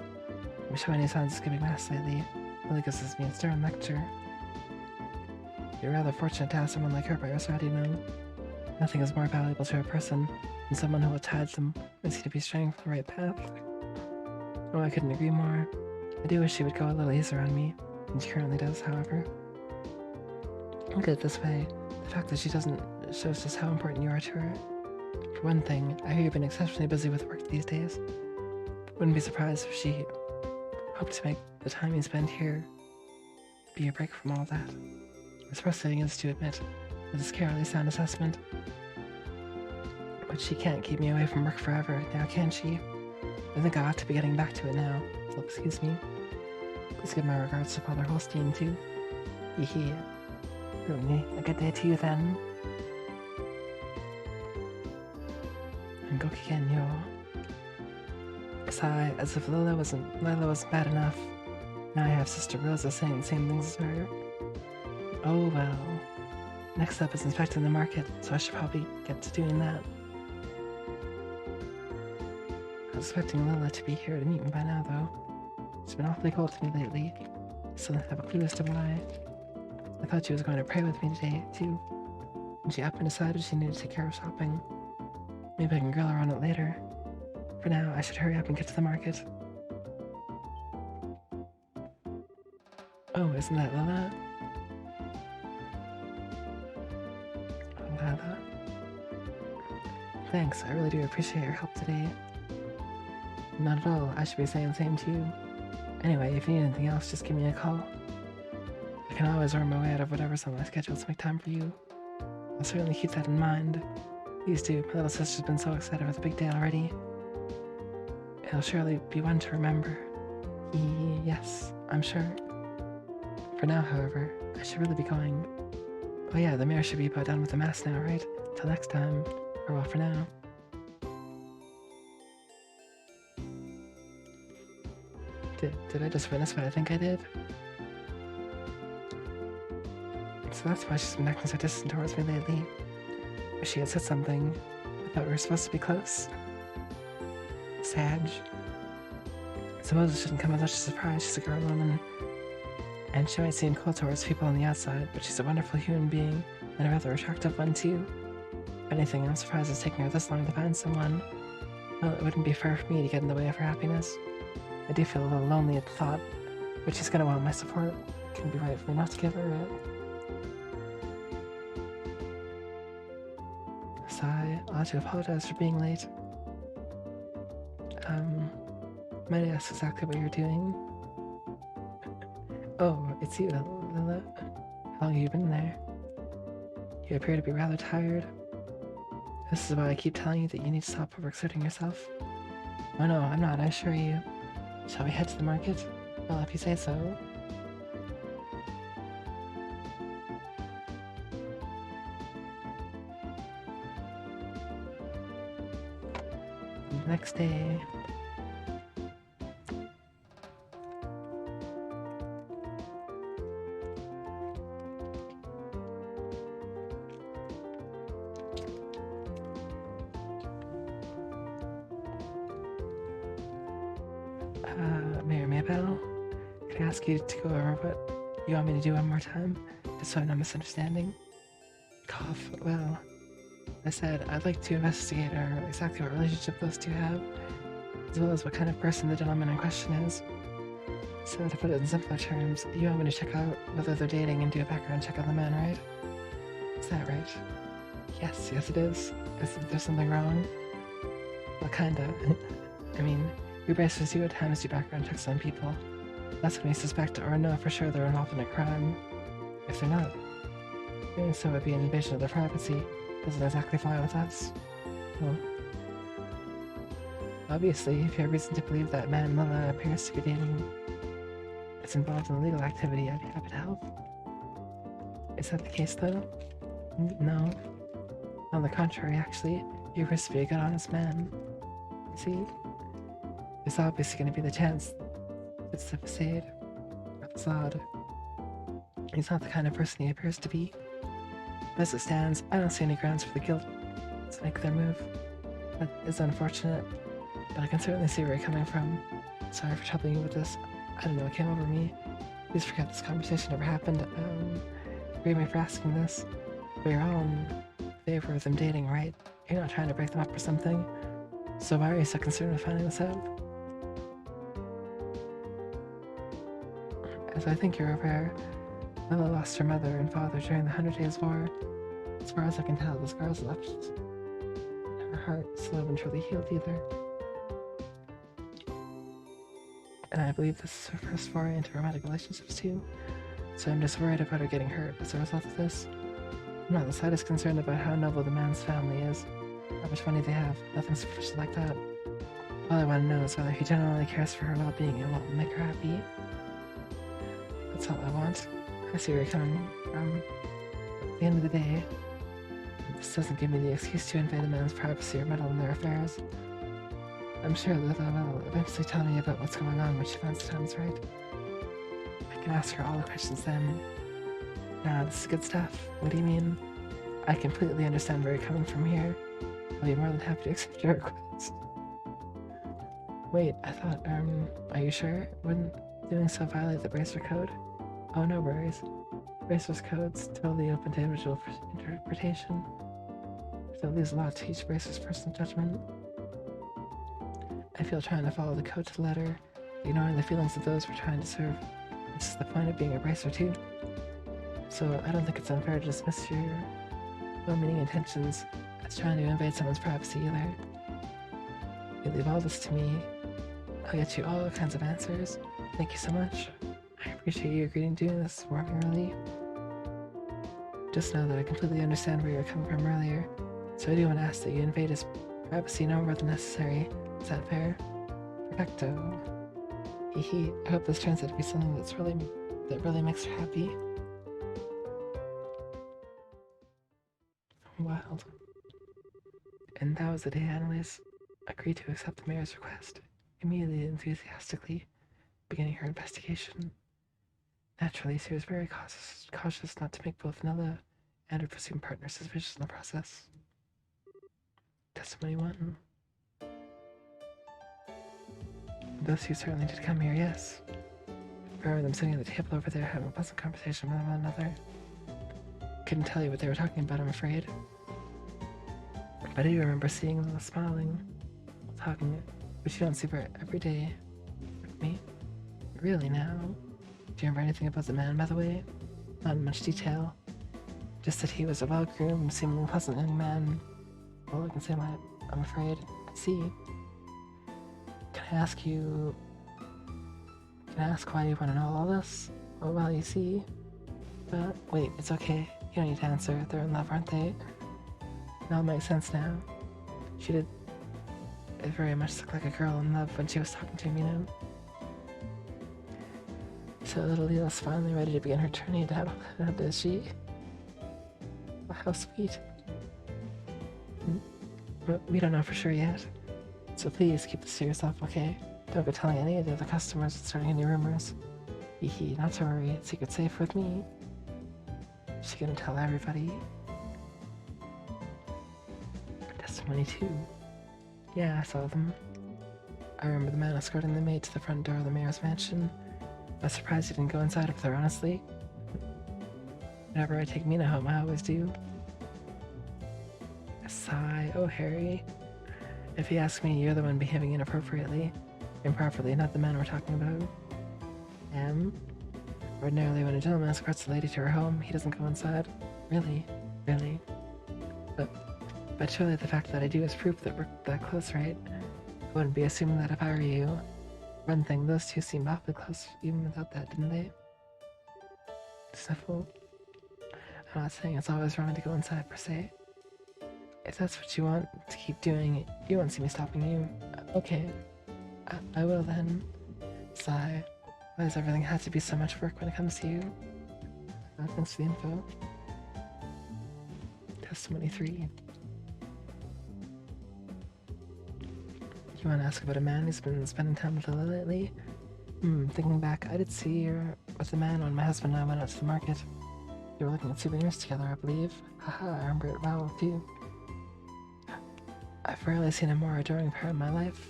I'm showing any signs of skipping mass lately. Really gives me a stern lecture. You're rather fortunate to have someone like her by your side, you know. Nothing is more valuable to a person than someone who will guide them and seem to be straying from the right path. Oh, I couldn't agree more. I do wish she would go a little easier on me, and she currently does, however. Look at it this way. The fact that she doesn't shows just how important you are to her. For one thing, I hear you've been exceptionally busy with work these days. Wouldn't be surprised if she hoped to make the time you spend here be a break from all that. As frustrating as to admit, it is a scarily sound assessment. But she can't keep me away from work forever, now can she? I think I ought to be getting back to it now, so excuse me. Please give my regards to Father Holstein, too. Hee. Certainly, a good day to you then. And Gokigen yo. Sigh, as if Lila wasn't bad enough. Now I have Sister Rosa saying the same things as her. Oh well. Next up is inspecting the market, so I should probably get to doing that. I was expecting Lila to be here to meet me by now, though. She's been awfully cold to me lately. I still don't have a clue as to why. I thought she was going to pray with me today, too. And she up and decided she needed to take care of shopping. Maybe I can grill her on it later. For now, I should hurry up and get to the market. Oh, isn't that Lila? Lila? Thanks, I really do appreciate your help today. Not at all, I should be saying the same to you. Anyway, if you need anything else, just give me a call. I can always worm my way out of whatever's on my schedule to make time for you. I'll certainly keep that in mind. Please do, my little sister's been so excited for the big day already. It'll surely be one to remember. Yes, I'm sure. For now, however, I should really be going. Oh yeah, the mayor should be about done with the mass now, right? Till next time. Or well, for now. Did I just witness what I think I did? So that's why she's been acting so distant towards me lately. If she had said something, I thought we were supposed to be close. Sag. Suppose it shouldn't come as much a surprise. She's a girl woman, and she might seem cold towards people on the outside, but she's a wonderful human being, and a rather attractive one too. If anything, I'm surprised it's taking her this long to find someone. Well, it wouldn't be fair for me to get in the way of her happiness. I do feel a little lonely at the thought, but she's gonna want my support. It couldn't be right for me not to give her it. Sigh, I'll have to apologize for being late. Might I ask exactly what you're doing? Oh, it's you, Lila. How long have you been there? You appear to be rather tired. This is why I keep telling you that you need to stop overexerting yourself. Oh no, I'm not, I assure you. Shall we head to the market? Well, if you say so. The next day. Mayor Maybell, can I ask you to go over what you want me to do one more time, just so I'm not misunderstanding? Cough. Well, I said I'd like to investigate exactly what relationship those two have, as well as what kind of person the gentleman in question is. So to put it in simpler terms, you want me to check out whether they're dating and do a background check on the man, right? Is that right? Yes, it is. Is there something wrong? Well, kinda. I mean, we bracers do at times do background checks on people. That's when we suspect or know for sure they're involved in a crime. If they're not, doing so would be an invasion of their privacy. Doesn't exactly fly with us. Well, Obviously, if you have reason to believe that man Lila appears to be dating is involved in illegal activity, I'd be happy to help. Is that the case, though? No. On the contrary, actually, he appears to be a good, honest man. You see, there's obviously going to be the chance it's the facade, or facade. He's not the kind of person he appears to be. As it stands, I don't see any grounds for the guilt to make their move. That is unfortunate, but I can certainly see where you're coming from. Sorry for troubling you with this. I don't know what came over me. Please forget this conversation ever happened. Forgive me for asking this, but you're all in favor of them dating, right? You're not trying to break them up or something. So why are you so concerned with finding this out? As I think you're aware, Lila lost her mother and father during the 100 Days War. As far as I can tell, the scars left her heart still haven't truly healed either. And I believe this is her first foray into romantic relationships too. So I'm just worried about her getting hurt as a result of this. I'm not the slightest concerned about how noble the man's family is, how much money they have, nothing superficial like that. All I want to know is whether he genuinely cares for her well-being and what will make her happy. That's all I want. I see where you're coming from. At the end of the day, this doesn't give me the excuse to invade a man's privacy or meddle in their affairs. I'm sure that Lila will eventually tell me about what's going on when she finds the time's right. I can ask her all the questions then. Nah, this is good stuff. What do you mean? I completely understand where you're coming from here. I'll be more than happy to accept your request. Wait, I thought, are you sure? Wouldn't doing so violate the Bracer Code? Oh, no worries. Bracer's Code's totally open to individual interpretation. So it leaves a lot to each Bracer's personal judgment. I feel trying to follow the code to the letter, ignoring the feelings of those we're trying to serve. This is the point of being a Bracer too. So I don't think it's unfair to dismiss your well-meaning intentions as trying to invade someone's privacy either. You leave all this to me. I'll get you all kinds of answers. Thank you so much. I appreciate you agreeing to do this for me early. Just know that I completely understand where you're coming from earlier, so I do want to ask that you invade his privacy no more than necessary. Is that fair? Perfecto. Hehe. I hope this turns out to be something that really makes her happy. Wild. And that was the day Annalise agreed to accept the mayor's request, immediately enthusiastically beginning her investigation. Naturally, she was very cautious not to make both Nella and her presumed partner suspicious in the process. Testimony 1. Those who certainly did come here, yes. I remember them sitting at the table over there having a pleasant conversation with one another. Couldn't tell you what they were talking about, I'm afraid. But I do remember seeing them smiling, talking, which you don't see every day with me. Really now? Do you remember anything about the man, by the way? Not in much detail. Just that he was a well-groomed, seemingly pleasant young man. All I can say, I'm afraid. See. Can I ask why you want to know all this? Well, you see. But wait, it's okay. You don't need to answer. They're in love, aren't they? It all makes sense now. She did. It very much looked like a girl in love when she was talking to him, you know? So little Lila's finally ready to begin her journey into adulthood, is she? Well, how sweet. But we don't know for sure yet. So please keep this to yourself, okay? Don't go telling any of the other customers and starting any rumors. Hee, not to worry, it's secret safe with me. She's gonna tell everybody. Testimony 2. Yeah, I saw them. I remember the man escorting the maid to the front door of the mayor's mansion. I was surprised he didn't go inside with her, honestly. Whenever I take Mina home, I always do. A sigh. Oh, Harry. If he asks me, you're the one behaving inappropriately. Improperly, not the man we're talking about. Ordinarily, when a gentleman escorts a lady to her home, he doesn't go inside. Really? Really? But surely the fact that I do is proof that we're that close, right? I wouldn't be assuming that if I were you. One thing, those two seemed awfully close even without that, didn't they? Sniffle. I'm not saying it's always wrong to go inside per se. If that's what you want to keep doing, you won't see me stopping you. Okay, I will then. Sigh. Why does everything have to be so much work when it comes to you? Thanks for the info. Testimony 3. You want to ask about a man who's been spending time with Lily lately? Thinking back, I did see her with a man when my husband and I went out to the market. They were looking at souvenirs together, I believe. Haha, I remember it well too. I've rarely seen a more adoring pair in my life.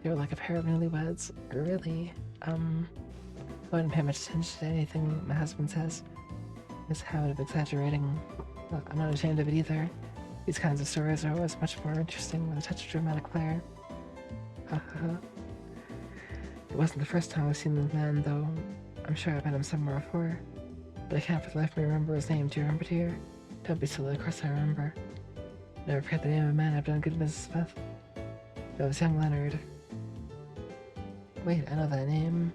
They were like a pair of newlyweds. Really? I wouldn't pay much attention to anything my husband says. His habit of exaggerating. Look, I'm not ashamed of it either. These kinds of stories are always much more interesting with a touch of dramatic flair. Haha. It wasn't the first time I've seen the man, though. I'm sure I've met him somewhere before. But I can't for the life of me remember his name. Do you remember, dear? Don't be silly, of course I remember. Never forget the name of a man I've done good business with. That was young Leonard. Wait, I know that name.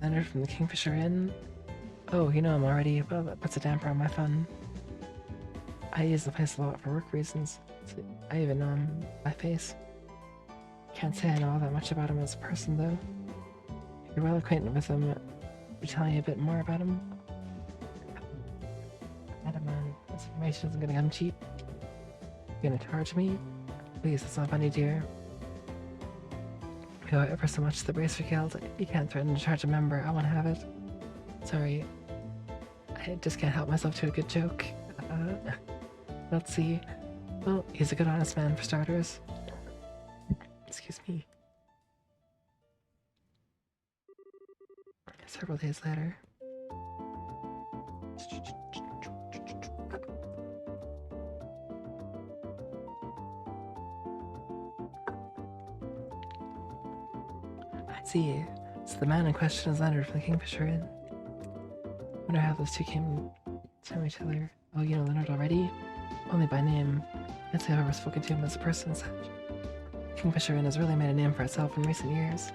Leonard from the Kingfisher Inn? Oh, you know him already. Well, that puts a damper on my fun. I use the place a lot for work reasons. So I even know him by face. Can't say I know all that much about him as a person, though. You're well acquainted with him. You're telling me a bit more about him? Adam, this information isn't gonna come cheap. You're gonna charge me? Please, that's not funny, dear. We owe ever so much to the Bracer Guild. You can't threaten to charge a member. I want to have it. Sorry. I just can't help myself to a good joke. Let's see. Well, he's a good honest man for starters. Excuse me. Several days later. I see. So the man in question is Leonard from the Kingfisher Inn. Wonder how those two came to know each other. Oh, you know Leonard already? Only by name. Can't say I've ever spoken to him as a person as such. Kingfisher Inn has really made a name for itself in recent years.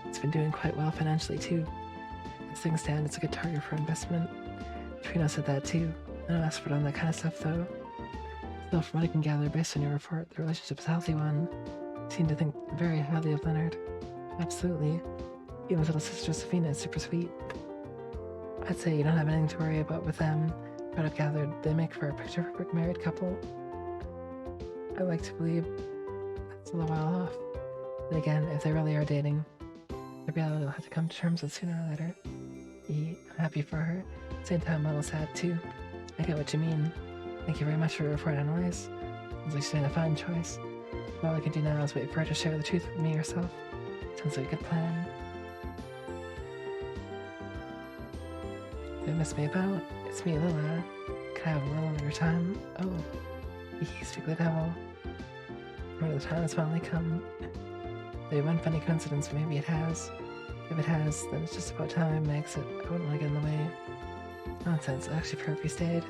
It's been doing quite well financially too. As things stand, it's a good target for investment. Trina said that too. I don't ask for on that kind of stuff though. Still, from what I can gather based on your report, the relationship is a healthy one. You seem to think very highly of Leonard. Absolutely. Even his little sister Safina is super sweet. I'd say you don't have anything to worry about with them, but I've gathered they make for a picture-perfect married couple. I like to believe that's a little while off. But again, if they really are dating, the reality will have to come to terms with sooner or later. I'm happy for her. At the same time, a little sad too. I get what you mean. Thank you very much for your report, Annalise. Sounds like she's made a fine choice. All I can do now is wait for her to share the truth with me herself. Sounds like a good plan. Did I miss me about? It's me, Lila. Can I have a little of your time? Oh, speak the devil. One of the time has finally come. Maybe one funny coincidence, maybe it has. If it has, then it's just about time I makes it. I wouldn't want to get in the way. Nonsense, I actually prefer if you stayed.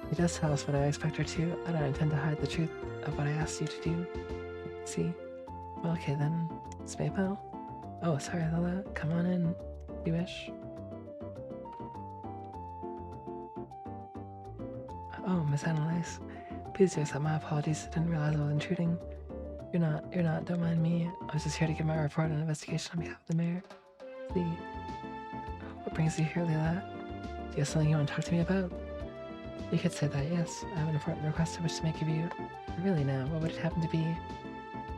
He does tell us what I expect her to. I don't intend to hide the truth of what I asked you to do. See? Well, okay then. Spaypal? Oh, sorry, Lila. Come on in. You wish. Oh, Miss Annalise. Please do accept my apologies. I didn't realize I was intruding. You're not. Don't mind me. I was just here to give my report on investigation on behalf of the mayor. See? What brings you here, Leela? Do you have something you want to talk to me about? You could say that, yes. I have an important request I wish to make of you. Really now, what would it happen to be?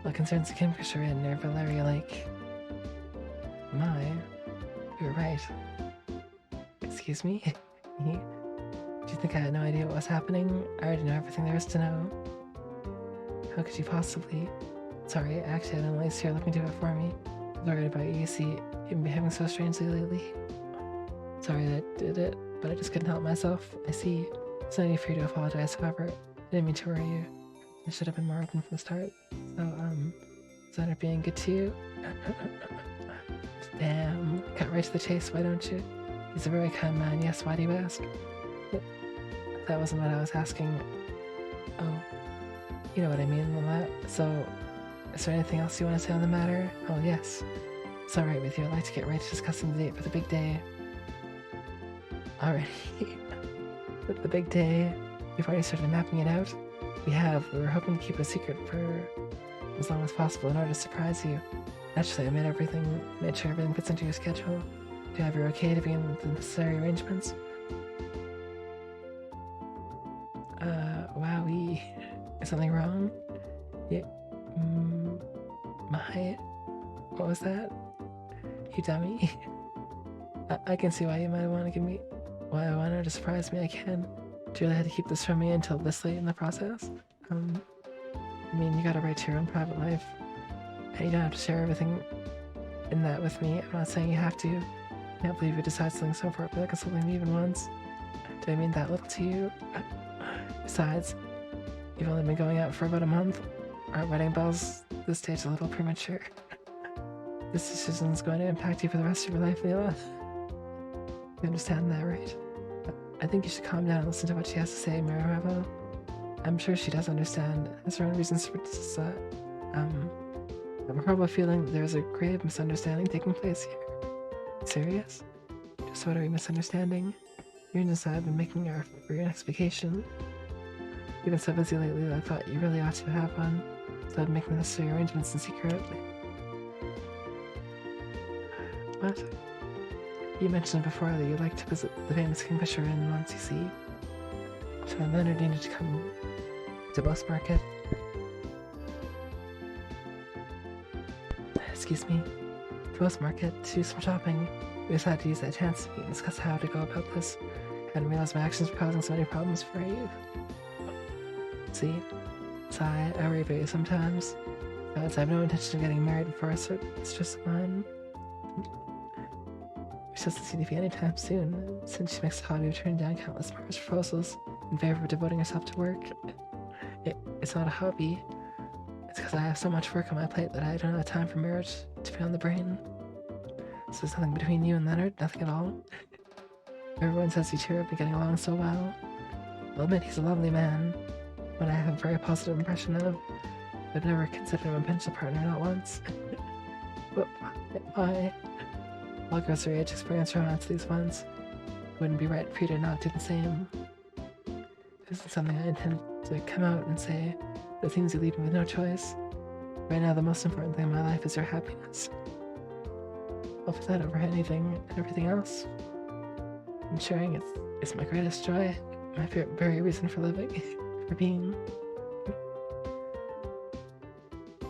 What concerns the Kingfisher Inn near Valeria Lake? My, you were right. Excuse me? Do you think I had no idea what was happening? I already know everything there is to know. How could you possibly? Sorry, I actually had Annalise here looking to it for me. I'm worried about you, see, you've been behaving so strangely lately. Sorry that I did it, but I just couldn't help myself. I see. It's no need for you to apologize, however. I didn't mean to worry you. I should have been more open from the start. So, is Leonard being good to you? Damn, cut right to the chase, why don't you? He's a very kind man, yes, why do you ask? That wasn't what I was asking. Oh, you know what I mean, Lila. So, is there anything else you want to say on the matter? Oh, yes. It's alright with you, I'd like to get right to discussing the date for the big day. Alrighty. The big day, we've already started mapping it out. We were hoping to keep it a secret for as long as possible in order to surprise you. Naturally, I made sure everything fits into your schedule. Do you have your okay to begin with the necessary arrangements? Wowie. Is something wrong? Yeah. My. What was that? You dummy. I can see why you might want to give me. Why I wanted to surprise me. I can. Do you really have to keep this from me until this late in the process? I mean, you got a right to your own private life, and you don't have to share everything in that with me. I'm not saying you have to. I can't believe you decide something so important without consulting me even once. Do I mean that little to you? Besides, you've only been going out for about a month. Aren't wedding bells this stage a little premature? This decision is going to impact you for the rest of your life, Leela. You understand that, right? I think you should calm down and listen to what she has to say, Maribel. I'm sure she does understand. Has her own reasons for this. I have a horrible feeling there's a grave misunderstanding taking place here. Serious? Just what are we misunderstanding? You and I have been making our for your next vacation. You've been so busy lately that I thought you really ought to have one, so I'd make the necessary arrangements in secret. What? You mentioned before that you'd like to visit the famous Kingfisher Inn once, you see. So Leonard needed to come to Bus Market. Excuse me. To Bus Market to do some shopping. We decided to use that chance to discuss how to go about this. I hadn't realized my actions were causing so many problems for you. See? Sigh, I worry about you sometimes. Besides, I have no intention of getting married before it's just mine. She doesn't seem to be anytime soon, since she makes a hobby of turning down countless marriage proposals in favor of devoting herself to work. It's not a hobby. It's because I have so much work on my plate that I don't have time for marriage to be on the brain. So there's nothing between you and Leonard? Nothing at all? Everyone says you two have been getting along so well. I'll admit he's a lovely man, one I have a very positive impression of. I've never considered him a potential partner, not once. But why? All girls your age experience romance these ones. It wouldn't be right for you to not do the same. This isn't something I intend to come out and say, but it seems you leave me with no choice. Right now, the most important thing in my life is your happiness. I'll put that over anything and everything else. Ensuring it's my greatest joy, my very reason for living, for being.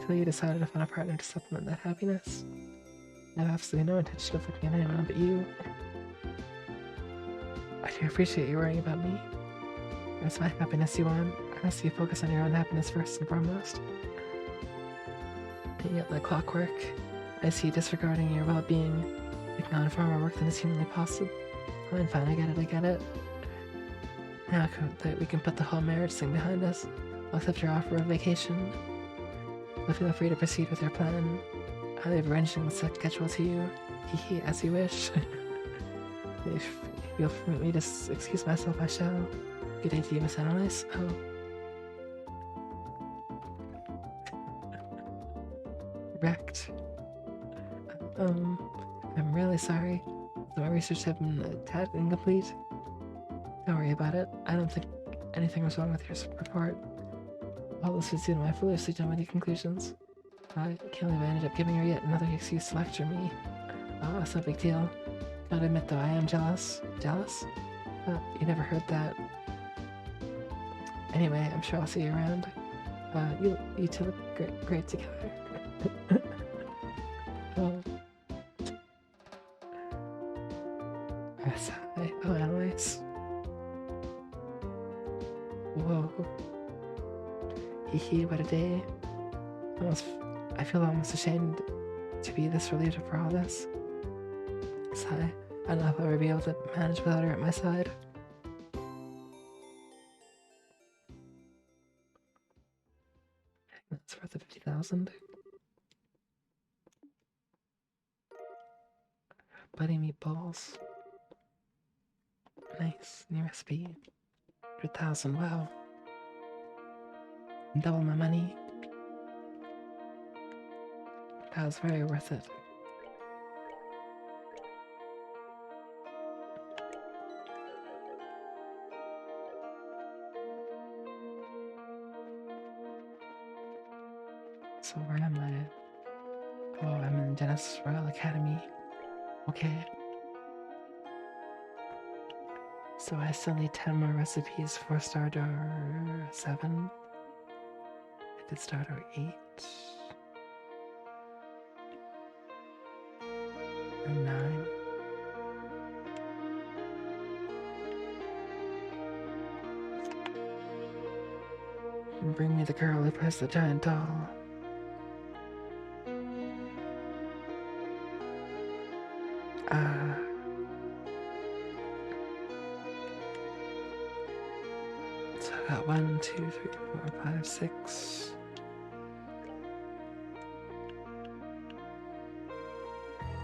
Till you decided to find a partner to supplement that happiness. I have absolutely no intention of looking at anyone but you. I do appreciate you worrying about me. It's my happiness you want. I see you focus on your own happiness first and foremost. And yet, like clockwork, I see you disregarding your well-being, taking on far more work than is humanly possible. Fine, I get it. Now that we can put the whole marriage thing behind us, I'll accept your offer of vacation. So feel free to proceed with your plan. I'll leave arranging the schedule to you. As you wish. If you'll permit me to excuse myself, I shall. Good day to you, Miss Annalise. Oh. Wrecked. I'm really sorry. My research have been a tad incomplete. Don't worry about it. I don't think anything was wrong with your report. All this was due to my foolishly jumping to conclusions. I can't believe I ended up giving her yet another excuse to lecture me. It's no big deal. Gotta admit though, I am jealous. Jealous? You never heard that. Anyway, I'm sure I'll see you around. You two look great together. Oh. Sigh. Oh, Annalise. Whoa. Hee, what a day. I feel almost ashamed to be this relieved for all this. Sigh. I don't know if I'll ever be able to manage without her at my side. That's worth the 50,000. Buddy meatballs. Nice. New recipe. 100,000. Wow. Double my money. That was very worth it. So where am I? Oh, I'm in Genesis Royal Academy. Okay. So I still need 10 more recipes for Starter 7. I did Starter 8. And 9. And bring me the girl who plays the giant doll. So I got 1, 2, 3, 4, 5, 6.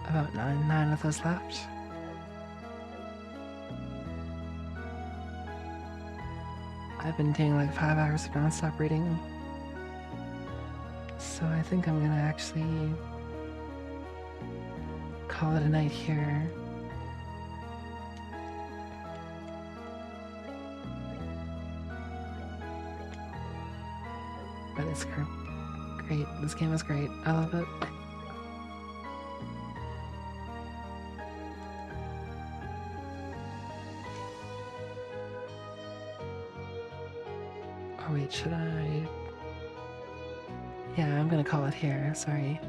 About 9 of those left. I've been doing like 5 hours of non-stop reading. So I think I'm gonna actually call it a night here. But it's great. This game is great. I love it. Oh wait, should I? Yeah, I'm gonna call it here. Sorry.